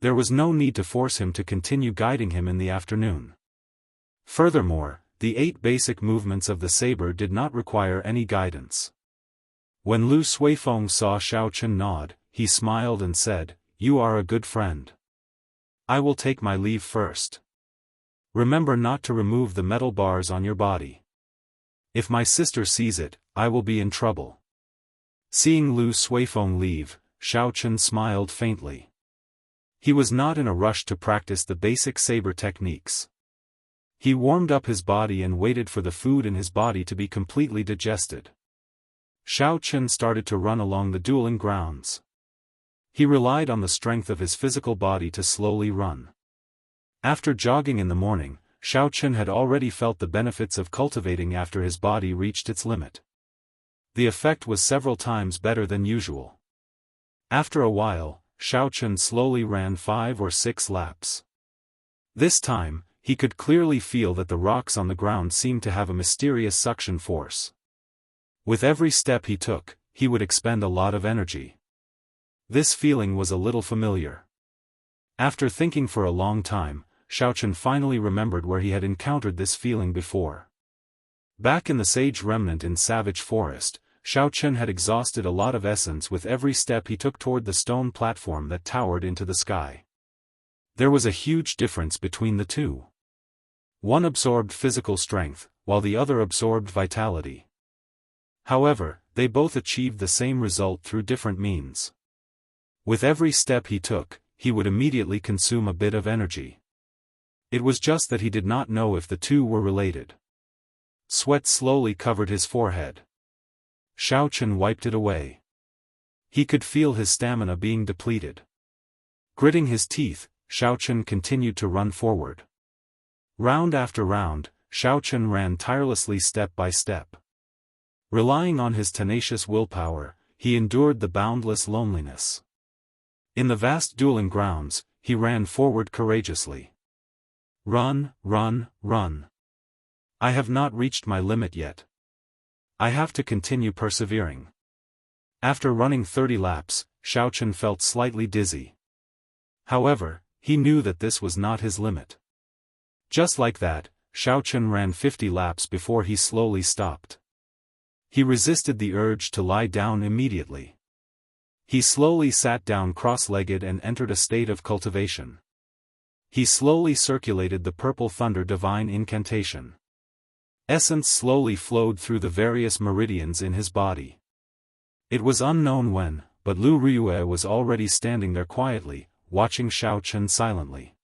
There was no need to force him to continue guiding him in the afternoon. Furthermore, the 8 basic movements of the saber did not require any guidance. When Lu Suifeng saw Xiao Chen nod, he smiled and said, "You are a good friend. I will take my leave first. Remember not to remove the metal bars on your body. If my sister sees it, I will be in trouble." Seeing Lu Suifeng leave, Xiao Chen smiled faintly. He was not in a rush to practice the basic saber techniques. He warmed up his body and waited for the food in his body to be completely digested. Xiao Chen started to run along the dueling grounds. He relied on the strength of his physical body to slowly run. After jogging in the morning, Xiao Chen had already felt the benefits of cultivating after his body reached its limit. The effect was several times better than usual. After a while, Xiao Chen slowly ran 5 or 6 laps. This time, he could clearly feel that the rocks on the ground seemed to have a mysterious suction force. With every step he took, he would expend a lot of energy. This feeling was a little familiar. After thinking for a long time, Xiaochen finally remembered where he had encountered this feeling before. Back in the sage remnant in Savage Forest, Xiaochen had exhausted a lot of essence with every step he took toward the stone platform that towered into the sky. There was a huge difference between the two. One absorbed physical strength, while the other absorbed vitality. However, they both achieved the same result through different means. With every step he took, he would immediately consume a bit of energy. It was just that he did not know if the two were related. Sweat slowly covered his forehead. Xiaochen wiped it away. He could feel his stamina being depleted. Gritting his teeth, Xiaochen continued to run forward. Round after round, Xiaochen ran tirelessly step by step. Relying on his tenacious willpower, he endured the boundless loneliness. In the vast dueling grounds, he ran forward courageously. Run, run, run. I have not reached my limit yet. I have to continue persevering. After running 30 laps, Xiaochen felt slightly dizzy. However, he knew that this was not his limit. Just like that, Xiaochen ran 50 laps before he slowly stopped. He resisted the urge to lie down immediately. He slowly sat down cross-legged and entered a state of cultivation. He slowly circulated the purple thunder divine incantation. Essence slowly flowed through the various meridians in his body. It was unknown when, but Lu Riyue was already standing there quietly, watching Xiaochen silently.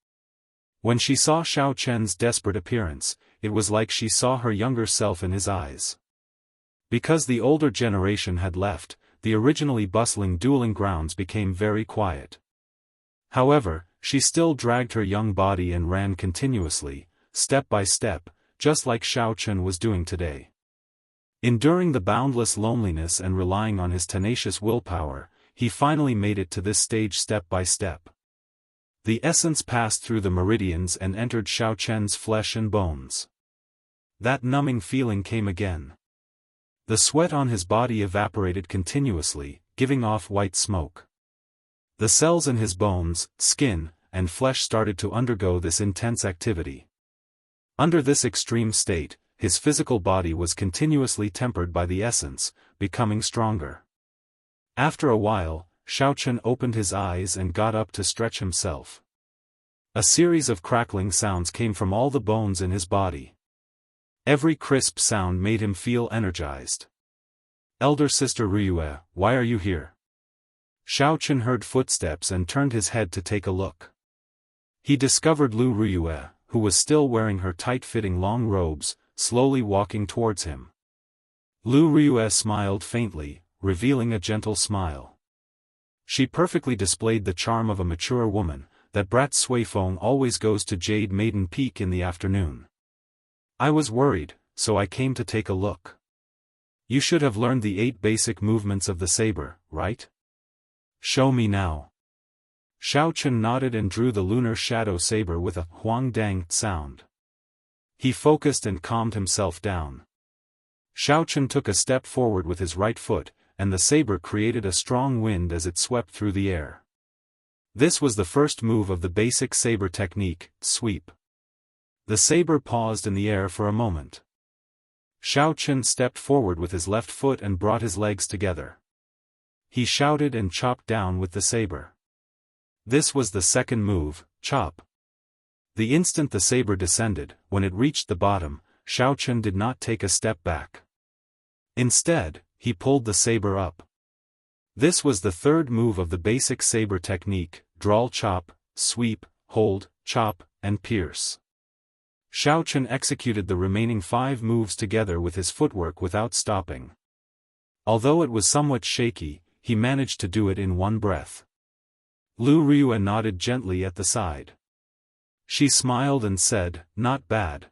When she saw Xiaochen's desperate appearance, it was like she saw her younger self in his eyes. Because the older generation had left, the originally bustling dueling grounds became very quiet. However, she still dragged her young body and ran continuously, step by step, just like Xiaochen was doing today. Enduring the boundless loneliness and relying on his tenacious willpower, he finally made it to this stage step by step. The essence passed through the meridians and entered Xiaochen's flesh and bones. That numbing feeling came again. The sweat on his body evaporated continuously, giving off white smoke. The cells in his bones, skin, and flesh started to undergo this intense activity. Under this extreme state, his physical body was continuously tempered by the essence, becoming stronger. After a while, Xiaochen opened his eyes and got up to stretch himself. A series of crackling sounds came from all the bones in his body. Every crisp sound made him feel energized. Elder Sister Riyue, why are you here? Xiaochen heard footsteps and turned his head to take a look. He discovered Lu Riyue, who was still wearing her tight-fitting long robes, slowly walking towards him. Lu Riyue smiled faintly, revealing a gentle smile. She perfectly displayed the charm of a mature woman. That brat Suifeng always goes to Jade Maiden Peak in the afternoon. I was worried, so I came to take a look. You should have learned the 8 basic movements of the saber, right? Show me now. Xiaochen nodded and drew the lunar shadow saber with a huang-dang sound. He focused and calmed himself down. Xiaochen took a step forward with his right foot, and the saber created a strong wind as it swept through the air. This was the first move of the basic saber technique, sweep. The saber paused in the air for a moment. Xiaochen stepped forward with his left foot and brought his legs together. He shouted and chopped down with the saber. This was the second move, chop. The instant the saber descended, when it reached the bottom, Xiaochen did not take a step back. Instead, he pulled the saber up. This was the third move of the basic saber technique, drawl chop, sweep, hold, chop, and pierce. Xiaochen executed the remaining 5 moves together with his footwork without stopping. Although it was somewhat shaky, he managed to do it in one breath. Lu Riyue nodded gently at the side. She smiled and said, "Not bad.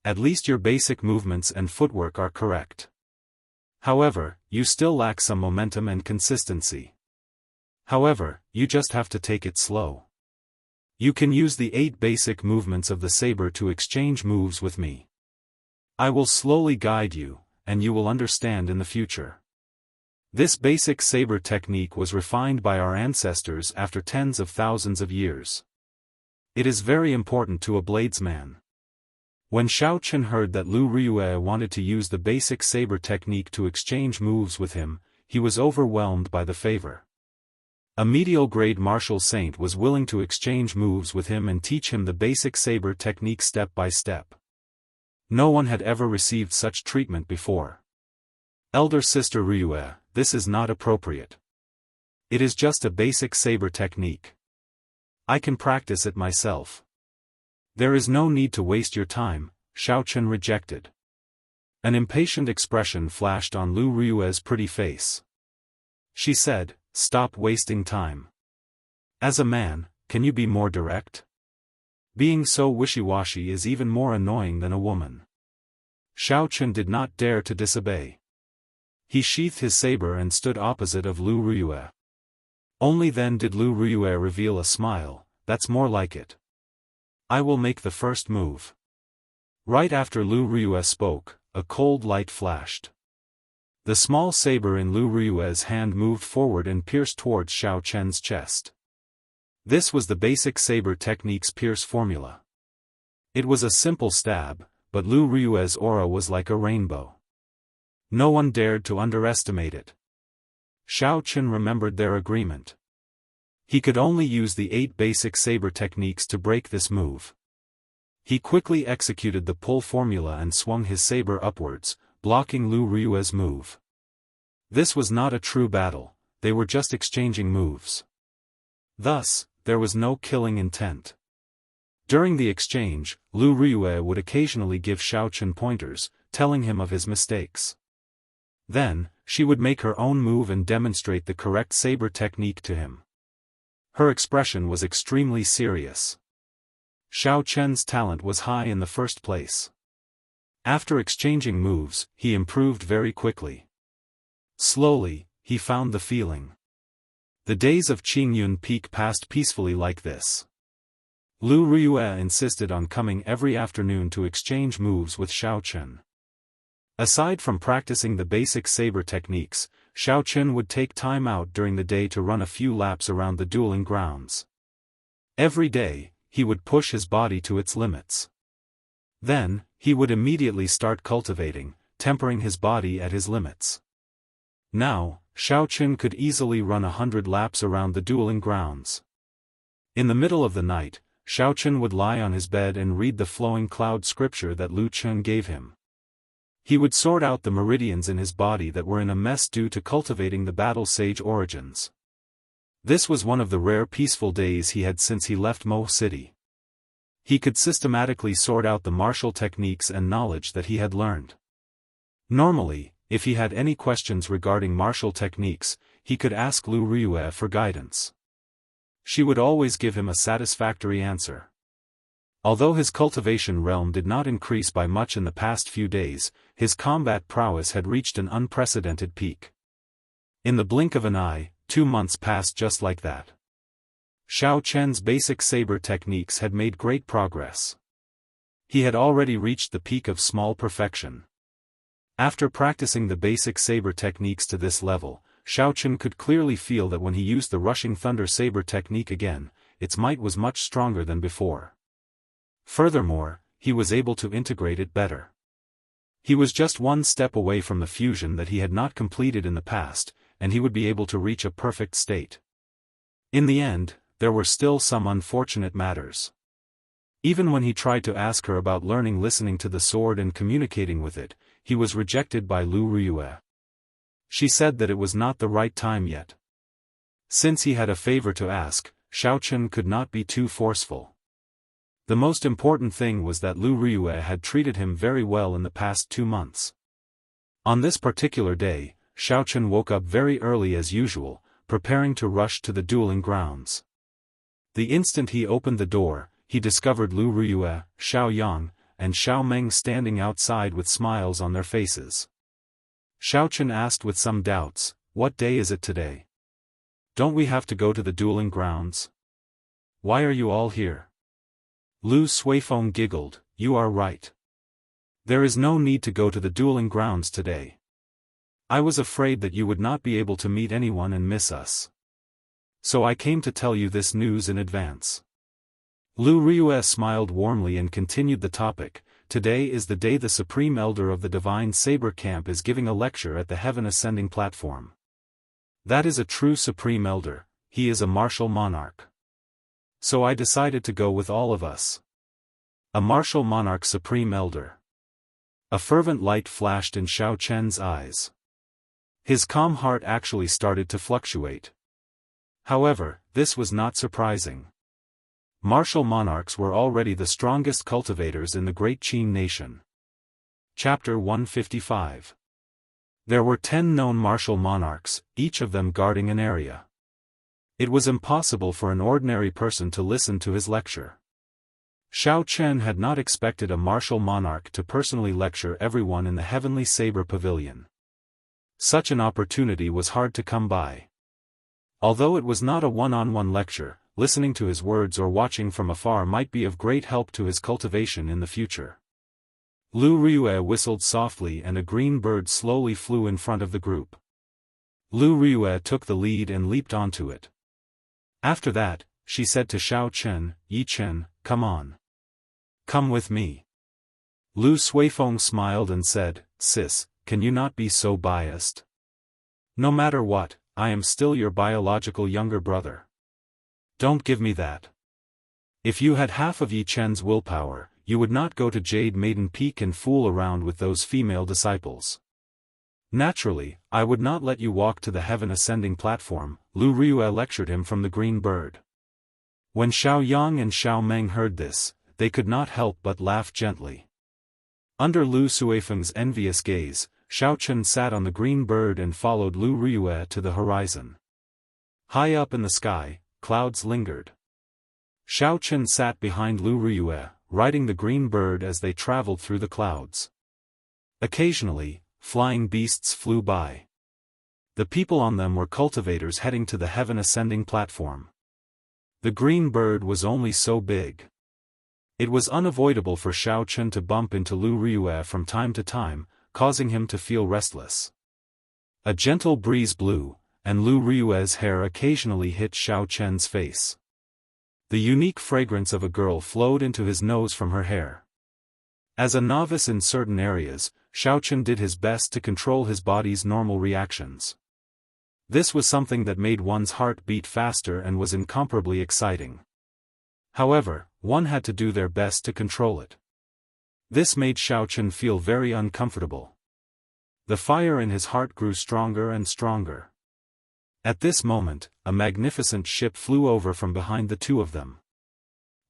At least your basic movements and footwork are correct. However, you still lack some momentum and consistency. However, you just have to take it slow. You can use the 8 basic movements of the saber to exchange moves with me. I will slowly guide you, and you will understand in the future." This basic saber technique was refined by our ancestors after tens of thousands of years. It is very important to a bladesman. When Xiao Chen heard that Lu Riyue wanted to use the basic saber technique to exchange moves with him, he was overwhelmed by the favor. A medial-grade martial saint was willing to exchange moves with him and teach him the basic saber technique step by step. No one had ever received such treatment before. Elder sister Riyue, this is not appropriate. It is just a basic saber technique. I can practice it myself. There is no need to waste your time, Xiao Chen rejected. An impatient expression flashed on Lu Riyue's pretty face. She said, "Stop wasting time. As a man, can you be more direct? Being so wishy-washy is even more annoying than a woman." Xiao Chen did not dare to disobey. He sheathed his saber and stood opposite of Lu Riyue. Only then did Lu Riyue reveal a smile. "That's more like it. I will make the first move." Right after Lu Riyue spoke, a cold light flashed. The small saber in Lu Riyue's hand moved forward and pierced towards Xiao Chen's chest. This was the basic saber technique's pierce formula. It was a simple stab, but Lu Riyue's aura was like a rainbow. No one dared to underestimate it. Xiao Chen remembered their agreement. He could only use the 8 basic saber techniques to break this move. He quickly executed the pull formula and swung his saber upwards, blocking Lu Riyue's move. This was not a true battle, they were just exchanging moves. Thus, there was no killing intent. During the exchange, Lu Riyue would occasionally give Xiao Chen pointers, telling him of his mistakes. Then, she would make her own move and demonstrate the correct saber technique to him. Her expression was extremely serious. Xiao Chen's talent was high in the first place. After exchanging moves, he improved very quickly. Slowly, he found the feeling. The days of Qingyun Peak passed peacefully like this. Lu Riyue insisted on coming every afternoon to exchange moves with Xiao Chen. Aside from practicing the basic saber techniques, Xiao Chen would take time out during the day to run a few laps around the dueling grounds. Every day, he would push his body to its limits. Then, he would immediately start cultivating, tempering his body at his limits. Now, Xiao Chen could easily run 100 laps around the dueling grounds. In the middle of the night, Xiao Chen would lie on his bed and read the flowing cloud scripture that Lu Chen gave him. He would sort out the meridians in his body that were in a mess due to cultivating the battle sage origins. This was one of the rare peaceful days he had since he left Mo City. He could systematically sort out the martial techniques and knowledge that he had learned. Normally, if he had any questions regarding martial techniques, he could ask Lu Riyue for guidance. She would always give him a satisfactory answer. Although his cultivation realm did not increase by much in the past few days, his combat prowess had reached an unprecedented peak. In the blink of an eye, 2 months passed just like that. Xiao Chen's basic saber techniques had made great progress. He had already reached the peak of small perfection. After practicing the basic saber techniques to this level, Xiao Chen could clearly feel that when he used the rushing thunder saber technique again, its might was much stronger than before. Furthermore, he was able to integrate it better. He was just one step away from the fusion that he had not completed in the past, and he would be able to reach a perfect state. In the end, there were still some unfortunate matters. Even when he tried to ask her about learning listening to the sword and communicating with it, he was rejected by Lu Riyue. She said that it was not the right time yet. Since he had a favor to ask, Xiao Chen could not be too forceful. The most important thing was that Lu Riyue had treated him very well in the past 2 months. On this particular day, Xiao Chen woke up very early as usual, preparing to rush to the dueling grounds. The instant he opened the door, he discovered Lu Riyue, Xiao Yang, and Xiao Meng standing outside with smiles on their faces. Xiao Chen asked with some doubts, "What day is it today? Don't we have to go to the dueling grounds? Why are you all here?" Lu Suifeng giggled, "You are right. There is no need to go to the dueling grounds today. I was afraid that you would not be able to meet anyone and miss us. So I came to tell you this news in advance." Lu Riyue smiled warmly and continued the topic. Today is the day the Supreme Elder of the Divine Saber Camp is giving a lecture at the Heaven Ascending platform. That is a true Supreme Elder, he is a martial monarch. So I decided to go with all of us. A martial monarch Supreme Elder. A fervent light flashed in Xiao Chen's eyes. His calm heart actually started to fluctuate. However, this was not surprising. Martial monarchs were already the strongest cultivators in the great Qin nation. Chapter 155. There were 10 known martial monarchs, each of them guarding an area. It was impossible for an ordinary person to listen to his lecture. Xiao Chen had not expected a martial monarch to personally lecture everyone in the Heavenly Saber Pavilion. Such an opportunity was hard to come by. Although it was not a one-on-one lecture, listening to his words or watching from afar might be of great help to his cultivation in the future. Lu Riyue whistled softly and a green bird slowly flew in front of the group. Lu Riyue took the lead and leaped onto it. After that, she said to Xiao Chen, "Yi Chen, come on. Come with me." Lu Suifeng smiled and said, "Sis, can you not be so biased? No matter what, I am still your biological younger brother. Don't give me that. If you had half of Yi Chen's willpower, you would not go to Jade Maiden Peak and fool around with those female disciples. Naturally, I would not let you walk to the Heaven Ascending platform." Lu Riyue lectured him from the green bird. When Xiao Yang and Xiao Meng heard this, they could not help but laugh gently. Under Lu Suifeng's envious gaze, Xiao Chen sat on the green bird and followed Lu Riyue to the horizon. High up in the sky, clouds lingered. Xiao Chen sat behind Lu Riyue, riding the green bird as they traveled through the clouds. Occasionally, flying beasts flew by. The people on them were cultivators heading to the Heaven Ascending platform. The green bird was only so big. It was unavoidable for Xiao Chen to bump into Lu Riyue from time to time, causing him to feel restless. A gentle breeze blew, and Lu Riyue's hair occasionally hit Xiao Chen's face. The unique fragrance of a girl flowed into his nose from her hair. As a novice in certain areas, Xiao Chen did his best to control his body's normal reactions. This was something that made one's heart beat faster and was incomparably exciting. However, one had to do their best to control it. This made Xiao Chen feel very uncomfortable. The fire in his heart grew stronger and stronger. At this moment, a magnificent ship flew over from behind the two of them.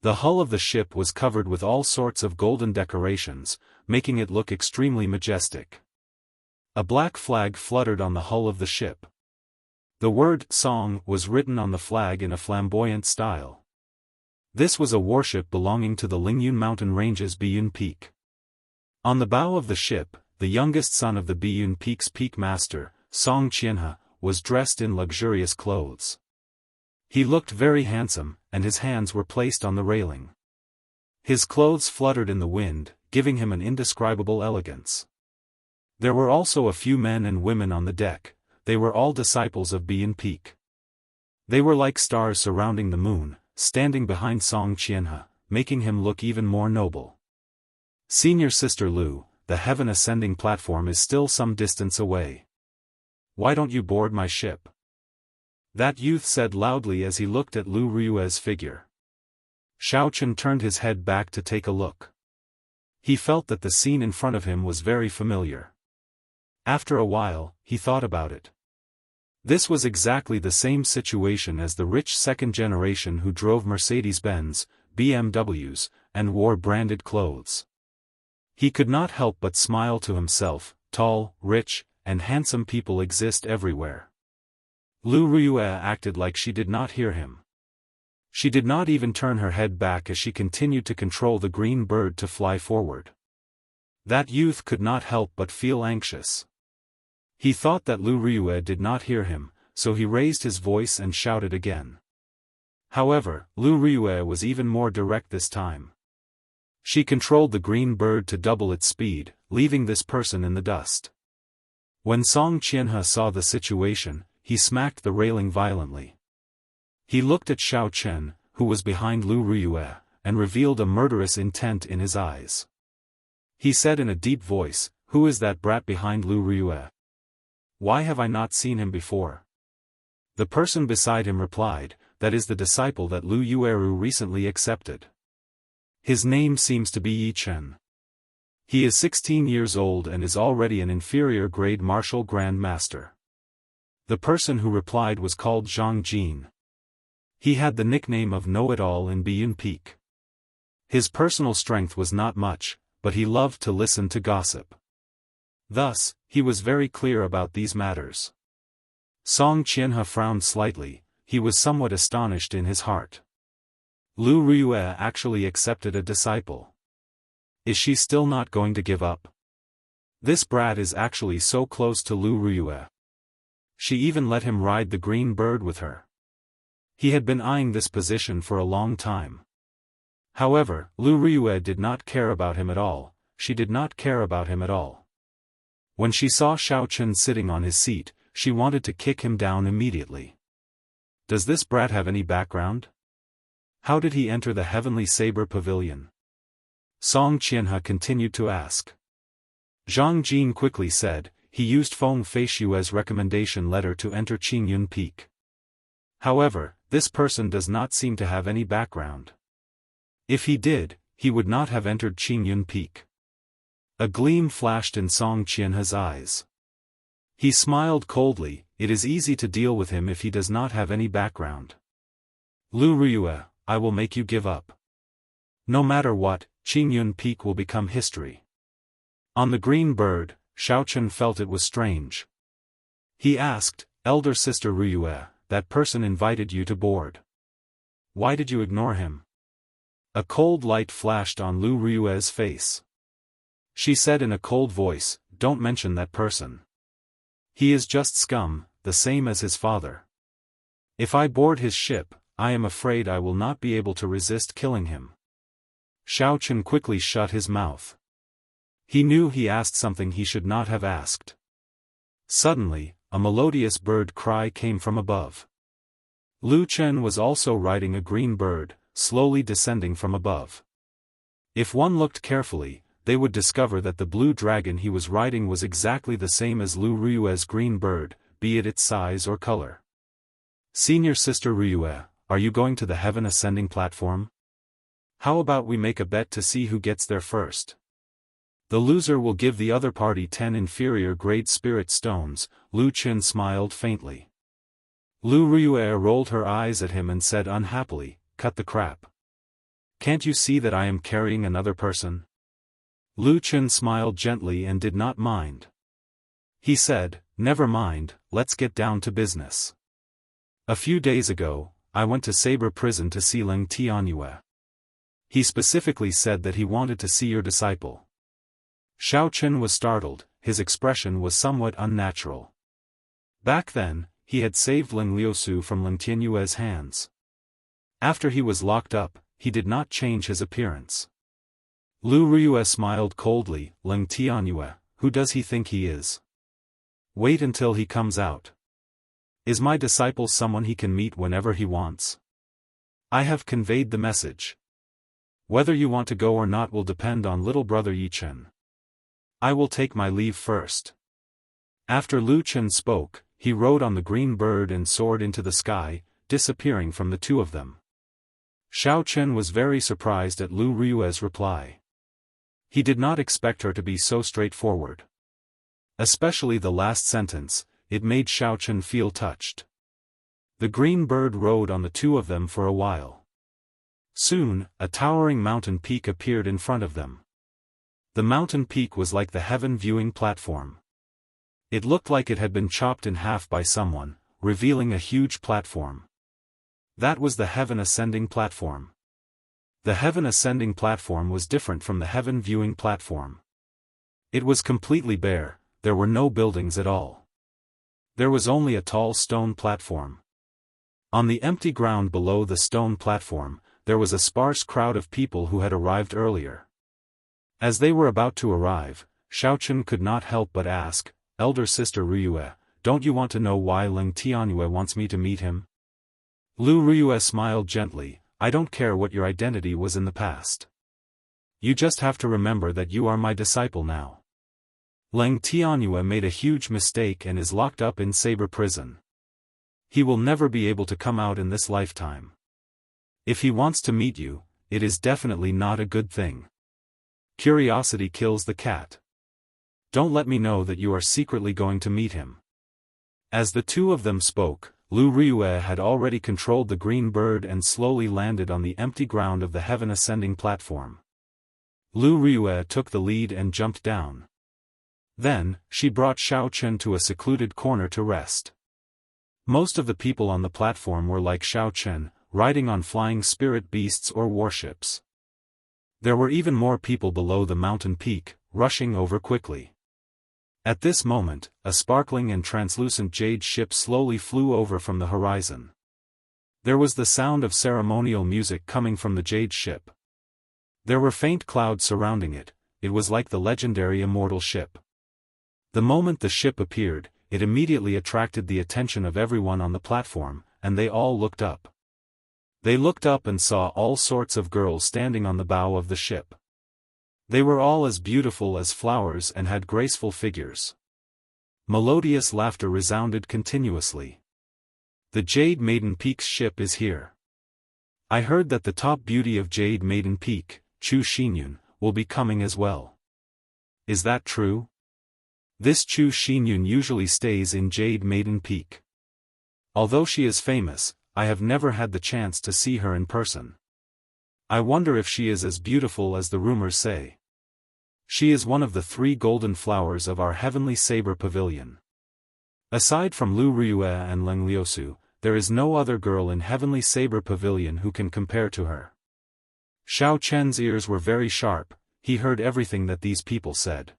The hull of the ship was covered with all sorts of golden decorations, making it look extremely majestic. A black flag fluttered on the hull of the ship. The word "Song" was written on the flag in a flamboyant style. This was a warship belonging to the Lingyun Mountain Range's Biyun Peak. On the bow of the ship, the youngest son of the Biyun Peak's peak master, Song Qianhe, was dressed in luxurious clothes. He looked very handsome, and his hands were placed on the railing. His clothes fluttered in the wind, giving him an indescribable elegance. There were also a few men and women on the deck. They were all disciples of Biyun Peak. They were like stars surrounding the moon, standing behind Song Qianhe, making him look even more noble. "Senior Sister Lu, the Heaven Ascending platform is still some distance away. Why don't you board my ship?" That youth said loudly as he looked at Lu Riyue's figure. Xiao Chen turned his head back to take a look. He felt that the scene in front of him was very familiar. After a while, he thought about it. This was exactly the same situation as the rich second generation who drove Mercedes-Benz, BMWs, and wore branded clothes. He could not help but smile to himself. Tall, rich, and handsome people exist everywhere. Lu Riyue acted like she did not hear him. She did not even turn her head back as she continued to control the green bird to fly forward. That youth could not help but feel anxious. He thought that Lu Riyue did not hear him, so he raised his voice and shouted again. However, Lu Riyue was even more direct this time. She controlled the green bird to double its speed, leaving this person in the dust. When Song Qianhe saw the situation, he smacked the railing violently. He looked at Xiao Chen, who was behind Lu Riyue, and revealed a murderous intent in his eyes. He said in a deep voice, "Who is that brat behind Lu Riyue? Why have I not seen him before?" The person beside him replied, "That is the disciple that Lu Yueru recently accepted. His name seems to be Yi Chen. He is 16 years old and is already an inferior grade martial grand master." The person who replied was called Zhang Jin. He had the nickname of Know-It-All in Biyun Peak. His personal strength was not much, but he loved to listen to gossip. Thus, he was very clear about these matters. Song Qianhe frowned slightly. He was somewhat astonished in his heart. Lu Riyue actually accepted a disciple. Is she still not going to give up? This brat is actually so close to Lu Riyue. She even let him ride the green bird with her. He had been eyeing this position for a long time. However, Lu Riyue did not care about him at all. She did not care about him at all. When she saw Xiao Chen sitting on his seat, she wanted to kick him down immediately. Does this brat have any background? How did he enter the Heavenly Saber Pavilion? Song Qianhe continued to ask. Zhang Jin quickly said, he used Feng Feishue's recommendation letter to enter Qingyun Peak. However, this person does not seem to have any background. If he did, he would not have entered Qingyun Peak. A gleam flashed in Song Qianhe's eyes. He smiled coldly. It is easy to deal with him if he does not have any background. Lu Riyue, I will make you give up. No matter what, Qingyun Peak will become history. On the green bird, Xiao Chen felt it was strange. He asked, Elder Sister Riyue, that person invited you to board. Why did you ignore him? A cold light flashed on Lu Riyue's face. She said in a cold voice, don't mention that person. He is just scum, the same as his father. If I board his ship, I am afraid I will not be able to resist killing him. Xiao Chen quickly shut his mouth. He knew he asked something he should not have asked. Suddenly, a melodious bird cry came from above. Lu Chen was also riding a green bird, slowly descending from above. If one looked carefully, they would discover that the blue dragon he was riding was exactly the same as Lu Riyue's green bird, be it its size or color. Senior Sister Riyue, are you going to the Heaven Ascending platform? How about we make a bet to see who gets there first? The loser will give the other party 10 inferior grade spirit stones. Lu Chen smiled faintly. Lu Riyue rolled her eyes at him and said unhappily, cut the crap. Can't you see that I am carrying another person? Lu Chen smiled gently and did not mind. He said, never mind, let's get down to business. A few days ago, I went to Saber Prison to see Ling Tianyue. He specifically said that he wanted to see your disciple. Xiao Chen was startled, his expression was somewhat unnatural. Back then, he had saved Ling Liusu from Ling Tianyue's hands. After he was locked up, he did not change his appearance. Lu Riyue smiled coldly, Ling Tianyue, who does he think he is? Wait until he comes out. Is my disciple someone he can meet whenever he wants? I have conveyed the message. Whether you want to go or not will depend on little brother Yi Chen. I will take my leave first. After Lu Chen spoke, he rode on the green bird and soared into the sky, disappearing from the two of them. Xiao Chen was very surprised at Lu Riyue's reply. He did not expect her to be so straightforward. Especially the last sentence, it made Xiao Chen feel touched. The green bird rode on the two of them for a while. Soon, a towering mountain peak appeared in front of them. The mountain peak was like the heaven viewing platform. It looked like it had been chopped in half by someone, revealing a huge platform. That was the heaven ascending platform. The heaven ascending platform was different from the heaven viewing platform. It was completely bare, there were no buildings at all. There was only a tall stone platform. On the empty ground below the stone platform, there was a sparse crowd of people who had arrived earlier. As they were about to arrive, Xiao Chen could not help but ask, Elder Sister Riyue, don't you want to know why Ling Tianyue wants me to meet him? Lu Riyue smiled gently, I don't care what your identity was in the past. You just have to remember that you are my disciple now. Leng Tianyue made a huge mistake and is locked up in Saber Prison. He will never be able to come out in this lifetime. If he wants to meet you, it is definitely not a good thing. Curiosity kills the cat. Don't let me know that you are secretly going to meet him. As the two of them spoke, Lu Ryue had already controlled the green bird and slowly landed on the empty ground of the heaven ascending platform. Lu Ryue took the lead and jumped down. Then, she brought Xiao Chen to a secluded corner to rest. Most of the people on the platform were like Xiao Chen, riding on flying spirit beasts or warships. There were even more people below the mountain peak, rushing over quickly. At this moment, a sparkling and translucent jade ship slowly flew over from the horizon. There was the sound of ceremonial music coming from the jade ship. There were faint clouds surrounding it. It was like the legendary Immortal ship. The moment the ship appeared, it immediately attracted the attention of everyone on the platform, and they all looked up. They looked up and saw all sorts of girls standing on the bow of the ship. They were all as beautiful as flowers and had graceful figures. Melodious laughter resounded continuously. The Jade Maiden Peak's ship is here. I heard that the top beauty of Jade Maiden Peak, Chu Xinyun, will be coming as well. Is that true? This Chu Xinyun usually stays in Jade Maiden Peak. Although she is famous, I have never had the chance to see her in person. I wonder if she is as beautiful as the rumors say. She is one of the 3 golden flowers of our heavenly saber pavilion. Aside from Lu Ryue and Leng Liusu, there is no other girl in heavenly saber pavilion who can compare to her. Xiao Chen's ears were very sharp, he heard everything that these people said.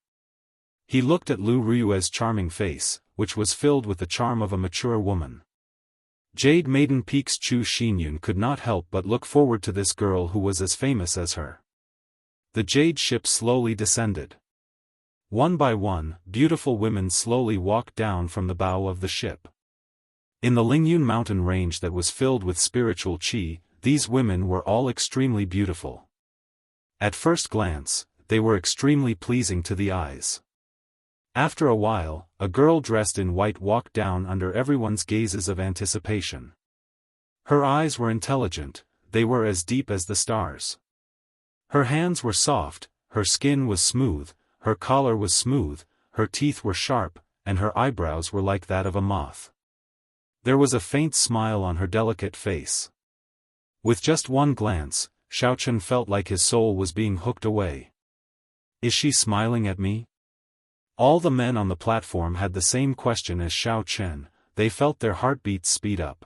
He looked at Lu Ryue's charming face, which was filled with the charm of a mature woman. Jade Maiden Peak's Chu Xinyun could not help but look forward to this girl who was as famous as her. The jade ship slowly descended. One by one, beautiful women slowly walked down from the bow of the ship. In the Lingyun mountain range that was filled with spiritual qi, these women were all extremely beautiful. At first glance, they were extremely pleasing to the eyes. After a while, a girl dressed in white walked down under everyone's gazes of anticipation. Her eyes were intelligent, they were as deep as the stars. Her hands were soft, her skin was smooth, her collar was smooth, her teeth were sharp, and her eyebrows were like that of a moth. There was a faint smile on her delicate face. With just one glance, Xiao Chen felt like his soul was being hooked away. Is she smiling at me? All the men on the platform had the same question as Xiao Chen, they felt their heartbeats speed up.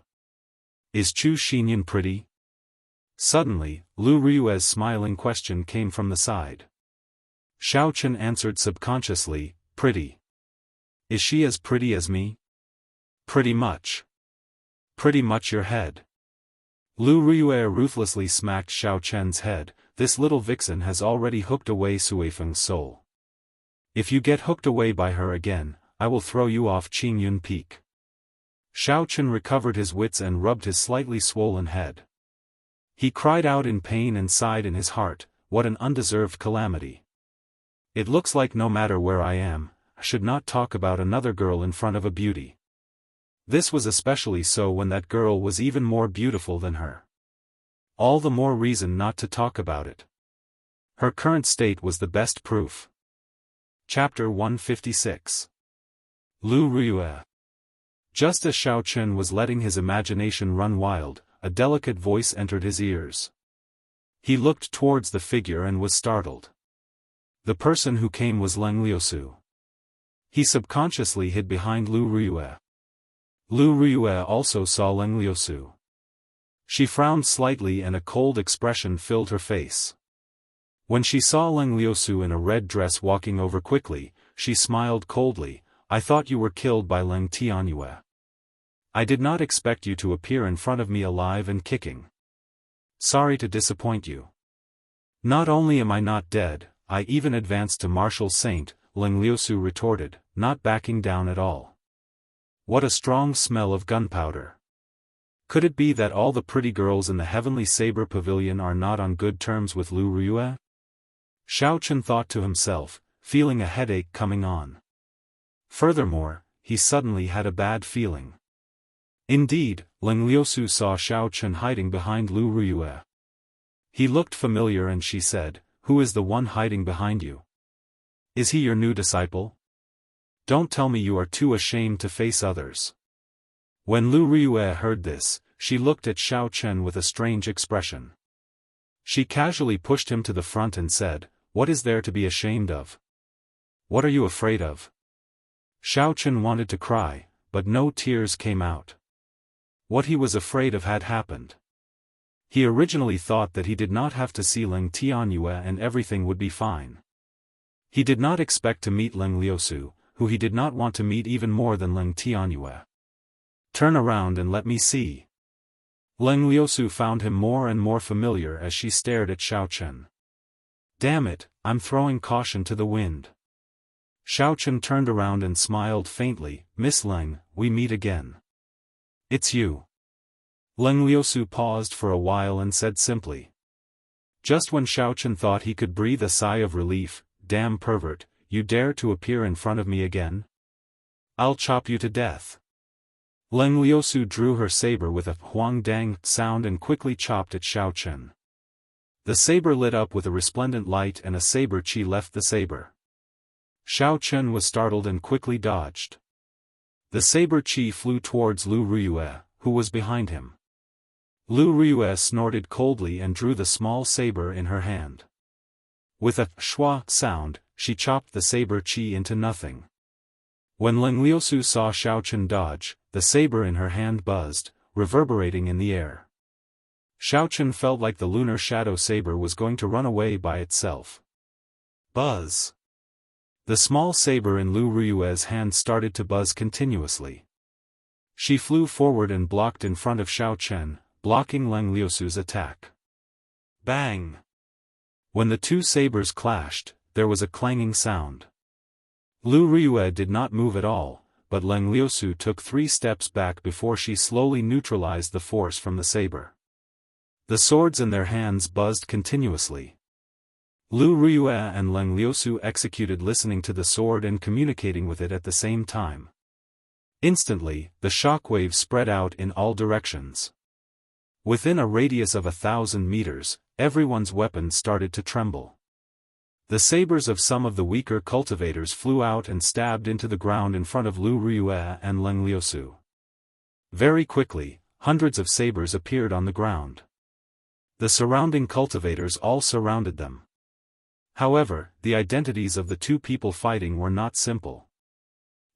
Is Chu Xinyun pretty? Suddenly, Lu Ryue's smiling question came from the side. Xiao Chen answered subconsciously, pretty. Is she as pretty as me? Pretty much. Pretty much your head. Lu Ryue ruthlessly smacked Xiao Chen's head. This little vixen has already hooked away Suifeng's soul. If you get hooked away by her again, I will throw you off Qingyun Peak. Xiao Chen recovered his wits and rubbed his slightly swollen head. He cried out in pain and sighed in his heart, what an undeserved calamity. It looks like no matter where I am, I should not talk about another girl in front of a beauty. This was especially so when that girl was even more beautiful than her. All the more reason not to talk about it. Her current state was the best proof. Chapter 156. Lu Ryue. Just as Xiao Chen was letting his imagination run wild, a delicate voice entered his ears. He looked towards the figure and was startled. The person who came was Leng Liusu. He subconsciously hid behind Lu Ryue. Lu Ryue also saw Leng Liusu. She frowned slightly and a cold expression filled her face. When she saw Leng Liusu in a red dress walking over quickly, she smiled coldly. I thought you were killed by Leng Tianyue. I did not expect you to appear in front of me alive and kicking. Sorry to disappoint you. Not only am I not dead, I even advanced to martial saint, Leng Liusu retorted, not backing down at all. What a strong smell of gunpowder. Could it be that all the pretty girls in the Heavenly Saber Pavilion are not on good terms with Lu Ruyue? Xiao Chen thought to himself, feeling a headache coming on. Furthermore, he suddenly had a bad feeling. Indeed, Leng Liusu saw Xiao Chen hiding behind Lu Ruyue. He looked familiar and she said, "Who is the one hiding behind you? Is he your new disciple? Don't tell me you are too ashamed to face others." When Lu Ruyue heard this, she looked at Xiao Chen with a strange expression. She casually pushed him to the front and said, "What is there to be ashamed of? What are you afraid of?" Xiao Chen wanted to cry, but no tears came out. What he was afraid of had happened. He originally thought that he did not have to see Leng Tianyue and everything would be fine. He did not expect to meet Leng Liusu, who he did not want to meet even more than Leng Tianyue. "Turn around and let me see." Leng Liusu found him more and more familiar as she stared at Xiao Chen. "Damn it, I'm throwing caution to the wind." Xiao Chen turned around and smiled faintly, "Miss Leng, we meet again." "It's you." Leng Liusu paused for a while and said simply. Just when Xiao Chen thought he could breathe a sigh of relief, "Damn pervert, you dare to appear in front of me again? I'll chop you to death." Leng Liusu drew her saber with a huang-dang sound and quickly chopped at Xiao Chen. The saber lit up with a resplendent light and a saber chi left the saber. Xiao Chen was startled and quickly dodged. The saber chi flew towards Lu Ruyue, who was behind him. Lu Ruyue snorted coldly and drew the small saber in her hand. With a schwa sound, she chopped the saber chi into nothing. When Leng Liusu saw Xiao Chen dodge, the saber in her hand buzzed, reverberating in the air. Xiao Chen felt like the lunar shadow saber was going to run away by itself. Buzz! The small saber in Lu Ruyue's hand started to buzz continuously. She flew forward and blocked in front of Xiao Chen, blocking Leng Liusu's attack. Bang! When the two sabers clashed, there was a clanging sound. Lu Ruyue did not move at all, but Leng Liusu took 3 steps back before she slowly neutralized the force from the saber. The swords in their hands buzzed continuously. Lu Ruyue and Leng Liusu executed listening to the sword and communicating with it at the same time. Instantly, the shockwave spread out in all directions. Within a radius of 1,000 meters, everyone's weapons started to tremble. The sabers of some of the weaker cultivators flew out and stabbed into the ground in front of Lu Ruyue and Leng Liusu. Very quickly, hundreds of sabers appeared on the ground. The surrounding cultivators all surrounded them. However, the identities of the two people fighting were not simple.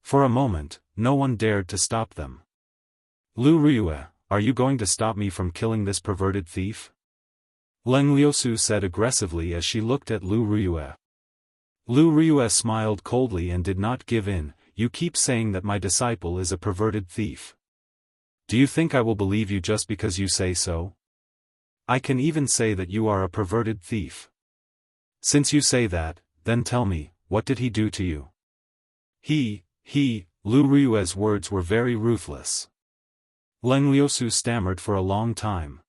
For a moment, no one dared to stop them. "Lu Ruyue, are you going to stop me from killing this perverted thief?" Leng Liusu said aggressively as she looked at Lu Ruyue. Lu Ruyue smiled coldly and did not give in. "You keep saying that my disciple is a perverted thief. Do you think I will believe you just because you say so? I can even say that you are a perverted thief. Since you say that, then tell me, what did he do to you?" Lu Ruyue's words were very ruthless. Leng Liusu stammered for a long time.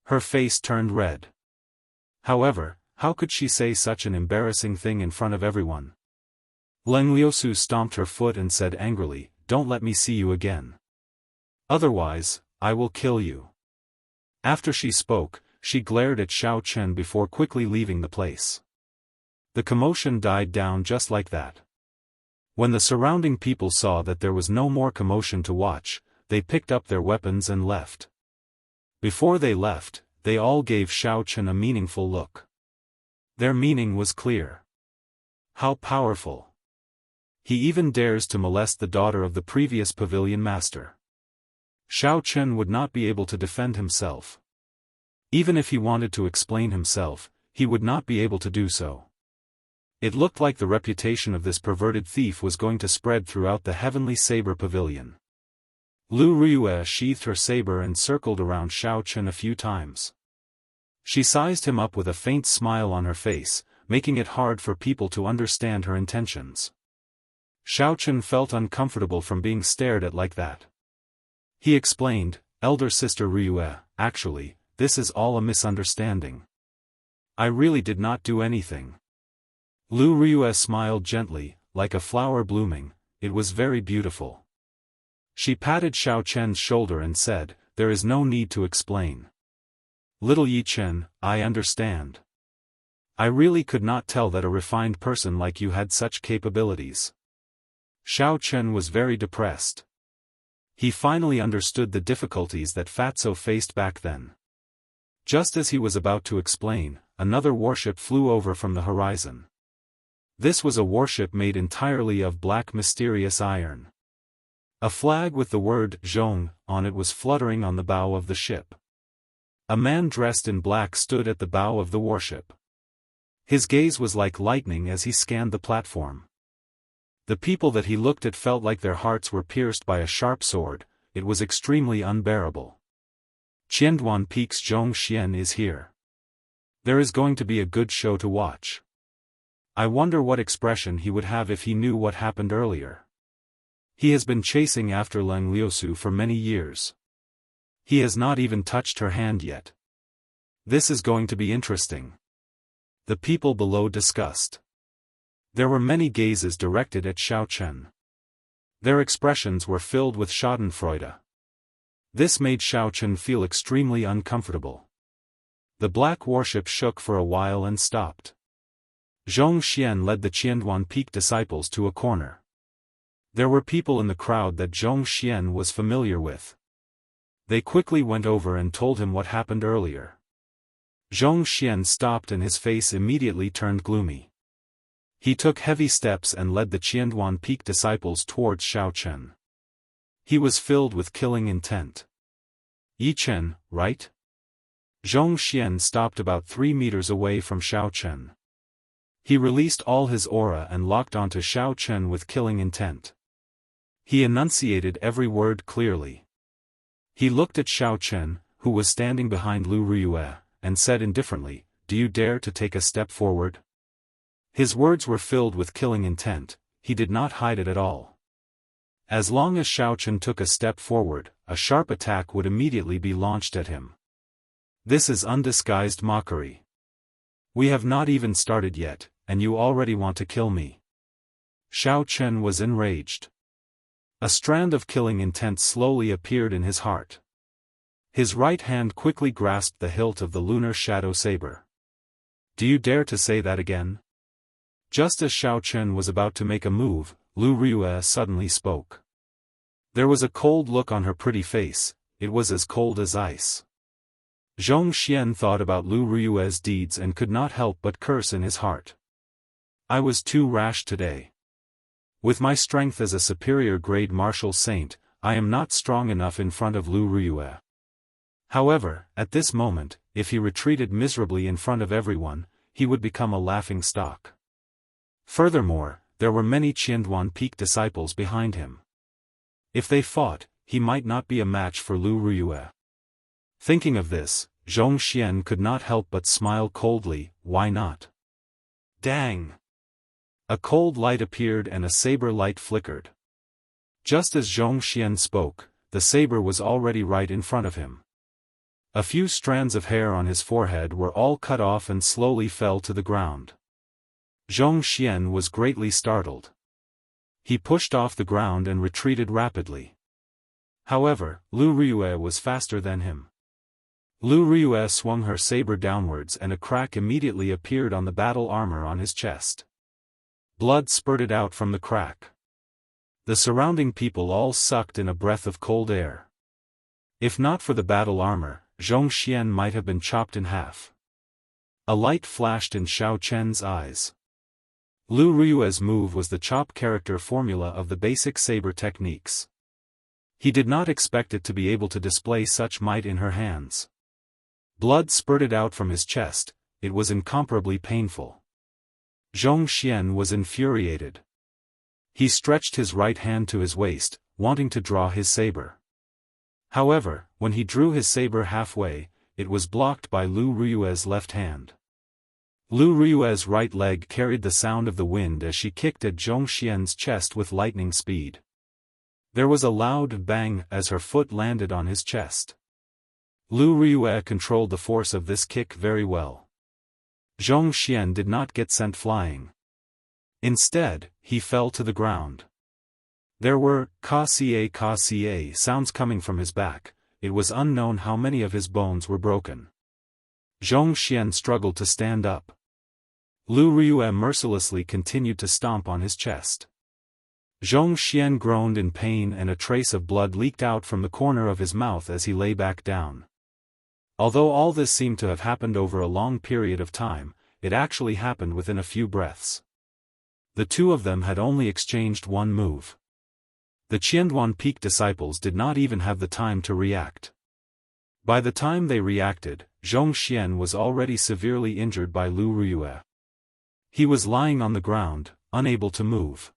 Her face turned red. However, how could she say such an embarrassing thing in front of everyone? Leng Liusu stomped her foot and said angrily, "Don't let me see you again. Otherwise, I will kill you." After she spoke, she glared at Xiao Chen before quickly leaving the place. The commotion died down just like that. When the surrounding people saw that there was no more commotion to watch, they picked up their weapons and left. Before they left, they all gave Xiao Chen a meaningful look. Their meaning was clear. How powerful! He even dares to molest the daughter of the previous pavilion master. Xiao Chen would not be able to defend himself. Even if he wanted to explain himself, he would not be able to do so. It looked like the reputation of this perverted thief was going to spread throughout the Heavenly Saber Pavilion. Lu Ruyue sheathed her saber and circled around Xiao Chen a few times. She sized him up with a faint smile on her face, making it hard for people to understand her intentions. Xiao Chen felt uncomfortable from being stared at like that. He explained, elder sister Ryue, actually, this is all a misunderstanding. I really did not do anything. Lu Ryue smiled gently, like a flower blooming. It was very beautiful. She patted Xiao Chen's shoulder and said, there is no need to explain. Little Yi Chen, I understand. I really could not tell that a refined person like you had such capabilities. Xiao Chen was very depressed. He finally understood the difficulties that Fatso faced back then. Just as he was about to explain, another warship flew over from the horizon. This was a warship made entirely of black mysterious iron. A flag with the word Zhong on it was fluttering on the bow of the ship. A man dressed in black stood at the bow of the warship. His gaze was like lightning as he scanned the platform. The people that he looked at felt like their hearts were pierced by a sharp sword. It was extremely unbearable. Qianduan Peak's Zhong Xian is here. There is going to be a good show to watch. I wonder what expression he would have if he knew what happened earlier. He has been chasing after Leng Liusu for many years. He has not even touched her hand yet. This is going to be interesting. The people below discussed. There were many gazes directed at Xiao Chen. Their expressions were filled with schadenfreude. This made Xiao Chen feel extremely uncomfortable. The black warship shook for a while and stopped. Zhong Xian led the Qianduan Peak disciples to a corner. There were people in the crowd that Zhong Xian was familiar with. They quickly went over and told him what happened earlier. Zhong Xian stopped and his face immediately turned gloomy. He took heavy steps and led the Qianduan Peak disciples towards Xiao Chen. He was filled with killing intent. Yi Chen, right? Zhong Xian stopped about 3 meters away from Xiao Chen. He released all his aura and locked onto Xiao Chen with killing intent. He enunciated every word clearly. He looked at Xiao Chen, who was standing behind Lu Ryue, and said indifferently, "Do you dare to take a step forward?" His words were filled with killing intent. He did not hide it at all. As long as Xiao Chen took a step forward, a sharp attack would immediately be launched at him. This is undisguised mockery. We have not even started yet, and you already want to kill me. Xiao Chen was enraged. A strand of killing intent slowly appeared in his heart. His right hand quickly grasped the hilt of the lunar shadow saber. Do you dare to say that again? Just as Xiao Chen was about to make a move, Lu Ryue suddenly spoke. There was a cold look on her pretty face. It was as cold as ice. Zhong Xian thought about Lu Ryue's deeds and could not help but curse in his heart. I was too rash today. With my strength as a superior grade martial saint, I am not strong enough in front of Lu Ryue. However, at this moment, if he retreated miserably in front of everyone, he would become a laughing stock. Furthermore, there were many Qianduan Peak disciples behind him. If they fought, he might not be a match for Lu Ryue. Thinking of this, Zhong Xian could not help but smile coldly. Why not? Dang! A cold light appeared and a saber light flickered. Just as Zhong Xian spoke, the saber was already right in front of him. A few strands of hair on his forehead were all cut off and slowly fell to the ground. Zhong Xian was greatly startled. He pushed off the ground and retreated rapidly. However, Lu Ryue was faster than him. Lu Ryue swung her saber downwards and a crack immediately appeared on the battle armor on his chest. Blood spurted out from the crack. The surrounding people all sucked in a breath of cold air. If not for the battle armor, Zhong Xian might have been chopped in half. A light flashed in Xiao Chen's eyes. Lu Ryue's move was the chop character formula of the basic saber techniques. He did not expect it to be able to display such might in her hands. Blood spurted out from his chest. It was incomparably painful. Zhong Xian was infuriated. He stretched his right hand to his waist, wanting to draw his saber. However, when he drew his saber halfway, it was blocked by Lu Ryue's left hand. Lu Ryue's right leg carried the sound of the wind as she kicked at Zhong Xian's chest with lightning speed. There was a loud bang as her foot landed on his chest. Lu Riyue controlled the force of this kick very well. Zhong Xian did not get sent flying. Instead, he fell to the ground. There were ka-ca sounds coming from his back. It was unknown how many of his bones were broken. Zhong Xian struggled to stand up. Lu Riyue mercilessly continued to stomp on his chest. Zhong Xian groaned in pain and a trace of blood leaked out from the corner of his mouth as he lay back down. Although all this seemed to have happened over a long period of time, it actually happened within a few breaths. The two of them had only exchanged one move. The Qianduan Peak disciples did not even have the time to react. By the time they reacted, Zhong Xian was already severely injured by Lu Riyue. He was lying on the ground, unable to move.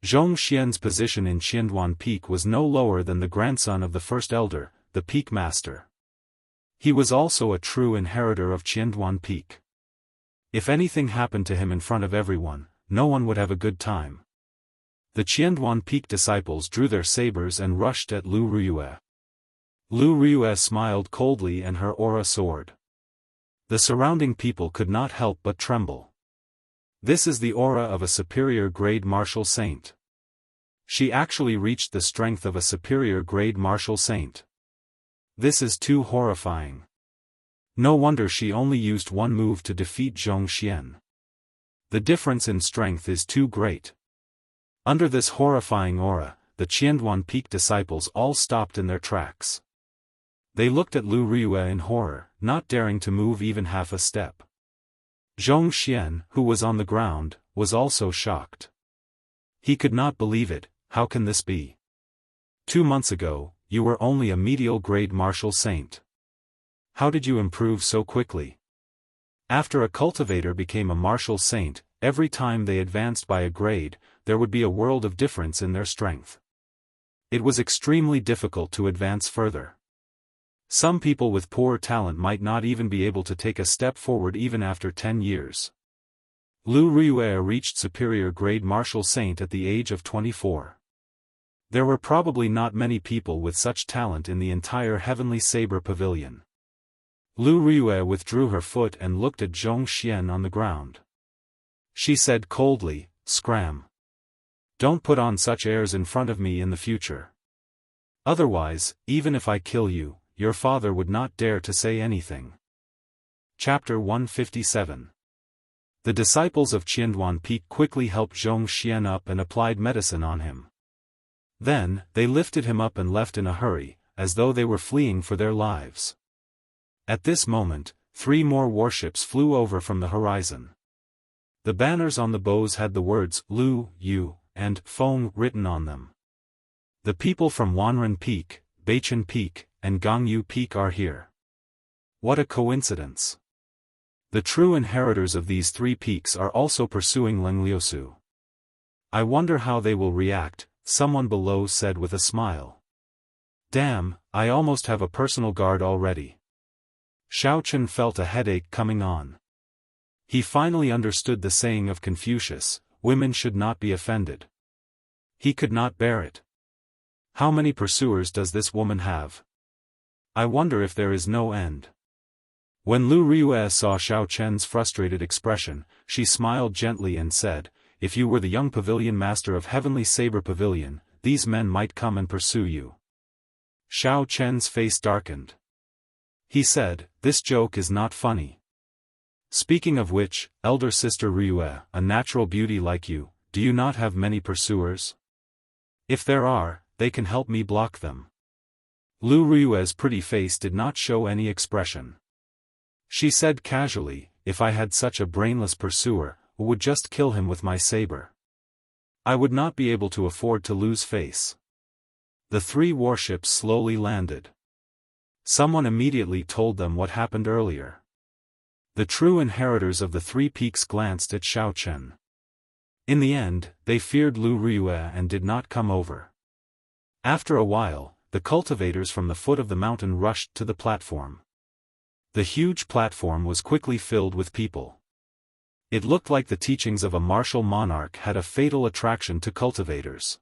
Zhong Xian's position in Qianduan Peak was no lower than the grandson of the first elder, the Peak Master. He was also a true inheritor of Qianduan Peak. If anything happened to him in front of everyone, no one would have a good time. The Qianduan Peak disciples drew their sabers and rushed at Lu Riyue. Lu Riyue smiled coldly and her aura soared. The surrounding people could not help but tremble. This is the aura of a superior grade martial saint. She actually reached the strength of a superior grade martial saint. This is too horrifying. No wonder she only used one move to defeat Zhong Xian. The difference in strength is too great. Under this horrifying aura, the Qianduan Peak disciples all stopped in their tracks. They looked at Lu Riyue in horror, not daring to move even half a step. Zhong Xian, who was on the ground, was also shocked. He could not believe it. How can this be? 2 months ago, you were only a medial grade martial saint. How did you improve so quickly? After a cultivator became a martial saint, every time they advanced by a grade, there would be a world of difference in their strength. It was extremely difficult to advance further. Some people with poor talent might not even be able to take a step forward even after 10 years. Lu Riyue reached superior grade martial saint at the age of 24. There were probably not many people with such talent in the entire Heavenly Saber Pavilion. Lu Riyue withdrew her foot and looked at Zhong Xian on the ground. She said coldly, "Scram. Don't put on such airs in front of me in the future. Otherwise, even if I kill you, your father would not dare to say anything." Chapter 157. The disciples of Qianduan Peak quickly helped Zhong Xian up and applied medicine on him. Then, they lifted him up and left in a hurry, as though they were fleeing for their lives. At this moment, 3 more warships flew over from the horizon. The banners on the bows had the words Lu, Yu, and Feng written on them. The people from Wanren Peak, Beichen Peak, and Gangyu Peak are here. What a coincidence. The true inheritors of these 3 peaks are also pursuing Lengliusu. I wonder how they will react, someone below said with a smile. Damn, I almost have a personal guard already. Xiaochen felt a headache coming on. He finally understood the saying of Confucius, women should not be offended. He could not bear it. How many pursuers does this woman have? I wonder if there is no end. When Lu Riyue saw Xiaochen's frustrated expression, she smiled gently and said, "If you were the young pavilion master of Heavenly Saber Pavilion, these men might come and pursue you." Xiaochen's face darkened. He said, "This joke is not funny. Speaking of which, elder sister Riyue, a natural beauty like you, do you not have many pursuers? If there are, they can help me block them." Lu Riyue's pretty face did not show any expression. She said casually, "If I had such a brainless pursuer, I would just kill him with my saber. I would not be able to afford to lose face." The 3 warships slowly landed. Someone immediately told them what happened earlier. The true inheritors of the 3 peaks glanced at Xiaochen. In the end, they feared Lu Riyue and did not come over. After a while, the cultivators from the foot of the mountain rushed to the platform. The huge platform was quickly filled with people. It looked like the teachings of a martial monarch had a fatal attraction to cultivators.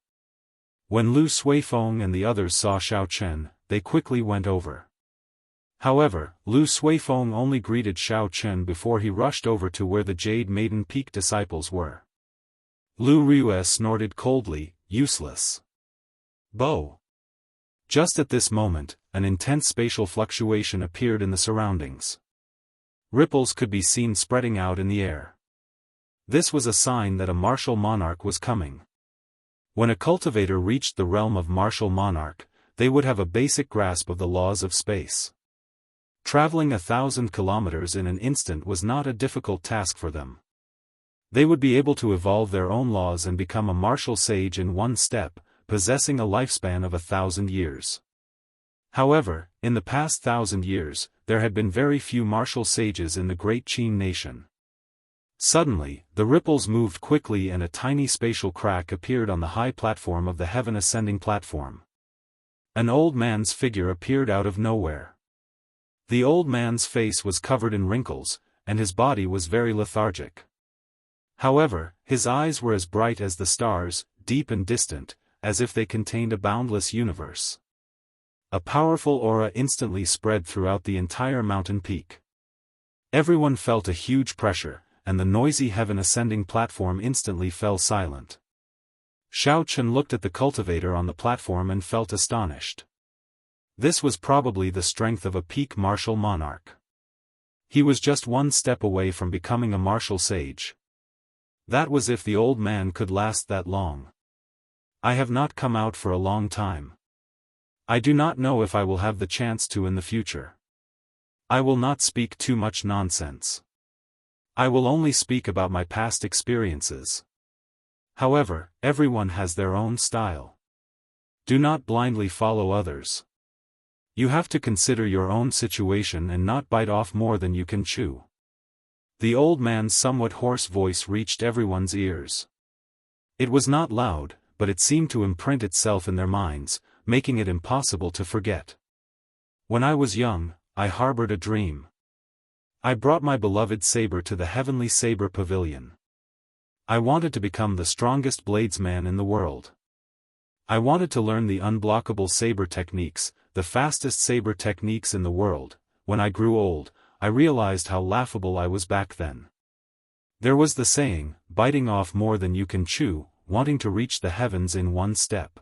When Lu Suifeng and the others saw Xiao Chen, they quickly went over. However, Lu Suifeng only greeted Xiao Chen before he rushed over to where the Jade Maiden Peak disciples were. Lu Rue snorted coldly, useless. Bo. Just at this moment, an intense spatial fluctuation appeared in the surroundings. Ripples could be seen spreading out in the air. This was a sign that a martial monarch was coming. When a cultivator reached the realm of martial monarch, they would have a basic grasp of the laws of space. Traveling 1,000 kilometers in an instant was not a difficult task for them. They would be able to evolve their own laws and become a martial sage in one step, possessing a lifespan of 1,000 years. However, in the past 1,000 years, there had been very few martial sages in the great Qin nation. Suddenly, the ripples moved quickly and a tiny spatial crack appeared on the high platform of the heaven ascending platform. An old man's figure appeared out of nowhere. The old man's face was covered in wrinkles, and his body was very lethargic. However, his eyes were as bright as the stars, deep and distant, as if they contained a boundless universe. A powerful aura instantly spread throughout the entire mountain peak. Everyone felt a huge pressure, and the noisy heaven ascending platform instantly fell silent. Xiao Chen looked at the cultivator on the platform and felt astonished. This was probably the strength of a peak martial monarch. He was just one step away from becoming a martial sage. That was if the old man could last that long. I have not come out for a long time. I do not know if I will have the chance to in the future. I will not speak too much nonsense. I will only speak about my past experiences. However, everyone has their own style. Do not blindly follow others. You have to consider your own situation and not bite off more than you can chew. The old man's somewhat hoarse voice reached everyone's ears. It was not loud, but it seemed to imprint itself in their minds, making it impossible to forget. When I was young, I harbored a dream. I brought my beloved saber to the heavenly saber pavilion. I wanted to become the strongest bladesman in the world. I wanted to learn the unblockable saber techniques, the fastest saber techniques in the world. When I grew old, I realized how laughable I was back then. There was the saying, biting off more than you can chew, wanting to reach the heavens in one step.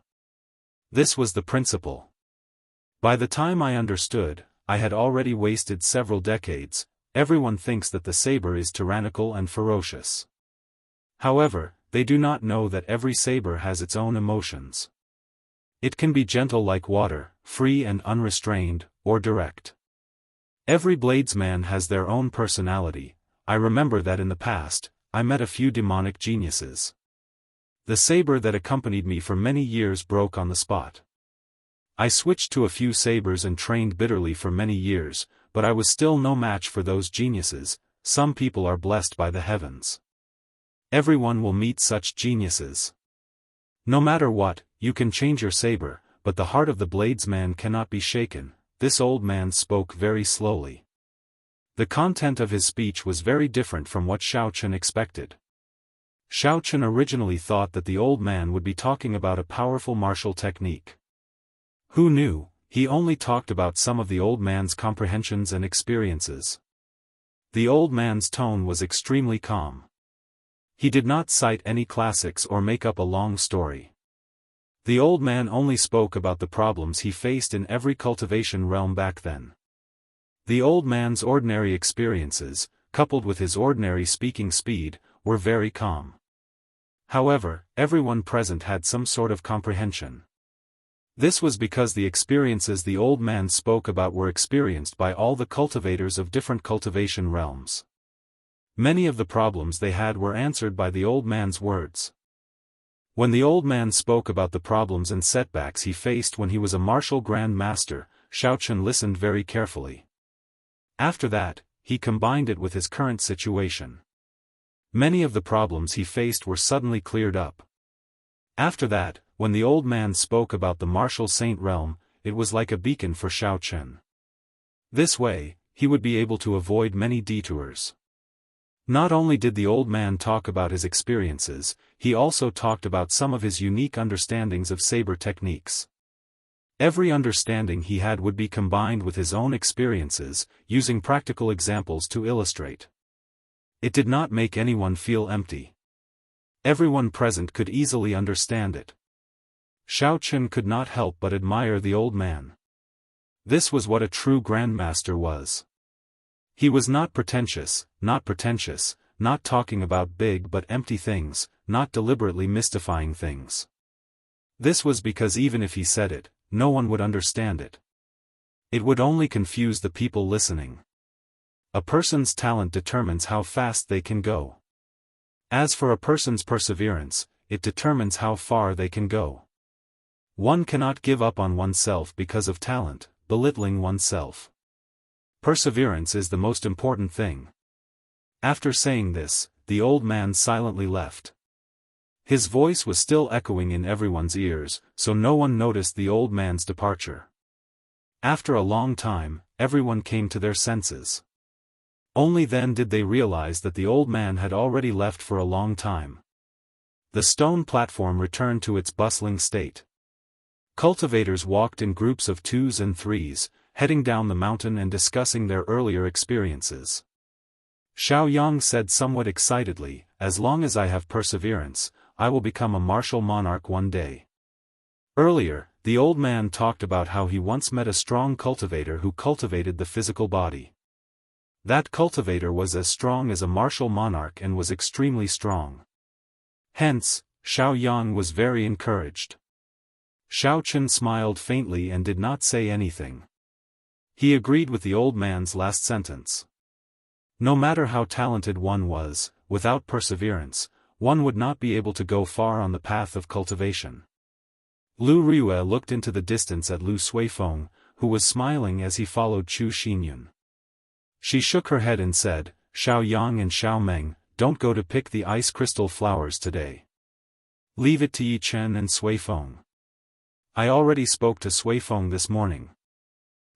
This was the principle. By the time I understood, I had already wasted several decades. Everyone thinks that the saber is tyrannical and ferocious. However, they do not know that every saber has its own emotions. It can be gentle like water, free and unrestrained, or direct. Every bladesman has their own personality. I remember that in the past, I met a few demonic geniuses. The saber that accompanied me for many years broke on the spot. I switched to a few sabers and trained bitterly for many years, but I was still no match for those geniuses. Some people are blessed by the heavens. Everyone will meet such geniuses. No matter what, you can change your saber, but the heart of the bladesman cannot be shaken. This old man spoke very slowly. The content of his speech was very different from what Xiao Chen expected. Xiao Chen originally thought that the old man would be talking about a powerful martial technique. Who knew, he only talked about some of the old man's comprehensions and experiences. The old man's tone was extremely calm. He did not cite any classics or make up a long story. The old man only spoke about the problems he faced in every cultivation realm back then. The old man's ordinary experiences, coupled with his ordinary speaking speed, were very calm. However, everyone present had some sort of comprehension. This was because the experiences the old man spoke about were experienced by all the cultivators of different cultivation realms. Many of the problems they had were answered by the old man's words. When the old man spoke about the problems and setbacks he faced when he was a martial grand master, Xiao Chen listened very carefully. After that, he combined it with his current situation. Many of the problems he faced were suddenly cleared up. After that, when the old man spoke about the martial saint realm, it was like a beacon for Xiao Chen. This way, he would be able to avoid many detours. Not only did the old man talk about his experiences, he also talked about some of his unique understandings of saber techniques. Every understanding he had would be combined with his own experiences, using practical examples to illustrate. It did not make anyone feel empty. Everyone present could easily understand it. Xiaochen could not help but admire the old man. This was what a true grandmaster was. He was not pretentious, not talking about big but empty things, not deliberately mystifying things. This was because even if he said it, no one would understand it. It would only confuse the people listening. A person's talent determines how fast they can go. As for a person's perseverance, it determines how far they can go. One cannot give up on oneself because of talent, belittling oneself. Perseverance is the most important thing. After saying this, the old man silently left. His voice was still echoing in everyone's ears, so no one noticed the old man's departure. After a long time, everyone came to their senses. Only then did they realize that the old man had already left for a long time. The stone platform returned to its bustling state. Cultivators walked in groups of 2s and 3s, heading down the mountain and discussing their earlier experiences. Xiao Yang said somewhat excitedly, "As long as I have perseverance, I will become a martial monarch one day." Earlier, the old man talked about how he once met a strong cultivator who cultivated the physical body. That cultivator was as strong as a martial monarch and was extremely strong. Hence, Xiao Yang was very encouraged. Xiaochen smiled faintly and did not say anything. He agreed with the old man's last sentence. No matter how talented one was, without perseverance, one would not be able to go far on the path of cultivation. Lu Riyue looked into the distance at Lu Suifeng, who was smiling as he followed Chu Xinyun. She shook her head and said, "Xiao Yang and Xiao Meng, don't go to pick the ice crystal flowers today. Leave it to Yi Chen and Suifeng. I already spoke to Suifeng this morning.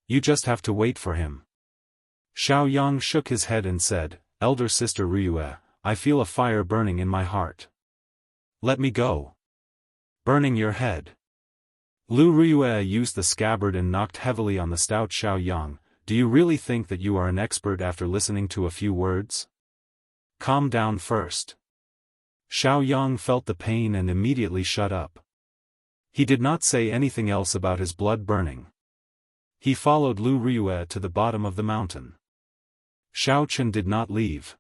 You just have to wait for him." Xiao Yang shook his head and said, "Elder sister Riyue, I feel a fire burning in my heart. Let me go." "Burning your head?" Lu Riyue used the scabbard and knocked heavily on the stout Xiao Yang. "Do you really think that you are an expert after listening to a few words? Calm down first." Xiao Yang felt the pain and immediately shut up. He did not say anything else about his blood burning. He followed Lu Riyue to the bottom of the mountain. Xiao Chen did not leave.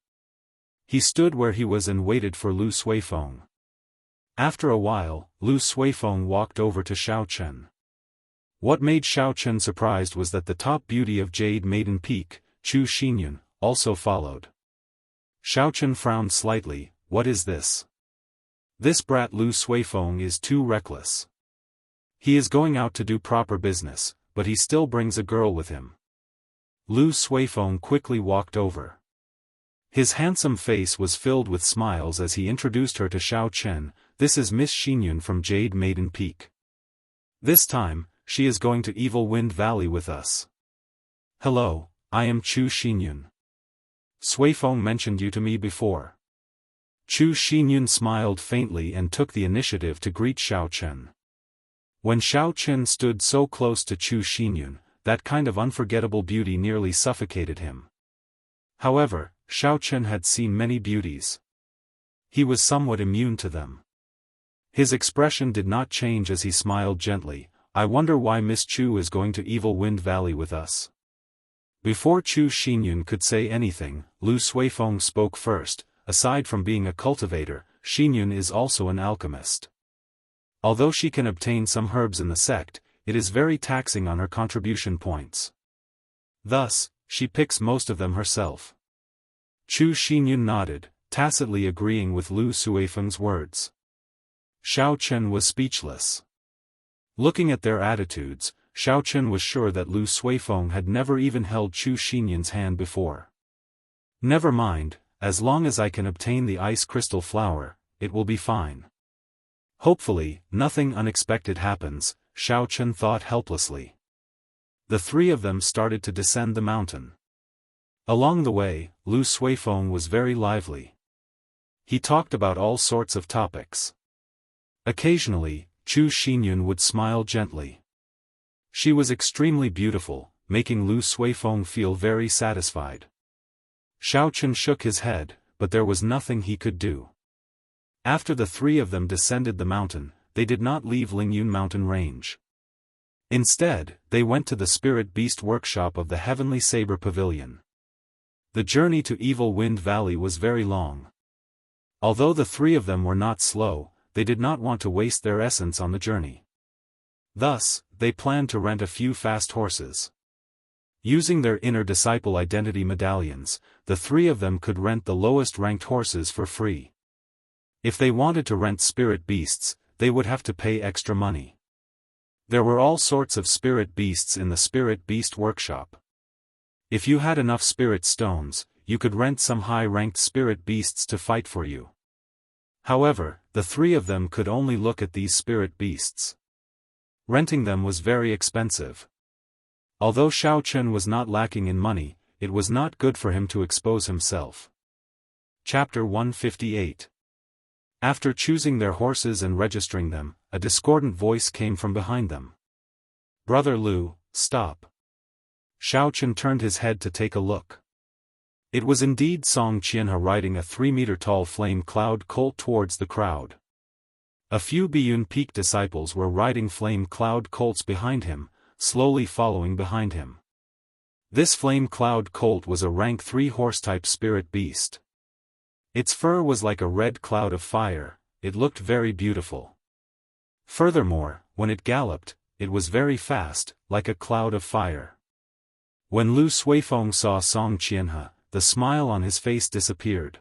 He stood where he was and waited for Lu Suifeng. After a while, Lu Suifeng walked over to Xiao Chen. What made Xiao Chen surprised was that the top beauty of Jade Maiden Peak, Chu Xinyun, also followed. Xiao Chen frowned slightly. "What is this? This brat Lu Suifeng is too reckless. He is going out to do proper business, but he still brings a girl with him." Lu Suifeng quickly walked over. His handsome face was filled with smiles as he introduced her to Xiao Chen. "This is Miss Xinyun from Jade Maiden Peak. This time, she is going to Evil Wind Valley with us." "Hello, I am Chu Xinyun. Suifeng mentioned you to me before." Chu Xinyun smiled faintly and took the initiative to greet Xiao Chen. When Xiao Chen stood so close to Chu Xinyun, that kind of unforgettable beauty nearly suffocated him. However, Xiao Chen had seen many beauties. He was somewhat immune to them. His expression did not change as he smiled gently. "I wonder why Miss Chu is going to Evil Wind Valley with us." Before Chu Xinyun could say anything, Lu Suifeng spoke first. "Aside from being a cultivator, Xinyun is also an alchemist. Although she can obtain some herbs in the sect, it is very taxing on her contribution points. Thus, she picks most of them herself." Chu Xinyun nodded, tacitly agreeing with Lu Suifeng's words. Xiao Chen was speechless. Looking at their attitudes, Xiao Chen was sure that Lu Suifeng had never even held Chu Xinyun's hand before. "Never mind, as long as I can obtain the ice crystal flower, it will be fine." Hopefully, nothing unexpected happens, Xiao Chen thought helplessly. The three of them started to descend the mountain. Along the way, Lu Suifeng was very lively. He talked about all sorts of topics. Occasionally, Chu Xinyun would smile gently. She was extremely beautiful, making Lu Suifeng feel very satisfied. Xiaochen shook his head, but there was nothing he could do. After the three of them descended the mountain, they did not leave Lingyun mountain range. Instead, they went to the Spirit Beast workshop of the Heavenly Saber Pavilion. The journey to Evil Wind Valley was very long. Although the three of them were not slow, they did not want to waste their essence on the journey. Thus, they planned to rent a few fast horses. Using their inner disciple identity medallions, the three of them could rent the lowest-ranked horses for free. If they wanted to rent spirit beasts, they would have to pay extra money. There were all sorts of spirit beasts in the Spirit Beast workshop. If you had enough spirit stones, you could rent some high-ranked spirit beasts to fight for you. However, the three of them could only look at these spirit beasts. Renting them was very expensive. Although Xiaochen was not lacking in money, it was not good for him to expose himself. Chapter 158. After choosing their horses and registering them, a discordant voice came from behind them. "Brother Lu, stop." Xiaochen turned his head to take a look. It was indeed Song Qianhe riding a 3-meter-tall flame cloud colt towards the crowd. A few Biyun Peak disciples were riding flame cloud colts behind him, slowly following behind him. This flame cloud colt was a rank 3 horse-type spirit beast. Its fur was like a red cloud of fire, it looked very beautiful. Furthermore, when it galloped, it was very fast, like a cloud of fire. When Lu Suifeng saw Song Qianhe, the smile on his face disappeared.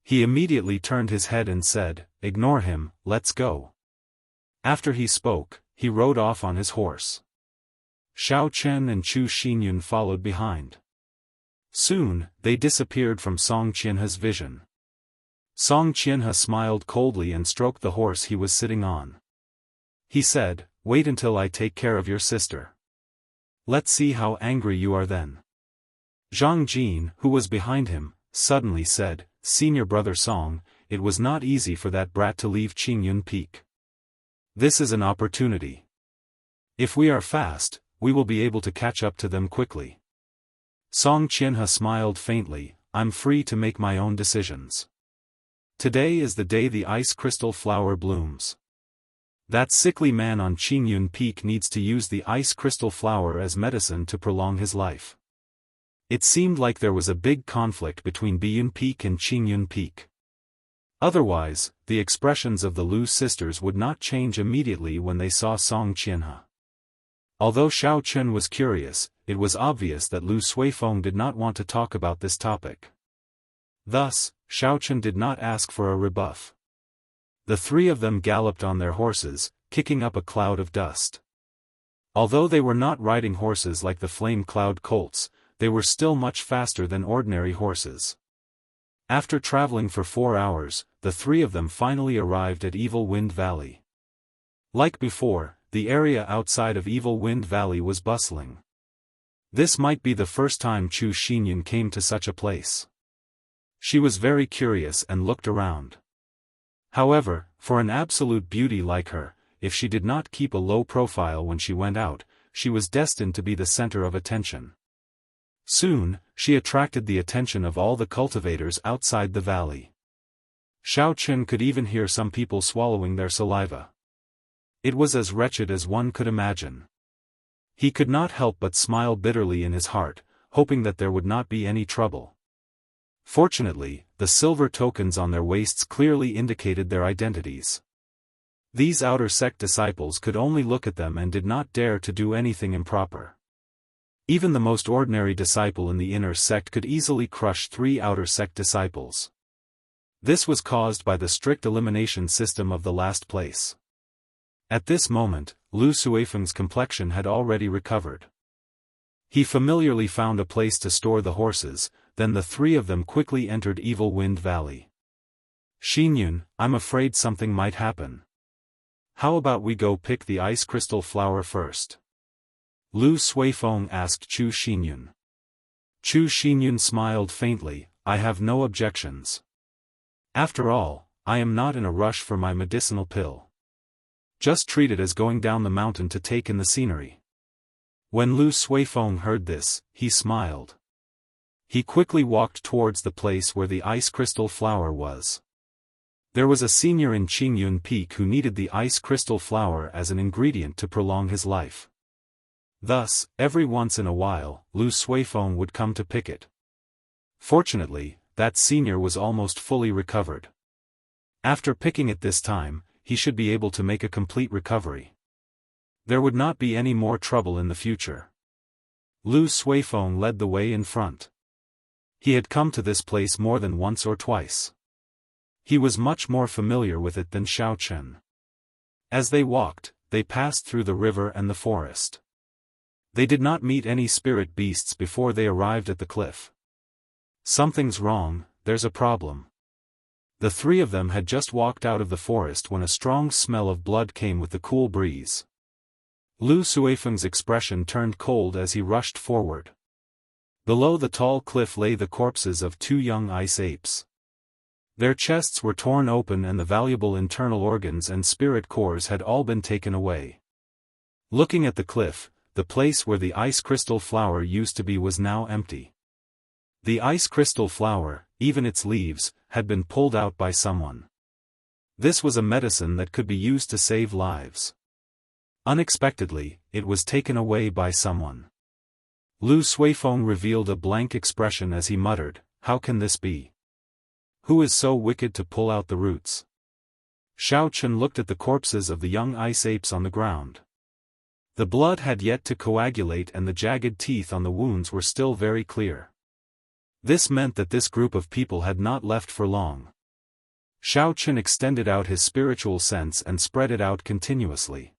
He immediately turned his head and said, "Ignore him, let's go." After he spoke, he rode off on his horse. Xiaochen and Chu Xinyun followed behind. Soon, they disappeared from Song Qianhe's vision. Song Qianhe smiled coldly and stroked the horse he was sitting on. He said, "Wait until I take care of your sister. Let's see how angry you are then." Zhang Jin, who was behind him, suddenly said, "Senior brother Song, it was not easy for that brat to leave Qingyun Peak. This is an opportunity. If we are fast, we will be able to catch up to them quickly." Song Qianhe smiled faintly, "I'm free to make my own decisions. Today is the day the ice crystal flower blooms. That sickly man on Qingyun Peak needs to use the ice crystal flower as medicine to prolong his life." It seemed like there was a big conflict between Biyun Peak and Qingyun Peak. Otherwise, the expressions of the Lu sisters would not change immediately when they saw Song Qianhe. Although Xiaochen was curious, it was obvious that Lu Suifeng did not want to talk about this topic. Thus, Xiaochen did not ask for a rebuff. The three of them galloped on their horses, kicking up a cloud of dust. Although they were not riding horses like the flame cloud colts, they were still much faster than ordinary horses. After traveling for 4 hours, the three of them finally arrived at Evil Wind Valley. Like before, the area outside of Evil Wind Valley was bustling. This might be the first time Chu Xinyun came to such a place. She was very curious and looked around. However, for an absolute beauty like her, if she did not keep a low profile when she went out, she was destined to be the center of attention. Soon, she attracted the attention of all the cultivators outside the valley. Xiaochen could even hear some people swallowing their saliva. It was as wretched as one could imagine. He could not help but smile bitterly in his heart, hoping that there would not be any trouble. Fortunately, the silver tokens on their waists clearly indicated their identities. These outer sect disciples could only look at them and did not dare to do anything improper. Even the most ordinary disciple in the inner sect could easily crush 3 outer sect disciples. This was caused by the strict elimination system of the last place. At this moment, Lu Suifeng's complexion had already recovered. He familiarly found a place to store the horses, then the three of them quickly entered Evil Wind Valley. "Xinyun, I'm afraid something might happen. How about we go pick the ice crystal flower first?" Lu Suifeng asked Chu Xinyun. Chu Xinyun smiled faintly, I have no objections. After all, I am not in a rush for my medicinal pill. Just treat it as going down the mountain to take in the scenery. When Lu Suifeng heard this, he smiled. He quickly walked towards the place where the ice crystal flower was. There was a senior in Qingyun Peak who needed the ice crystal flower as an ingredient to prolong his life. Thus, every once in a while, Lu Suifeng would come to pick it. Fortunately, that senior was almost fully recovered. After picking it this time, he should be able to make a complete recovery. There would not be any more trouble in the future. Lu Suifeng led the way in front. He had come to this place more than once or twice. He was much more familiar with it than Xiao Chen. As they walked, they passed through the river and the forest. They did not meet any spirit beasts before they arrived at the cliff. Something's wrong, there's a problem. The three of them had just walked out of the forest when a strong smell of blood came with the cool breeze. Lu Suifeng's expression turned cold as he rushed forward. Below the tall cliff lay the corpses of two young ice apes. Their chests were torn open and the valuable internal organs and spirit cores had all been taken away. Looking at the cliff, the place where the ice crystal flower used to be was now empty. The ice crystal flower, even its leaves, had been pulled out by someone. This was a medicine that could be used to save lives. Unexpectedly, it was taken away by someone. Lu Suifeng revealed a blank expression as he muttered, how can this be? Who is so wicked to pull out the roots? Xiao Chen looked at the corpses of the young ice apes on the ground. The blood had yet to coagulate and the jagged teeth on the wounds were still very clear. This meant that this group of people had not left for long. Xiao Chen extended out his spiritual sense and spread it out continuously.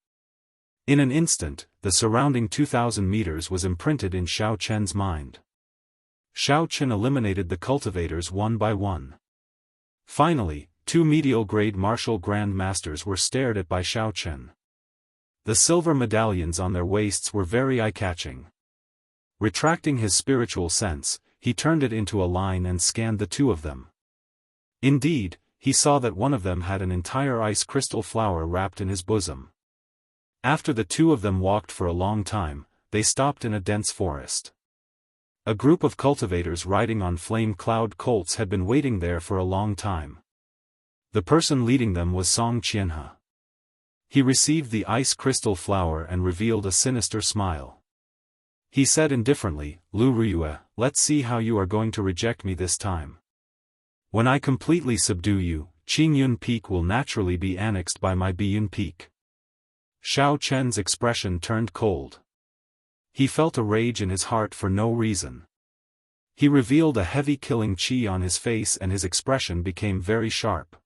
In an instant, the surrounding 2,000 meters was imprinted in Xiao Chen's mind. Xiao Chen eliminated the cultivators one by one. Finally, two medial-grade martial grand masters were stared at by Xiao Chen. The silver medallions on their waists were very eye-catching. Retracting his spiritual sense, he turned it into a line and scanned the two of them. Indeed, he saw that one of them had an entire ice crystal flower wrapped in his bosom. After the two of them walked for a long time, they stopped in a dense forest. A group of cultivators riding on flame cloud colts had been waiting there for a long time. The person leading them was Song Qianhe. He received the ice crystal flower and revealed a sinister smile. He said indifferently, Lu Riyue, let's see how you are going to reject me this time. When I completely subdue you, Qingyun Peak will naturally be annexed by my Biyun Peak. Xiao Chen's expression turned cold. He felt a rage in his heart for no reason. He revealed a heavy killing chi on his face and his expression became very sharp.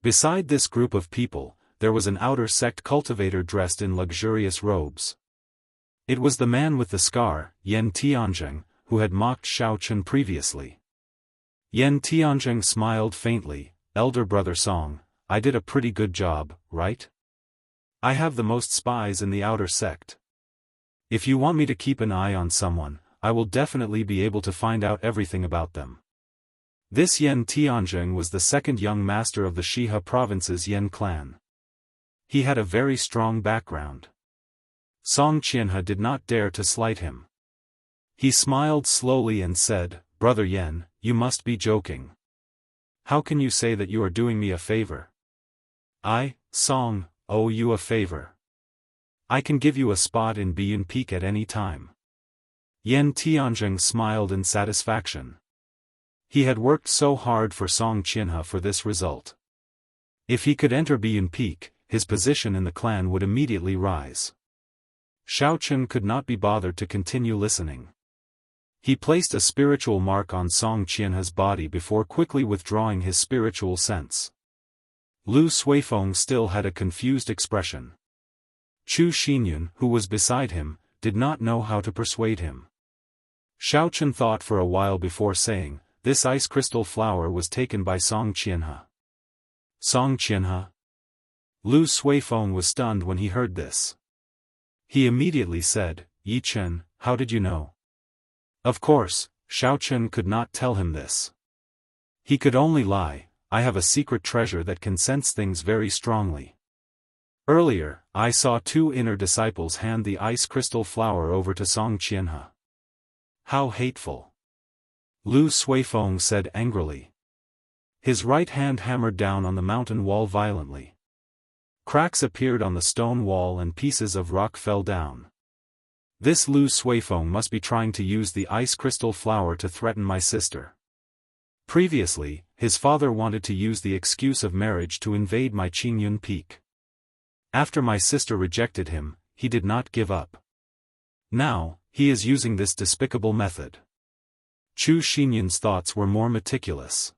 Beside this group of people, there was an outer sect cultivator dressed in luxurious robes. It was the man with the scar, Yan Tianzheng, who had mocked Xiao Chen previously. Yan Tianzheng smiled faintly, elder brother Song, I did a pretty good job, right? I have the most spies in the outer sect. If you want me to keep an eye on someone, I will definitely be able to find out everything about them. This Yan Tianzheng was the second young master of the Shihe province's Yan clan. He had a very strong background. Song Qianhe did not dare to slight him. He smiled slowly and said, Brother Yan, you must be joking. How can you say that you are doing me a favor? I, Song, owe you a favor. I can give you a spot in Biyun Peak at any time. Yan Tianzheng smiled in satisfaction. He had worked so hard for Song Qianhe for this result. If he could enter Biyun Peak, his position in the clan would immediately rise. Xiao Chen could not be bothered to continue listening. He placed a spiritual mark on Song Qianhe's body before quickly withdrawing his spiritual sense. Lu Suifeng still had a confused expression. Chu Xinyun, who was beside him, did not know how to persuade him. Xiao Chen thought for a while before saying, this ice crystal flower was taken by Song Qianhe. Song Qianhe? Lu Suifeng was stunned when he heard this. He immediately said, Yi Chen, how did you know? Of course, Xiaochen could not tell him this. He could only lie, I have a secret treasure that can sense things very strongly. Earlier, I saw 2 inner disciples hand the ice crystal flower over to Song Qianhe. How hateful! Lu Suifeng said angrily. His right hand hammered down on the mountain wall violently. Cracks appeared on the stone wall and pieces of rock fell down. This Lu Suifeng must be trying to use the ice crystal flower to threaten my sister. Previously, his father wanted to use the excuse of marriage to invade my Qingyun Peak. After my sister rejected him, he did not give up. Now, he is using this despicable method. Chu Xinyun's thoughts were more meticulous.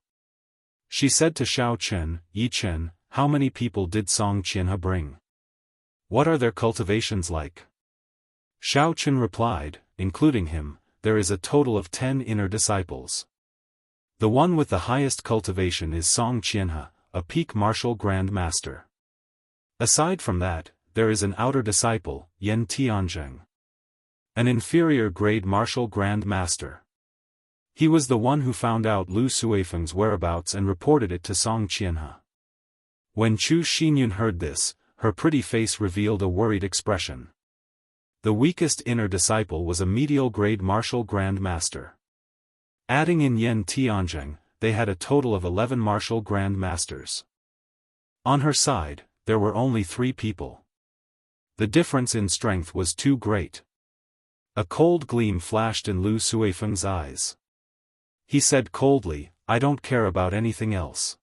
She said to Xiaochen, Yichen, how many people did Song Qianhe bring? What are their cultivations like? Xiaochen replied, including him, there is a total of 10 inner disciples. The one with the highest cultivation is Song Qianhe, a peak martial grand master. Aside from that, there is an outer disciple, Yan Tianzheng. An inferior grade martial grand master. He was the one who found out Lu Suifeng's whereabouts and reported it to Song Qianhe. When Chu Xinyun heard this, her pretty face revealed a worried expression. The weakest inner disciple was a medial grade martial grand master. Adding in Yan Tianzheng, they had a total of 11 martial grand masters. On her side, there were only 3 people. The difference in strength was too great. A cold gleam flashed in Lu Suifeng's eyes. He said coldly, I don't care about anything else.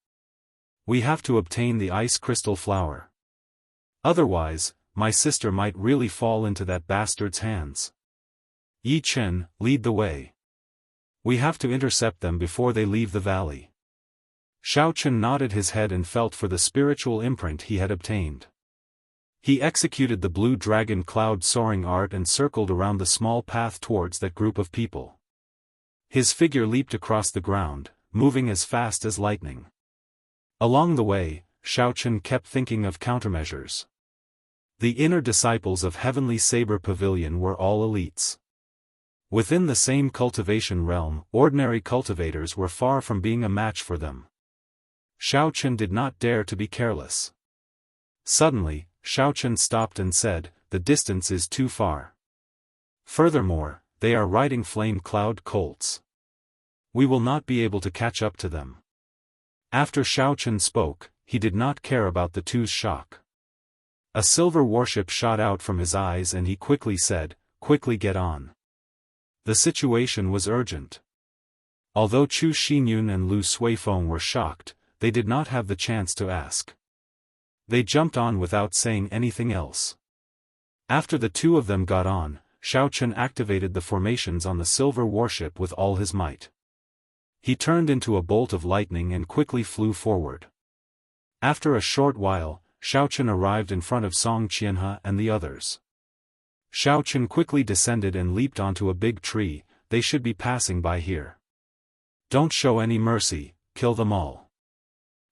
We have to obtain the ice crystal flower. Otherwise, my sister might really fall into that bastard's hands. Yi Chen, lead the way. We have to intercept them before they leave the valley. Xiaochen nodded his head and felt for the spiritual imprint he had obtained. He executed the blue dragon cloud soaring art and circled around the small path towards that group of people. His figure leaped across the ground, moving as fast as lightning. Along the way, Xiaochen kept thinking of countermeasures. The inner disciples of Heavenly Saber Pavilion were all elites. Within the same cultivation realm, ordinary cultivators were far from being a match for them. Xiaochen did not dare to be careless. Suddenly, Xiaochen stopped and said, the distance is too far. Furthermore, they are riding flame cloud colts. We will not be able to catch up to them. After Xiaochen spoke, he did not care about the two's shock. A silver warship shot out from his eyes and he quickly said, quickly get on. The situation was urgent. Although Chu Xinyun and Lu Suifeng were shocked, they did not have the chance to ask. They jumped on without saying anything else. After the 2 of them got on, Xiaochen activated the formations on the silver warship with all his might. He turned into a bolt of lightning and quickly flew forward. After a short while, Xiaochen arrived in front of Song Qianhe and the others. Xiaochen quickly descended and leaped onto a big tree, they should be passing by here. Don't show any mercy, kill them all.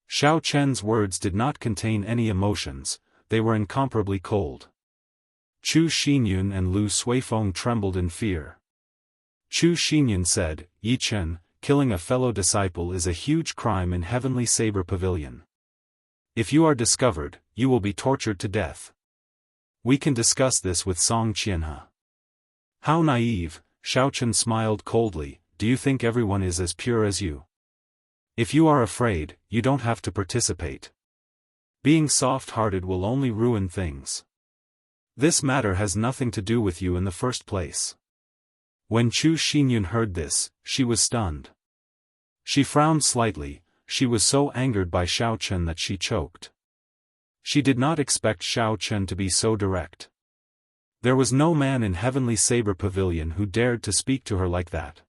Xiaochen's words did not contain any emotions, they were incomparably cold. Chu Xinyun and Lu Suifeng trembled in fear. Chu Xinyun said, Yi Chen, killing a fellow disciple is a huge crime in Heavenly Saber Pavilion. If you are discovered, you will be tortured to death. We can discuss this with Song Qianhe. How naive, Xiaochen smiled coldly, do you think everyone is as pure as you? If you are afraid, you don't have to participate. Being soft-hearted will only ruin things. This matter has nothing to do with you in the first place. When Chu Xinyun heard this, she was stunned. She frowned slightly, she was so angered by Xiaochen that she choked. She did not expect Xiaochen to be so direct. There was no man in Heavenly Saber Pavilion who dared to speak to her like that.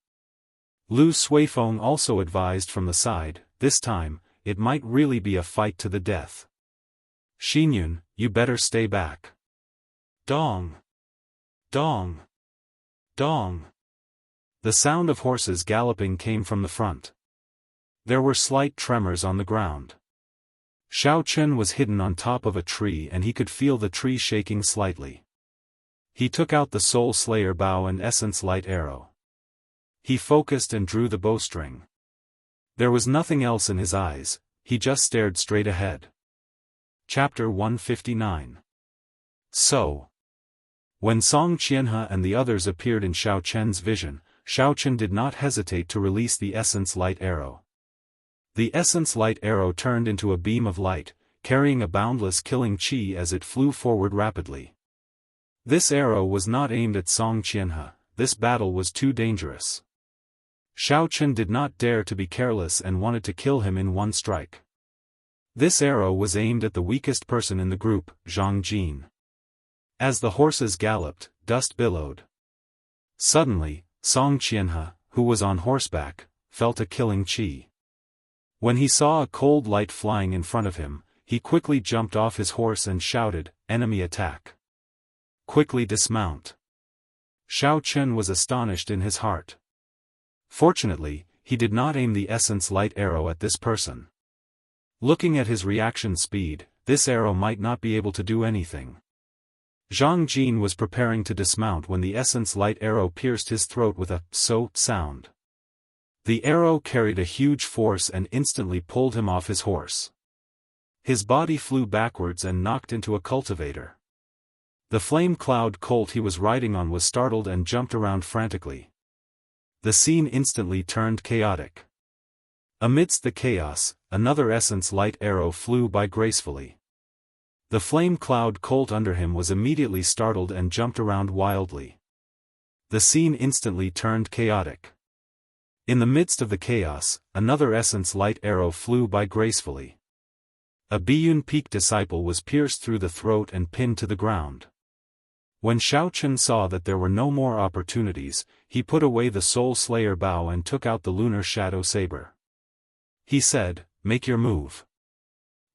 Lu Suifeng also advised from the side, this time, it might really be a fight to the death. Xinyun, you better stay back. Dong! Dong! Dong! The sound of horses galloping came from the front. There were slight tremors on the ground. Xiaochen was hidden on top of a tree and he could feel the tree shaking slightly. He took out the Soul Slayer bow and Essence Light arrow. He focused and drew the bowstring. There was nothing else in his eyes, he just stared straight ahead. Chapter 159. So. When Song Qianhe and the others appeared in Xiao Chen's vision, Xiao Chen did not hesitate to release the essence light arrow. The essence light arrow turned into a beam of light, carrying a boundless killing qi as it flew forward rapidly. This arrow was not aimed at Song Qianhe, this battle was too dangerous. Xiao Chen did not dare to be careless and wanted to kill him in one strike. This arrow was aimed at the weakest person in the group, Zhang Jin. As the horses galloped, dust billowed. Suddenly, Song Qianhe, who was on horseback, felt a killing qi. When he saw a cold light flying in front of him, he quickly jumped off his horse and shouted, "Enemy attack! Quickly dismount!" Xiao Chen was astonished in his heart. Fortunately, he did not aim the essence light arrow at this person. Looking at his reaction speed, this arrow might not be able to do anything. Zhang Jin was preparing to dismount when the essence light arrow pierced his throat with a "so" sound. The arrow carried a huge force and instantly pulled him off his horse. His body flew backwards and knocked into a cultivator. The flame cloud colt he was riding on was startled and jumped around frantically. The scene instantly turned chaotic. Amidst the chaos, another essence light arrow flew by gracefully. The flame cloud colt under him was immediately startled and jumped around wildly. The scene instantly turned chaotic. In the midst of the chaos, another essence light arrow flew by gracefully. A Biyun Peak disciple was pierced through the throat and pinned to the ground. When Xiao Chen saw that there were no more opportunities, he put away the Soul Slayer bow and took out the Lunar Shadow Saber. He said, "Make your move.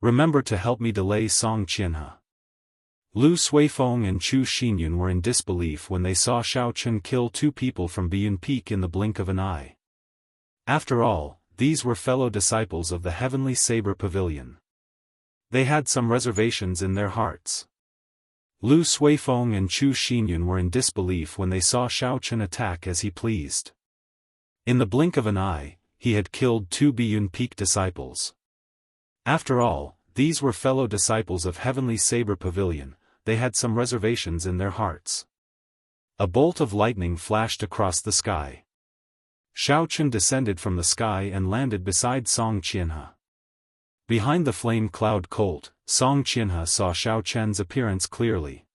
Remember to help me delay Song Qianhe." Lu Suifeng and Chu Xinyun were in disbelief when they saw Xiao Chen kill two people from Biyun Peak in the blink of an eye. After all, these were fellow disciples of the Heavenly Saber Pavilion. They had some reservations in their hearts. Lu Suifeng and Chu Xinyun were in disbelief when they saw Xiao Chen attack as he pleased. In the blink of an eye, he had killed two Biyun Peak disciples. After all, these were fellow disciples of Heavenly Saber Pavilion, they had some reservations in their hearts. A bolt of lightning flashed across the sky. Xiao Chen descended from the sky and landed beside Song Qianhe. Behind the flame cloud colt, Song Qianhe saw Xiao Chen's appearance clearly.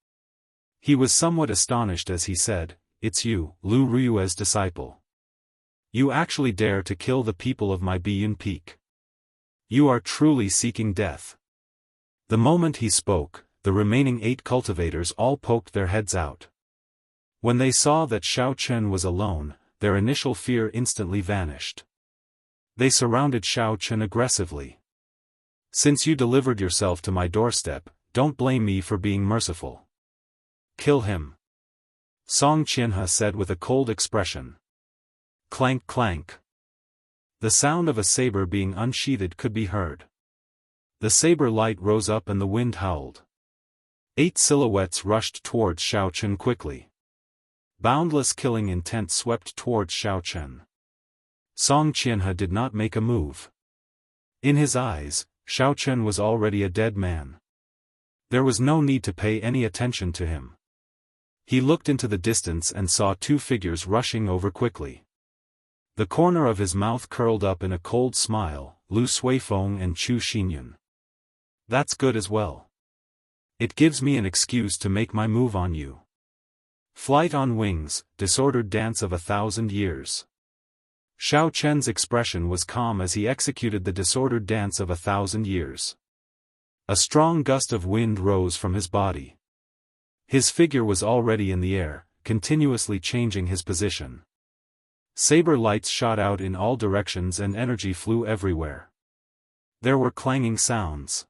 He was somewhat astonished as he said, "It's you, Lu Ruyue's disciple. You actually dare to kill the people of my Biyun Peak. You are truly seeking death." The moment he spoke, the remaining 8 cultivators all poked their heads out. When they saw that Xiao Chen was alone, their initial fear instantly vanished. They surrounded Xiao Chen aggressively. "Since you delivered yourself to my doorstep, don't blame me for being merciful. Kill him," Song Qianhe said with a cold expression. Clank clank. The sound of a saber being unsheathed could be heard. The saber light rose up and the wind howled. 8 silhouettes rushed towards Xiao Chen quickly. Boundless killing intent swept towards Xiao Chen. Song Qianhe did not make a move. In his eyes, Xiao Chen was already a dead man. There was no need to pay any attention to him. He looked into the distance and saw 2 figures rushing over quickly. The corner of his mouth curled up in a cold smile, Lu Suifeng and Chu Xinyun. "That's good as well. It gives me an excuse to make my move on you." Flight on wings, disordered dance of 1,000 years. Xiao Chen's expression was calm as he executed the disordered dance of 1,000 years. A strong gust of wind rose from his body. His figure was already in the air, continuously changing his position. Saber lights shot out in all directions and energy flew everywhere. There were clanging sounds.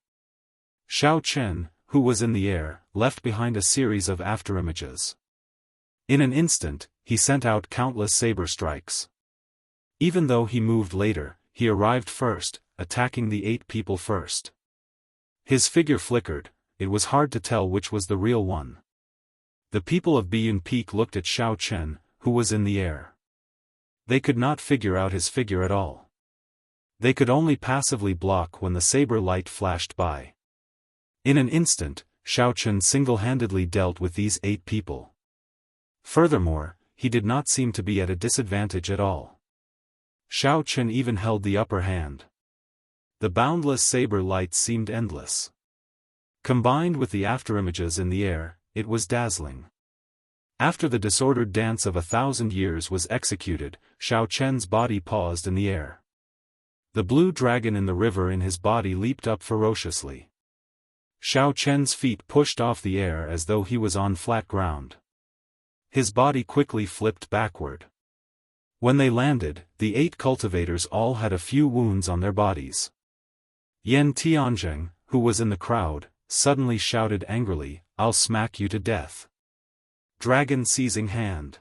Xiao Chen, who was in the air, left behind a series of afterimages. In an instant, he sent out countless saber strikes. Even though he moved later, he arrived first, attacking the 8 people first. His figure flickered, it was hard to tell which was the real one. The people of Biyun Peak looked at Xiao Chen, who was in the air. They could not figure out his figure at all. They could only passively block when the saber light flashed by. In an instant, Xiaochen single-handedly dealt with these 8 people. Furthermore, he did not seem to be at a disadvantage at all. Xiaochen even held the upper hand. The boundless saber light seemed endless. Combined with the afterimages in the air, it was dazzling. After the disordered dance of 1,000 years was executed, Xiaochen's body paused in the air. The blue dragon in the river in his body leaped up ferociously. Xiaochen's feet pushed off the air as though he was on flat ground. His body quickly flipped backward. When they landed, the 8 cultivators all had a few wounds on their bodies. Yan Tianzheng, who was in the crowd, suddenly shouted angrily, "I'll smack you to death." Dragon seizing hand.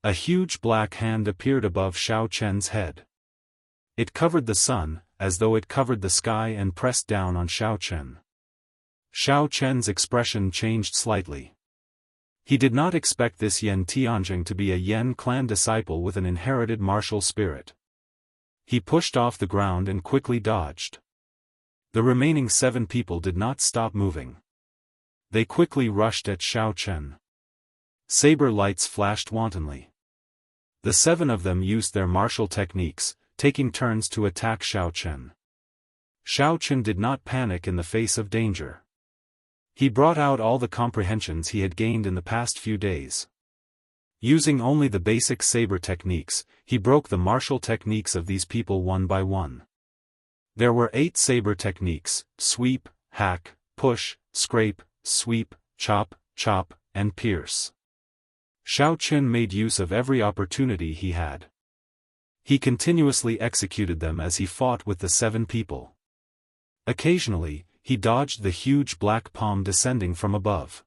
A huge black hand appeared above Xiaochen's head. It covered the sun, as though it covered the sky and pressed down on Xiaochen. Xiaochen's expression changed slightly. He did not expect this Yan Tianzheng to be a Yan clan disciple with an inherited martial spirit. He pushed off the ground and quickly dodged. The remaining 7 people did not stop moving. They quickly rushed at Xiaochen. Saber lights flashed wantonly. The 7 of them used their martial techniques, taking turns to attack Xiaochen. Xiaochen did not panic in the face of danger. He brought out all the comprehensions he had gained in the past few days. Using only the basic saber techniques, he broke the martial techniques of these people one by one. There were 8 saber techniques: sweep, hack, push, scrape, sweep, chop, chop, and pierce. Xiaochen made use of every opportunity he had. He continuously executed them as he fought with the 7 people. Occasionally, he dodged the huge black palm descending from above.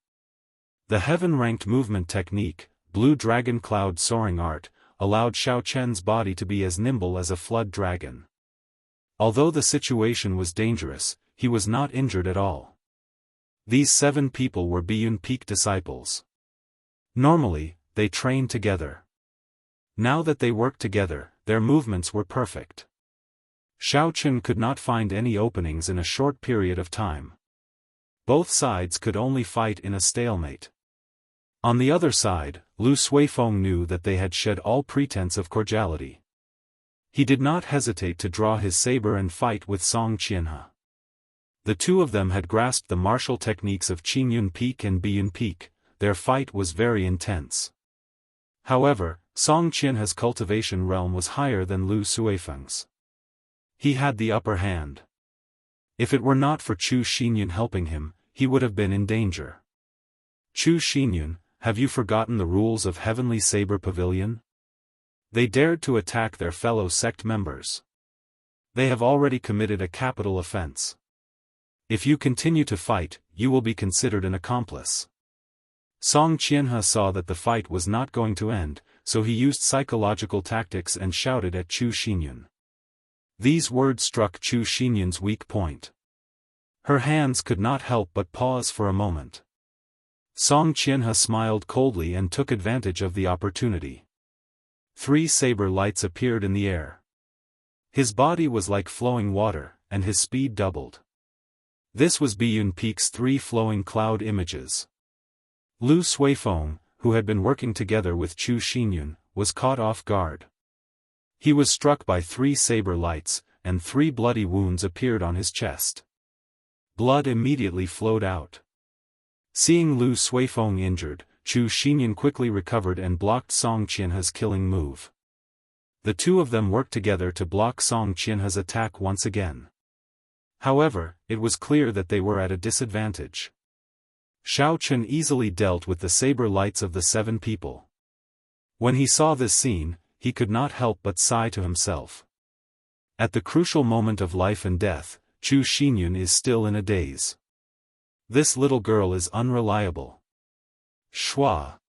The heaven-ranked movement technique, Blue Dragon Cloud Soaring Art, allowed Xiaochen's body to be as nimble as a flood dragon. Although the situation was dangerous, he was not injured at all. These 7 people were Biyun Peak disciples. Normally, they trained together. Now that they worked together, their movements were perfect. Xiaochen could not find any openings in a short period of time. Both sides could only fight in a stalemate. On the other side, Lu Suifeng knew that they had shed all pretense of cordiality. He did not hesitate to draw his saber and fight with Song Qianhe. The 2 of them had grasped the martial techniques of Qingyun Peak and Biyun Peak. Their fight was very intense. However, Song Qianhe's cultivation realm was higher than Lu Suifeng's. He had the upper hand. If it were not for Chu Xinyun helping him, he would have been in danger. Chu Xinyun, have you forgotten the rules of Heavenly Saber Pavilion? They dared to attack their fellow sect members. They have already committed a capital offense. If you continue to fight, you will be considered an accomplice. Song Qianhe saw that the fight was not going to end, so he used psychological tactics and shouted at Chu Xinyun. These words struck Chu Xinyun's weak point. Her hands could not help but pause for a moment. Song Qianhe smiled coldly and took advantage of the opportunity. 3 saber lights appeared in the air. His body was like flowing water, and his speed doubled. This was Biyun Peak's 3 flowing cloud images. Lu Suifeng, who had been working together with Chu Xinyun, was caught off guard. He was struck by 3 saber lights, and 3 bloody wounds appeared on his chest. Blood immediately flowed out. Seeing Lu Suifeng injured, Chu Xinyun quickly recovered and blocked Song Qianhe's killing move. The 2 of them worked together to block Song Qianhe's attack once again. However, it was clear that they were at a disadvantage. Xiaochen easily dealt with the saber lights of the 7 people. When he saw this scene, he could not help but sigh to himself. At the crucial moment of life and death, Chu Xinyun is still in a daze. This little girl is unreliable. Shua.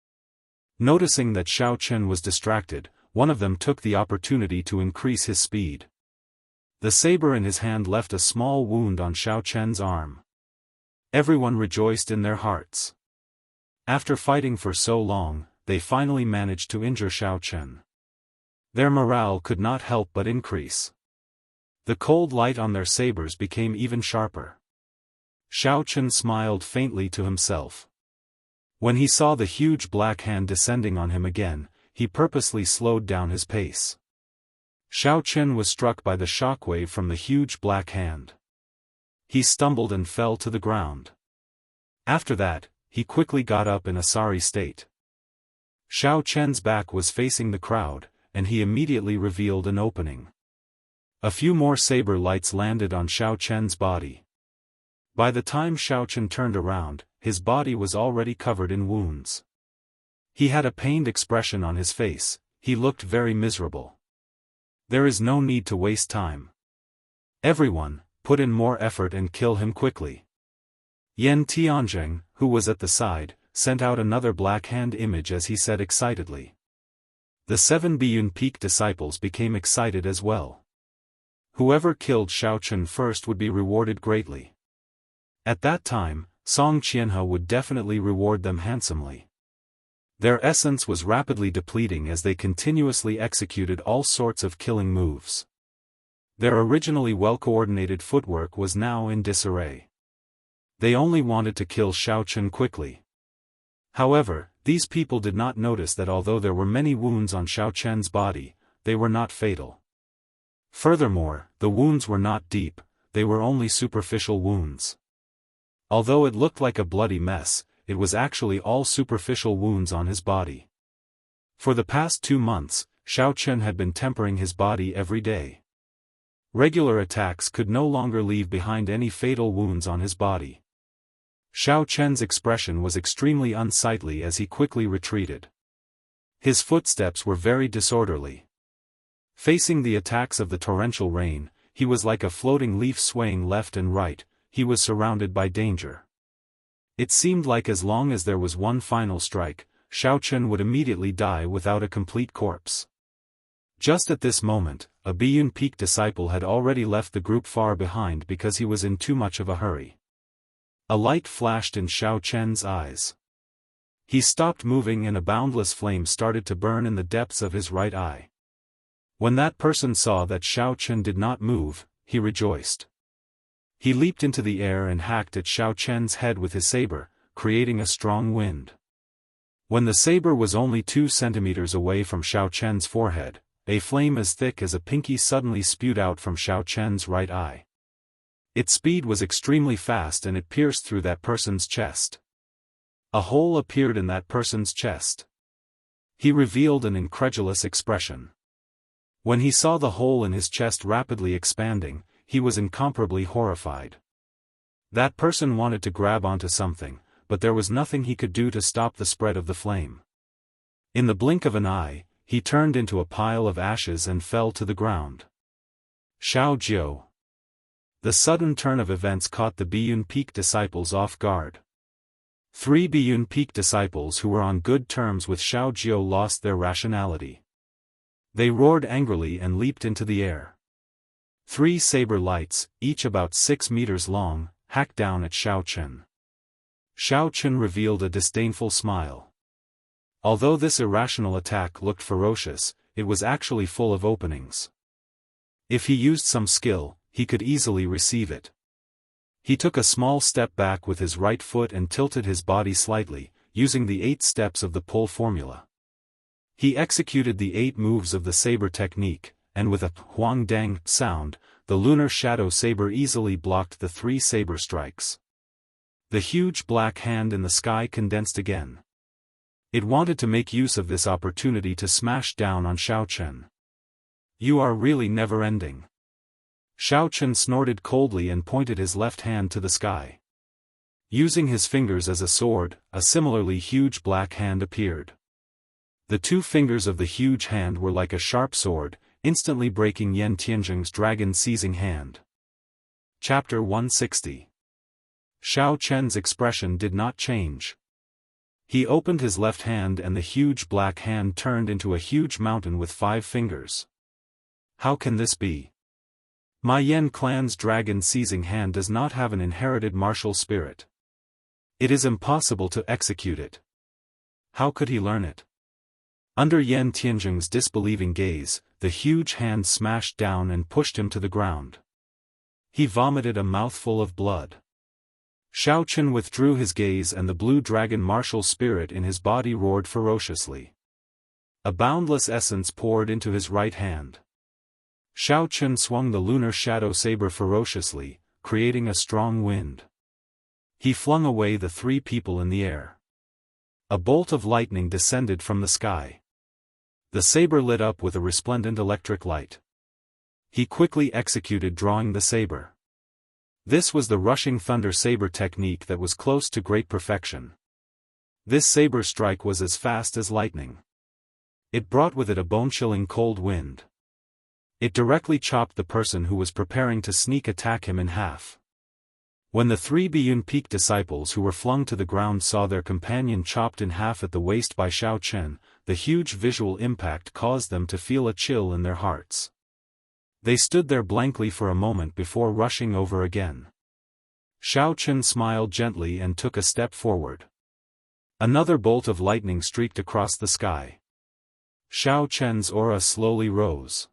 Noticing that Xiaochen was distracted, one of them took the opportunity to increase his speed. The saber in his hand left a small wound on Xiaochen's arm. Everyone rejoiced in their hearts. After fighting for so long, they finally managed to injure Xiaochen. Their morale could not help but increase. The cold light on their sabers became even sharper. Xiao Chen smiled faintly to himself. When he saw the huge black hand descending on him again, he purposely slowed down his pace. Xiao Chen was struck by the shockwave from the huge black hand. He stumbled and fell to the ground. After that, he quickly got up in a sorry state. Xiao Chen's back was facing the crowd, and he immediately revealed an opening. A few more saber lights landed on Xiao Chen's body. By the time Xiao Chen turned around, his body was already covered in wounds. He had a pained expression on his face, he looked very miserable. There is no need to waste time. Everyone, put in more effort and kill him quickly. Yan Tianzheng, who was at the side, sent out another black hand image as he said excitedly. The 7 Biyun Peak disciples became excited as well. Whoever killed Xiao Chen first would be rewarded greatly. At that time, Song Qianhe would definitely reward them handsomely. Their essence was rapidly depleting as they continuously executed all sorts of killing moves. Their originally well-coordinated footwork was now in disarray. They only wanted to kill Xiao Chen quickly. However, these people did not notice that although there were many wounds on Xiao Chen's body, they were not fatal. Furthermore, the wounds were not deep, they were only superficial wounds. Although it looked like a bloody mess, it was actually all superficial wounds on his body. For the past 2 months, Xiao Chen had been tempering his body every day. Regular attacks could no longer leave behind any fatal wounds on his body. Xiao Chen's expression was extremely unsightly as he quickly retreated. His footsteps were very disorderly. Facing the attacks of the torrential rain, he was like a floating leaf swaying left and right, he was surrounded by danger. It seemed like as long as there was one final strike, Xiao Chen would immediately die without a complete corpse. Just at this moment, a Biyun Peak disciple had already left the group far behind because he was in too much of a hurry. A light flashed in Xiao Chen's eyes. He stopped moving and a boundless flame started to burn in the depths of his right eye. When that person saw that Xiao Chen did not move, he rejoiced. He leaped into the air and hacked at Xiao Chen's head with his saber, creating a strong wind. When the saber was only 2 centimeters away from Xiao Chen's forehead, a flame as thick as a pinky suddenly spewed out from Xiao Chen's right eye. Its speed was extremely fast and it pierced through that person's chest. A hole appeared in that person's chest. He revealed an incredulous expression. When he saw the hole in his chest rapidly expanding, he was incomparably horrified. That person wanted to grab onto something, but there was nothing he could do to stop the spread of the flame. In the blink of an eye, he turned into a pile of ashes and fell to the ground. Xiao Jiu. The sudden turn of events caught the Biyun Peak disciples off guard. 3 Biyun Peak disciples who were on good terms with Xiao Jiu lost their rationality. They roared angrily and leaped into the air. 3 saber lights, each about 6 meters long, hacked down at Xiao Chen. Xiao Chen revealed a disdainful smile. Although this irrational attack looked ferocious, it was actually full of openings. If he used some skill, he could easily receive it. He took a small step back with his right foot and tilted his body slightly, using the 8 steps of the pull formula. He executed the 8 moves of the saber technique, and with a huang-dang sound, the lunar shadow saber easily blocked the 3 saber strikes. The huge black hand in the sky condensed again. It wanted to make use of this opportunity to smash down on Xiao Chen. You are really never-ending. Xiao Chen snorted coldly and pointed his left hand to the sky. Using his fingers as a sword, a similarly huge black hand appeared. The 2 fingers of the huge hand were like a sharp sword, instantly breaking Yan Tianzheng's dragon-seizing hand. Chapter 160. Xiao Chen's expression did not change. He opened his left hand and the huge black hand turned into a huge mountain with 5 fingers. How can this be? My Yan clan's dragon-seizing hand does not have an inherited martial spirit. It is impossible to execute it. How could he learn it? Under Yan Tianzheng's disbelieving gaze, the huge hand smashed down and pushed him to the ground. He vomited a mouthful of blood. Xiao Chen withdrew his gaze and the blue dragon martial spirit in his body roared ferociously. A boundless essence poured into his right hand. Xiao Chen swung the lunar shadow saber ferociously, creating a strong wind. He flung away the three people in the air. A bolt of lightning descended from the sky. The saber lit up with a resplendent electric light. He quickly executed drawing the saber. This was the rushing thunder saber technique that was close to great perfection. This saber strike was as fast as lightning. It brought with it a bone-chilling cold wind. It directly chopped the person who was preparing to sneak attack him in half. When the three Biyun Peak disciples who were flung to the ground saw their companion chopped in half at the waist by Xiao Chen, the huge visual impact caused them to feel a chill in their hearts. They stood there blankly for a moment before rushing over again. Xiao Chen smiled gently and took a step forward. Another bolt of lightning streaked across the sky. Xiao Chen's aura slowly rose.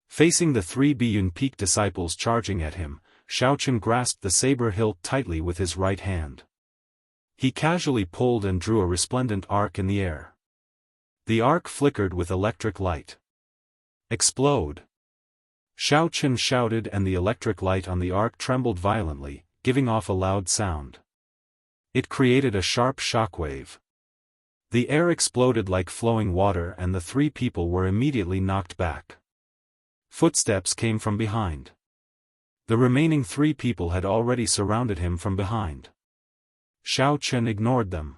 Facing the three Biyun Peak disciples charging at him, Xiao Chen grasped the saber hilt tightly with his right hand. He casually pulled and drew a resplendent arc in the air. The arc flickered with electric light. Explode! Xiao Chen shouted and the electric light on the arc trembled violently, giving off a loud sound. It created a sharp shockwave. The air exploded like flowing water and the three people were immediately knocked back. Footsteps came from behind. The remaining three people had already surrounded him from behind. Xiao Chen ignored them.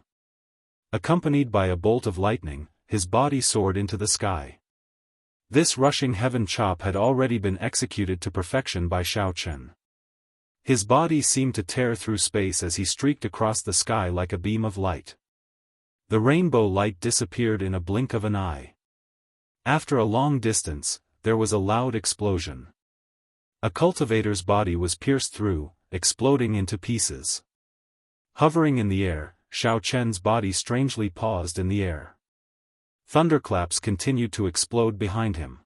Accompanied by a bolt of lightning, his body soared into the sky. This rushing heaven chop had already been executed to perfection by Xiao Chen. His body seemed to tear through space as he streaked across the sky like a beam of light. The rainbow light disappeared in a blink of an eye. After a long distance, there was a loud explosion. A cultivator's body was pierced through, exploding into pieces. Hovering in the air, Xiao Chen's body strangely paused in the air. Thunderclaps continued to explode behind him.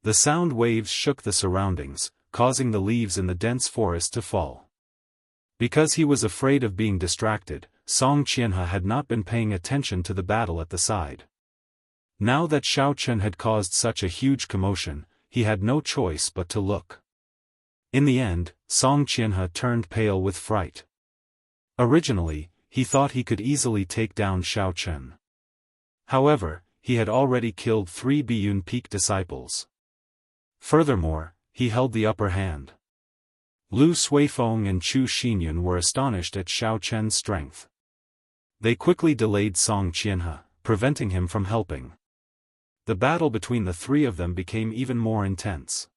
The sound waves shook the surroundings, causing the leaves in the dense forest to fall. Because he was afraid of being distracted, Song Qianhe had not been paying attention to the battle at the side. Now that Xiao Chen had caused such a huge commotion, he had no choice but to look. In the end, Song Qianhe turned pale with fright. Originally, he thought he could easily take down Xiao Chen. However, he had already killed three Biyun Peak disciples. Furthermore, he held the upper hand. Lu Suifeng and Chu Xinyun were astonished at Xiao Chen's strength. They quickly delayed Song Qianhe, preventing him from helping. The battle between the three of them became even more intense.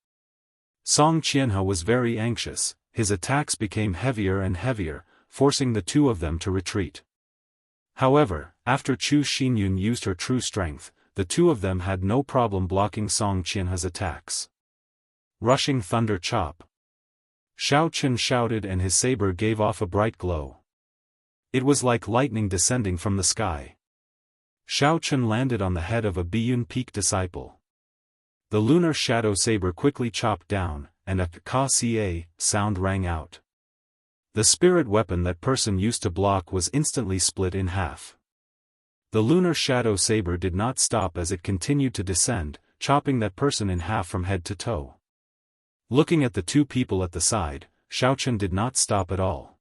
Song Qianhe was very anxious, his attacks became heavier and heavier, forcing the two of them to retreat. However, after Chu Xinyun used her true strength, the two of them had no problem blocking Song Qianhe's attacks. Rushing thunder chop. Xiao Chen shouted and his saber gave off a bright glow. It was like lightning descending from the sky. Xiao Chen landed on the head of a Biyun Peak disciple. The lunar shadow saber quickly chopped down, and a ka-ca sound rang out. The spirit weapon that person used to block was instantly split in half. The lunar shadow saber did not stop as it continued to descend, chopping that person in half from head to toe. Looking at the two people at the side, Xiao Chen did not stop at all.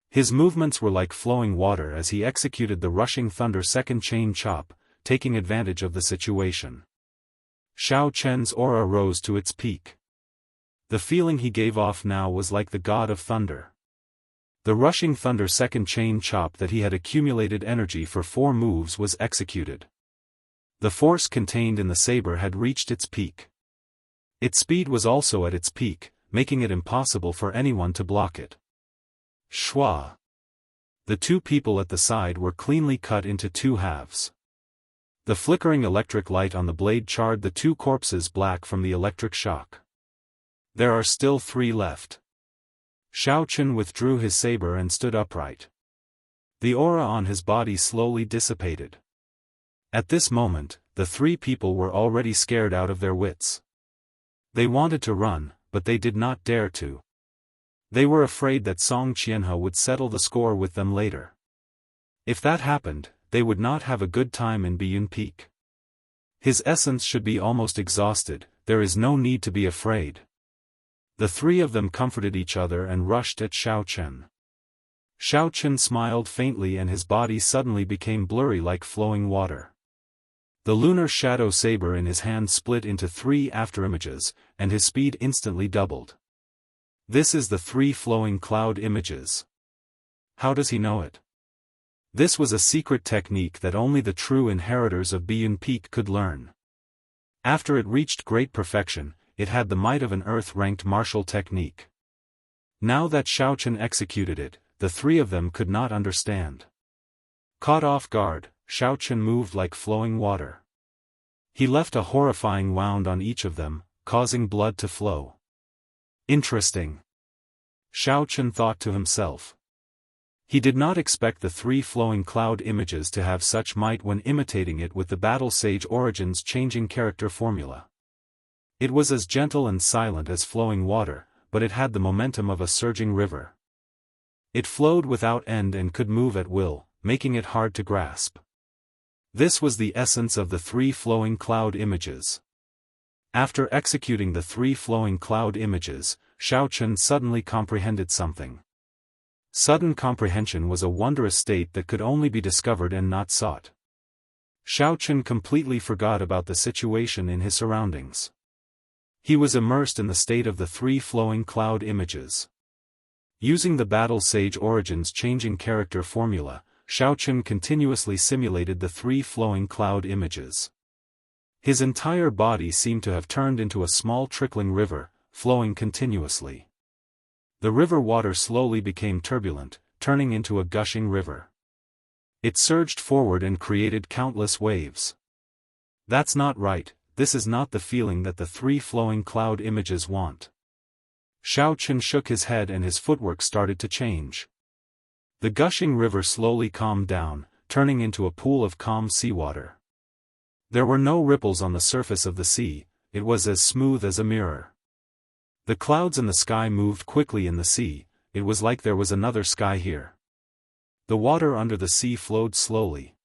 His movements were like flowing water as he executed the rushing thunder second chain chop, taking advantage of the situation. Xiao Chen's aura rose to its peak. The feeling he gave off now was like the god of thunder. The rushing thunder second chain chop that he had accumulated energy for 4 moves was executed. The force contained in the saber had reached its peak. Its speed was also at its peak, making it impossible for anyone to block it. Shwa! The two people at the side were cleanly cut into 2 halves. The flickering electric light on the blade charred the 2 corpses black from the electric shock. There are still 3 left. Xiao Chen withdrew his saber and stood upright. The aura on his body slowly dissipated. At this moment, the three people were already scared out of their wits. They wanted to run, but they did not dare to. They were afraid that Song Qianhe would settle the score with them later. If that happened, they would not have a good time in Biyun Peak. His essence should be almost exhausted, there is no need to be afraid. The three of them comforted each other and rushed at Xiao Chen. Xiao Chen smiled faintly and his body suddenly became blurry like flowing water. The lunar shadow saber in his hand split into 3 afterimages, and his speed instantly doubled. This is the 3 flowing cloud images. How does he know it? This was a secret technique that only the true inheritors of Biyun Peak could learn. After it reached great perfection, it had the might of an earth-ranked martial technique. Now that Xiao Chen executed it, the three of them could not understand. Caught off guard, Xiao Chen moved like flowing water. He left a horrifying wound on each of them, causing blood to flow. Interesting. Xiao Chen thought to himself. He did not expect the 3 flowing cloud images to have such might when imitating it with the Battle Sage Origins changing character formula. It was as gentle and silent as flowing water, but it had the momentum of a surging river. It flowed without end and could move at will, making it hard to grasp. This was the essence of the 3 flowing cloud images. After executing the 3 flowing cloud images, Xiao Chen suddenly comprehended something. Sudden comprehension was a wondrous state that could only be discovered and not sought. Xiao Chen completely forgot about the situation in his surroundings. He was immersed in the state of the 3 flowing cloud images. Using the Battle Sage Origins changing character formula, Xiao Chen continuously simulated the 3 flowing cloud images. His entire body seemed to have turned into a small trickling river, flowing continuously. The river water slowly became turbulent, turning into a gushing river. It surged forward and created countless waves. That's not right, this is not the feeling that the 3 flowing cloud images want. Xiao Chen shook his head and his footwork started to change. The gushing river slowly calmed down, turning into a pool of calm seawater. There were no ripples on the surface of the sea, it was as smooth as a mirror. The clouds in the sky moved quickly in the sea, it was like there was another sky here. The water under the sea flowed slowly.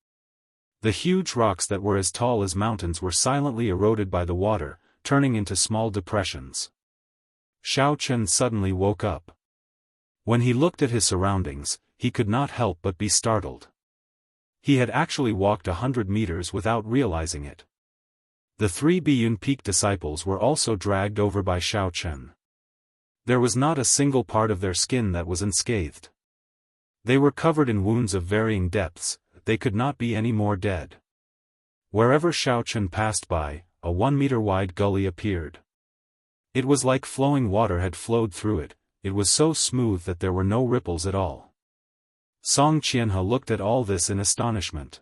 The huge rocks that were as tall as mountains were silently eroded by the water, turning into small depressions. Xiao Chen suddenly woke up. When he looked at his surroundings, he could not help but be startled. He had actually walked 100 meters without realizing it. The 3 Biyun Peak disciples were also dragged over by Xiao Chen. There was not a single part of their skin that was unscathed. They were covered in wounds of varying depths, they could not be any more dead. Wherever Xiao Chen passed by, a 1-meter-wide gully appeared. It was like flowing water had flowed through it, it was so smooth that there were no ripples at all. Song Qianhe looked at all this in astonishment.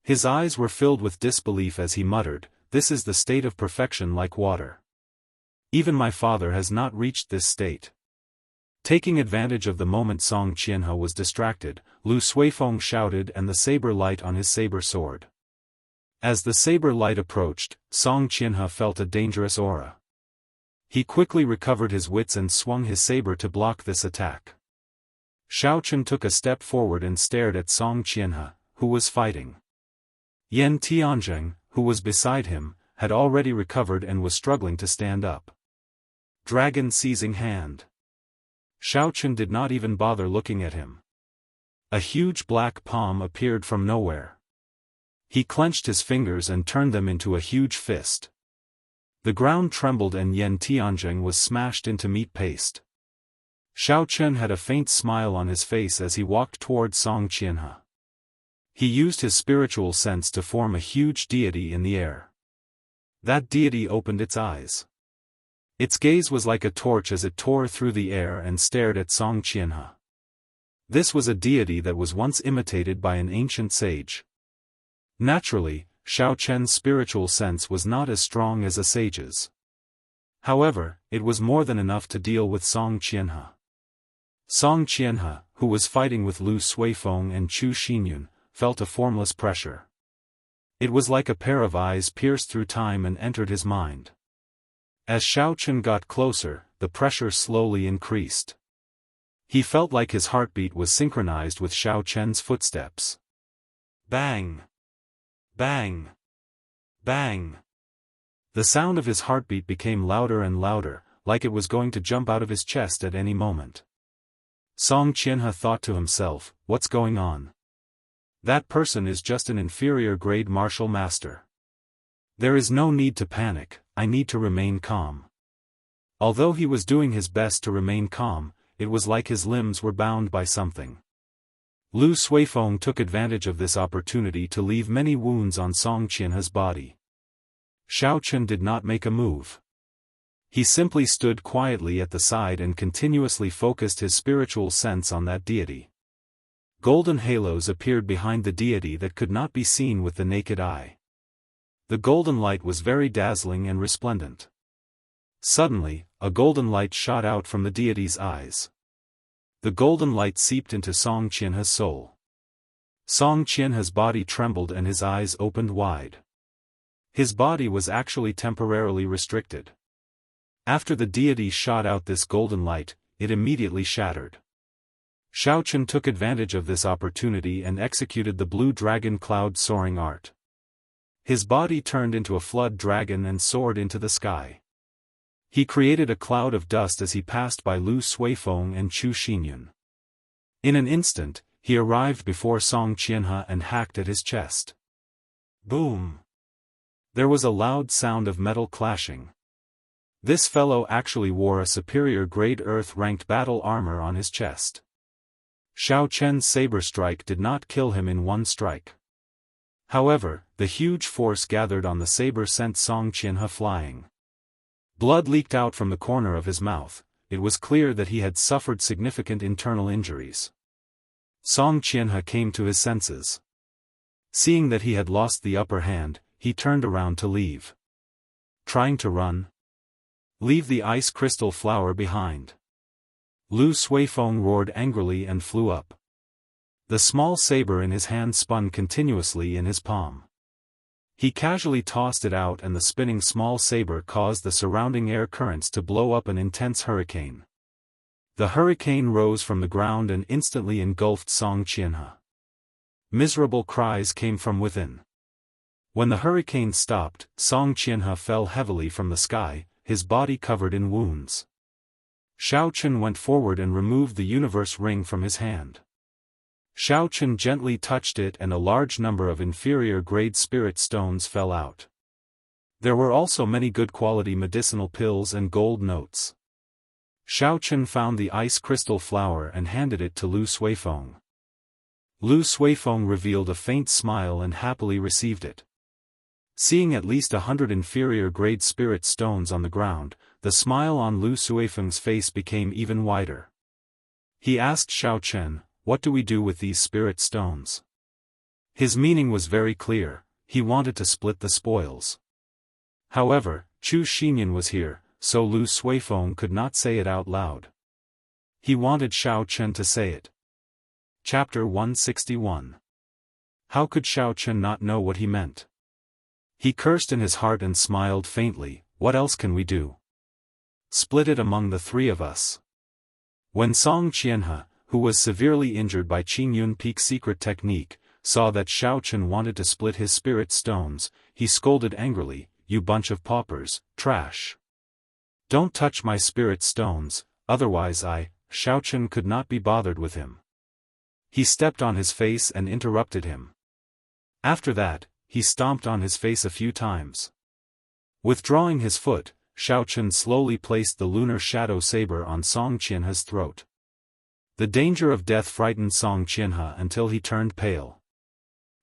His eyes were filled with disbelief as he muttered, "This is the state of perfection like water. Even my father has not reached this state." Taking advantage of the moment Song Qianhe was distracted, Lu Suifeng shouted and the saber light on his saber sword. As the saber light approached, Song Qianhe felt a dangerous aura. He quickly recovered his wits and swung his saber to block this attack. Xiao Chen took a step forward and stared at Song Qianhe, who was fighting. Yan Tianzheng, who was beside him, had already recovered and was struggling to stand up. Dragon seizing hand. Xiao Chen did not even bother looking at him. A huge black palm appeared from nowhere. He clenched his fingers and turned them into a huge fist. The ground trembled and Yan Tianzheng was smashed into meat paste. Xiao Chen had a faint smile on his face as he walked toward Song Qianhe. He used his spiritual sense to form a huge deity in the air. That deity opened its eyes. Its gaze was like a torch as it tore through the air and stared at Song Qianhe. This was a deity that was once imitated by an ancient sage. Naturally, Xiao Chen's spiritual sense was not as strong as a sage's. However, it was more than enough to deal with Song Qianhe. Song Qianhe, who was fighting with Lu Suifeng and Chu Xinyun, felt a formless pressure. It was like a pair of eyes pierced through time and entered his mind. As Xiao Chen got closer, the pressure slowly increased. He felt like his heartbeat was synchronized with Xiao Chen's footsteps. Bang! Bang! Bang! The sound of his heartbeat became louder and louder, like it was going to jump out of his chest at any moment. Song Qianhe thought to himself, what's going on? That person is just an inferior grade martial master. There is no need to panic, I need to remain calm. Although he was doing his best to remain calm, it was like his limbs were bound by something. Lu Suifeng took advantage of this opportunity to leave many wounds on Song Qianhe's body. Xiao Chen did not make a move. He simply stood quietly at the side and continuously focused his spiritual sense on that deity. Golden halos appeared behind the deity that could not be seen with the naked eye. The golden light was very dazzling and resplendent. Suddenly, a golden light shot out from the deity's eyes. The golden light seeped into Song Qianhe's soul. Song Qianhe's body trembled and his eyes opened wide. His body was actually temporarily restricted. After the deity shot out this golden light, it immediately shattered. Xiao Chen took advantage of this opportunity and executed the blue dragon cloud soaring art. His body turned into a flood dragon and soared into the sky. He created a cloud of dust as he passed by Lu Suifeng and Chu Xinyun. In an instant, he arrived before Song Qianhe and hacked at his chest. Boom! There was a loud sound of metal clashing. This fellow actually wore a superior grade earth-ranked battle armor on his chest. Xiao Chen's saber strike did not kill him in one strike. However, the huge force gathered on the saber sent Song Qianhe flying. Blood leaked out from the corner of his mouth. It was clear that he had suffered significant internal injuries. Song Qianhe came to his senses. Seeing that he had lost the upper hand, he turned around to leave. Trying to run? Leave the ice crystal flower behind. Lu Suifeng roared angrily and flew up. The small saber in his hand spun continuously in his palm. He casually tossed it out and the spinning small saber caused the surrounding air currents to blow up an intense hurricane. The hurricane rose from the ground and instantly engulfed Song Qianhe. Miserable cries came from within. When the hurricane stopped, Song Qianhe fell heavily from the sky, his body covered in wounds. Xiao Chen went forward and removed the universe ring from his hand. Xiao Chen gently touched it and a large number of inferior-grade spirit stones fell out. There were also many good-quality medicinal pills and gold notes. Xiao Chen found the ice crystal flower and handed it to Lu Suifeng. Lu Suifeng revealed a faint smile and happily received it. Seeing at least 100 inferior-grade spirit stones on the ground, the smile on Lu Suifeng's face became even wider. He asked Xiao Chen, "What do we do with these spirit stones?" His meaning was very clear, he wanted to split the spoils. However, Chu Xinyun was here, so Lu Suifeng could not say it out loud. He wanted Xiao Chen to say it. Chapter 161. How could Xiao Chen not know what he meant? He cursed in his heart and smiled faintly, "What else can we do? Split it among the three of us." When Song Qianhe, who was severely injured by Qingyun Peak's secret technique, saw that Xiao Chen wanted to split his spirit stones, he scolded angrily, "You bunch of paupers, trash. Don't touch my spirit stones, otherwise Xiao Chen could not be bothered with him." He stepped on his face and interrupted him. After that, he stomped on his face a few times. Withdrawing his foot, Xiao Chen slowly placed the lunar shadow saber on Song Qianhe's throat. The danger of death frightened Song Qianhe until he turned pale.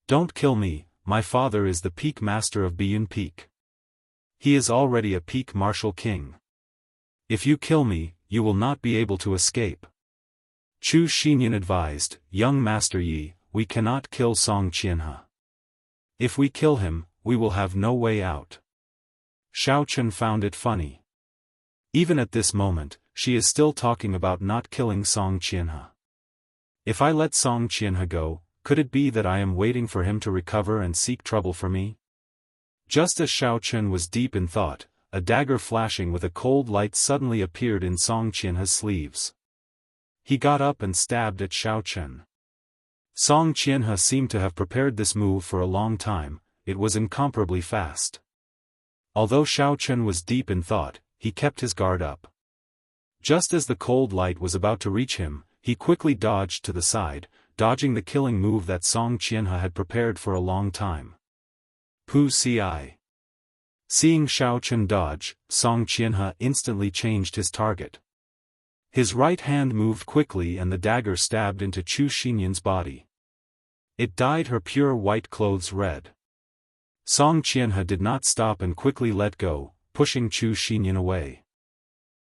"Don't kill me, my father is the peak master of Biyun Peak. He is already a peak martial king. If you kill me, you will not be able to escape." Chu Xinyun advised, "Young Master Yi, we cannot kill Song Qianhe. If we kill him, we will have no way out." Xiao Chen found it funny. Even at this moment, she is still talking about not killing Song Qianhe. If I let Song Qianhe go, could it be that I am waiting for him to recover and seek trouble for me? Just as Xiao Chen was deep in thought, a dagger flashing with a cold light suddenly appeared in Song Qianhe's sleeves. He got up and stabbed at Xiao Chen. Song Qianhe seemed to have prepared this move for a long time. It was incomparably fast. Although Xiao Chen was deep in thought, he kept his guard up. Just as the cold light was about to reach him, he quickly dodged to the side, dodging the killing move that Song Qianhe had prepared for a long time. Pu Ci. Seeing Xiao Chen dodge, Song Qianhe instantly changed his target. His right hand moved quickly and the dagger stabbed into Chu Xinyan's body. It dyed her pure white clothes red. Song Qianhe did not stop and quickly let go, pushing Chu Xinyan away.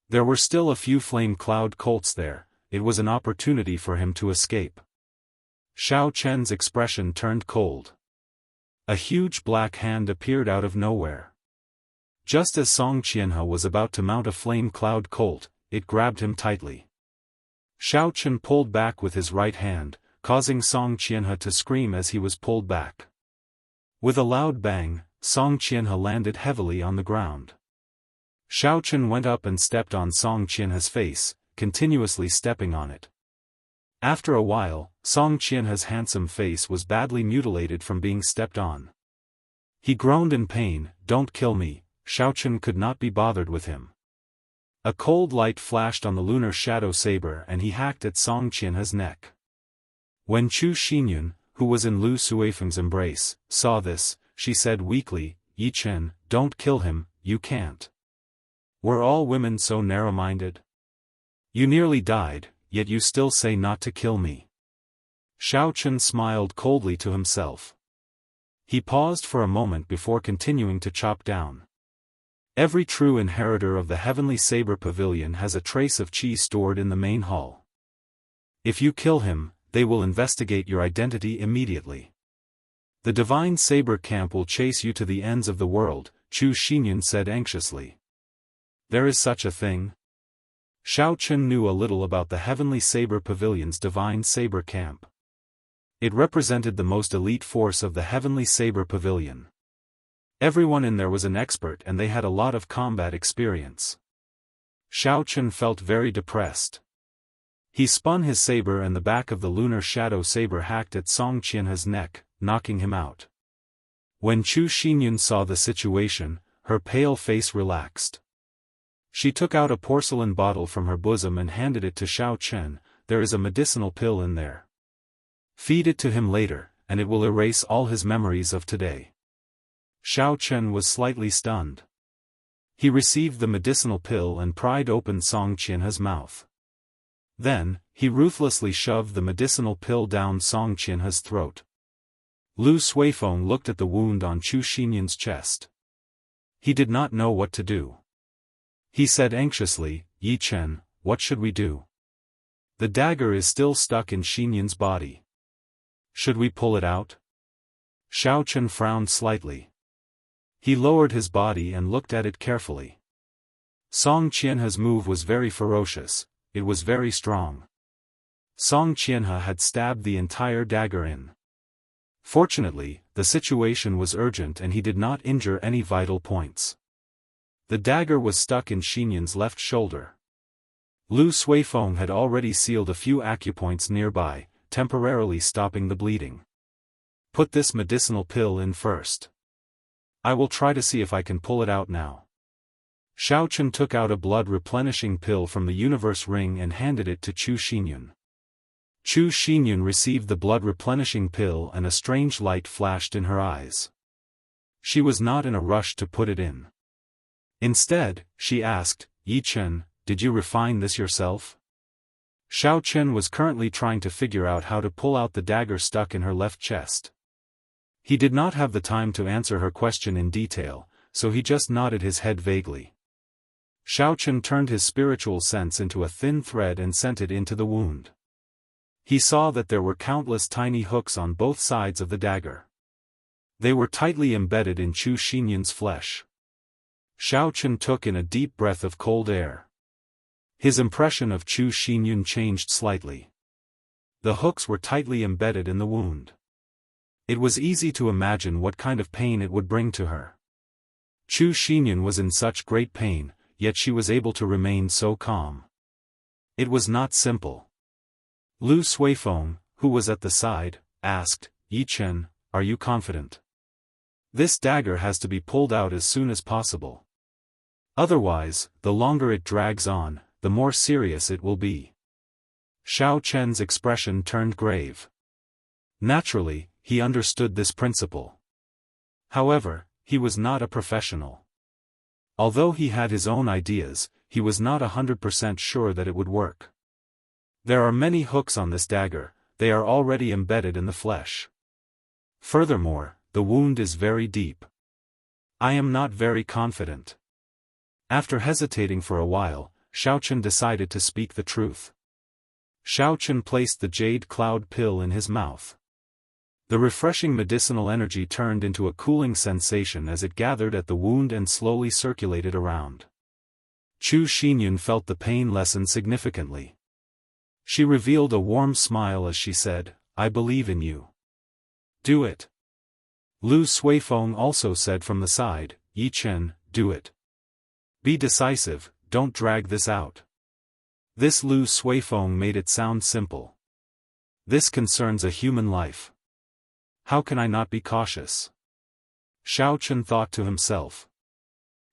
There were still a few flame cloud colts there. It was an opportunity for him to escape. Xiao Chen's expression turned cold. A huge black hand appeared out of nowhere. Just as Song Qianhe was about to mount a flame cloud colt, it grabbed him tightly. Xiao Chen pulled back with his right hand, causing Song Qianhe to scream as he was pulled back. With a loud bang, Song Qianhe landed heavily on the ground. Xiao Chen went up and stepped on Song Qianhe's face, continuously stepping on it. After a while, Song Qianhe's handsome face was badly mutilated from being stepped on. He groaned in pain. "Don't kill me." Xiao Chen could not be bothered with him. A cold light flashed on the lunar shadow saber and he hacked at Song Qianhe's neck. When Chu Xinyan, who was in Lu Suifeng's embrace, saw this, she said weakly, "Yi Chen, don't kill him, you can't. Were all women so narrow-minded? You nearly died, yet you still say not to kill me." Xiao Chen smiled coldly to himself. He paused for a moment before continuing to chop down. Every true inheritor of the Heavenly Saber Pavilion has a trace of qi stored in the main hall. If you kill him, they will investigate your identity immediately. The Divine Saber Camp will chase you to the ends of the world, Chu Xinyan said anxiously. There is such a thing? Xiao Chen knew a little about the Heavenly Saber Pavilion's Divine Saber Camp. It represented the most elite force of the Heavenly Saber Pavilion. Everyone in there was an expert and they had a lot of combat experience. Xiao Chen felt very depressed. He spun his saber and the back of the lunar shadow saber hacked at Song Qianhe's neck, knocking him out. When Chu Xinyan saw the situation, her pale face relaxed. She took out a porcelain bottle from her bosom and handed it to Xiao Chen. "There is a medicinal pill in there. Feed it to him later, and it will erase all his memories of today." Xiao Chen was slightly stunned. He received the medicinal pill and pried open Song Qianhe's mouth. Then, he ruthlessly shoved the medicinal pill down Song Qianhe's throat. Lu Suifeng looked at the wound on Chu Xinyan's chest. He did not know what to do. He said anxiously, "Yi Chen, what should we do? The dagger is still stuck in Xinyan's body. Should we pull it out?" Xiao Chen frowned slightly. He lowered his body and looked at it carefully. Song Qianhe's move was very ferocious. It was very strong. Song Qianhe had stabbed the entire dagger in. Fortunately, the situation was urgent and he did not injure any vital points. The dagger was stuck in Xinyan's left shoulder. Lu Suifeng had already sealed a few acupoints nearby, temporarily stopping the bleeding. "Put this medicinal pill in first. I will try to see if I can pull it out now." Xiao Chen took out a blood-replenishing pill from the universe ring and handed it to Chu Xinyan. Chu Xinyan received the blood-replenishing pill and a strange light flashed in her eyes. She was not in a rush to put it in. Instead, she asked, "Yi Chen, did you refine this yourself?" Xiao Chen was currently trying to figure out how to pull out the dagger stuck in her left chest. He did not have the time to answer her question in detail, so he just nodded his head vaguely. Xiao Chen turned his spiritual sense into a thin thread and sent it into the wound. He saw that there were countless tiny hooks on both sides of the dagger. They were tightly embedded in Chu Xinyan's flesh. Xiao Chen took in a deep breath of cold air. His impression of Chu Xinyan changed slightly. The hooks were tightly embedded in the wound. It was easy to imagine what kind of pain it would bring to her. Chu Xinyun was in such great pain, yet she was able to remain so calm. It was not simple. Lu Suifeng, who was at the side, asked, "Yi Chen, are you confident? This dagger has to be pulled out as soon as possible. Otherwise, the longer it drags on, the more serious it will be." Xiao Chen's expression turned grave. Naturally, he understood this principle. However, he was not a professional. Although he had his own ideas, he was not 100% sure that it would work. There are many hooks on this dagger, they are already embedded in the flesh. Furthermore, the wound is very deep. I am not very confident. After hesitating for a while, Xiaochen decided to speak the truth. Xiaochen placed the jade cloud pill in his mouth. The refreshing medicinal energy turned into a cooling sensation as it gathered at the wound and slowly circulated around. Chu Xinyun felt the pain lessen significantly. She revealed a warm smile as she said, "I believe in you. Do it." Lu Suifeng also said from the side, "Yi Chen, do it. Be decisive, don't drag this out." This Lu Suifeng made it sound simple. This concerns a human life. How can I not be cautious? Xiaochen thought to himself.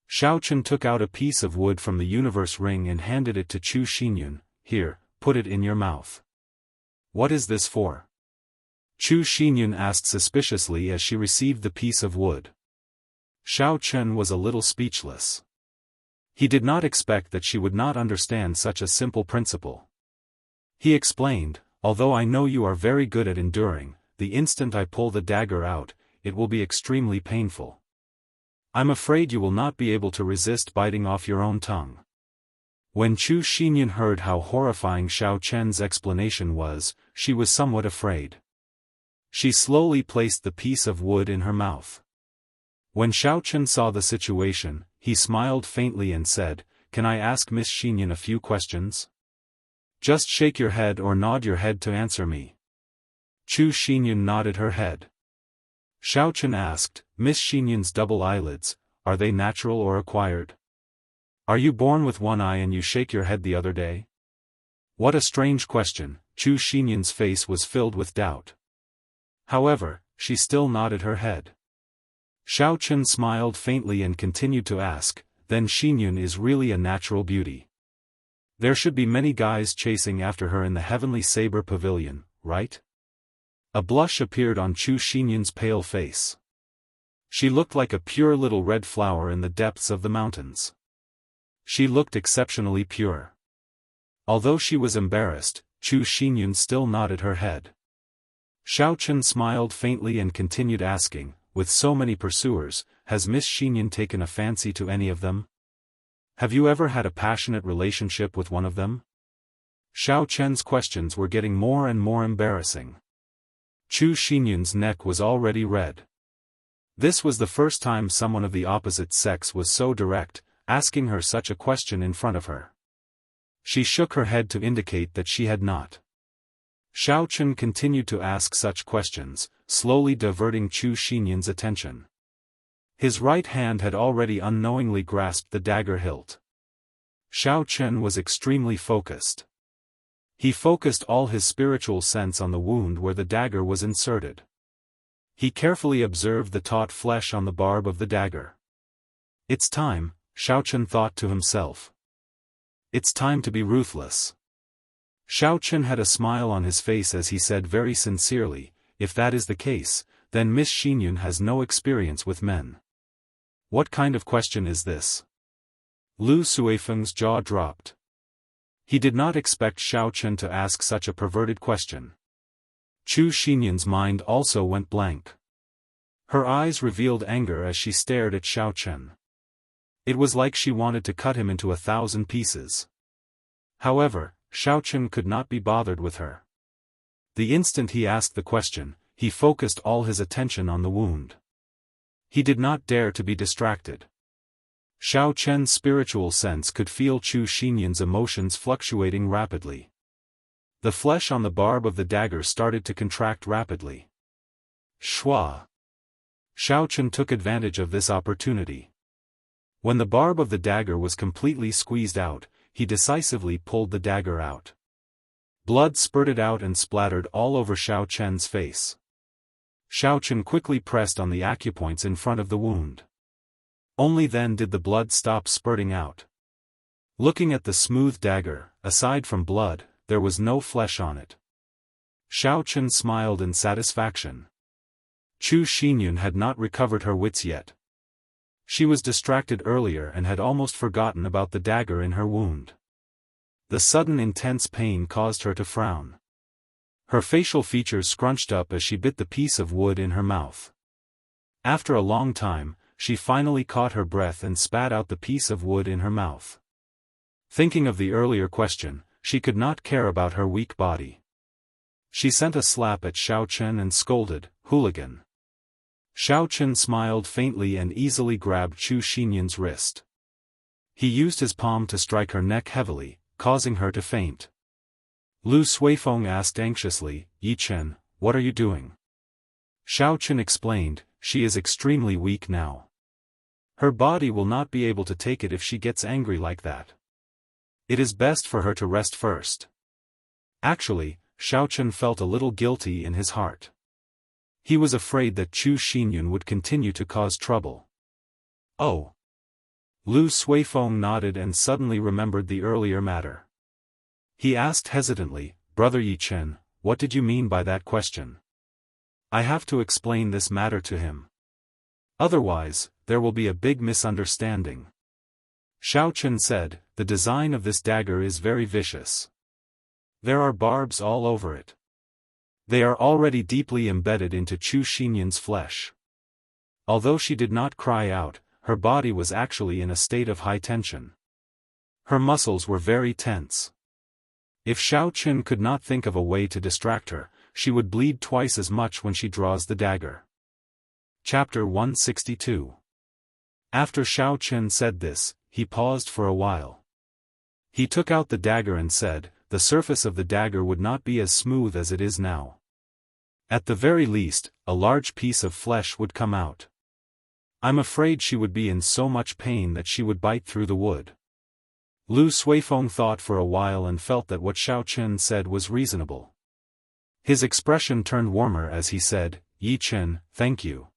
Xiaochen took out a piece of wood from the universe ring and handed it to Chu Xinyun. "Here, put it in your mouth." "What is this for?" Chu Xinyun asked suspiciously as she received the piece of wood. Xiaochen was a little speechless. He did not expect that she would not understand such a simple principle. He explained, "Although I know you are very good at enduring, the instant I pull the dagger out, it will be extremely painful. I'm afraid you will not be able to resist biting off your own tongue." When Chu Xinyun heard how horrifying Xiao Chen's explanation was, she was somewhat afraid. She slowly placed the piece of wood in her mouth. When Xiao Chen saw the situation, he smiled faintly and said, "Can I ask Miss Xinyun a few questions? Just shake your head or nod your head to answer me." Chu Xinyun nodded her head. Xiao Chen asked, "Miss Xinyun's double eyelids, are they natural or acquired? Are you born with one eye and you shake your head the other day?" What a strange question. Chu Xinyun's face was filled with doubt. However, she still nodded her head. Xiao Chen smiled faintly and continued to ask, "Then Xinyun is really a natural beauty. There should be many guys chasing after her in the heavenly saber pavilion, right?" A blush appeared on Chu Xinyun's pale face. She looked like a pure little red flower in the depths of the mountains. She looked exceptionally pure. Although she was embarrassed, Chu Xinyun still nodded her head. Xiao Chen smiled faintly and continued asking, "With so many pursuers, has Miss Xinyun taken a fancy to any of them? Have you ever had a passionate relationship with one of them?" Xiao Chen's questions were getting more and more embarrassing. Chu Xinyun's neck was already red. This was the first time someone of the opposite sex was so direct, asking her such a question in front of her. She shook her head to indicate that she had not. Xiao Chen continued to ask such questions, slowly diverting Chu Xinyun's attention. His right hand had already unknowingly grasped the dagger hilt. Xiao Chen was extremely focused. He focused all his spiritual sense on the wound where the dagger was inserted. He carefully observed the taut flesh on the barb of the dagger. "It's time," Xiao Chen thought to himself. "It's time to be ruthless." Xiao Chen had a smile on his face as he said very sincerely, "If that is the case, then Miss Xinyun has no experience with men." What kind of question is this? Lu Suifeng's jaw dropped. He did not expect Xiao Chen to ask such a perverted question. Chu Xinyun's mind also went blank. Her eyes revealed anger as she stared at Xiao Chen. It was like she wanted to cut him into 1,000 pieces. However, Xiao Chen could not be bothered with her. The instant he asked the question, he focused all his attention on the wound. He did not dare to be distracted. Xiao Chen's spiritual sense could feel Chu Xinyun's emotions fluctuating rapidly. The flesh on the barb of the dagger started to contract rapidly. Shua. Xiaochen took advantage of this opportunity. When the barb of the dagger was completely squeezed out, he decisively pulled the dagger out. Blood spurted out and splattered all over Xiaochen's face. Xiaochen quickly pressed on the acupoints in front of the wound. Only then did the blood stop spurting out. Looking at the smooth dagger, aside from blood, there was no flesh on it. Xiaochen smiled in satisfaction. Chu Xinyun had not recovered her wits yet. She was distracted earlier and had almost forgotten about the dagger in her wound. The sudden intense pain caused her to frown. Her facial features scrunched up as she bit the piece of wood in her mouth. After a long time, she finally caught her breath and spat out the piece of wood in her mouth. Thinking of the earlier question, she could not care about her weak body. She sent a slap at Xiaochen and scolded, "Hooligan." Xiaochen smiled faintly and easily grabbed Chu Xinyun's wrist. He used his palm to strike her neck heavily, causing her to faint. Lu Suifeng asked anxiously, "Yi Chen, what are you doing?" Xiaochen explained, "She is extremely weak now. Her body will not be able to take it if she gets angry like that. It is best for her to rest first." Actually, Xiaochen felt a little guilty in his heart. He was afraid that Chu Xinyun would continue to cause trouble. "Oh." Lu Suifeng nodded and suddenly remembered the earlier matter. He asked hesitantly, "Brother Yi Chen, what did you mean by that question? I have to explain this matter to him. Otherwise, there will be a big misunderstanding." Xiaochen said, "The design of this dagger is very vicious. There are barbs all over it. They are already deeply embedded into Chu Xinyun's flesh." Although she did not cry out, her body was actually in a state of high tension. Her muscles were very tense. If Xiaochen could not think of a way to distract her, she would bleed twice as much when she draws the dagger. Chapter 162. After Xiaochen said this, he paused for a while. He took out the dagger and said, "The surface of the dagger would not be as smooth as it is now. At the very least, a large piece of flesh would come out. I'm afraid she would be in so much pain that she would bite through the wood." Lu Suifeng thought for a while and felt that what Xiaochen said was reasonable. His expression turned warmer as he said, "Yi Chen, thank you.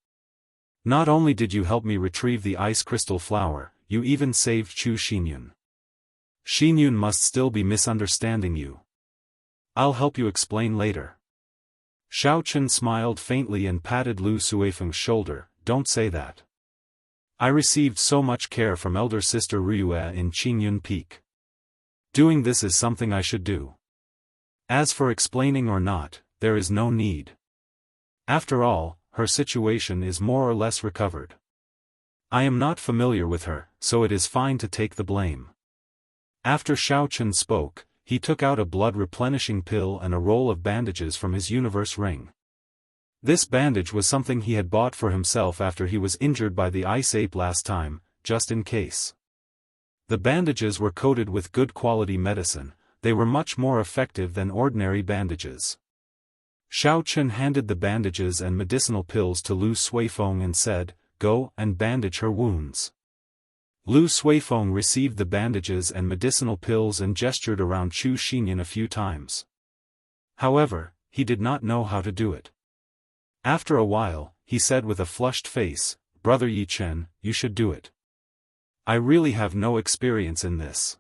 Not only did you help me retrieve the ice crystal flower, you even saved Chu Xinyun. Xinyun must still be misunderstanding you. I'll help you explain later." Xiaochen smiled faintly and patted Lu Suifeng's shoulder, "Don't say that. I received so much care from elder sister Ryue in Qingyun Peak. Doing this is something I should do. As for explaining or not, there is no need. After all, her situation is more or less recovered. I am not familiar with her, so it is fine to take the blame." After Xiaochen spoke, he took out a blood-replenishing pill and a roll of bandages from his universe ring. This bandage was something he had bought for himself after he was injured by the ice ape last time, just in case. The bandages were coated with good quality medicine. They were much more effective than ordinary bandages. Xiaochen handed the bandages and medicinal pills to Lu Suifeng and said, "Go and bandage her wounds." Lu Suifeng received the bandages and medicinal pills and gestured around Chu Xinyun a few times. However, he did not know how to do it. After a while, he said with a flushed face, "Brother Yi Chen, you should do it. I really have no experience in this."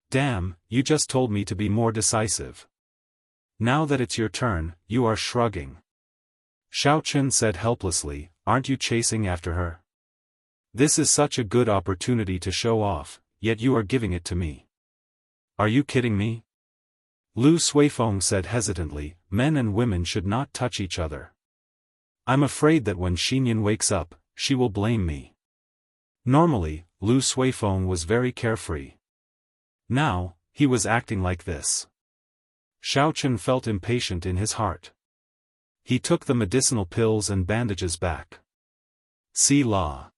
"Damn, you just told me to be more decisive. Now that it's your turn, you are shrugging." Xiaochen said helplessly, "Aren't you chasing after her? This is such a good opportunity to show off, yet you are giving it to me. Are you kidding me?" Lu Suifeng said hesitantly, "Men and women should not touch each other. I'm afraid that when Xinyun wakes up, she will blame me." Normally, Lu Suifeng was very carefree. Now, he was acting like this. Xiaochen felt impatient in his heart. He took the medicinal pills and bandages back. See law.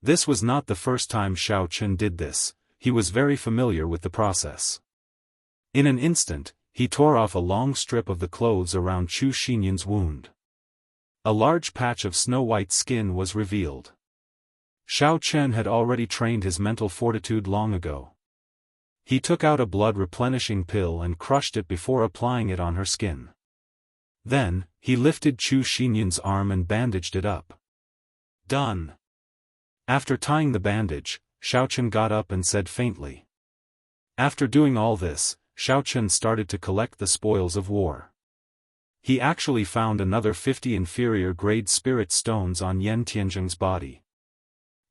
This was not the first time Xiaochen did this, he was very familiar with the process. In an instant, he tore off a long strip of the clothes around Chu Xinyan's wound. A large patch of snow-white skin was revealed. Xiao Chen had already trained his mental fortitude long ago. He took out a blood-replenishing pill and crushed it before applying it on her skin. Then, he lifted Chu Xinyan's arm and bandaged it up. Done. After tying the bandage, Xiao Chen got up and said faintly. After doing all this, Xiao Chen started to collect the spoils of war. He actually found another 50 inferior-grade spirit stones on Yan Tianzheng's body.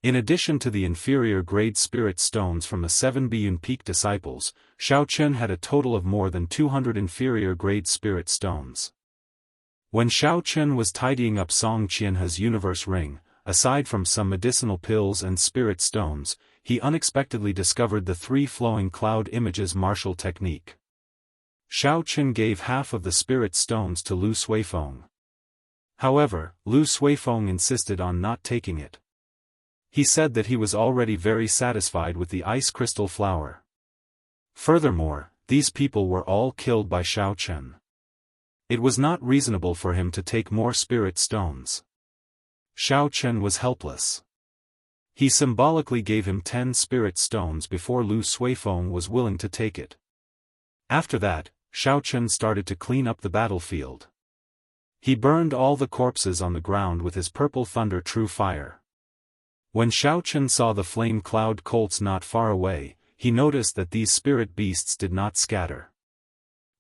In addition to the inferior-grade spirit stones from the 7 Biyun Peak disciples, Xiao Chen had a total of more than 200 inferior-grade spirit stones. When Xiao Chen was tidying up Song Qianhe's universe ring, aside from some medicinal pills and spirit stones, he unexpectedly discovered the 3 flowing cloud images martial technique. Xiao Chen gave half of the spirit stones to Lu Suifeng. However, Lu Suifeng insisted on not taking it. He said that he was already very satisfied with the ice crystal flower. Furthermore, these people were all killed by Xiao Chen. It was not reasonable for him to take more spirit stones. Xiao Chen was helpless. He symbolically gave him 10 spirit stones before Lu Suifeng was willing to take it. After that, Xiao Chen started to clean up the battlefield. He burned all the corpses on the ground with his purple thunder true fire. When Xiao Chen saw the flame cloud colts not far away, he noticed that these spirit beasts did not scatter.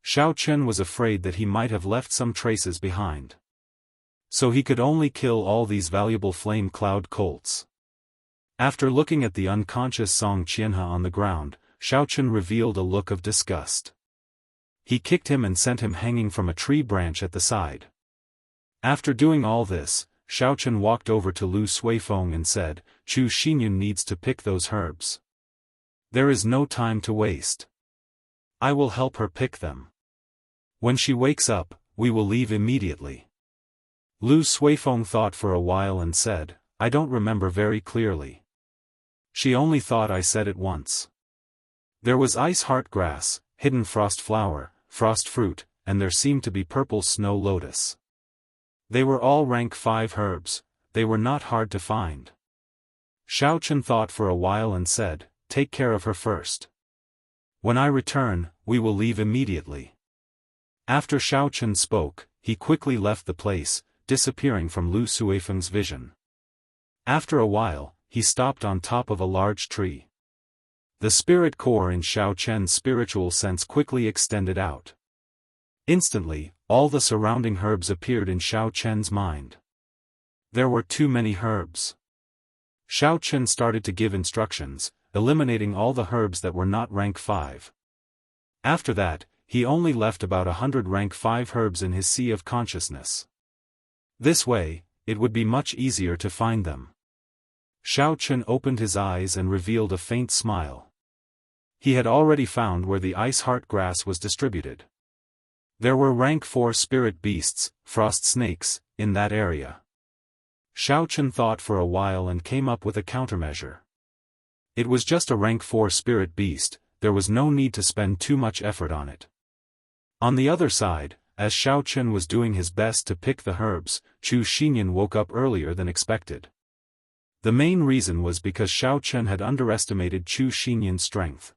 Xiao Chen was afraid that he might have left some traces behind. So he could only kill all these valuable flame cloud colts. After looking at the unconscious Song Qianhe on the ground, Xiao Chen revealed a look of disgust. He kicked him and sent him hanging from a tree branch at the side. After doing all this, Xiao Chen walked over to Lu Suifeng and said, Chu Xinyan needs to pick those herbs. There is no time to waste. I will help her pick them. When she wakes up, we will leave immediately. Lu Suifeng thought for a while and said, I don't remember very clearly. She only thought I said it once. There was ice heart grass, hidden frost flower, frost fruit, and there seemed to be purple snow lotus. They were all rank 5 herbs, they were not hard to find. Xiao Chen thought for a while and said, take care of her first. When I return, we will leave immediately. After Xiao Chen spoke, he quickly left the place, disappearing from Lu Suifeng's vision. After a while, he stopped on top of a large tree. The spirit core in Xiao Chen's spiritual sense quickly extended out. Instantly, all the surrounding herbs appeared in Xiao Chen's mind. There were too many herbs. Xiao Chen started to give instructions, eliminating all the herbs that were not rank 5. After that, he only left about 100 rank 5 herbs in his sea of consciousness. This way, it would be much easier to find them. Xiao Chen opened his eyes and revealed a faint smile. He had already found where the ice heart grass was distributed. There were rank 4 spirit beasts, frost snakes, in that area. Xiao Chen thought for a while and came up with a countermeasure. It was just a rank 4 spirit beast, there was no need to spend too much effort on it. On the other side, as Xiao Chen was doing his best to pick the herbs, Chu Xinyan woke up earlier than expected. The main reason was because Xiao Chen had underestimated Chu Xinyan's strength.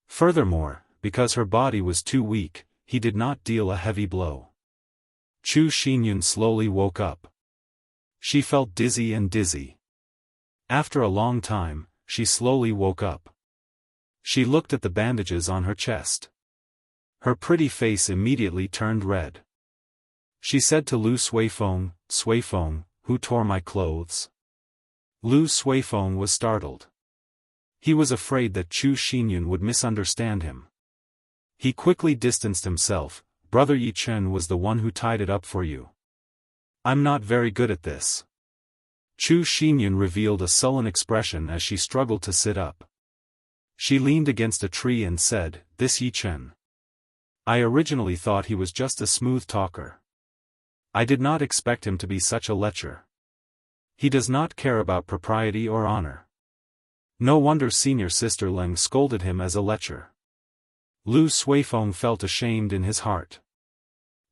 Furthermore, because her body was too weak, he did not deal a heavy blow. Chu Xinyan slowly woke up. She felt dizzy. After a long time, she slowly woke up. She looked at the bandages on her chest. Her pretty face immediately turned red. She said to Lu Suifeng, Suifeng, who tore my clothes? Lu Suifeng was startled. He was afraid that Chu Xinyan would misunderstand him. He quickly distanced himself, Brother Yi Chen was the one who tied it up for you. I'm not very good at this. Chu Xinyan revealed a sullen expression as she struggled to sit up. She leaned against a tree and said, This Yi Chen. I originally thought he was just a smooth talker. I did not expect him to be such a lecher. He does not care about propriety or honor. No wonder senior sister Leng scolded him as a lecher. Lu Suifeng felt ashamed in his heart.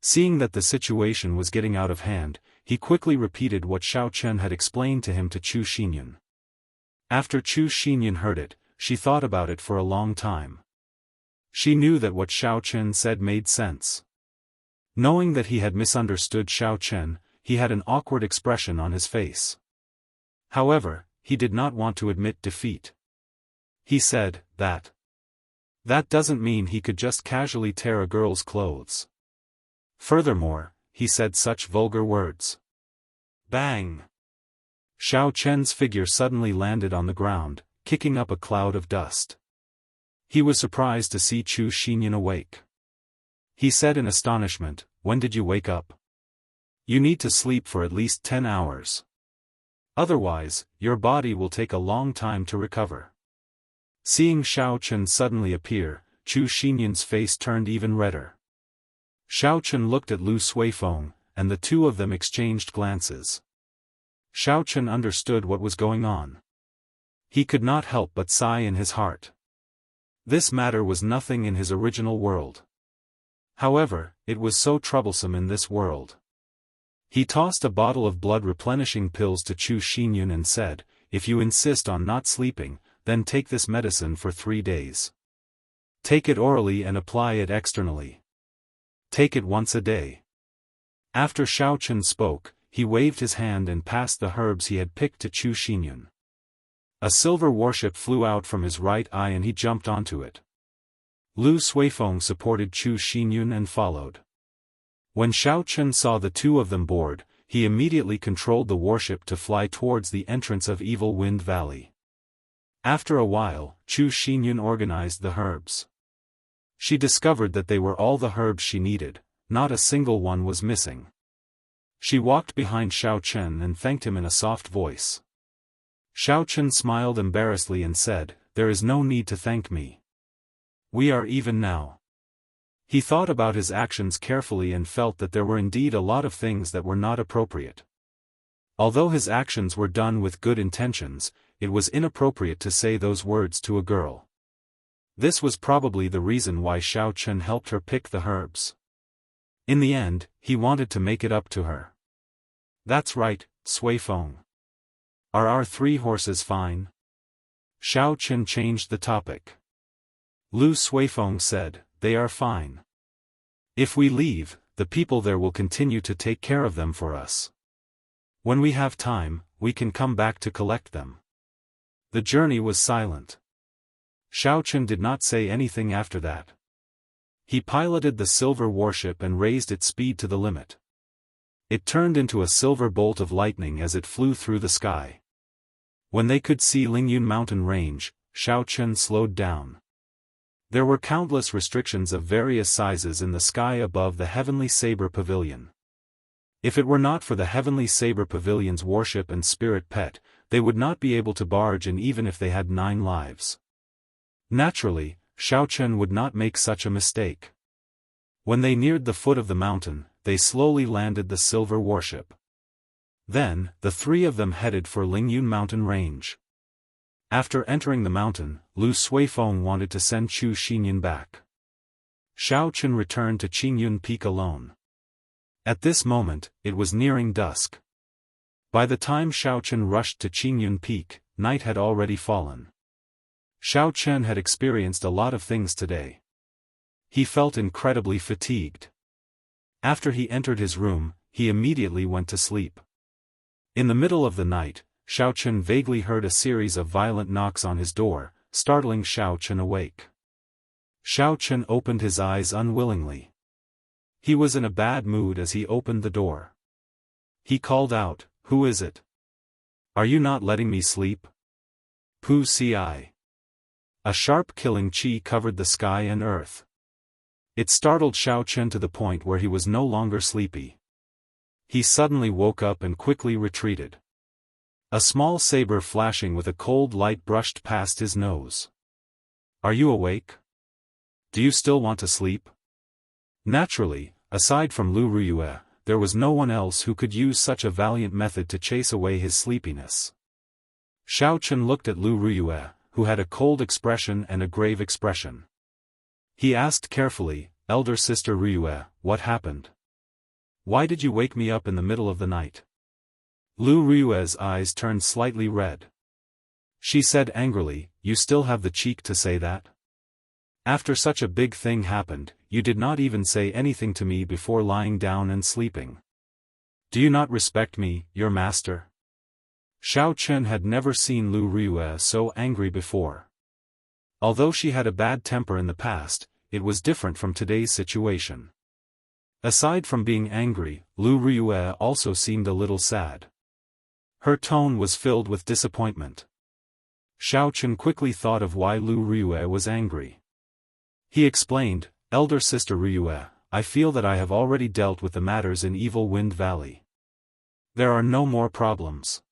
Seeing that the situation was getting out of hand, he quickly repeated what Xiao Chen had explained to him to Chu Xinyan. After Chu Xinyan heard it, she thought about it for a long time. She knew that what Xiao Chen said made sense. Knowing that he had misunderstood Xiao Chen, he had an awkward expression on his face. However, he did not want to admit defeat. He said, that doesn't mean he could just casually tear a girl's clothes. Furthermore, he said such vulgar words. Bang! Xiao Chen's figure suddenly landed on the ground, kicking up a cloud of dust. He was surprised to see Chu Xinyan awake. He said in astonishment, "When did you wake up? You need to sleep for at least 10 hours. Otherwise, your body will take a long time to recover." Seeing Xiao Chen suddenly appear, Chu Xinyan's face turned even redder. Xiao Chen looked at Lu Suifeng, and the two of them exchanged glances. Xiao Chen understood what was going on. He could not help but sigh in his heart. This matter was nothing in his original world. However, it was so troublesome in this world. He tossed a bottle of blood-replenishing pills to Chu Xinyan and said, "If you insist on not sleeping, then take this medicine for 3 days. Take it orally and apply it externally. Take it once a day." After Xiao Chen spoke, he waved his hand and passed the herbs he had picked to Chu Xinyan. A silver warship flew out from his right eye and he jumped onto it. Lu Suifeng supported Chu Xinyan and followed. When Xiao Chen saw the two of them board, he immediately controlled the warship to fly towards the entrance of Evil Wind Valley. After a while, Chu Xinyan organized the herbs. She discovered that they were all the herbs she needed, not a single one was missing. She walked behind Xiao Chen and thanked him in a soft voice. Xiao Chen smiled embarrassedly and said, "There is no need to thank me. We are even now." He thought about his actions carefully and felt that there were indeed a lot of things that were not appropriate. Although his actions were done with good intentions, it was inappropriate to say those words to a girl. This was probably the reason why Xiao Chen helped her pick the herbs. In the end, he wanted to make it up to her. "That's right, Suifeng. Are our 3 horses fine?" Xiao Chen changed the topic. Lu Suifeng said, "They are fine. If we leave, the people there will continue to take care of them for us. When we have time, we can come back to collect them." The journey was silent. Xiao Chen did not say anything after that. He piloted the silver warship and raised its speed to the limit. It turned into a silver bolt of lightning as it flew through the sky. When they could see Lingyun mountain range, Xiao Chen slowed down. There were countless restrictions of various sizes in the sky above the Heavenly Saber Pavilion. If it were not for the Heavenly Saber Pavilion's warship and spirit pet, they would not be able to barge in even if they had 9 lives. Naturally, Xiao Chen would not make such a mistake. When they neared the foot of the mountain, they slowly landed the silver warship. Then, the 3 of them headed for Lingyun mountain range. After entering the mountain, Lu Suifeng wanted to send Chu Xinyan back. Xiao Chen returned to Qingyun Peak alone. At this moment, it was nearing dusk. By the time Xiao Chen rushed to Qingyun Peak, night had already fallen. Xiao Chen had experienced a lot of things today. He felt incredibly fatigued. After he entered his room, he immediately went to sleep. In the middle of the night, Xiao Chen vaguely heard a series of violent knocks on his door, startling Xiao Chen awake. Xiao Chen opened his eyes unwillingly. He was in a bad mood as he opened the door. He called out, "Who is it? Are you not letting me sleep?" Pu Si. A sharp killing chi covered the sky and earth. It startled Xiao Chen to the point where he was no longer sleepy. He suddenly woke up and quickly retreated. A small saber flashing with a cold light brushed past his nose. "Are you awake? Do you still want to sleep?" Naturally, aside from Lu Ruyue, there was no one else who could use such a valiant method to chase away his sleepiness. Xiao Chen looked at Lu Ruyue, who had a cold expression and a grave expression. He asked carefully, Elder Sister Ryue, what happened? Why did you wake me up in the middle of the night? Lu Ryue's eyes turned slightly red. She said angrily, you still have the cheek to say that? After such a big thing happened, you did not even say anything to me before lying down and sleeping. Do you not respect me, your master? Xiao Chen had never seen Lu Ryue so angry before. Although she had a bad temper in the past, it was different from today's situation. Aside from being angry, Lu Ryue also seemed a little sad. Her tone was filled with disappointment. Xiao Chen quickly thought of why Lu Ryue was angry. He explained, Elder Sister Ryue, I feel that I have already dealt with the matters in Evil Wind Valley. There are no more problems.